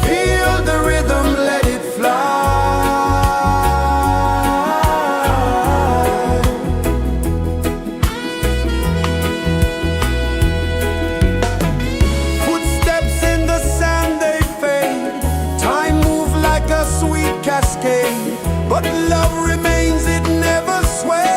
Feel the rhythm, let it fly. Footsteps in the sand, they fade. Time moves like a sweet cascade, but love remains, it never sways.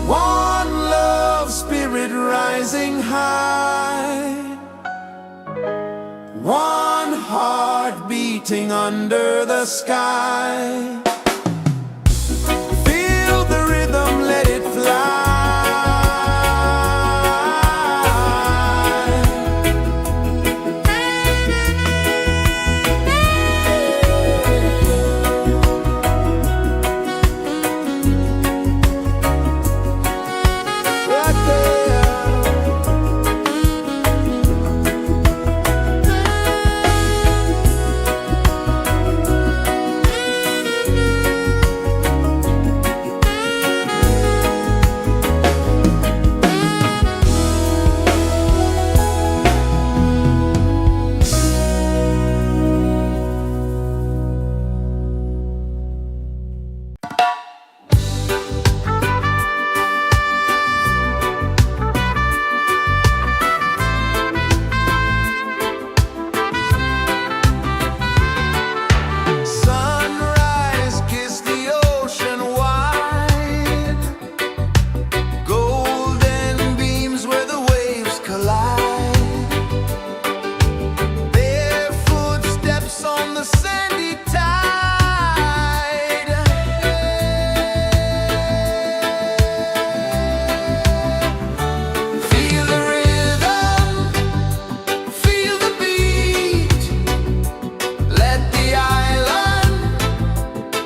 One love spirit rising high, one heart beating under the sky. Feel the rhythm, let it fly. Right there. Sunrise, kiss the ocean wide, golden beams where the waves collide, bare footsteps on the sandy tide. Feel the rhythm, feel the beat, let the island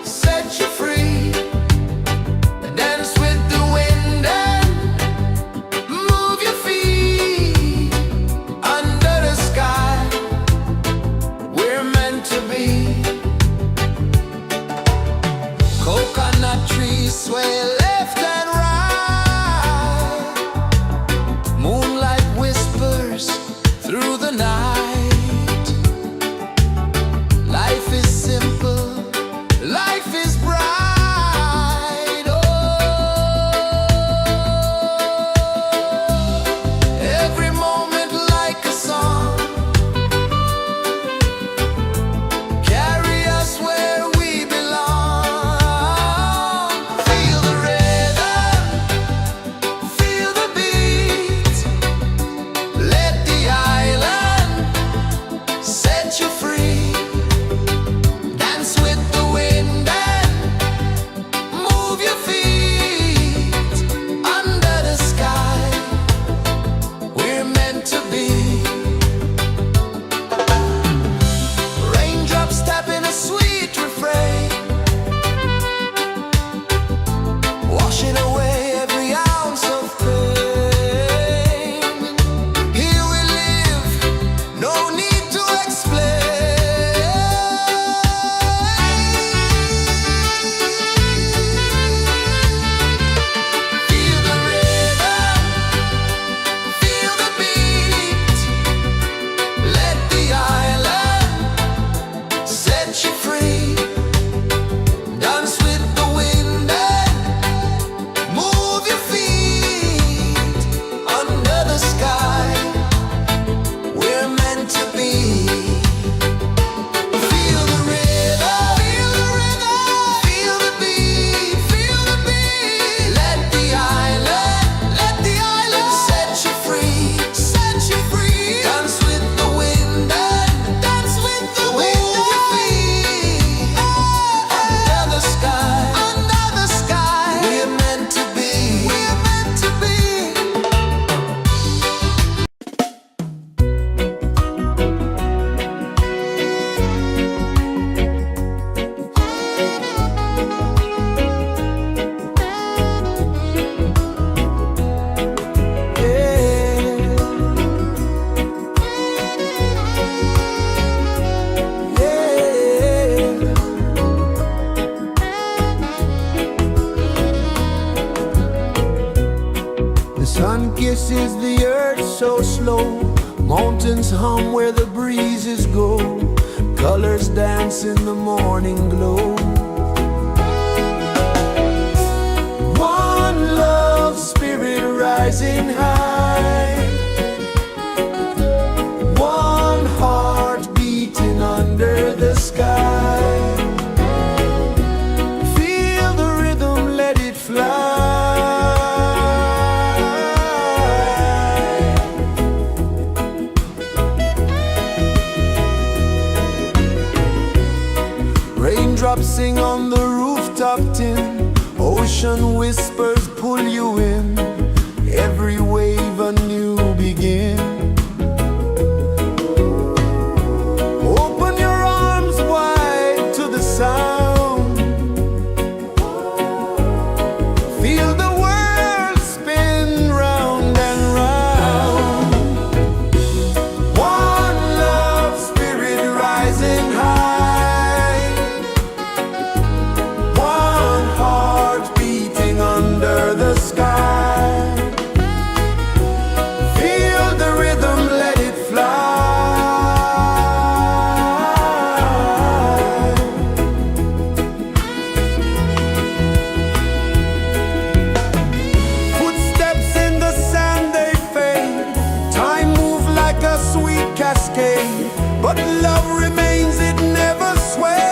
set you free. Dance with the wind and move your feet. Under the sky, we're meant to be. Coconut trees sway left and right, moonlight whispers through the night. Life is simple, life is bright. Oh, every moment like a song, carry us where we belong. Feel the rhythm, feel the beat, let the island set you free. Dance with the wind and Is the earth so slow? Mountains hum where the breezes go. Colors dance in the morning glow. One love spirit rising high. One heart beating under the sky. Feel the rhythm, let it fly. Raindrops sing on the rooftop tin. Ocean whispers pull you in. Every wave a new begin. Open your arms wide to the sound. Feel the world spin round and round. One love spirit rising high. Under the sky, feel the rhythm, let it fly. Footsteps in the sand, they fade. Time moves like a sweet cascade, but love remains, it never sways.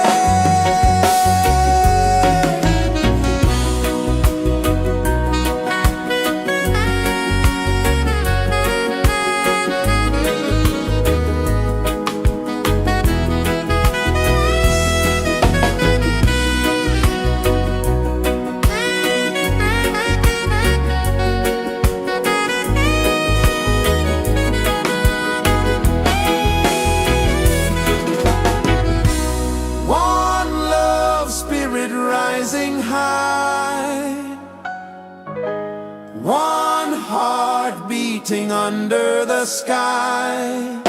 Rising high, one heart beating under the sky.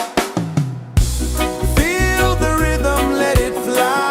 Feel the rhythm, let it fly.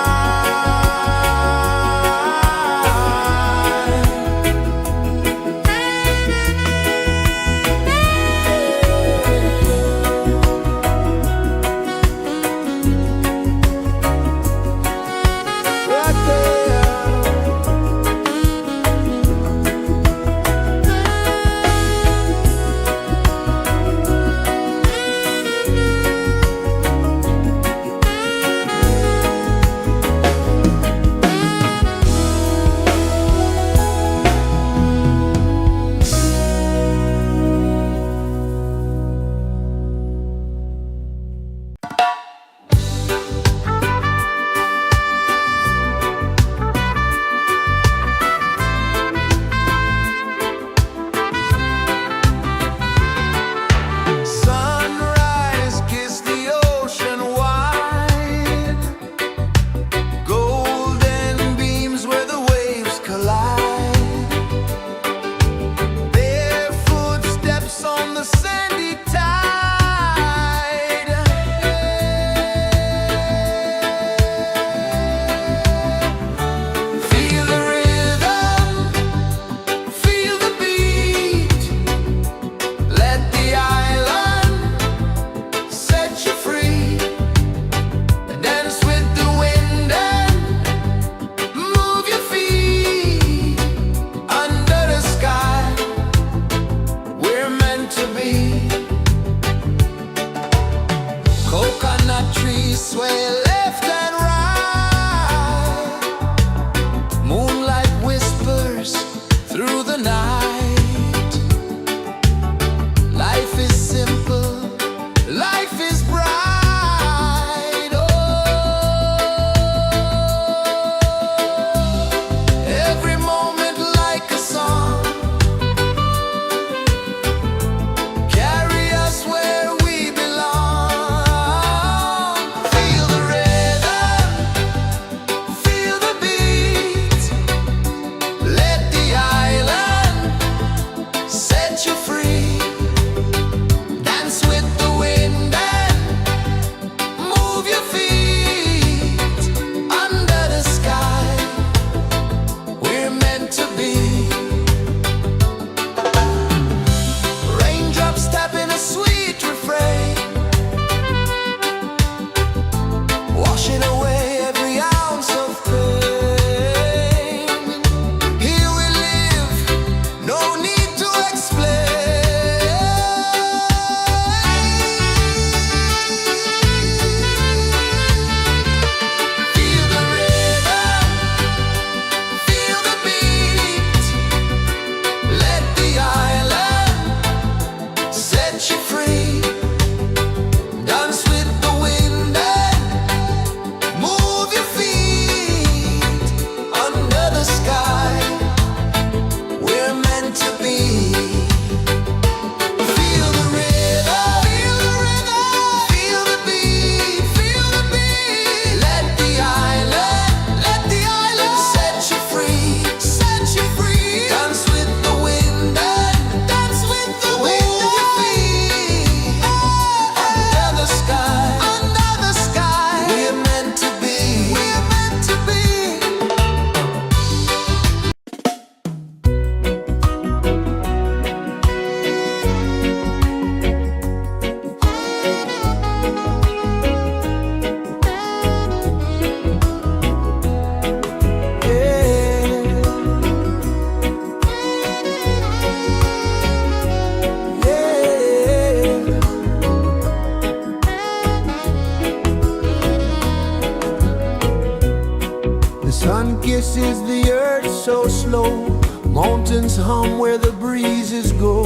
sun kisses the earth so slow. Mountains hum where the breezes go.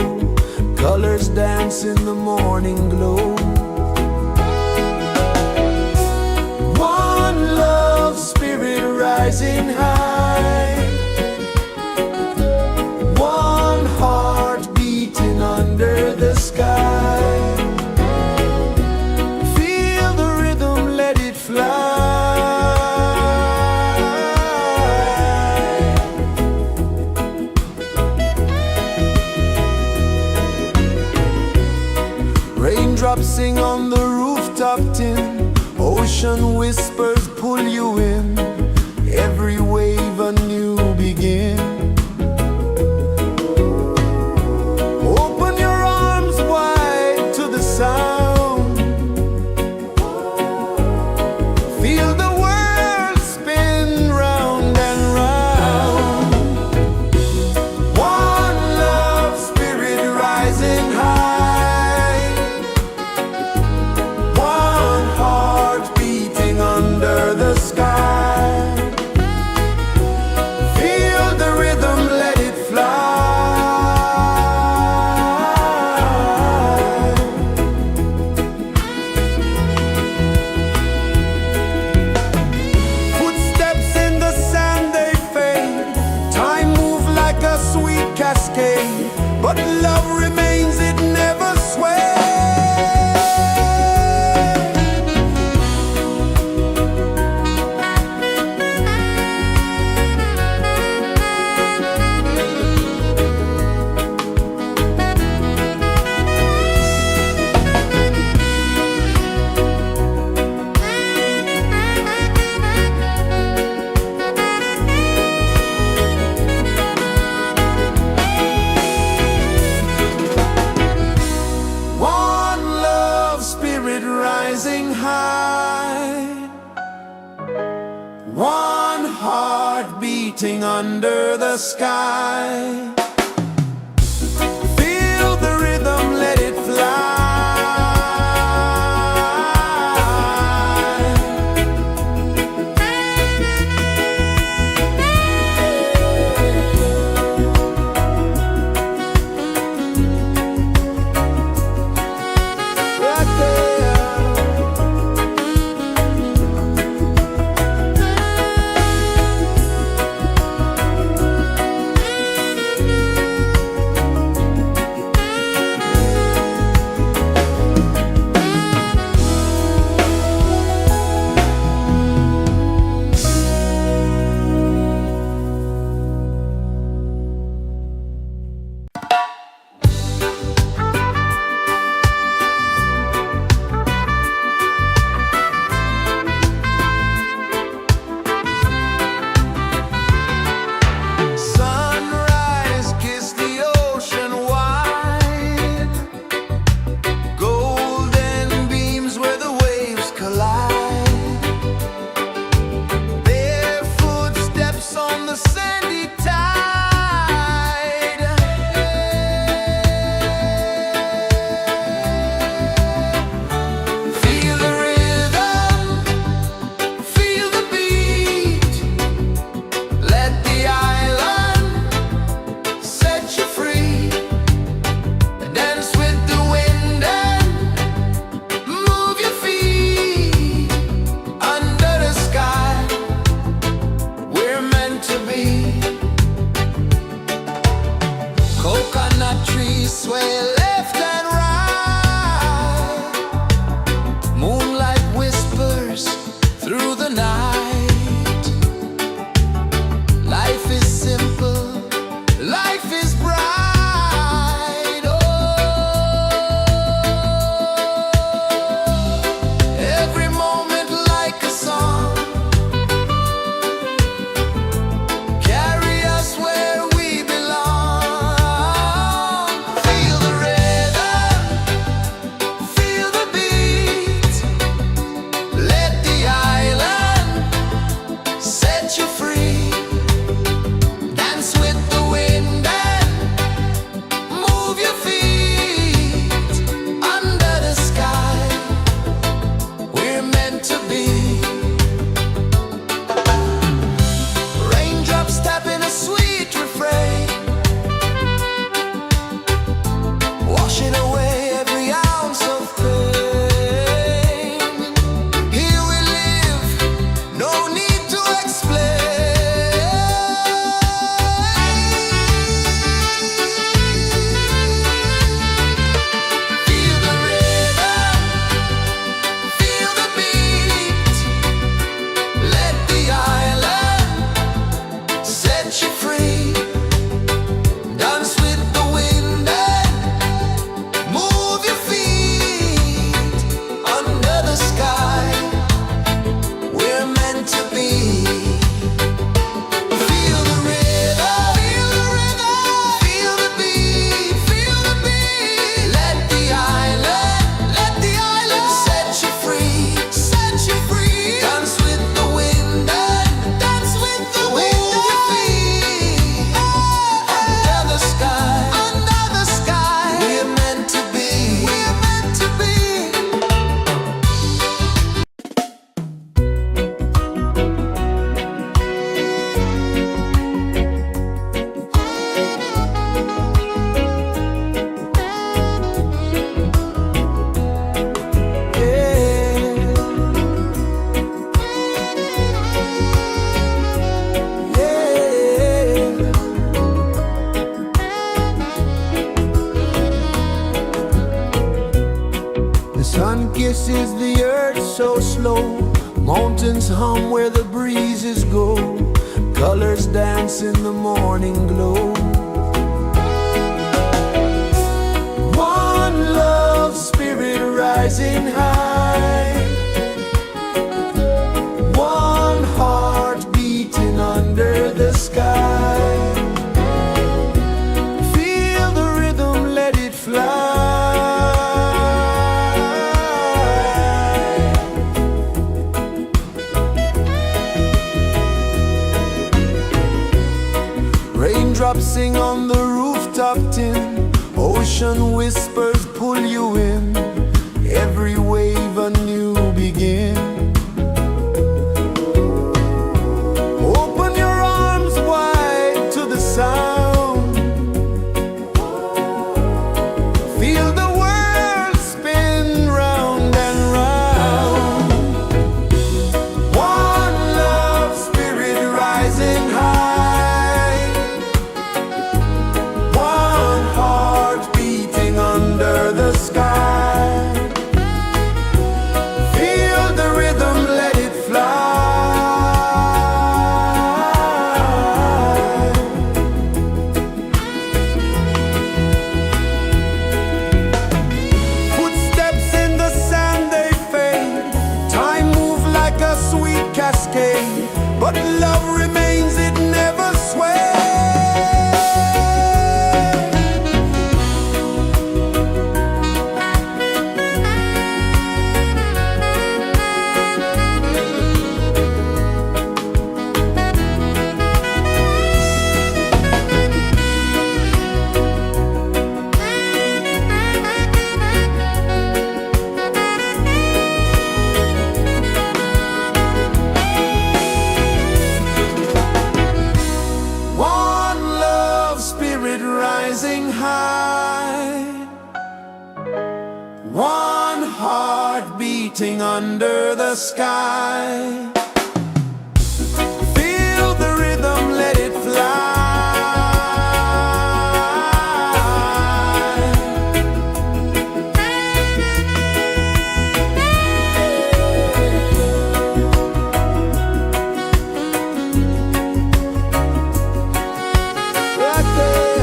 Colors dance in the morning glow. One love spirit rising high. One heart beating under the sky. Feel the rhythm, let it fly. Raindrops sing on the rooftop tin. Ocean whispers pull you in. Every wave a new begin. Open your arms wide to the sound. Feel the world spin round and round. One love spirit rising high. One heart beating under the sky. Feel the rhythm, let it fly. Footsteps in the sand, they fade. Time moves like a sweet cascade, but love remains, it never sways. One love spirit rising high. One heart beating under the sky. Feel the rhythm, let it fly. Right there. Sunrise, kiss the ocean wide. Golden beams where the waves collide. Bare footsteps on the sandy tide. Feel the rhythm, feel the beat. Let the island set you free. Dance with the wind and move your feet. Under the sky, we're meant to be. Coconut trees sway left and right. Moonlight whispers through the night. Life is simple, life is bright. Oh, every moment like a song. Carry us where we belong. Feel the rhythm. pulses the earth so slow. Mountains hum where the breezes go. Colors dance in the morning glow. One love spirit rising high. One heart beating under the sky. Feel the rhythm, let it fly. Raindrops sing on the rooftop tin. Ocean whispers pull you in. Every wave a new begin. Open your arms wide to the sound. Feel the world spin round and round. One love spirit rising high. One heart beating under the sky. Feel the rhythm, let it fly. Footsteps in the sand, they fade. Time moves like a sweet cascade, but love remains, it never sways. One love spirit rising high. One heart beating under the sky. Feel the rhythm, let it fly. Right there.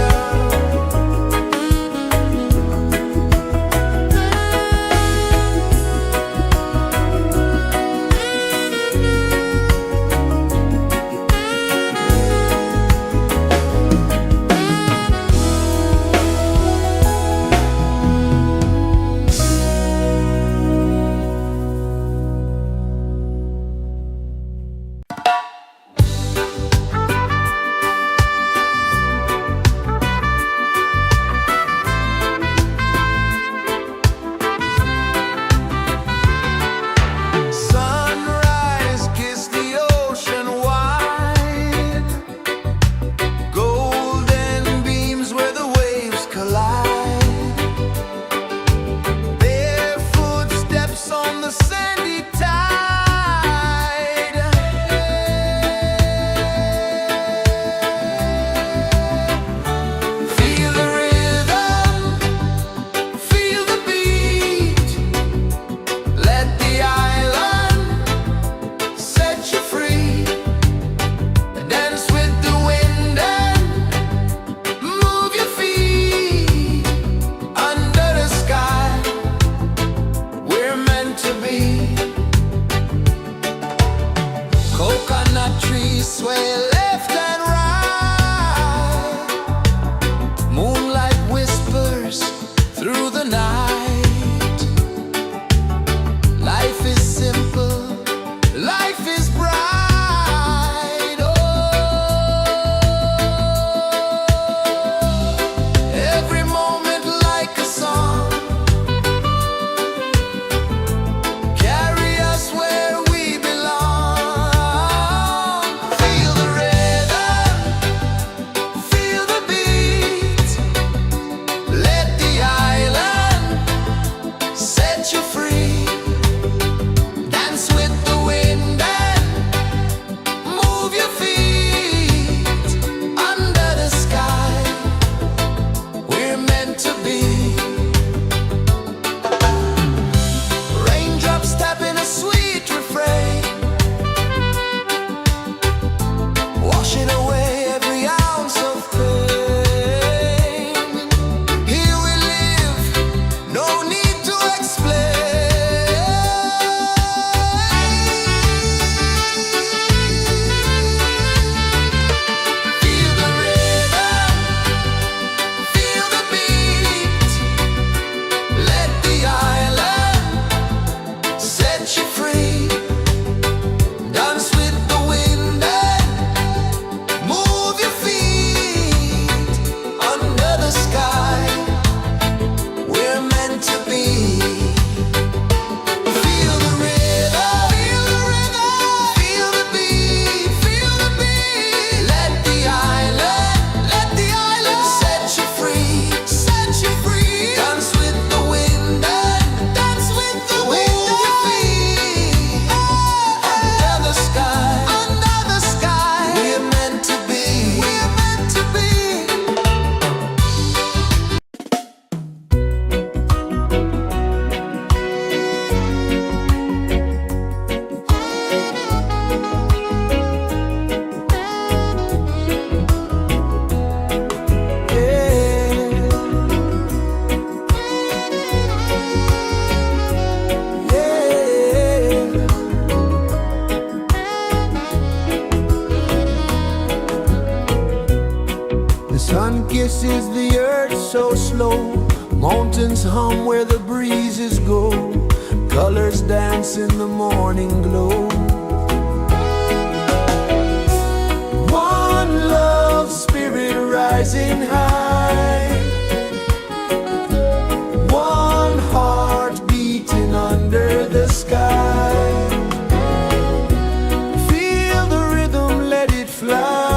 Sun kisses the earth so slow, mountains hum where the breezes go, colors dance in the morning glow. One love spirit rising high, one heart beating under the sky. Feel the rhythm, let it fly.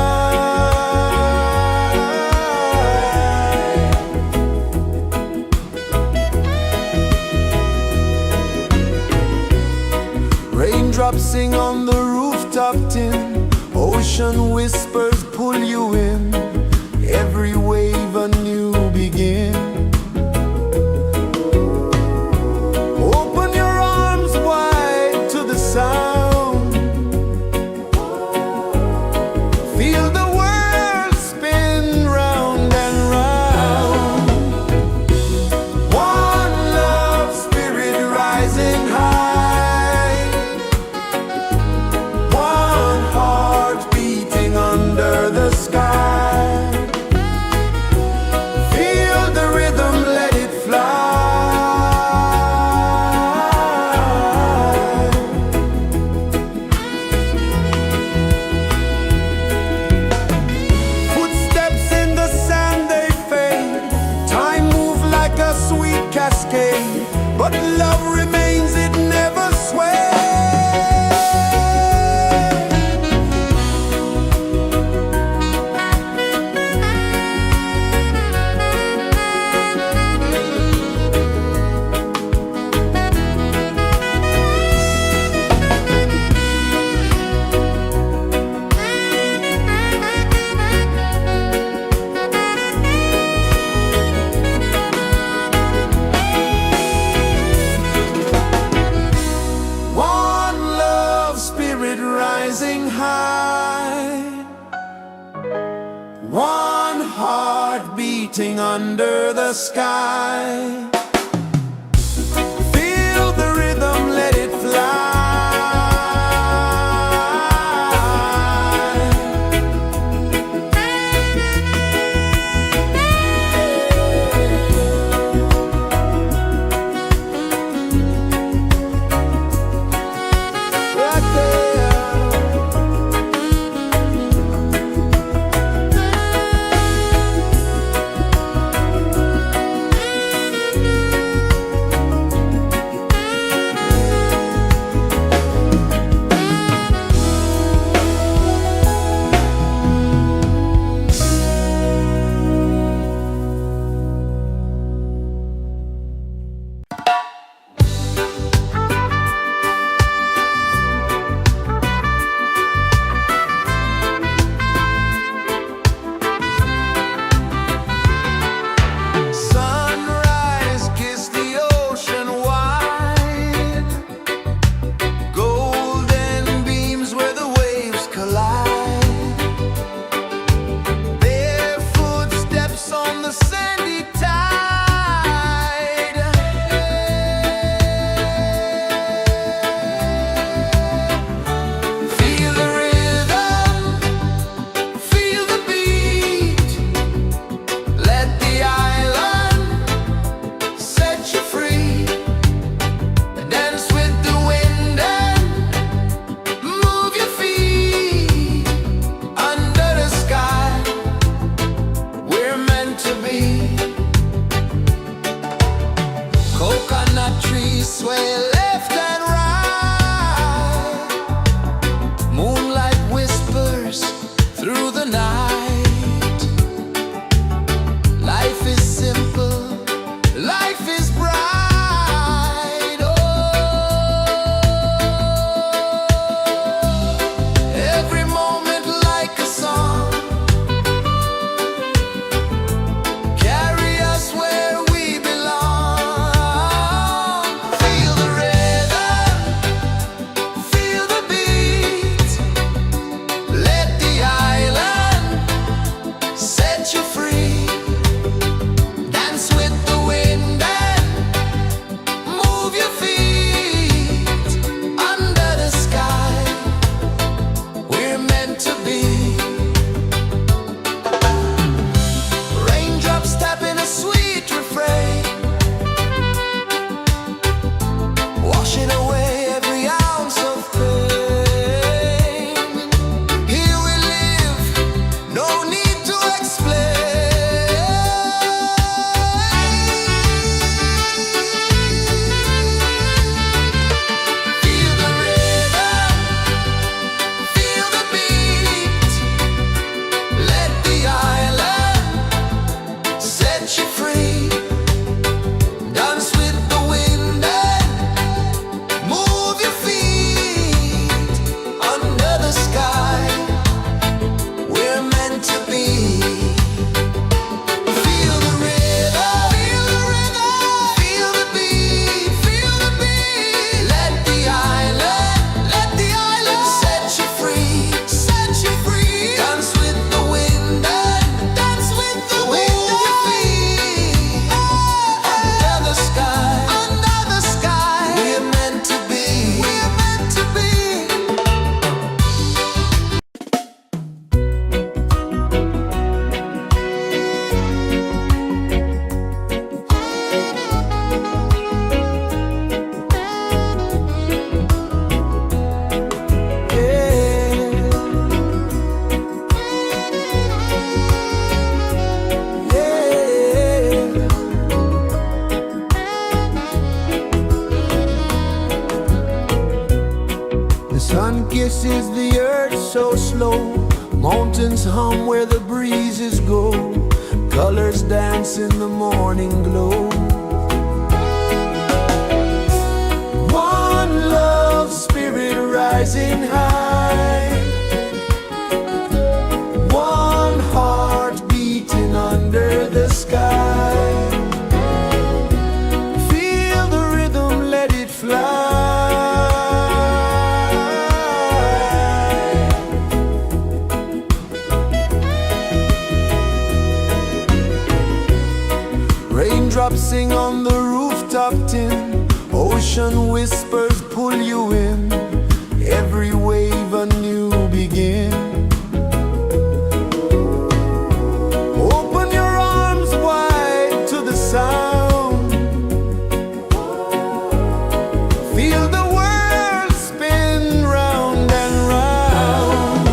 Raindrops sing on the rooftop tin, ocean whispers pull you in, every wave a new begin. Open your arms wide to the sound, feel the world spin round and round. One love spirit rising high, one heart beating under the sky. Feel the rhythm, let it fly. Footsteps in the sand, they fade, time moves like a sweet cascade, but love remains, it never sways. One love spirit rising high, one heart beating under the sky. Feel the rhythm, let it fly. Right there. is the earth so slow? Mountains hum where the breezes go. Colors dance in the morning glow. One love spirit rising high. One heart beating under the sky. Feel the rhythm, let it fly. Raindrops sing on the rooftop tin. Ocean whispers pull you in. Every wave a new begin. Open your arms wide to the sound. Feel the world spin round and round.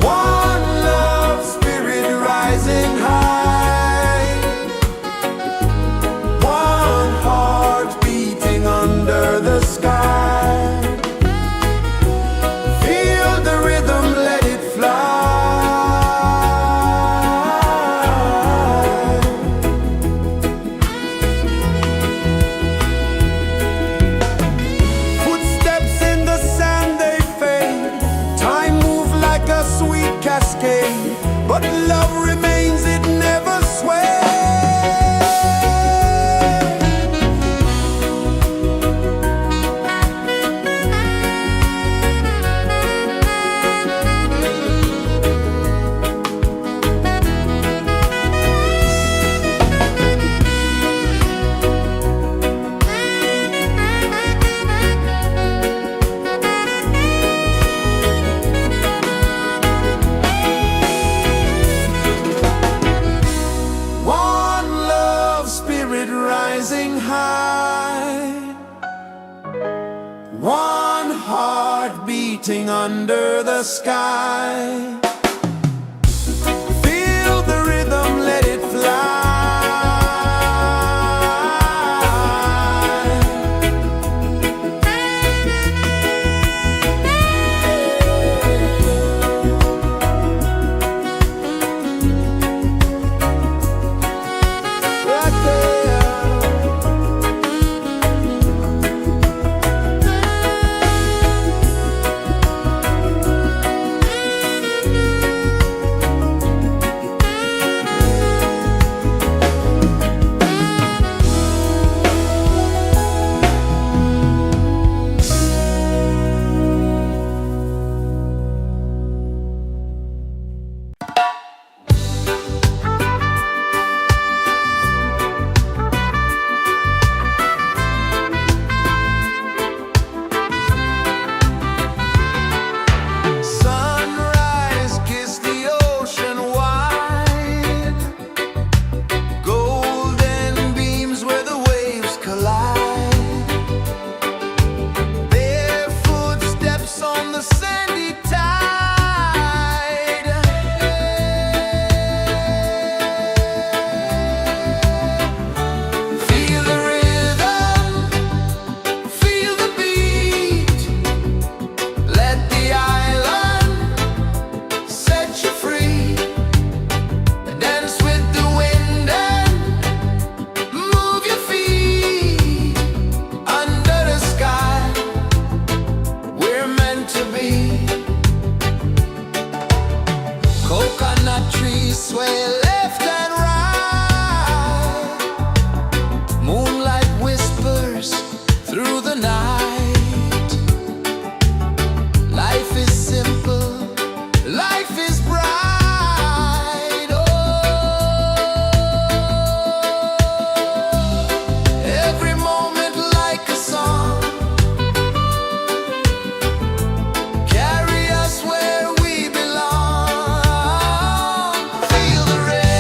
One love spirit rising high. One heart beating under the sky. Feel the rhythm, let it fly. Footsteps in the sand, they fade. Time moves like a sweet cascade, but love remains, it never sways. One love spirit rising high. One heart beating under the sky. Feel the rhythm, let it fly. Right there. Sunrise, kiss the ocean wide. Golden beams where the waves collide. Barefoot steps on the sandy tide. Feel the rhythm, feel the beat. Let the island set you free. Dance with the wind and move your feet. Under the sky, we're meant to be. Coconut trees sway left and right. Moonlight whispers through the night. Life is simple, life is bright. Oh, every moment like a song. Carry us where we belong. Feel the rain.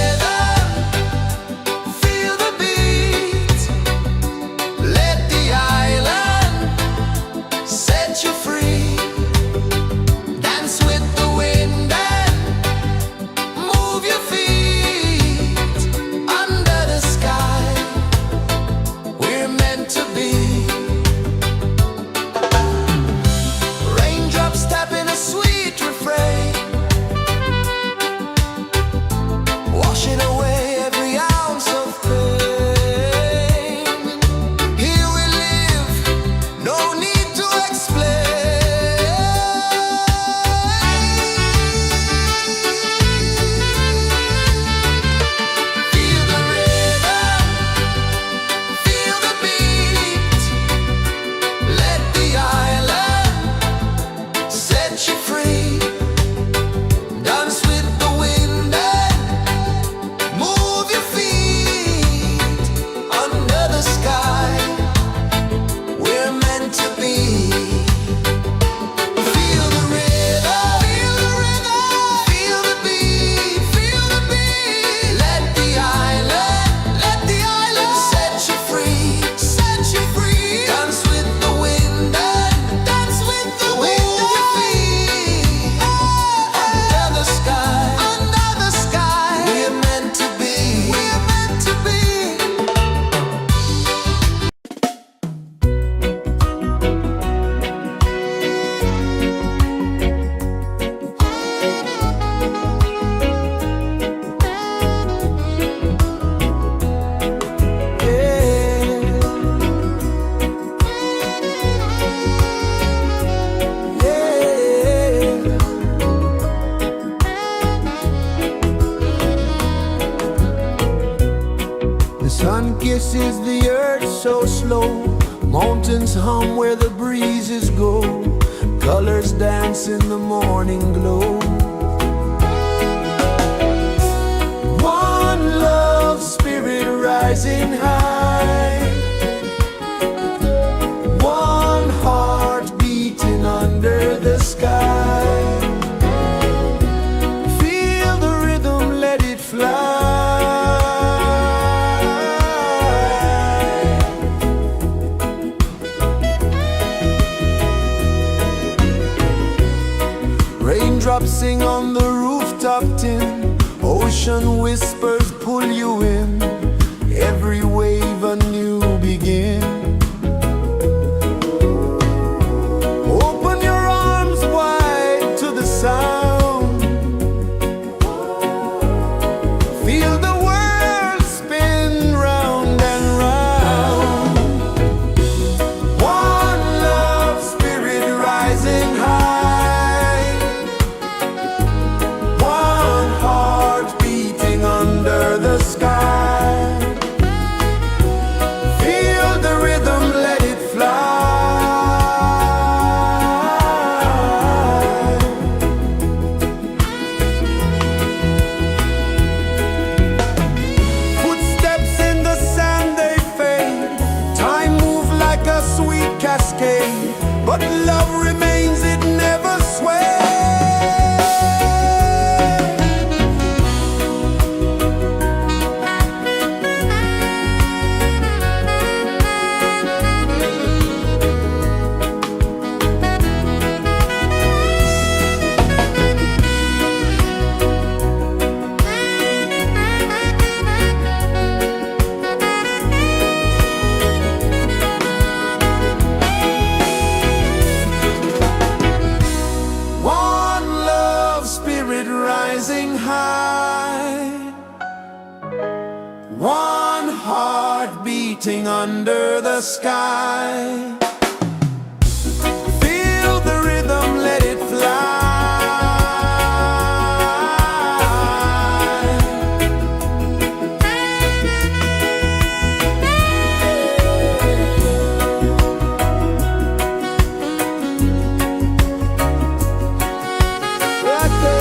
kisses the earth so slow. Mountains hum where the breezes go. Colors dance in the morning glow. One love spirit rising high. One heart beating under the sky. Feel the rhythm, let it fly. Raindrops sing on the rooftop tin. Ocean whispers pull you in. Every wave a new begin. Open your arms wide to the sound. Feel the world spin round and round. One love spirit rising high. One heart beating under the sky. Feel the rhythm, let it fly. Footsteps in the sand, they fade. Time moves like a sweet cascade, but love remains, it never sways. One love spirit rising high. One heart beating under the sky. Feel the rhythm, let it fly. Right there.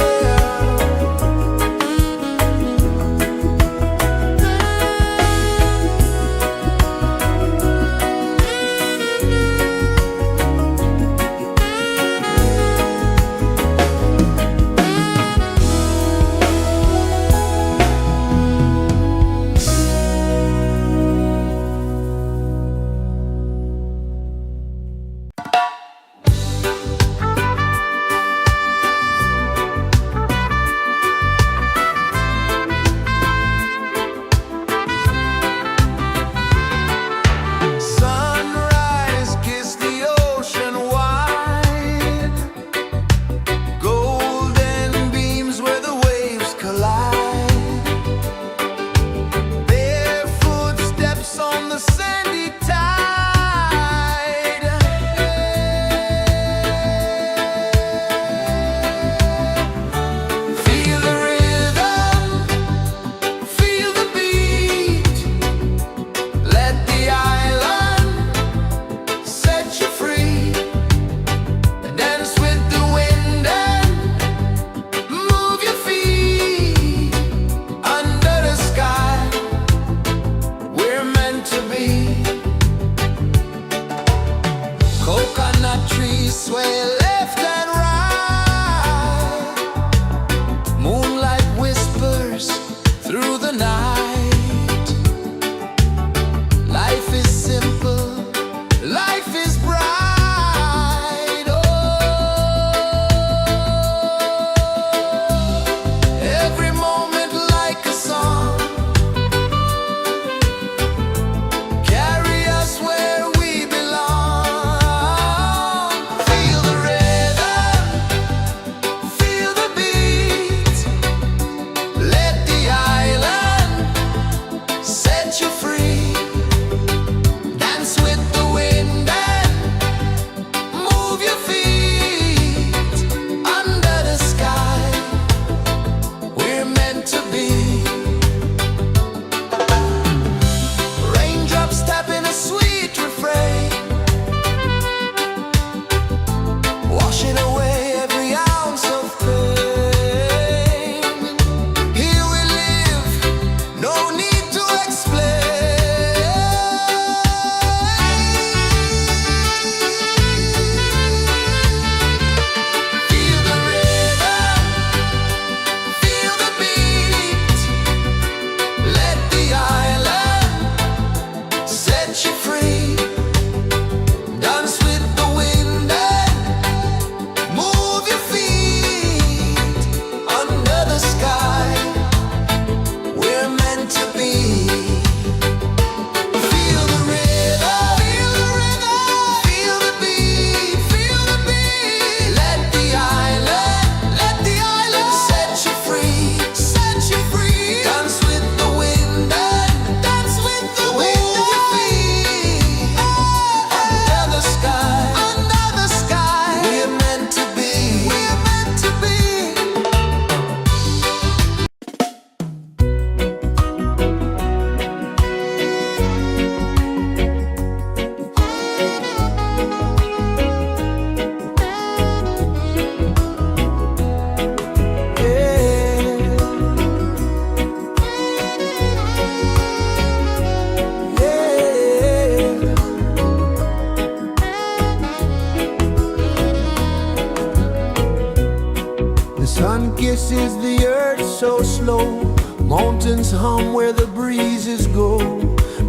so slow. Mountains hum where the breezes go.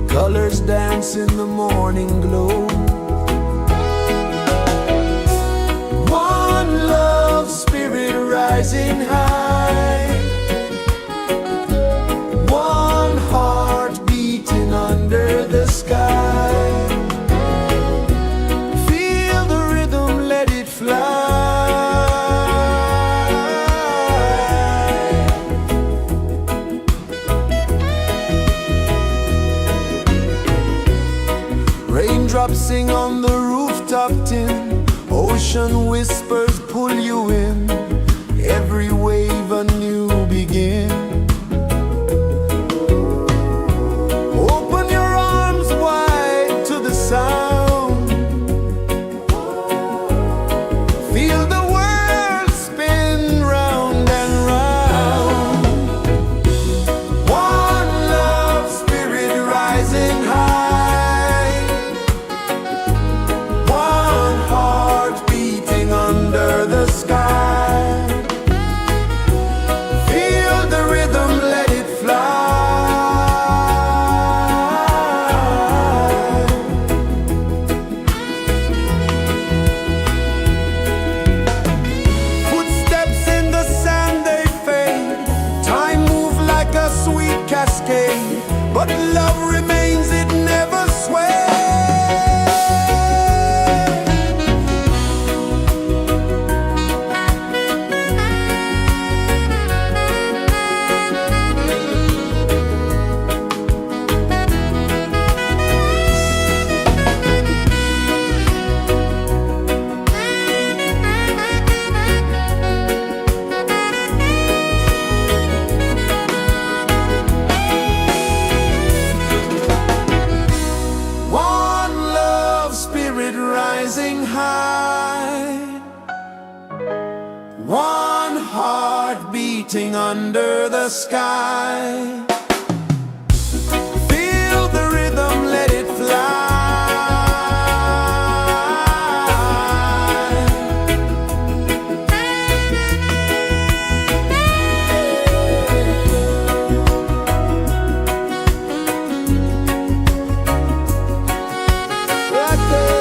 Colors dance in the morning glow. One love spirit rising high. One heart beating under the sky. Feel the rhythm, let it fly. Raindrops sing on the rooftop tin. Ocean whispers pull you in. Every wave a new begin. Open your arms wide to the sound. Feel the world spin round and round. One love spirit rising high. One heart beating under the sky. Feel the rhythm, let it fly. Footsteps in the sand, they fade. Time moves like a sweet cascade, but love remains, it never sways. One love spirit rising high. One heart beating under the sky. Feel the rhythm, let it fly. Right there.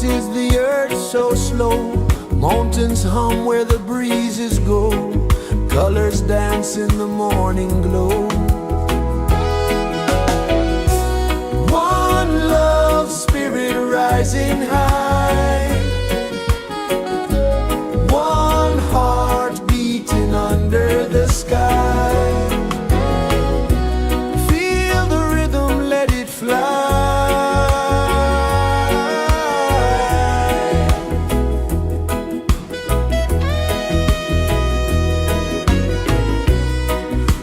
pulses the earth so slow. Mountains hum where the breezes go. Colors dance in the morning glow. One love, spirit rising high. One heart beating under the sky. Feel the rhythm, let it fly.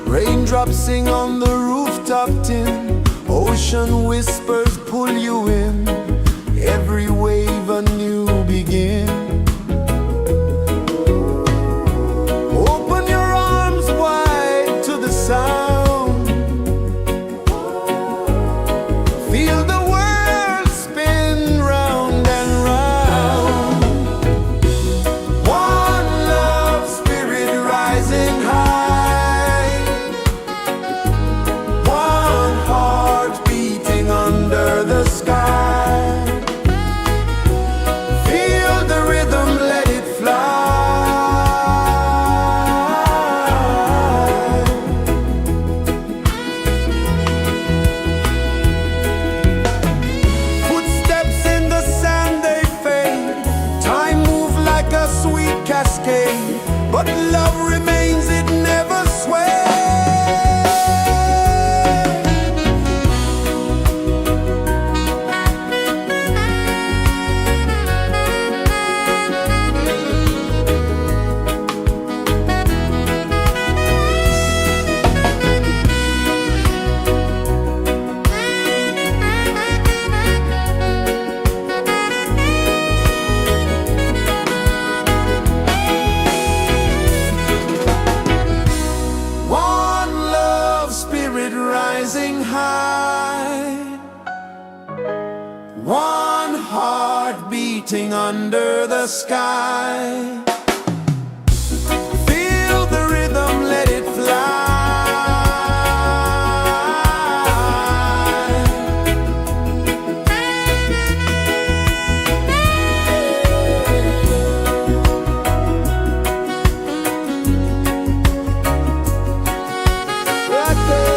Raindrops sing on the rooftop tin. Ocean whispers pull you in. Every wave a new begin. Open your arms wide to the sound. Feel the world spin round and round. One love, spirit rising high. One heart beating under the sky. Feel the rhythm, let it fly. Footsteps in the sand, they fade. Time moves like a sweet cascade, but love remains, it never sways. One love, spirit rising high. One heart beating under the sky. Feel the rhythm, let it fly. Right there.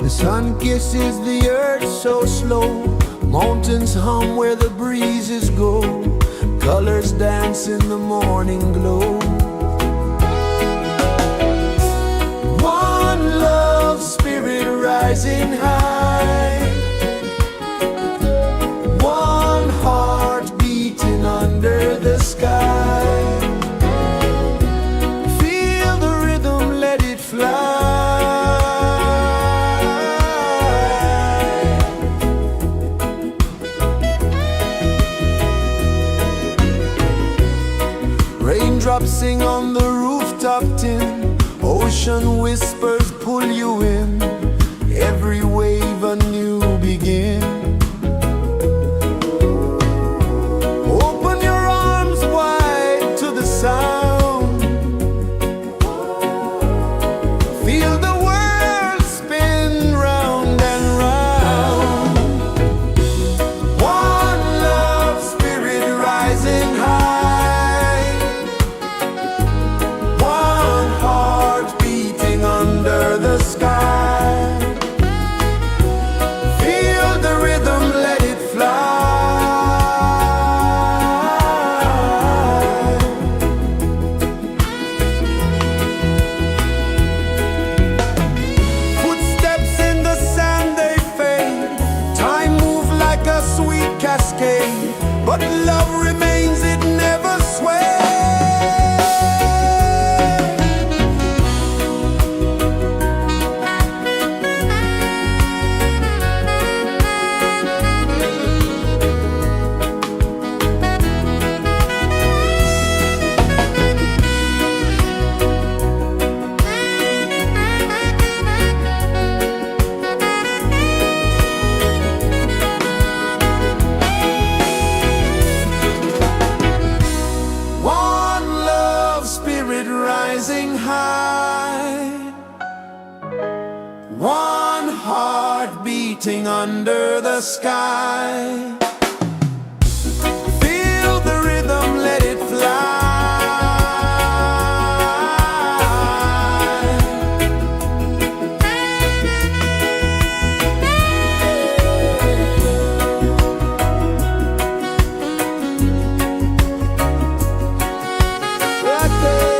The sun kisses the earth so slow, mountains hum where the breezes go, colors dance in the morning glow. One love spirit rising high, one heart beating under the sky. Feel the rhythm, let it fly. Raindrops sing on the rooftop tin, ocean whispers pull you in, every wave a new begin. Open your arms wide to the sound, feel the world spin round and round. One love spirit rising high, one heart beating under the sky. Feel the rhythm, let it fly. Footsteps in the sand, they fade, time moves like a sweet cascade, but love remains, it never sways. One love spirit rising high, one heart beating under the sky. Feel the rhythm, let it fly. Right there.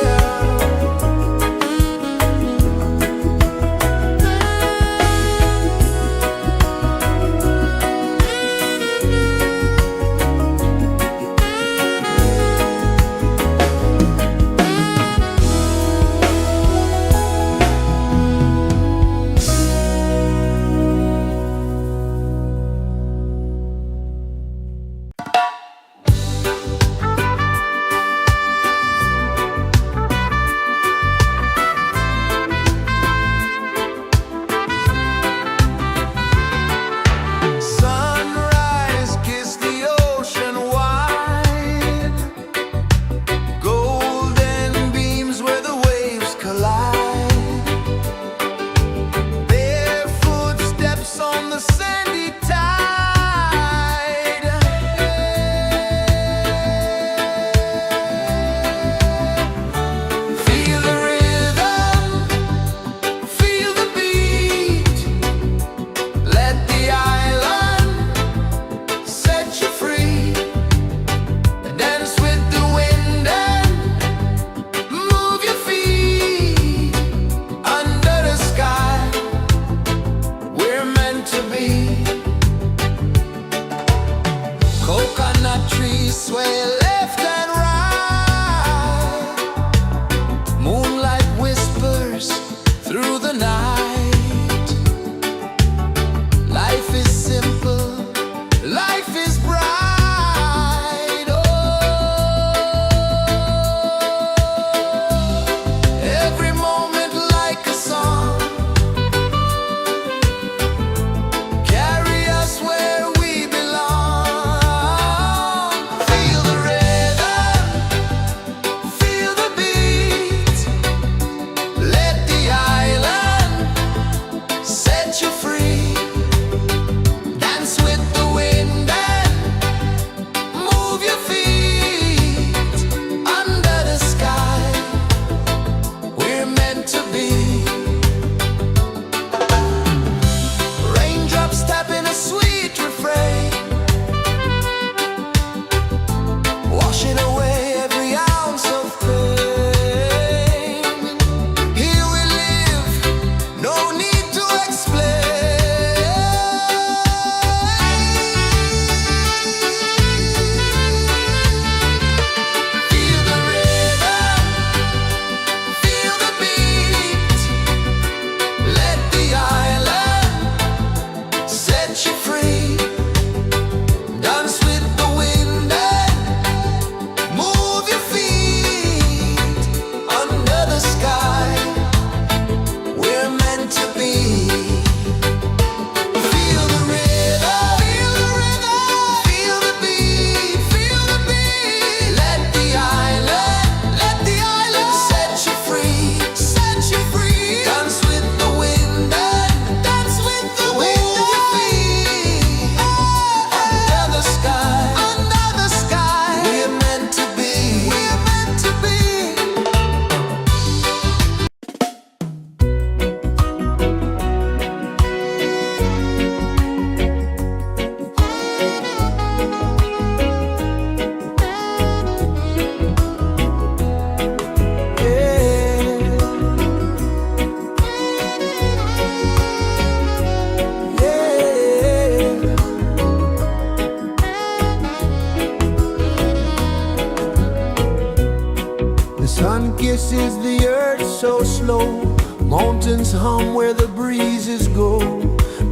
is the earth so slow? Mountains hum where the breezes go.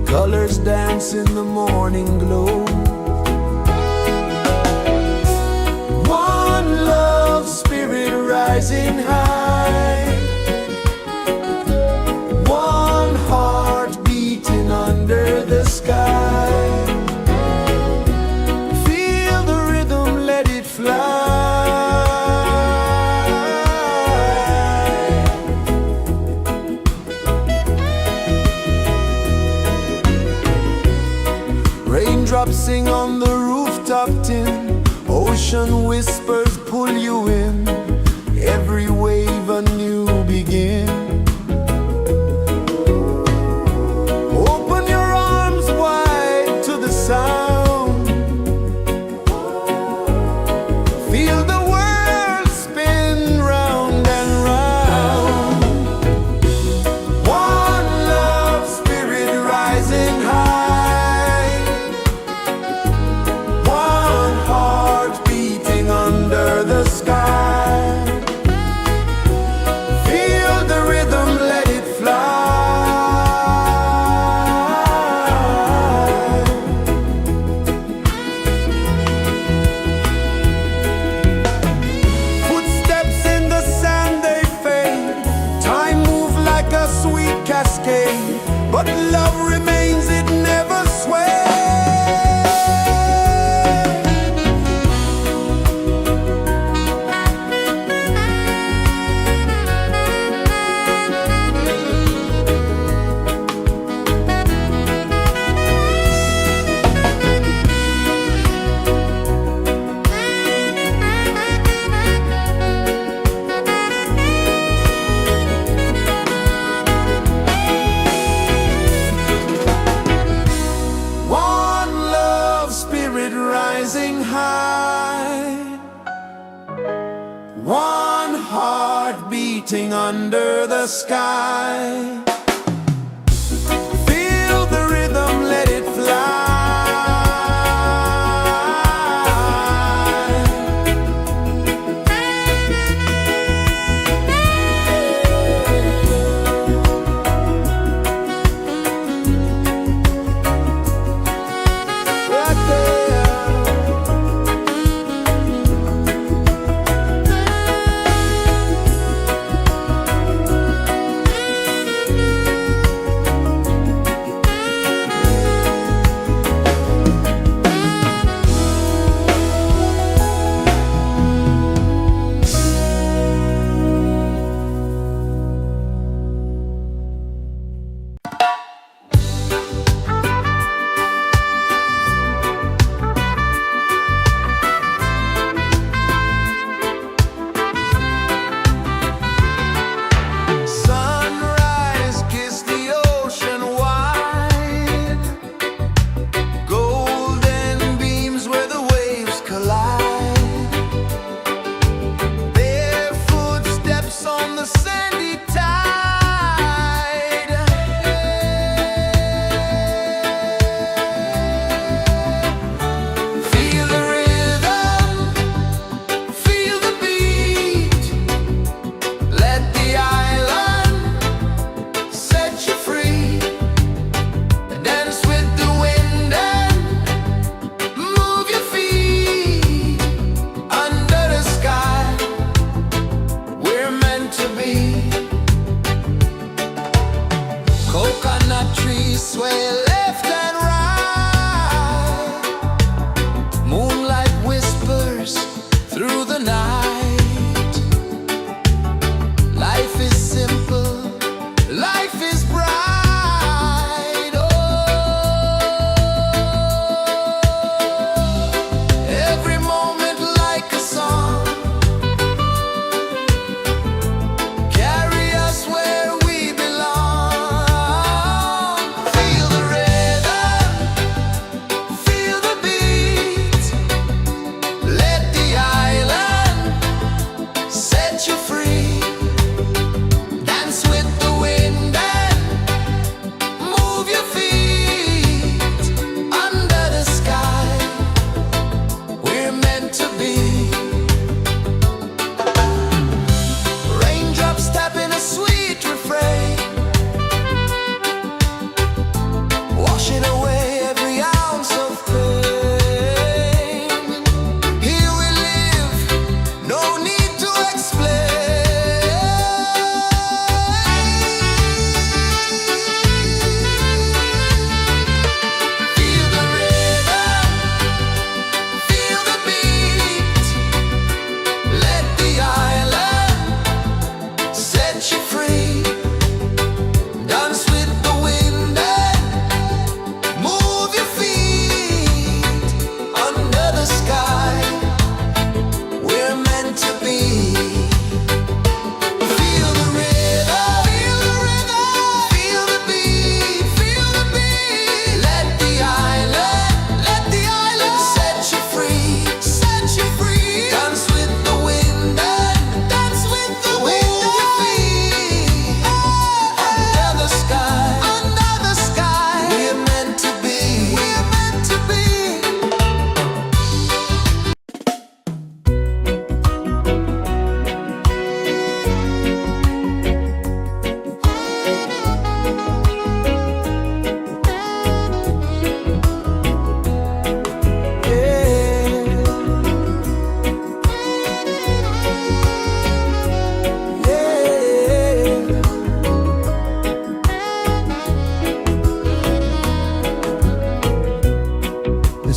Colors dance in the morning glow. One love, spirit rising high. One heart beating under the sky. Feel the rhythm, let it fly. Raindrops sing on the rooftop tin. Ocean whispers pull you in. Every wave a new begin. Open your arms wide to the sound. Feel the world spin round and round. One love, spirit rising high. One heart beating under the sky. Feel the rhythm, let it fly. Footsteps in the sand, they fade. Time moves like a sweet cascade, but love remains, it never sways. One love, spirit rising high. One heart beating under the sky. Feel the rhythm, let it fly. Right there.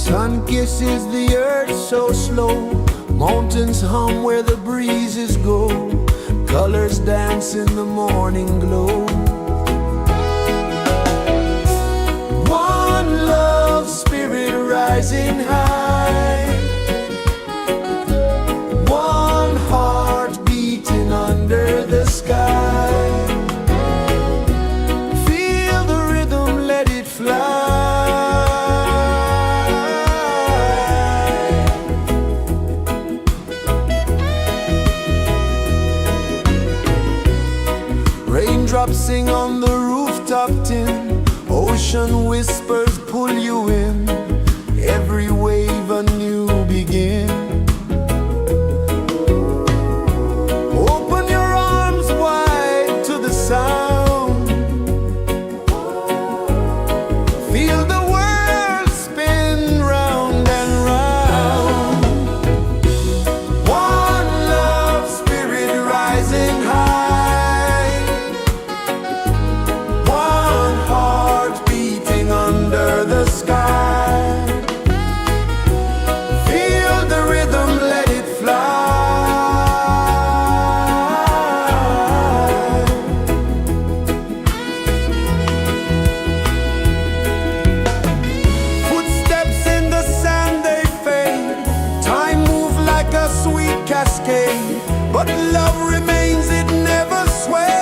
Sun kisses the earth so slow, mountains hum where the breezes go, colors dance in the morning glow. One love spirit rising high, one heart beating under the sky. Feel the rhythm, let it fly. Raindrops sing on the rooftop tin, ocean whispers pull you in, every wave a new begin. Open your arms wide to the sound, feel the world spin round and round. One love spirit rising high, one heart beating under the sky. Feel the rhythm, let it fly. Footsteps in the sand, they fade, time moves like a sweet cascade, but love remains, it never sways.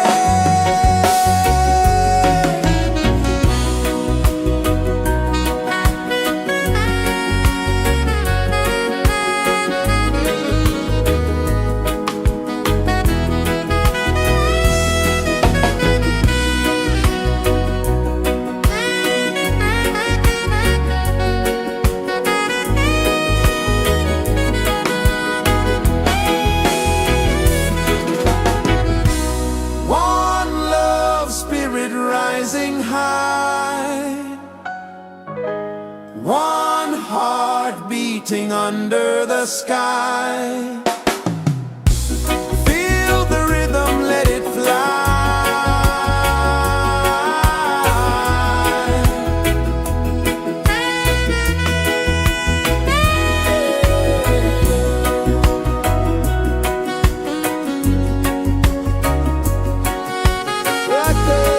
One love spirit rising high, one heart beating under the sky. Feel the rhythm, let it fly. Right there.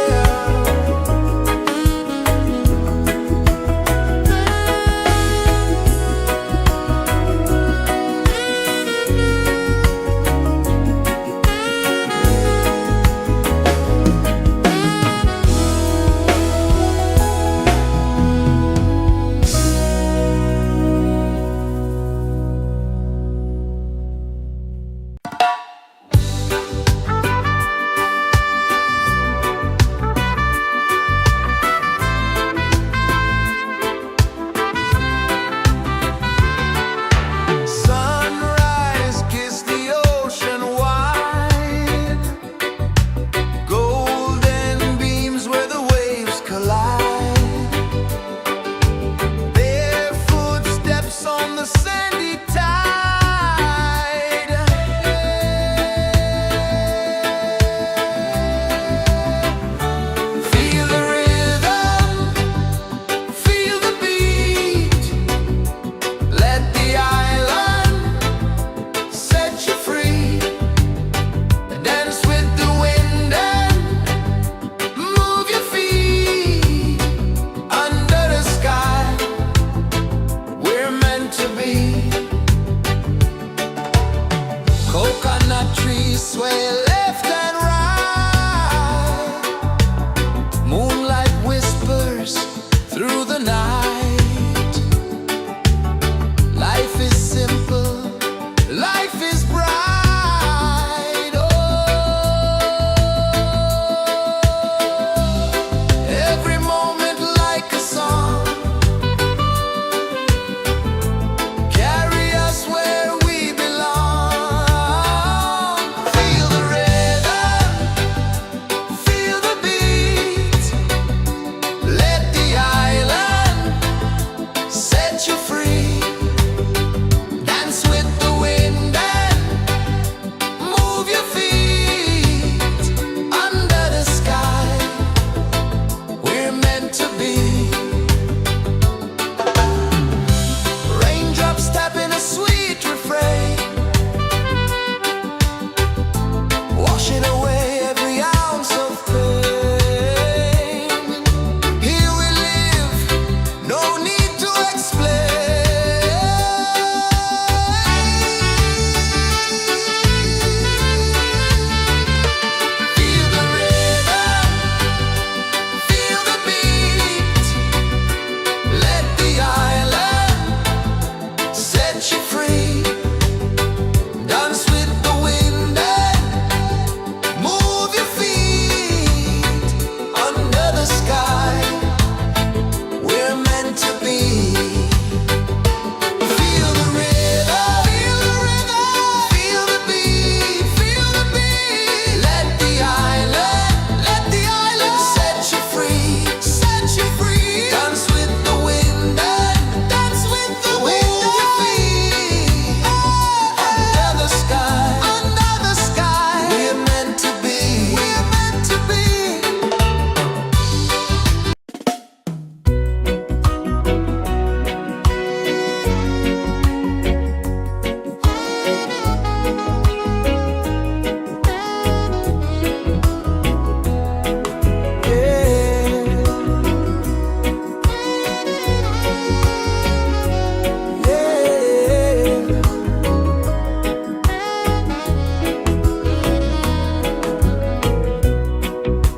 set you free. Dance with the wind and dance with the wind. Move your feet under the sky. Under the sky. We're meant to be. We're meant to be.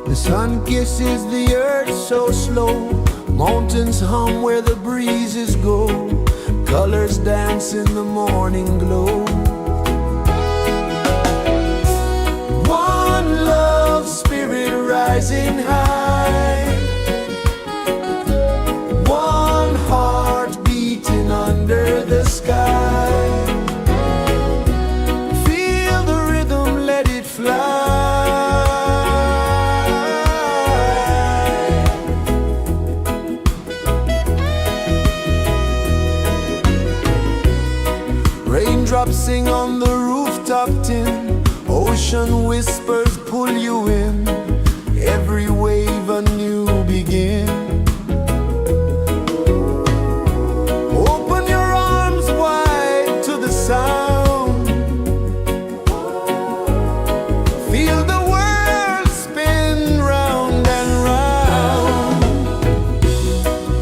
The sun kisses the earth so slow. Mountains hum where the breezes go. Colors dance in the morning glow. One love spirit rising high. One heart beating under the sky. Feel the rhythm, let it fly. Raindrops sing on the rooftop tin. Ocean whispers pull you in. Every wave a new begin. Open your arms wide to the sound. Feel the world spin round and round.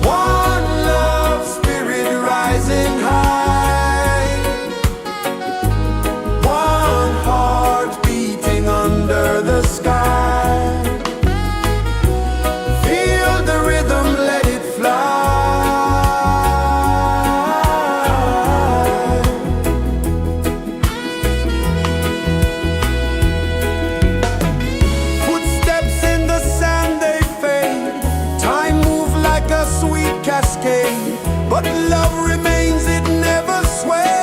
One love spirit rising high. One heart beating under the sky. Feel the rhythm, let it fly. Footsteps in the sand, they fade. Time moves like a sweet cascade. But love remains, it never sways.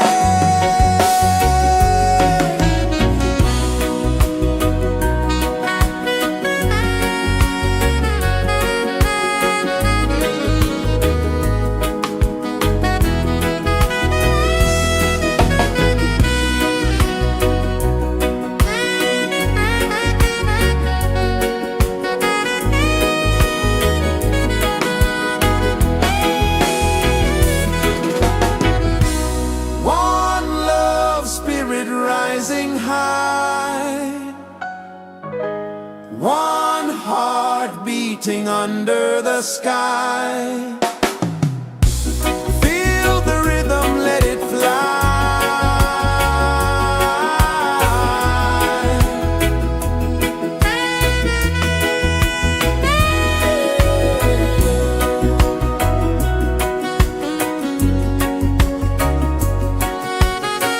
One love spirit rising high. One heart beating under the sky. Feel the rhythm, let it fly.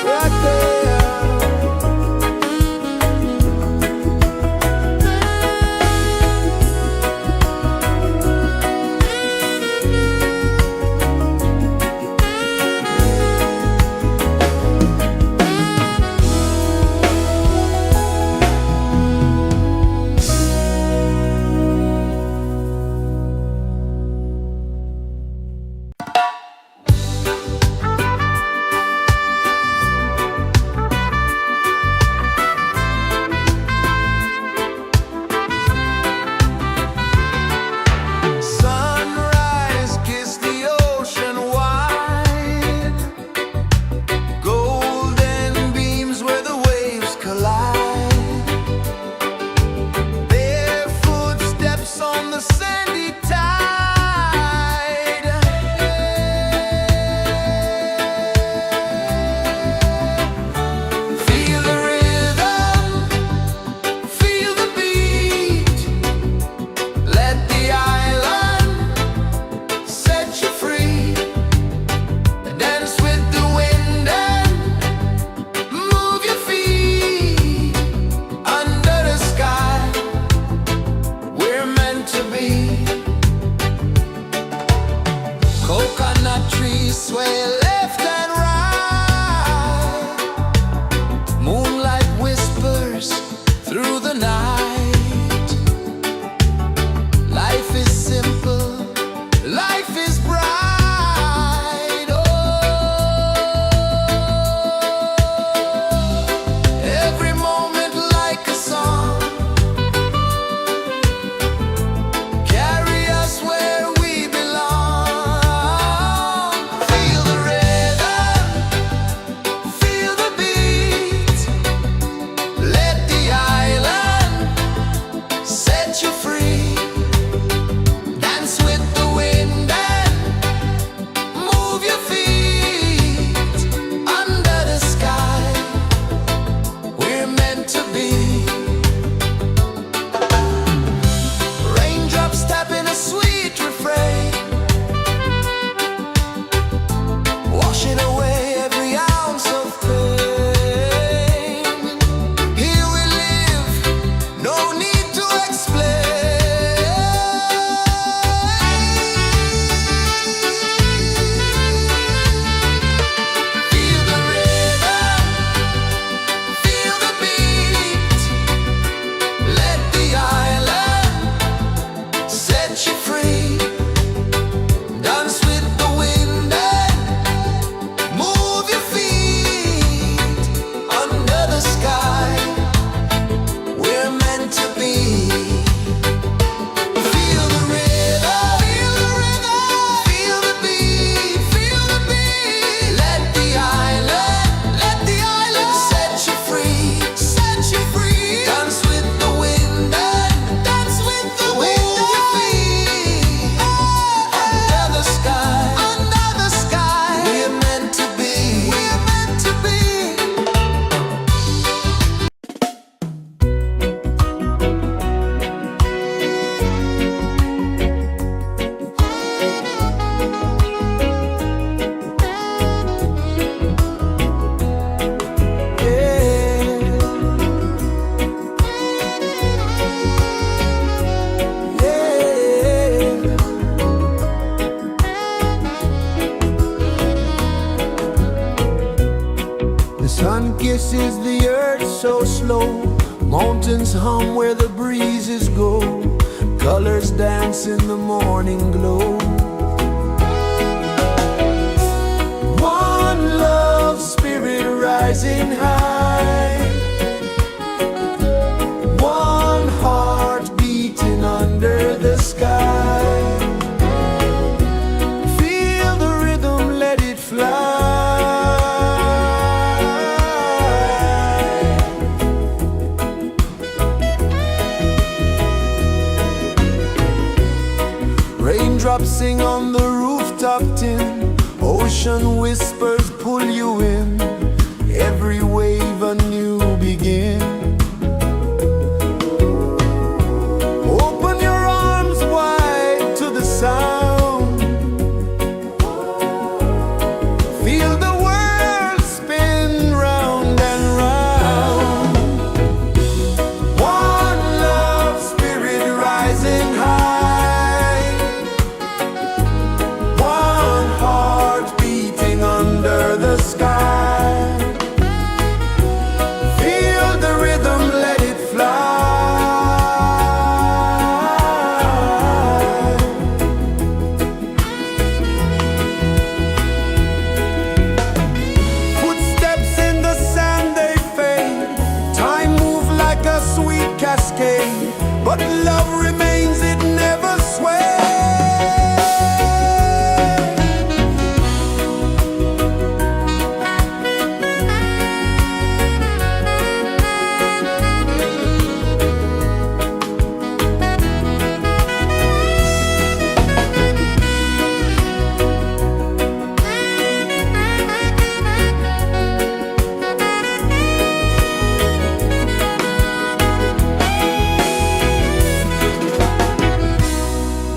Right there. Sunrise, kiss the ocean wide. Golden beams where the waves collide. Bare footsteps on the sandy tide. Feel the rhythm, feel the beat. Let the island set you free. Dance with the wind and move your feet under the sky. We're meant to be. Coconut trees sway left and right. Moonlight whispers through the night. Life is simple, pulses the earth so slow. Mountains hum where the breezes go. Colors dance in the morning glow. One love, spirit rising high. One heart beating under the sky. Feel the rhythm, let it fly. Raindrops sing on the rooftop tin. Ocean whispers pull you in. Every wave a new begin. Open your arms wide to the sound. Feel the world spin round and round. One love, spirit rising high. One heart beating under the sky. Feel the rhythm, let it fly. Footsteps in the sand, they fade. Time moves like a sweet cascade, but love remains, it never sways.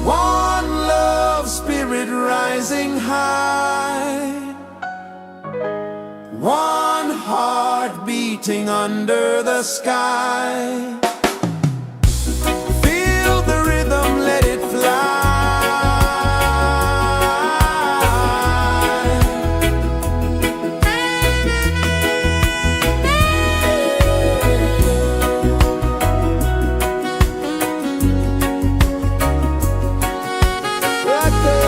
One love, spirit rising high. One heart beating under the sky. Feel the rhythm, let it fly. Right there.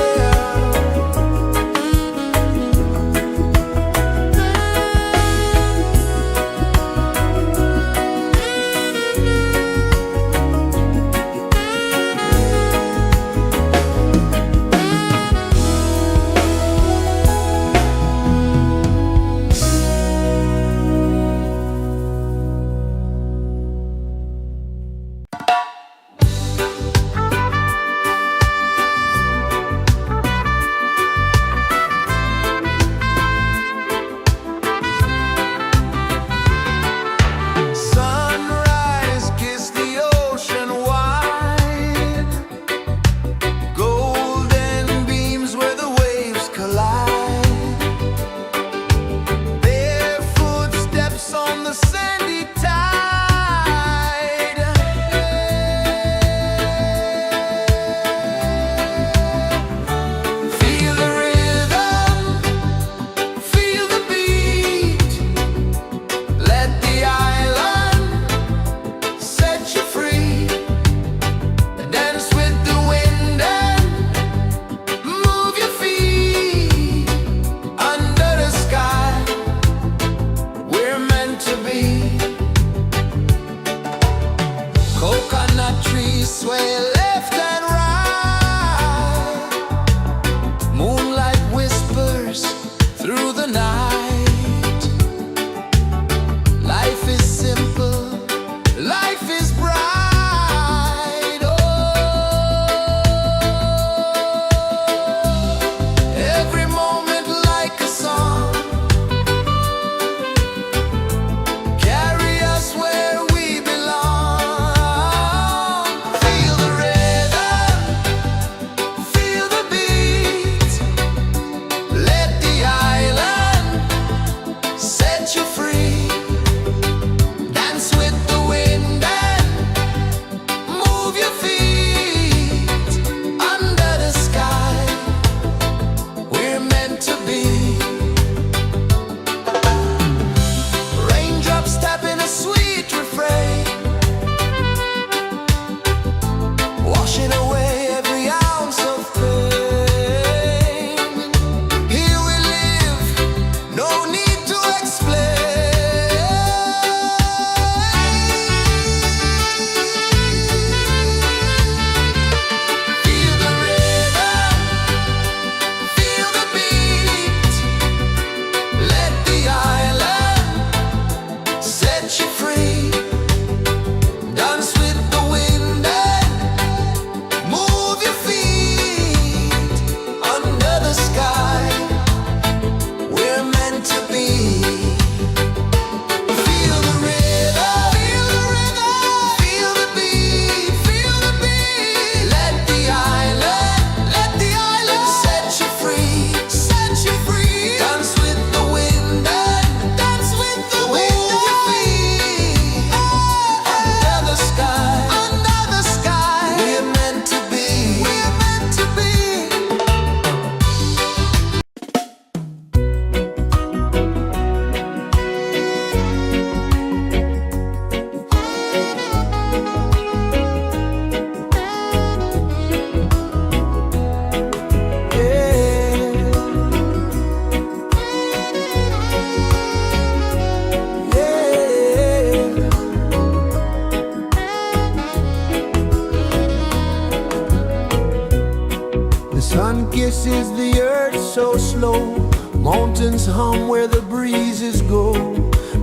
The sun kisses the earth so slow, mountains hum where the breezes go,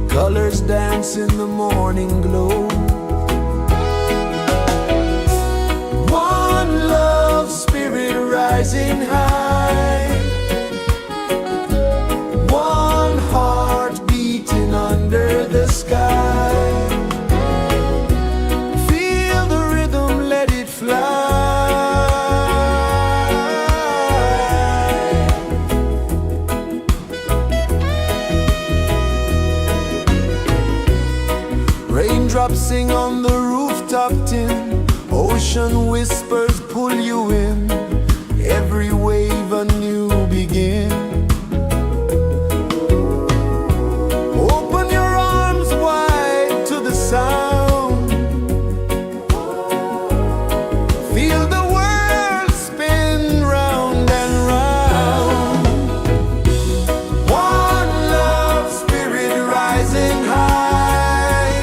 colors dance in the morning glow. One love spirit rising high, one heart beating under the sky. Feel the rhythm, let it fly. Raindrops sing on the rooftop tin, ocean whispers pull you in, every wave a new begin. Open your arms wide to the sound, feel the world spin round and round. One love spirit rising high,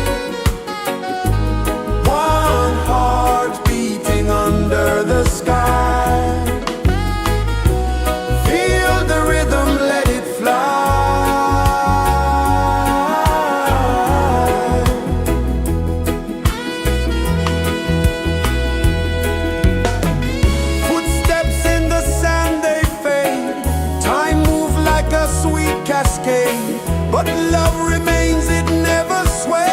one heart beating under the sky. Feel the rhythm, let it fly. Footsteps in the sand, they fade, time moves like a sweet cascade, but love remains, it never sways.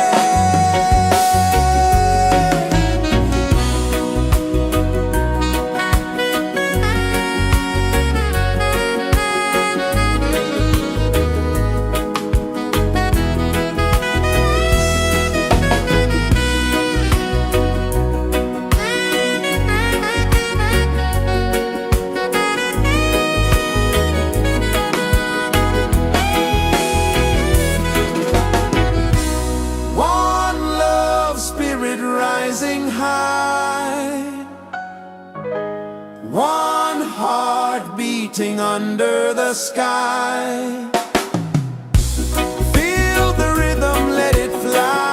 One love spirit rising high, one heart beating under the sky. Feel the rhythm, let it fly.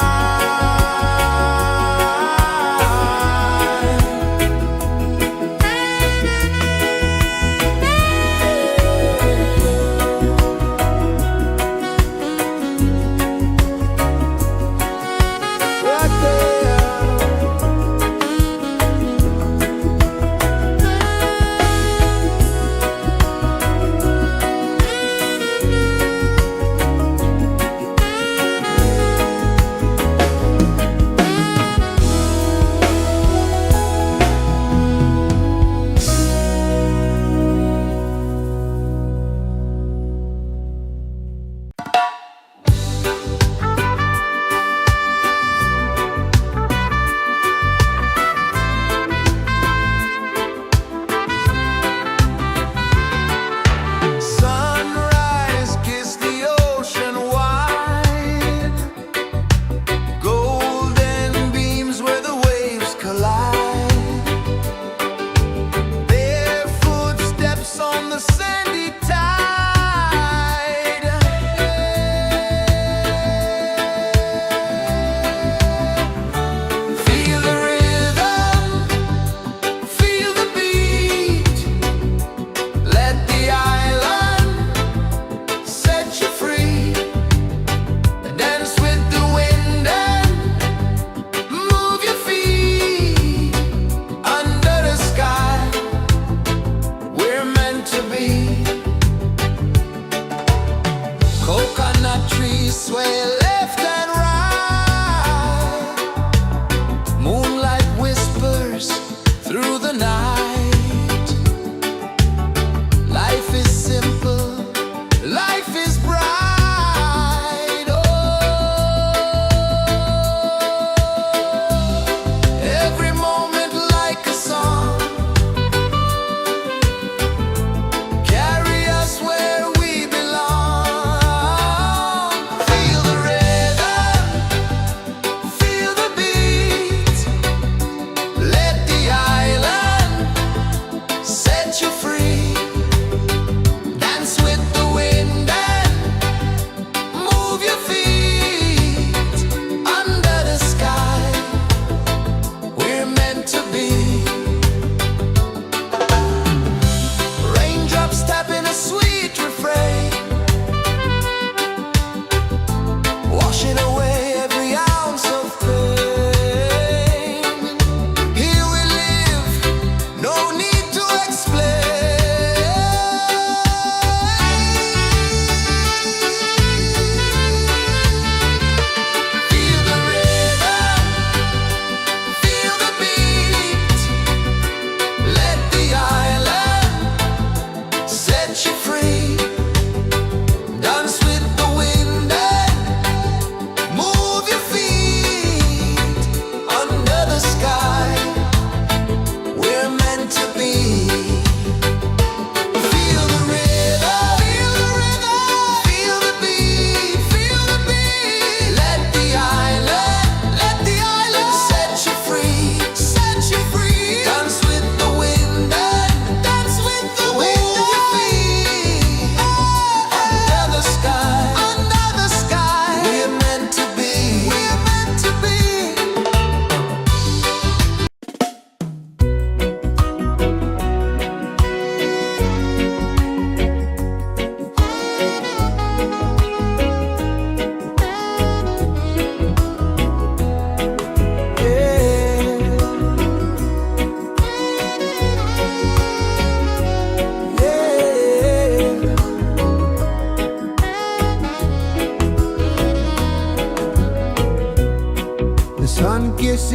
Right there.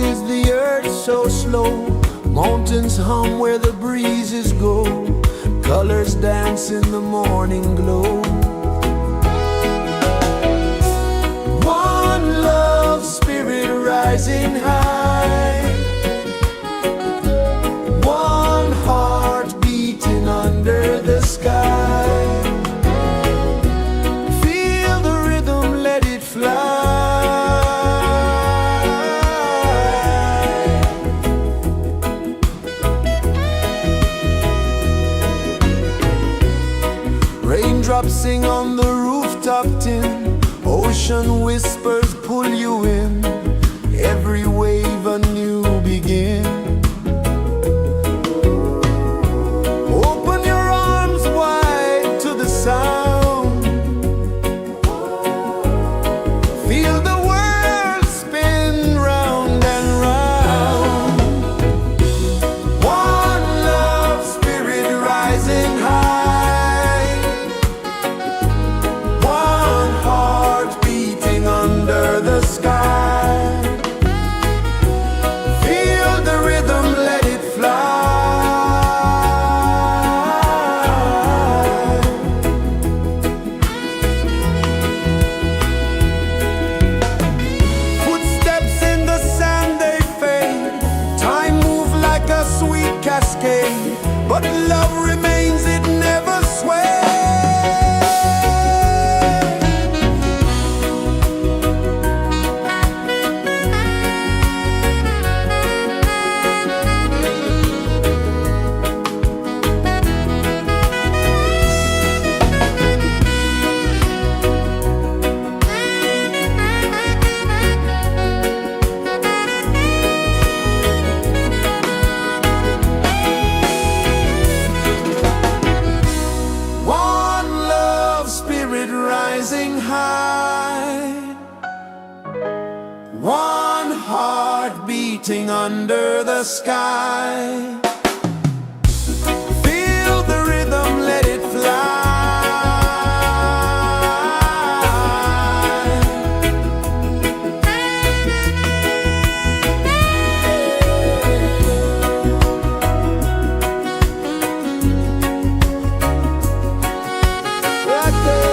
is the earth so slow? Mountains hum where the breezes go. Colors dance in the morning glow. One love, spirit rising high. One heart beating under the sky. Feel the rhythm, let it fly. Raindrops sing on the rooftop tin. Ocean whispers pull you in. Every wave a new begin. Open your arms wide to the sound. Feel the world spin round and round. One love, spirit rising high. One heart beating under the sky. Feel the rhythm, let it fly. Footsteps in the sand, they fade. Time moves like a sweet cascade, but love remains, it never sways. One love, spirit rising high. One heart beating under the sky. Feel the rhythm, let it fly. Right there.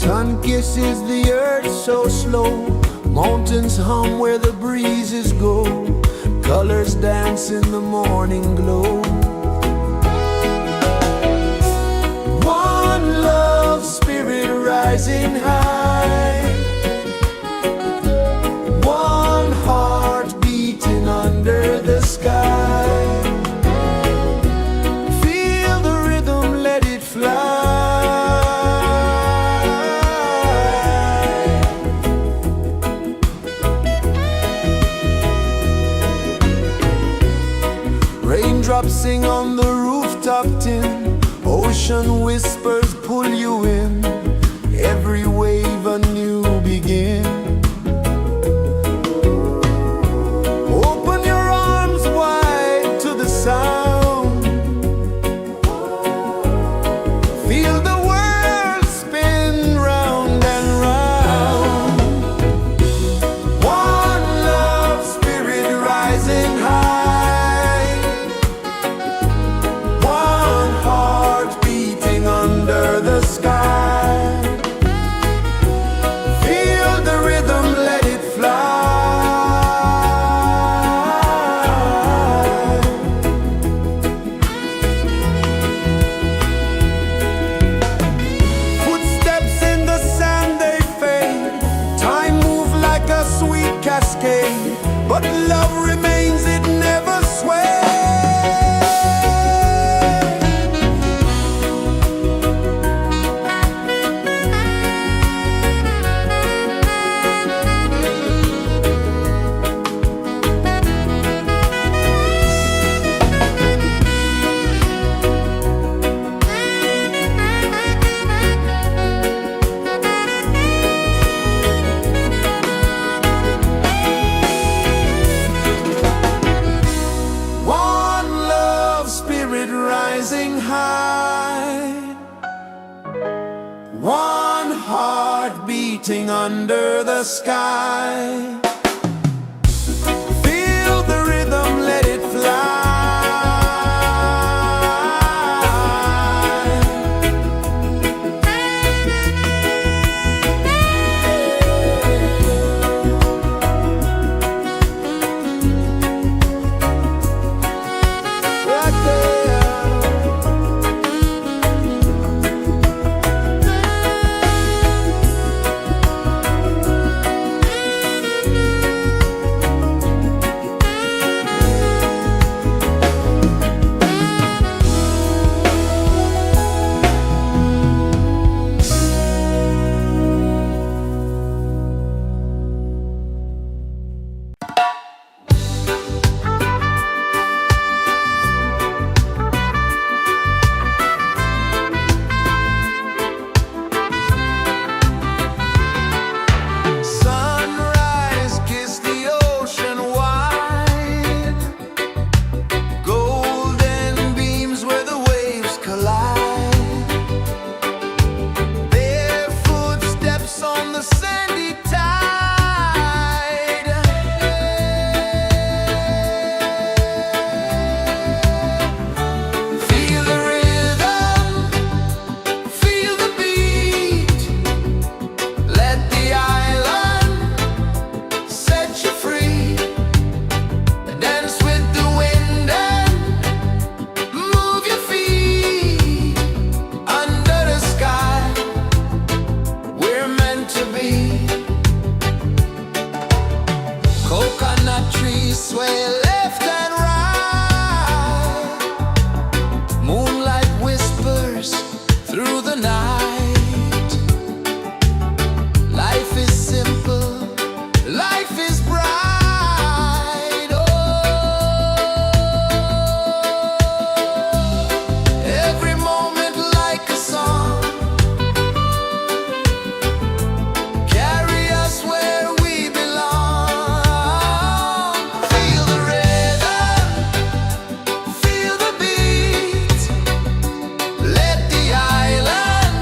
Sun kisses the earth so slow, mountains hum where the breezes go, colors dance in the morning glow. One love spirit rising high, one heart beating under the sky. Feel the rhythm, let it fly. Raindrops sing on the rooftop tin, ocean whispers pull you in, every wave a new begin. Open your arms wide to the sound, feel the world spin round and round. One love spirit rising high, one heart beating under the sky. Feel the rhythm, let it fly. Footsteps in the sand, they fade, time moves like a sweet cascade, but love remains, it never sways. One love spirit rising high, one heart beating under the sky. Feel the rhythm, let it fly. Right there. Sunrise, kiss the ocean wide, golden beams where the waves collide, bare footsteps on the sandy tide. Feel the rhythm, feel the beat, let the island set you free. Dance with the wind and move your feet under the sky. We're meant to be. Coconut trees sway left and right, moonlight whispers through the night. Life is simple, life is bright. Oh, every moment like a song, carry us where we belong. Feel the rhythm, feel the beat, let the island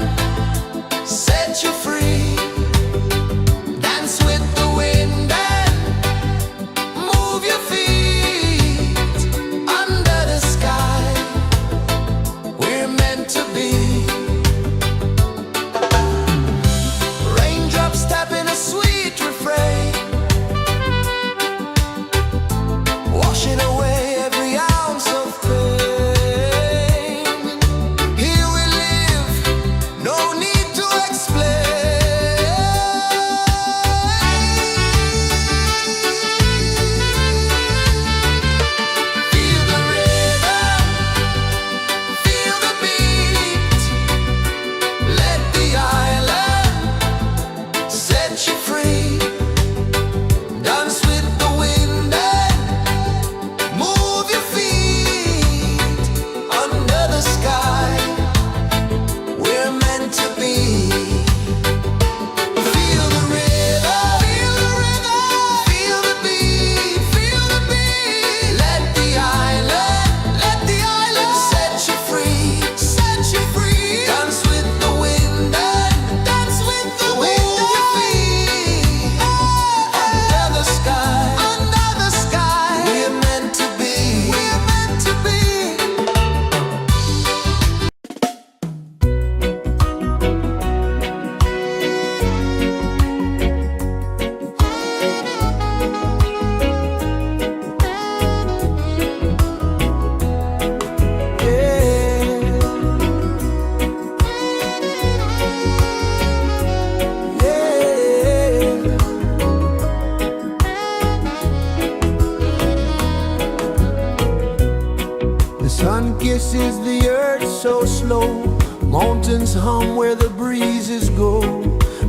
mountains hum where the breezes go,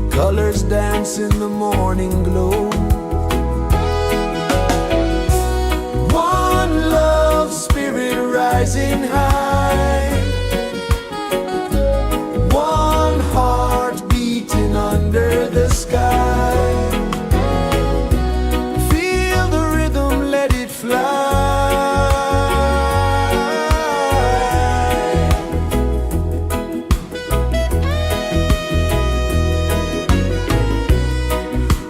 colors dance in the morning glow. One love spirit rising high, one heart beating under the sky. Feel the rhythm, let it fly.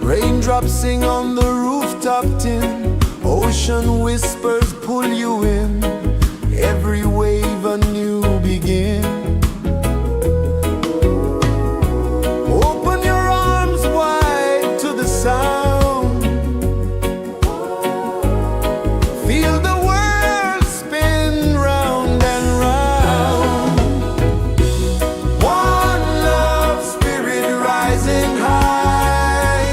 Raindrops sing on the rooftop tin, ocean whispers pull you in, every wave a new begin. Open your arms wide to the sound, feel the world spin round and round. One love spirit rising high,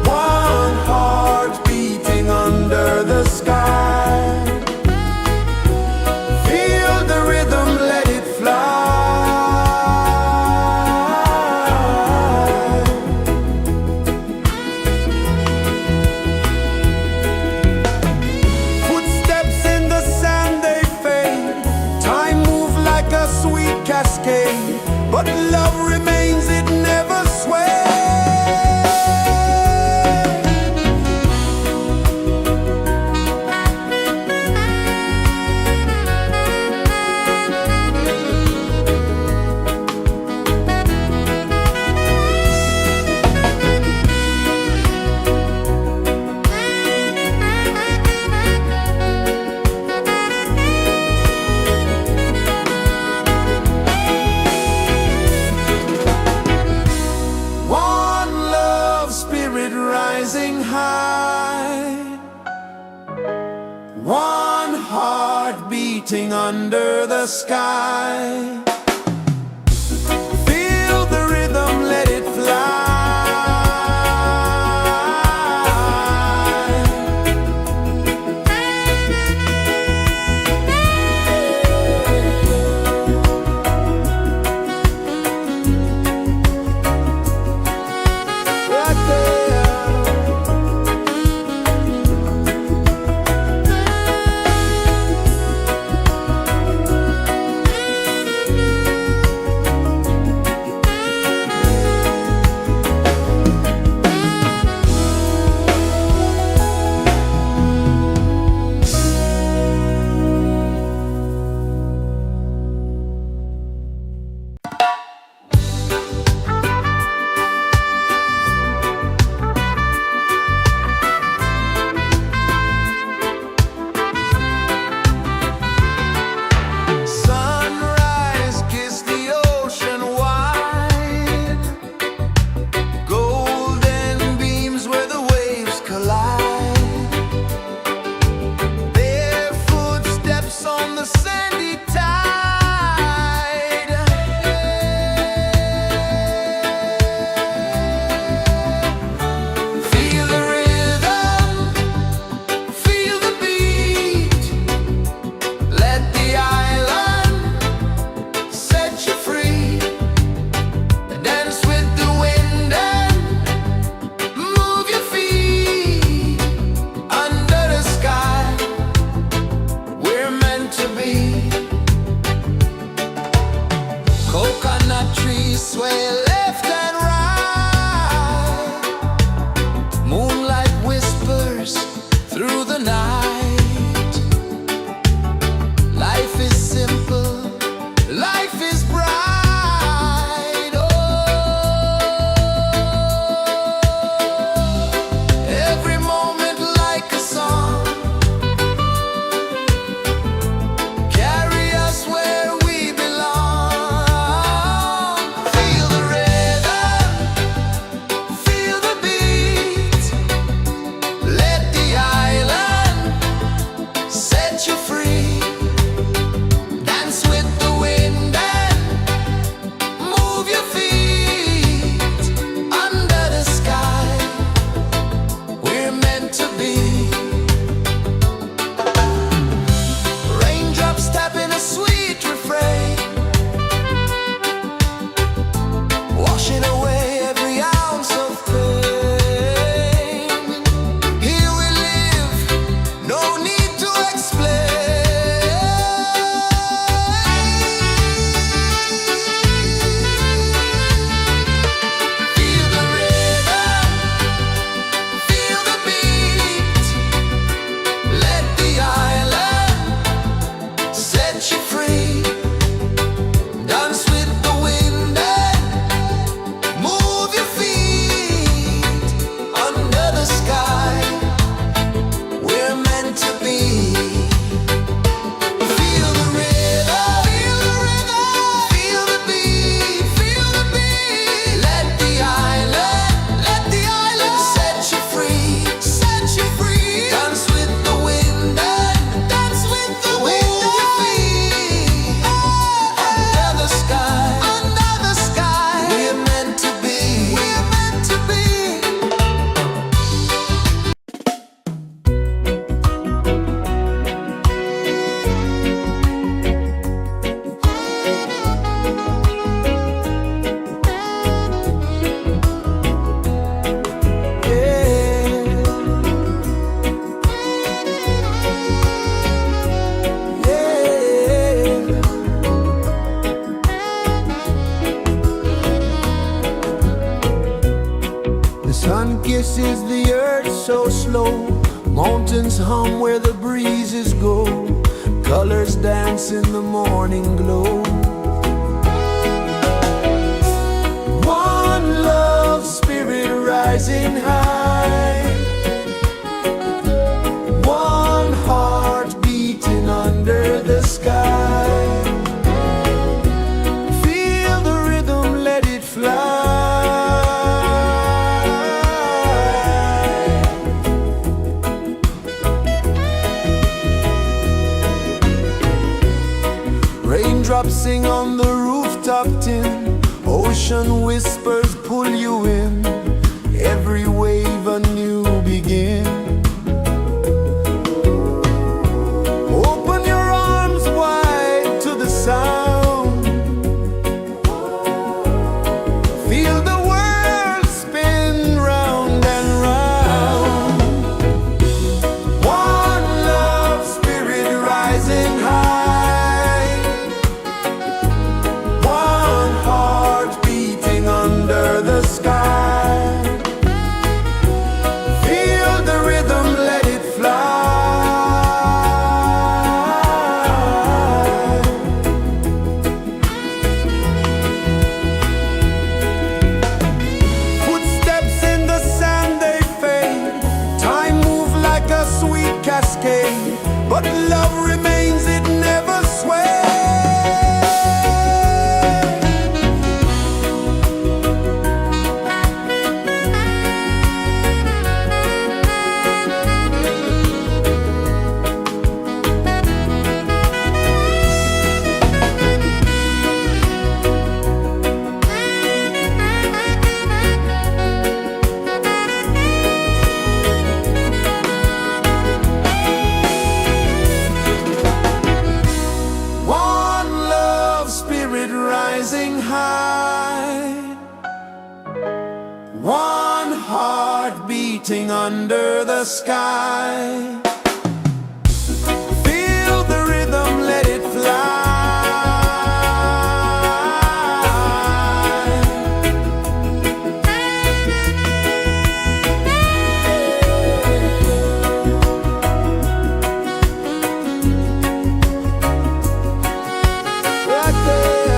one heart beating under the sky. Feel the rhythm, let it fly. Footsteps in the sand, they fade, time moves like a sweet cascade, but love remains, it never sways. One love spirit rising high, one heart beating under the sky. Feel the rhythm, let it fly. Right there. Sunrise, kiss the ocean wide, golden beams where the waves collide, their footsteps on the sandy tide. Feel the rhythm, feel the beat, let the island set you free. Dance with the wind and move your feet under the sky. We're meant to be. Coconut trees sway left and right, moonlight whispers through the night. Life is simple, life is bright. Oh, every moment like a song, carry us where we belong. Feel the rhythm. Sun kisses the earth so slow, mountains hum where the breezes go, colors dance in the morning glow. One love, spirit rising high, one heart beating under the sky. Feel the rhythm, let it fly. Raindrops sing on the rooftop tin, ocean whispers pull you in, every wave a new begin. Open your arms wide to the sound, feel the world spin round and round. One love, spirit rising high, one heart beating under the sky. Feel the rhythm, let it fly. Footsteps in the sand, they fade, time moves like a sweet cascade, but love remains, it never sways. One love, spirit rising high, one heart beating under the sky. Feel the rhythm, let it fly. Right there.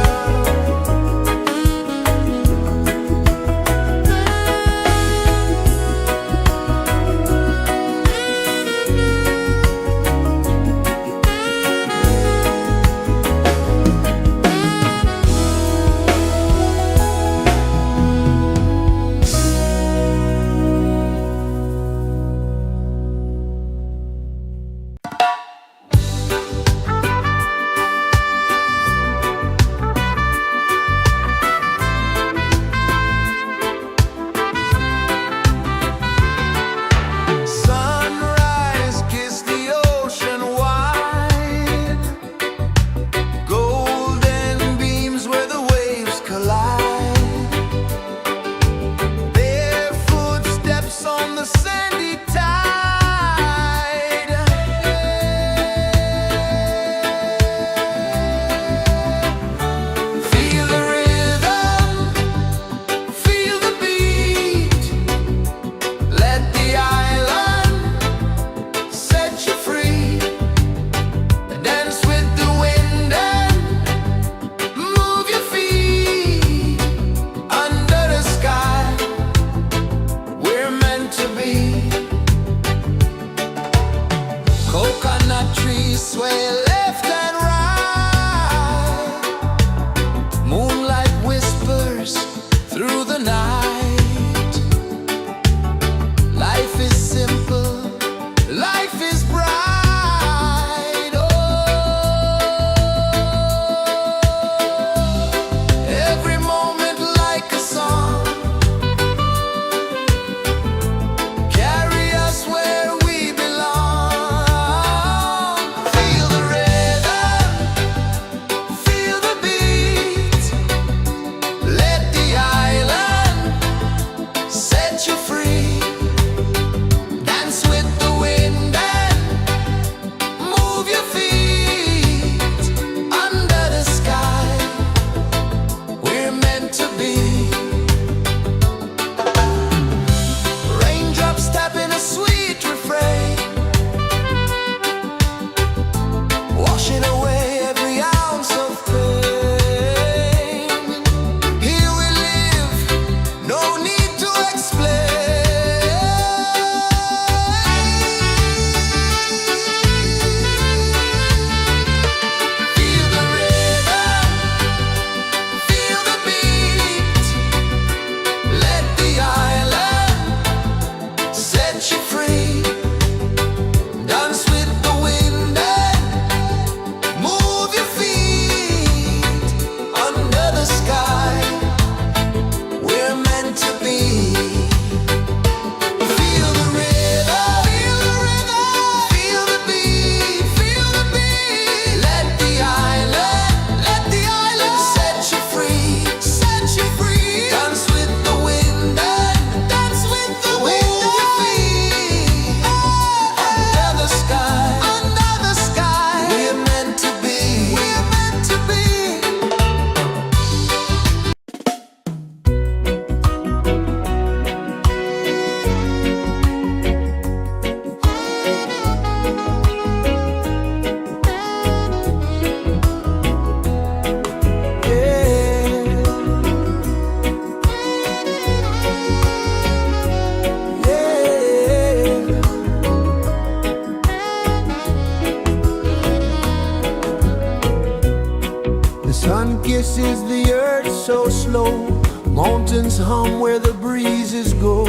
is the earth so slow. Mountains hum where the breezes go.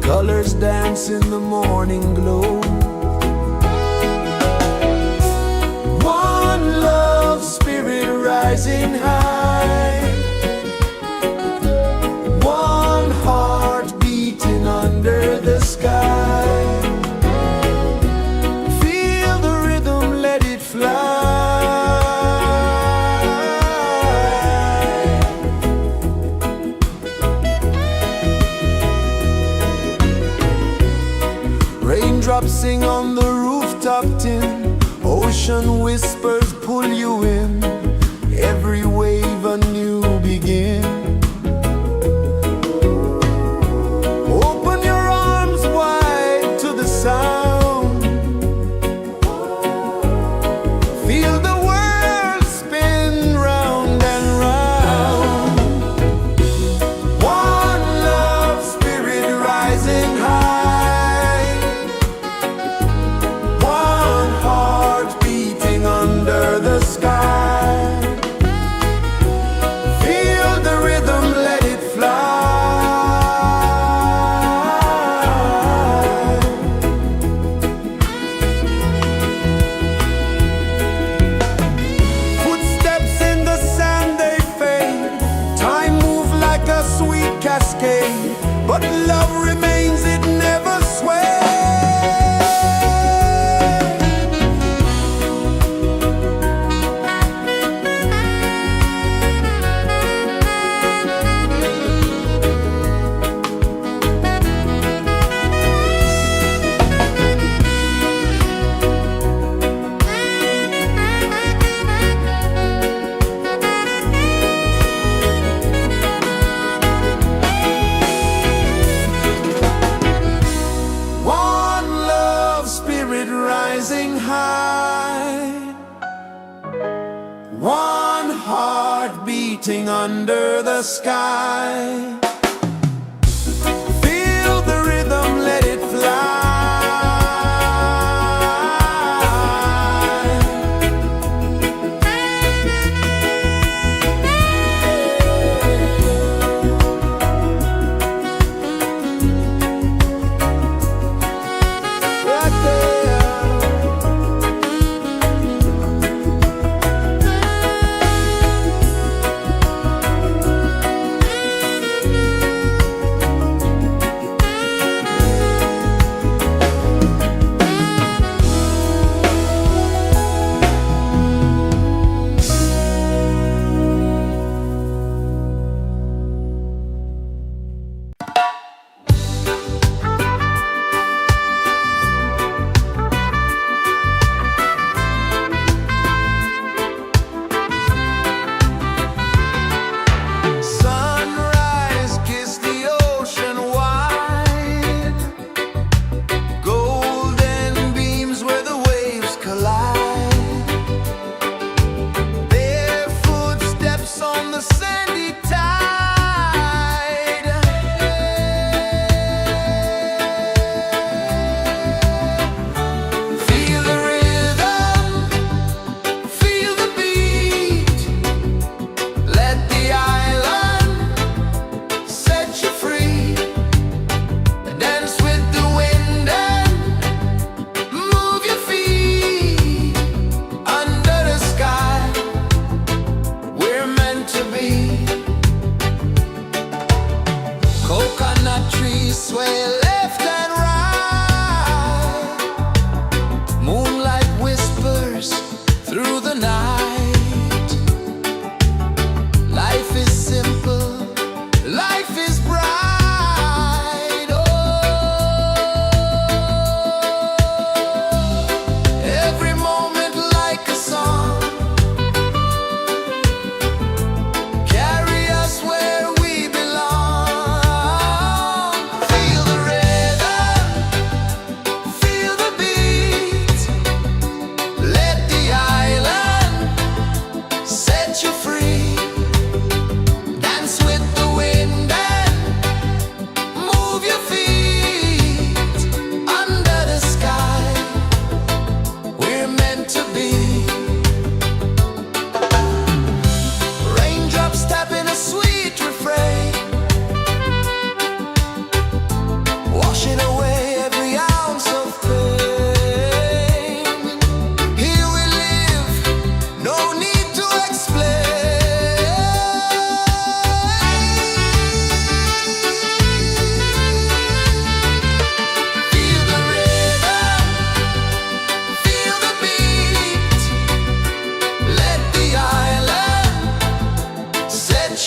Colors dance in the morning glow. One love, spirit rising high. One heart beating under the sky. Feel the rhythm, let it fly. Raindrops sing on the rooftop tin. Ocean whispers pull you in. Every wave a new begin. Open your arms wide to the sound. Feel the world spin round and round. One love, spirit rising high. One heart beating under the sky. Feel the rhythm, let it fly. Footsteps in the sand, they fade. Time moves like a sweet cascade, but love remains, it never sways. One love, spirit rising high. One heart beating under the sky. Feel the rhythm, let it fly. Right there.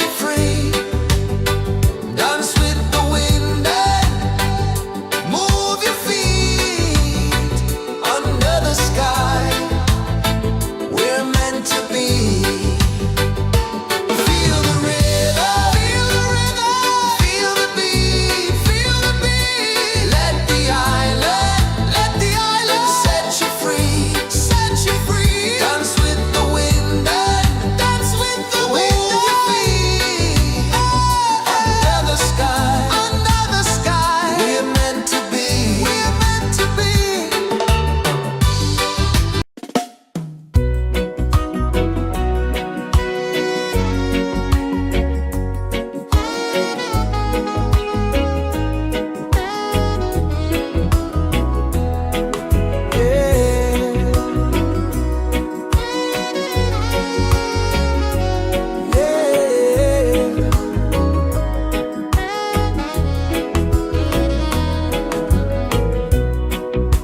you free. Dance with the wind and move your feet under the sky. We're meant to be. Feel the rhythm, feel the rhythm, feel the beat, feel the beat. Let the island set you free, set you free. Dance with the wind and dance with the wind and feet. Under the sky, we're meant to be, we're meant to be.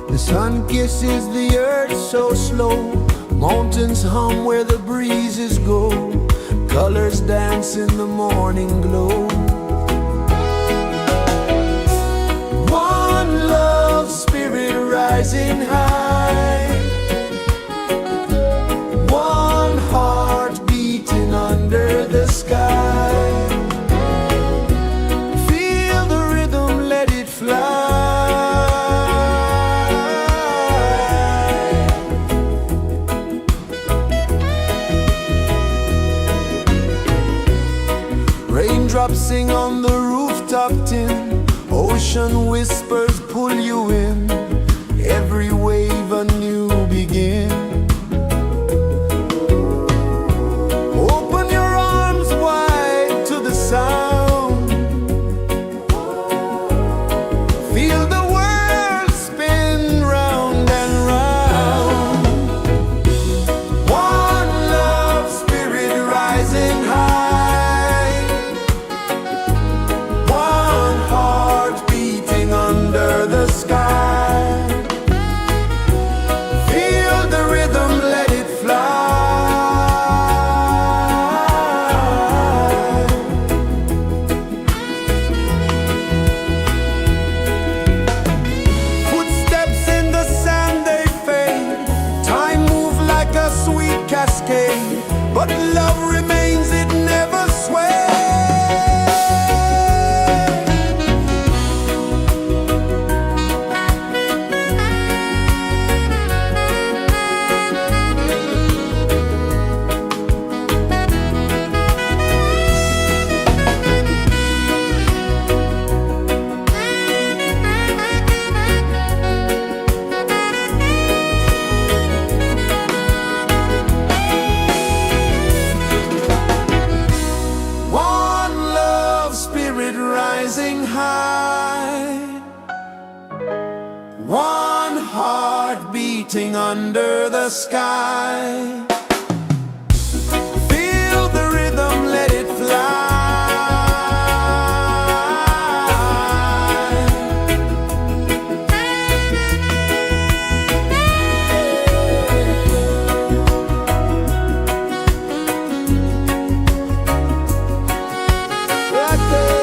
The sun kisses the earth so slow. Mountains hum where the breezes go. Colors dance in the morning glow. One love spirit rising high. One heart beating under the sky. Feel the rhythm, let it fly. Raindrops sing on the rooftop tin. Ocean whispers pull you in. Every wave a new begin. Open your arms wide to the sound. Feel the world spin round and round. One love spirit rising high. One heart beating under the sky. Feel the rhythm, let it fly. Footsteps in the sand, they fade. Time moves like a sweet cascade. But love remains, it never sways. One love spirit rising high. One heart beating under the sky. Feel the rhythm, let it fly. Right there.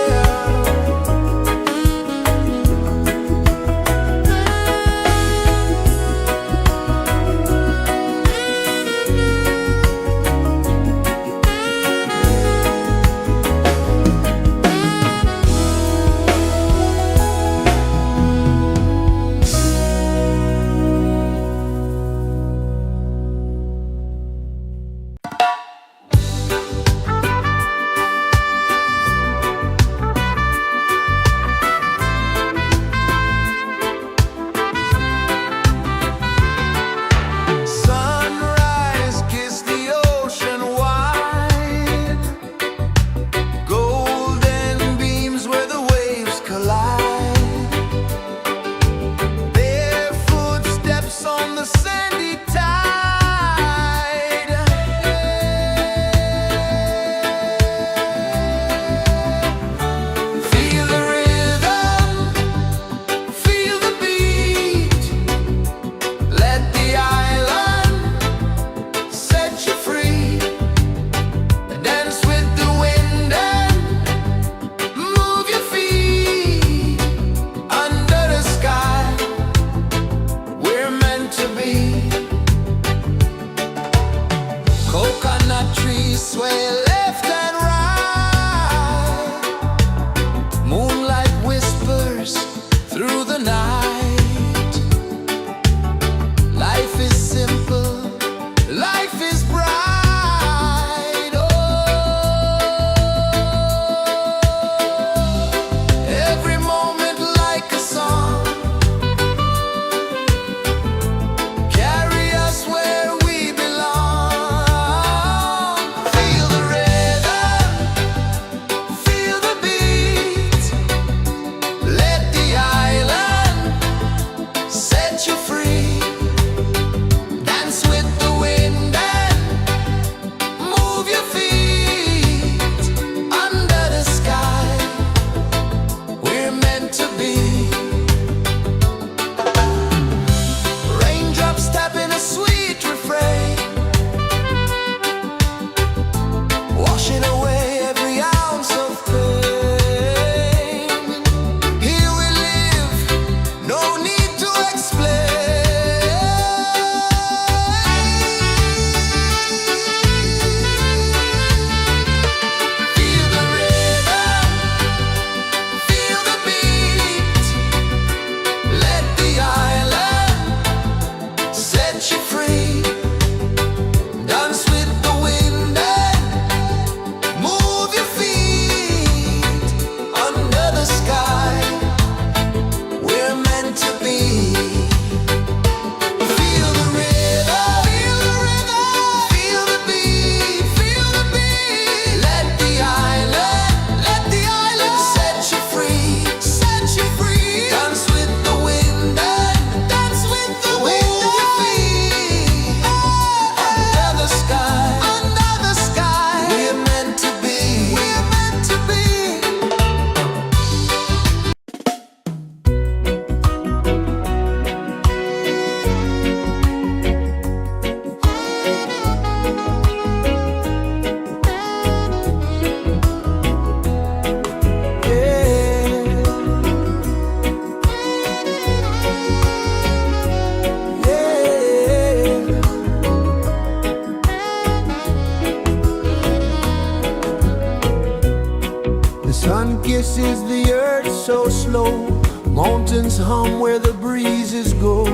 sun kisses the earth so slow, mountains hum where the breezes go,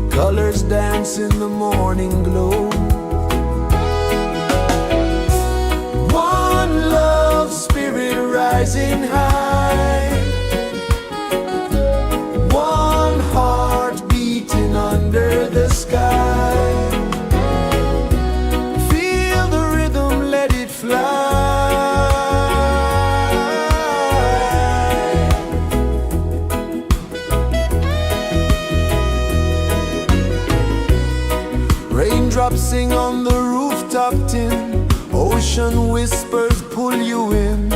colors dance in the morning glow. One love spirit rising high, one heart beating under the sky. Feel the rhythm, let it fly. Raindrops sing on the rooftop tin, ocean whispers pull you in,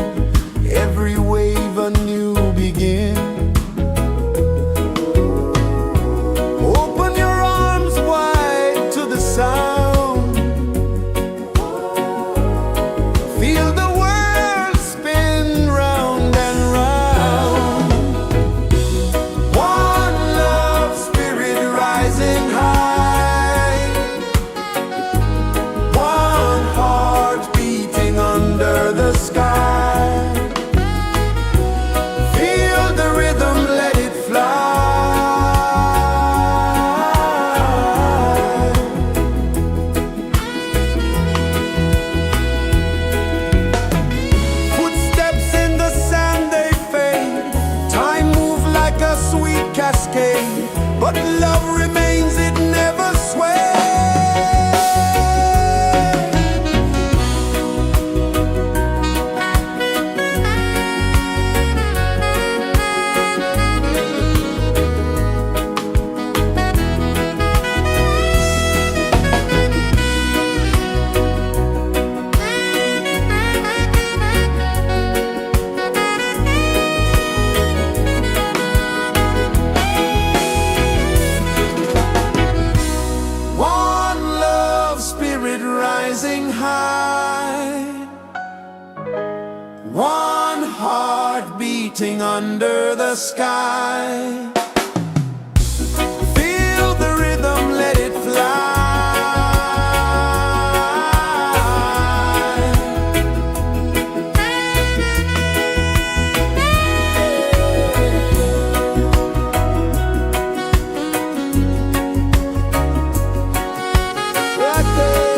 every wave a new begin. Open your arms wide to the sound, feel the world spin round and round. One love spirit rising high, one heart beating under the sky. Feel the rhythm, let it fly. Footsteps in the sand, they fade, time move like a sweet cascade, but love remains, it never sways. One love spirit rising high, one heart beating under the sky. Feel the rhythm, let it fly. Right there.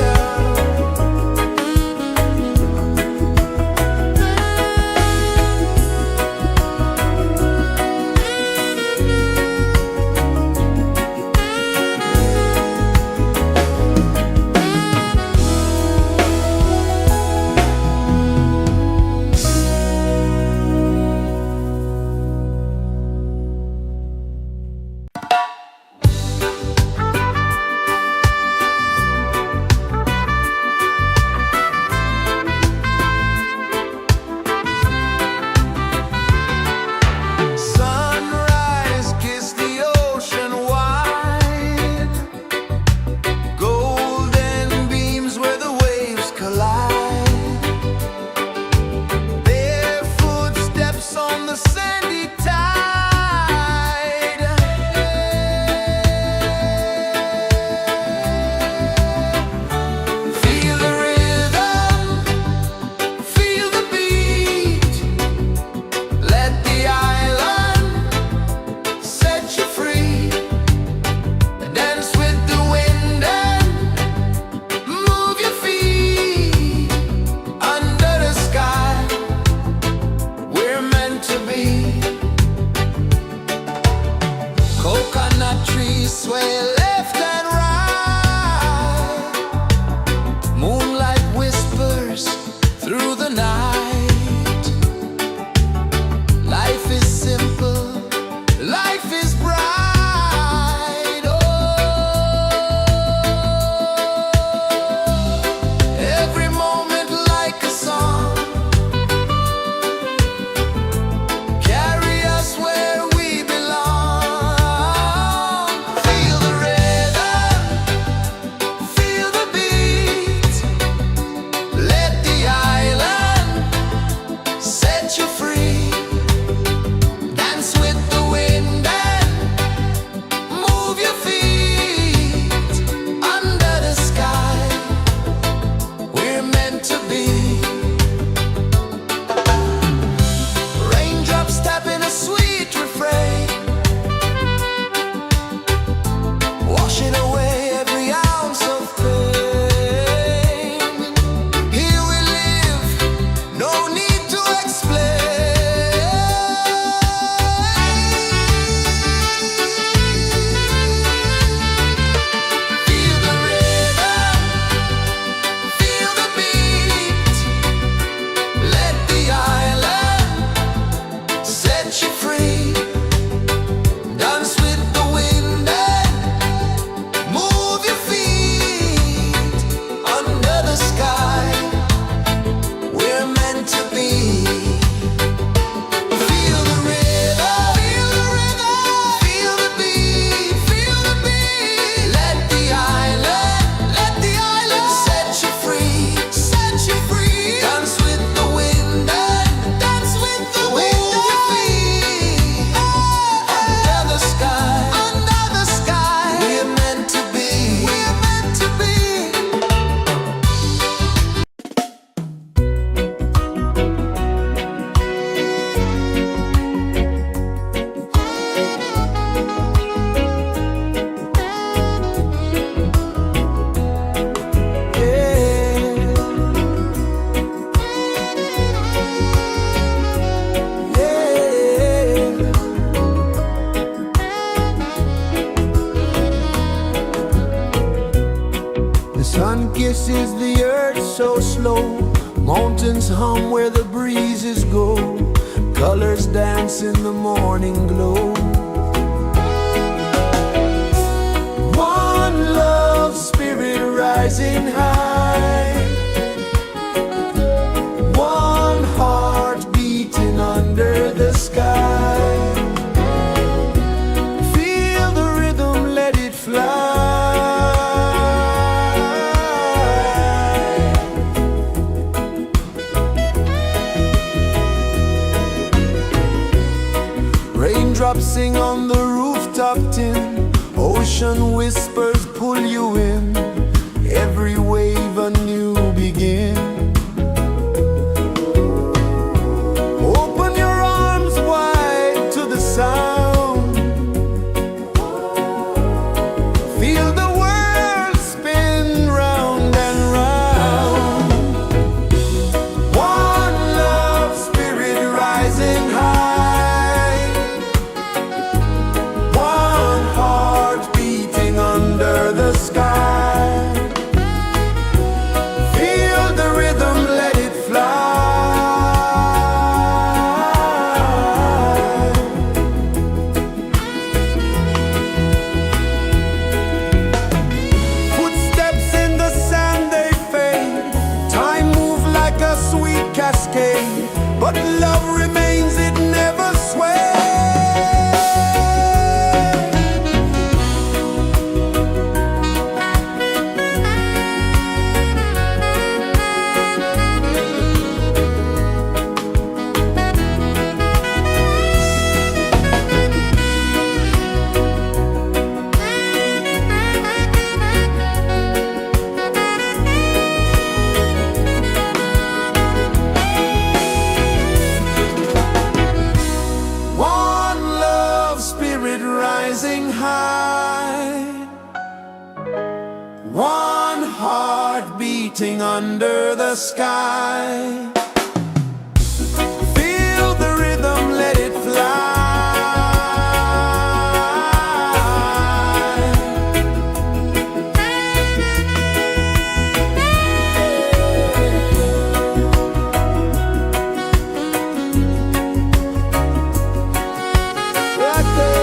pulses the earth so slow. Mountains hum where the breezes go. Colors dance in the morning glow. One love spirit rising high. One heart beating under the sky. Feel the rhythm, let it fly. Raindrops sing on the rooftop tin. Ocean whispers pull you in. Every wave a new begin. Open your arms wide to the sound. Feel the world spin round and round. One love spirit rising high. One heart beating under the sky. Feel the rhythm, let it fly. Footsteps in the sand, they fade. Time moves like a sweet cascade, but love remains, it never sways. One love spirit rising high. One heart beating under the sky. Feel the rhythm, let it fly. Right there.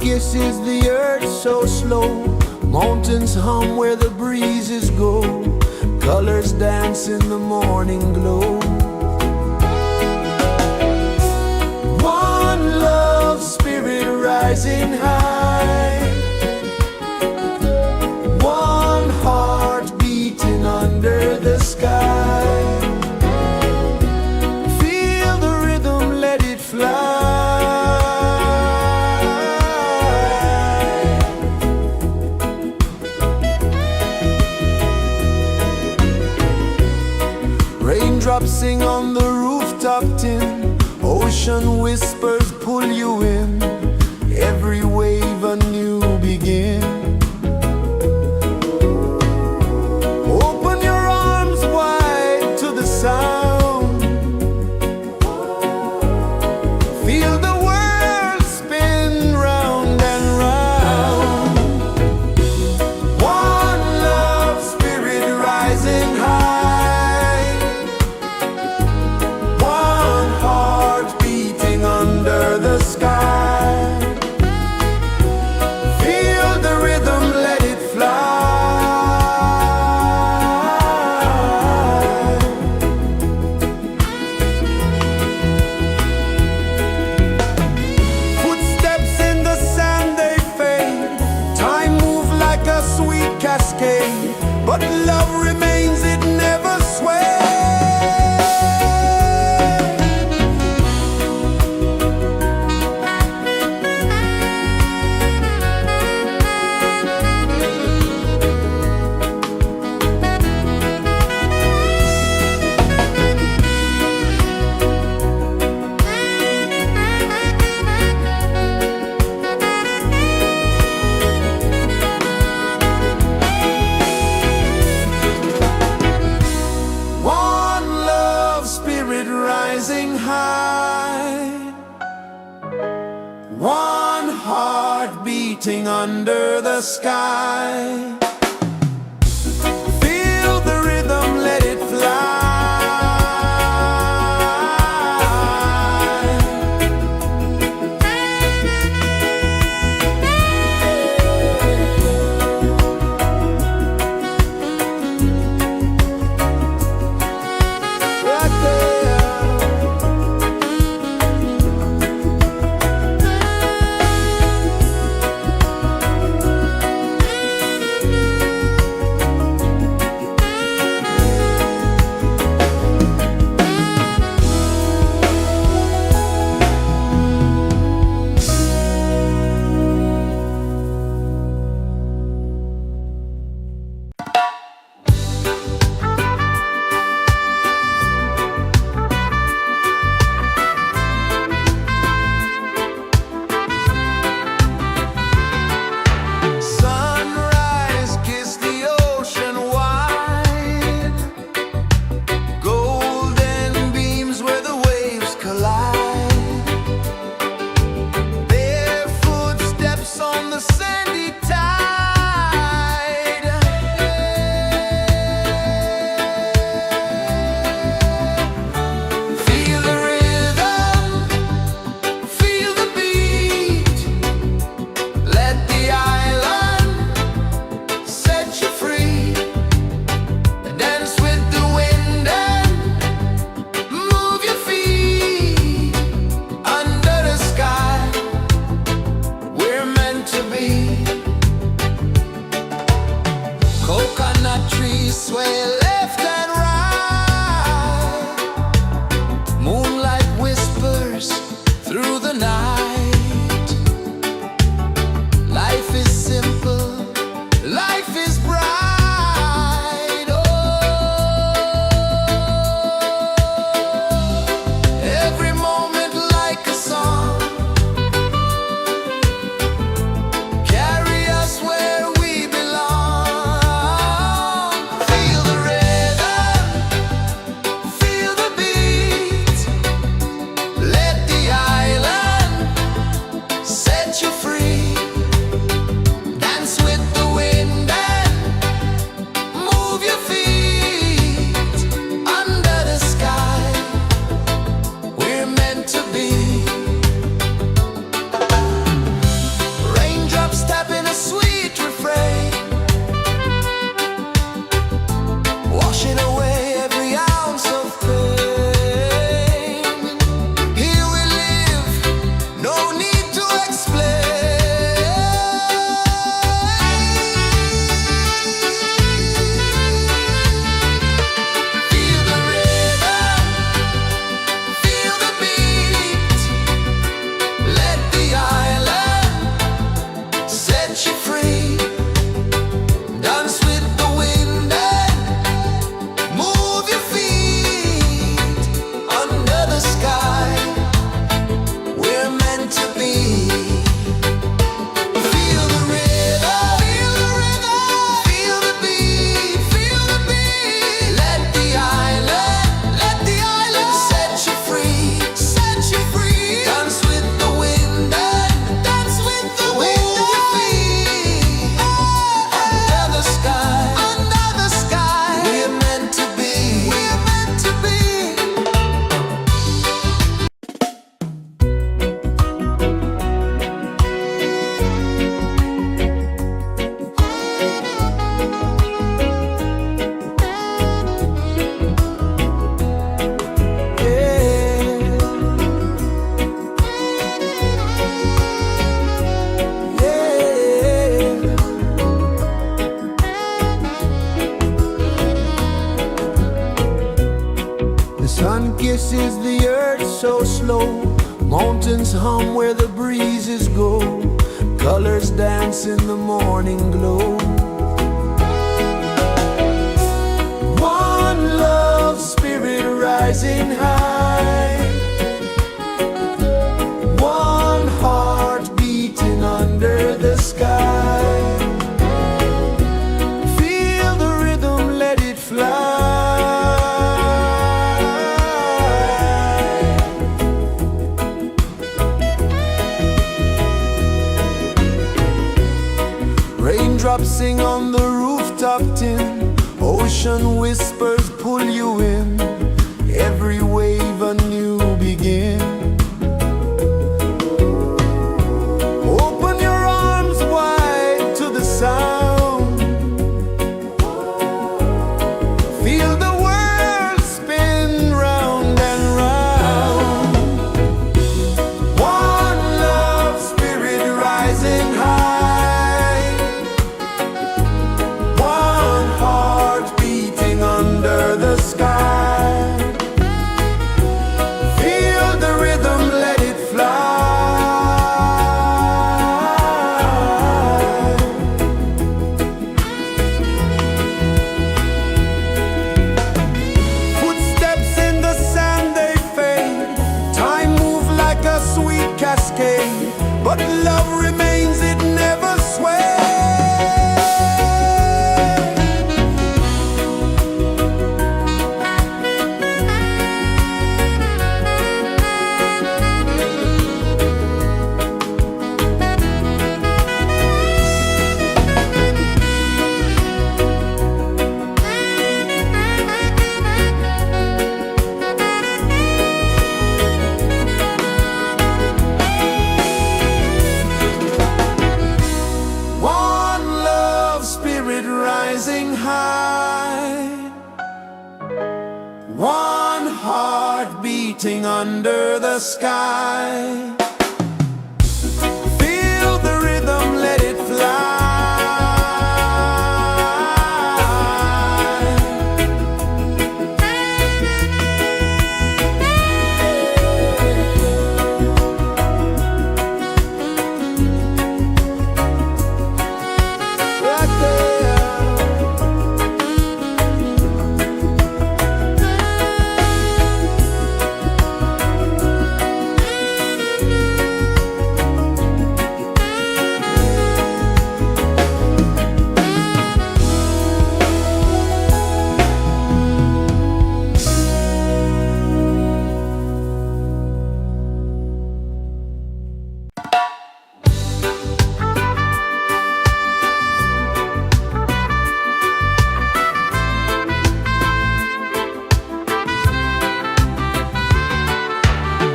kisses the earth so slow. Mountains hum where the breezes go. Colors dance in the morning glow. One love, spirit rising high. One heart beating under the sky. Feel the rhythm, let it fly. Raindrops sing on the rooftop tin. Ocean whispers pull you in. Every wave a new begin. Open your arms wide to the sound. Feel the world spin round and round. One love, spirit rising high. One heart beating under the sky. Feel the rhythm, let it fly. Footsteps in the sand, they fade. Time moves like a sweet cascade, but love remains, it never sways. One love, spirit rising high. One heart beating under the sky. Feel the rhythm, let it fly. Right there. Sunrise, kiss the ocean wide. Golden beams where the waves collide. Their footsteps on the sandy tide. Feel the rhythm, feel the beat. Let the island set you free. Dance with the wind and move your feet. Under the sky, we're meant to be. Coconut trees sway left and right. Moonlight whispers through the night. Life is simple, life is bright. Oh, every moment like a song. Carry us where we belong. Feel the rhythm, feel the beat. Let the island set you free. Dance with the wind and move your feet. Under the sky, we're meant to be. slow. Mountains hum where the breezes go. Colors dance in the morning glow. One love, spirit rising high. One heart beating under the sky. Feel the rhythm, let it fly. Raindrops sing on the rooftop tin. Ocean whispers pull you in. Every wave a new begin. Open your arms wide to the sound. Feel the world spin round and round. One love, spirit rising high. One heart beating under the sky. Feel the rhythm, let it fly. Footsteps in the sand, they fade. Time moves like a sweet cascade, but love remains, it never sways. One love, spirit rising high. One heart beating under the sky. Feel the rhythm, let it fly. Right there.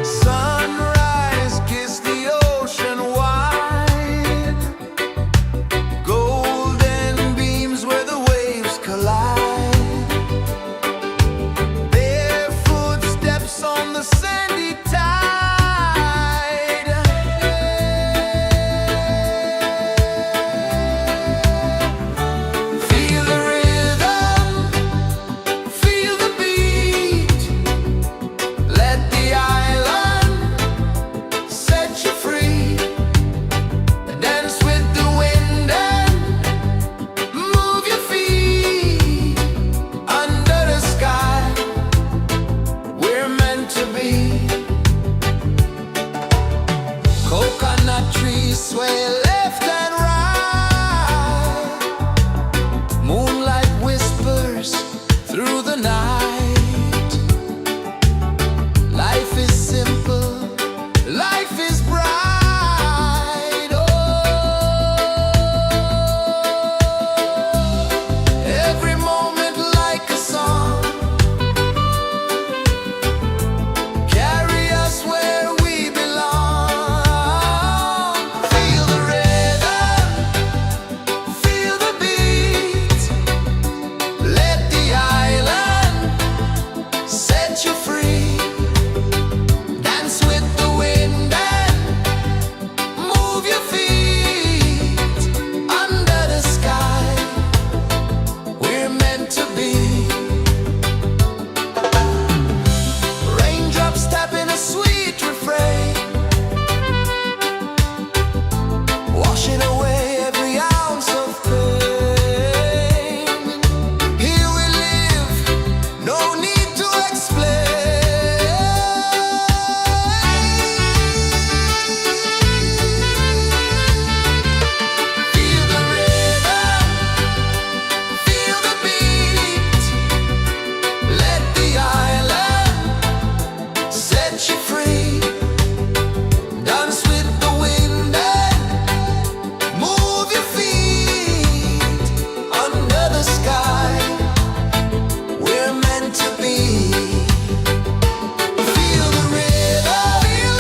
Sunrise, kiss the ocean wide. Golden beams where the waves collide. Bare footsteps on the sandy tide. Feel the rhythm, feel the beat. Let the island set you free. Dance with the wind and move your feet. Under the sky, we're meant to be. Coconut trees sway.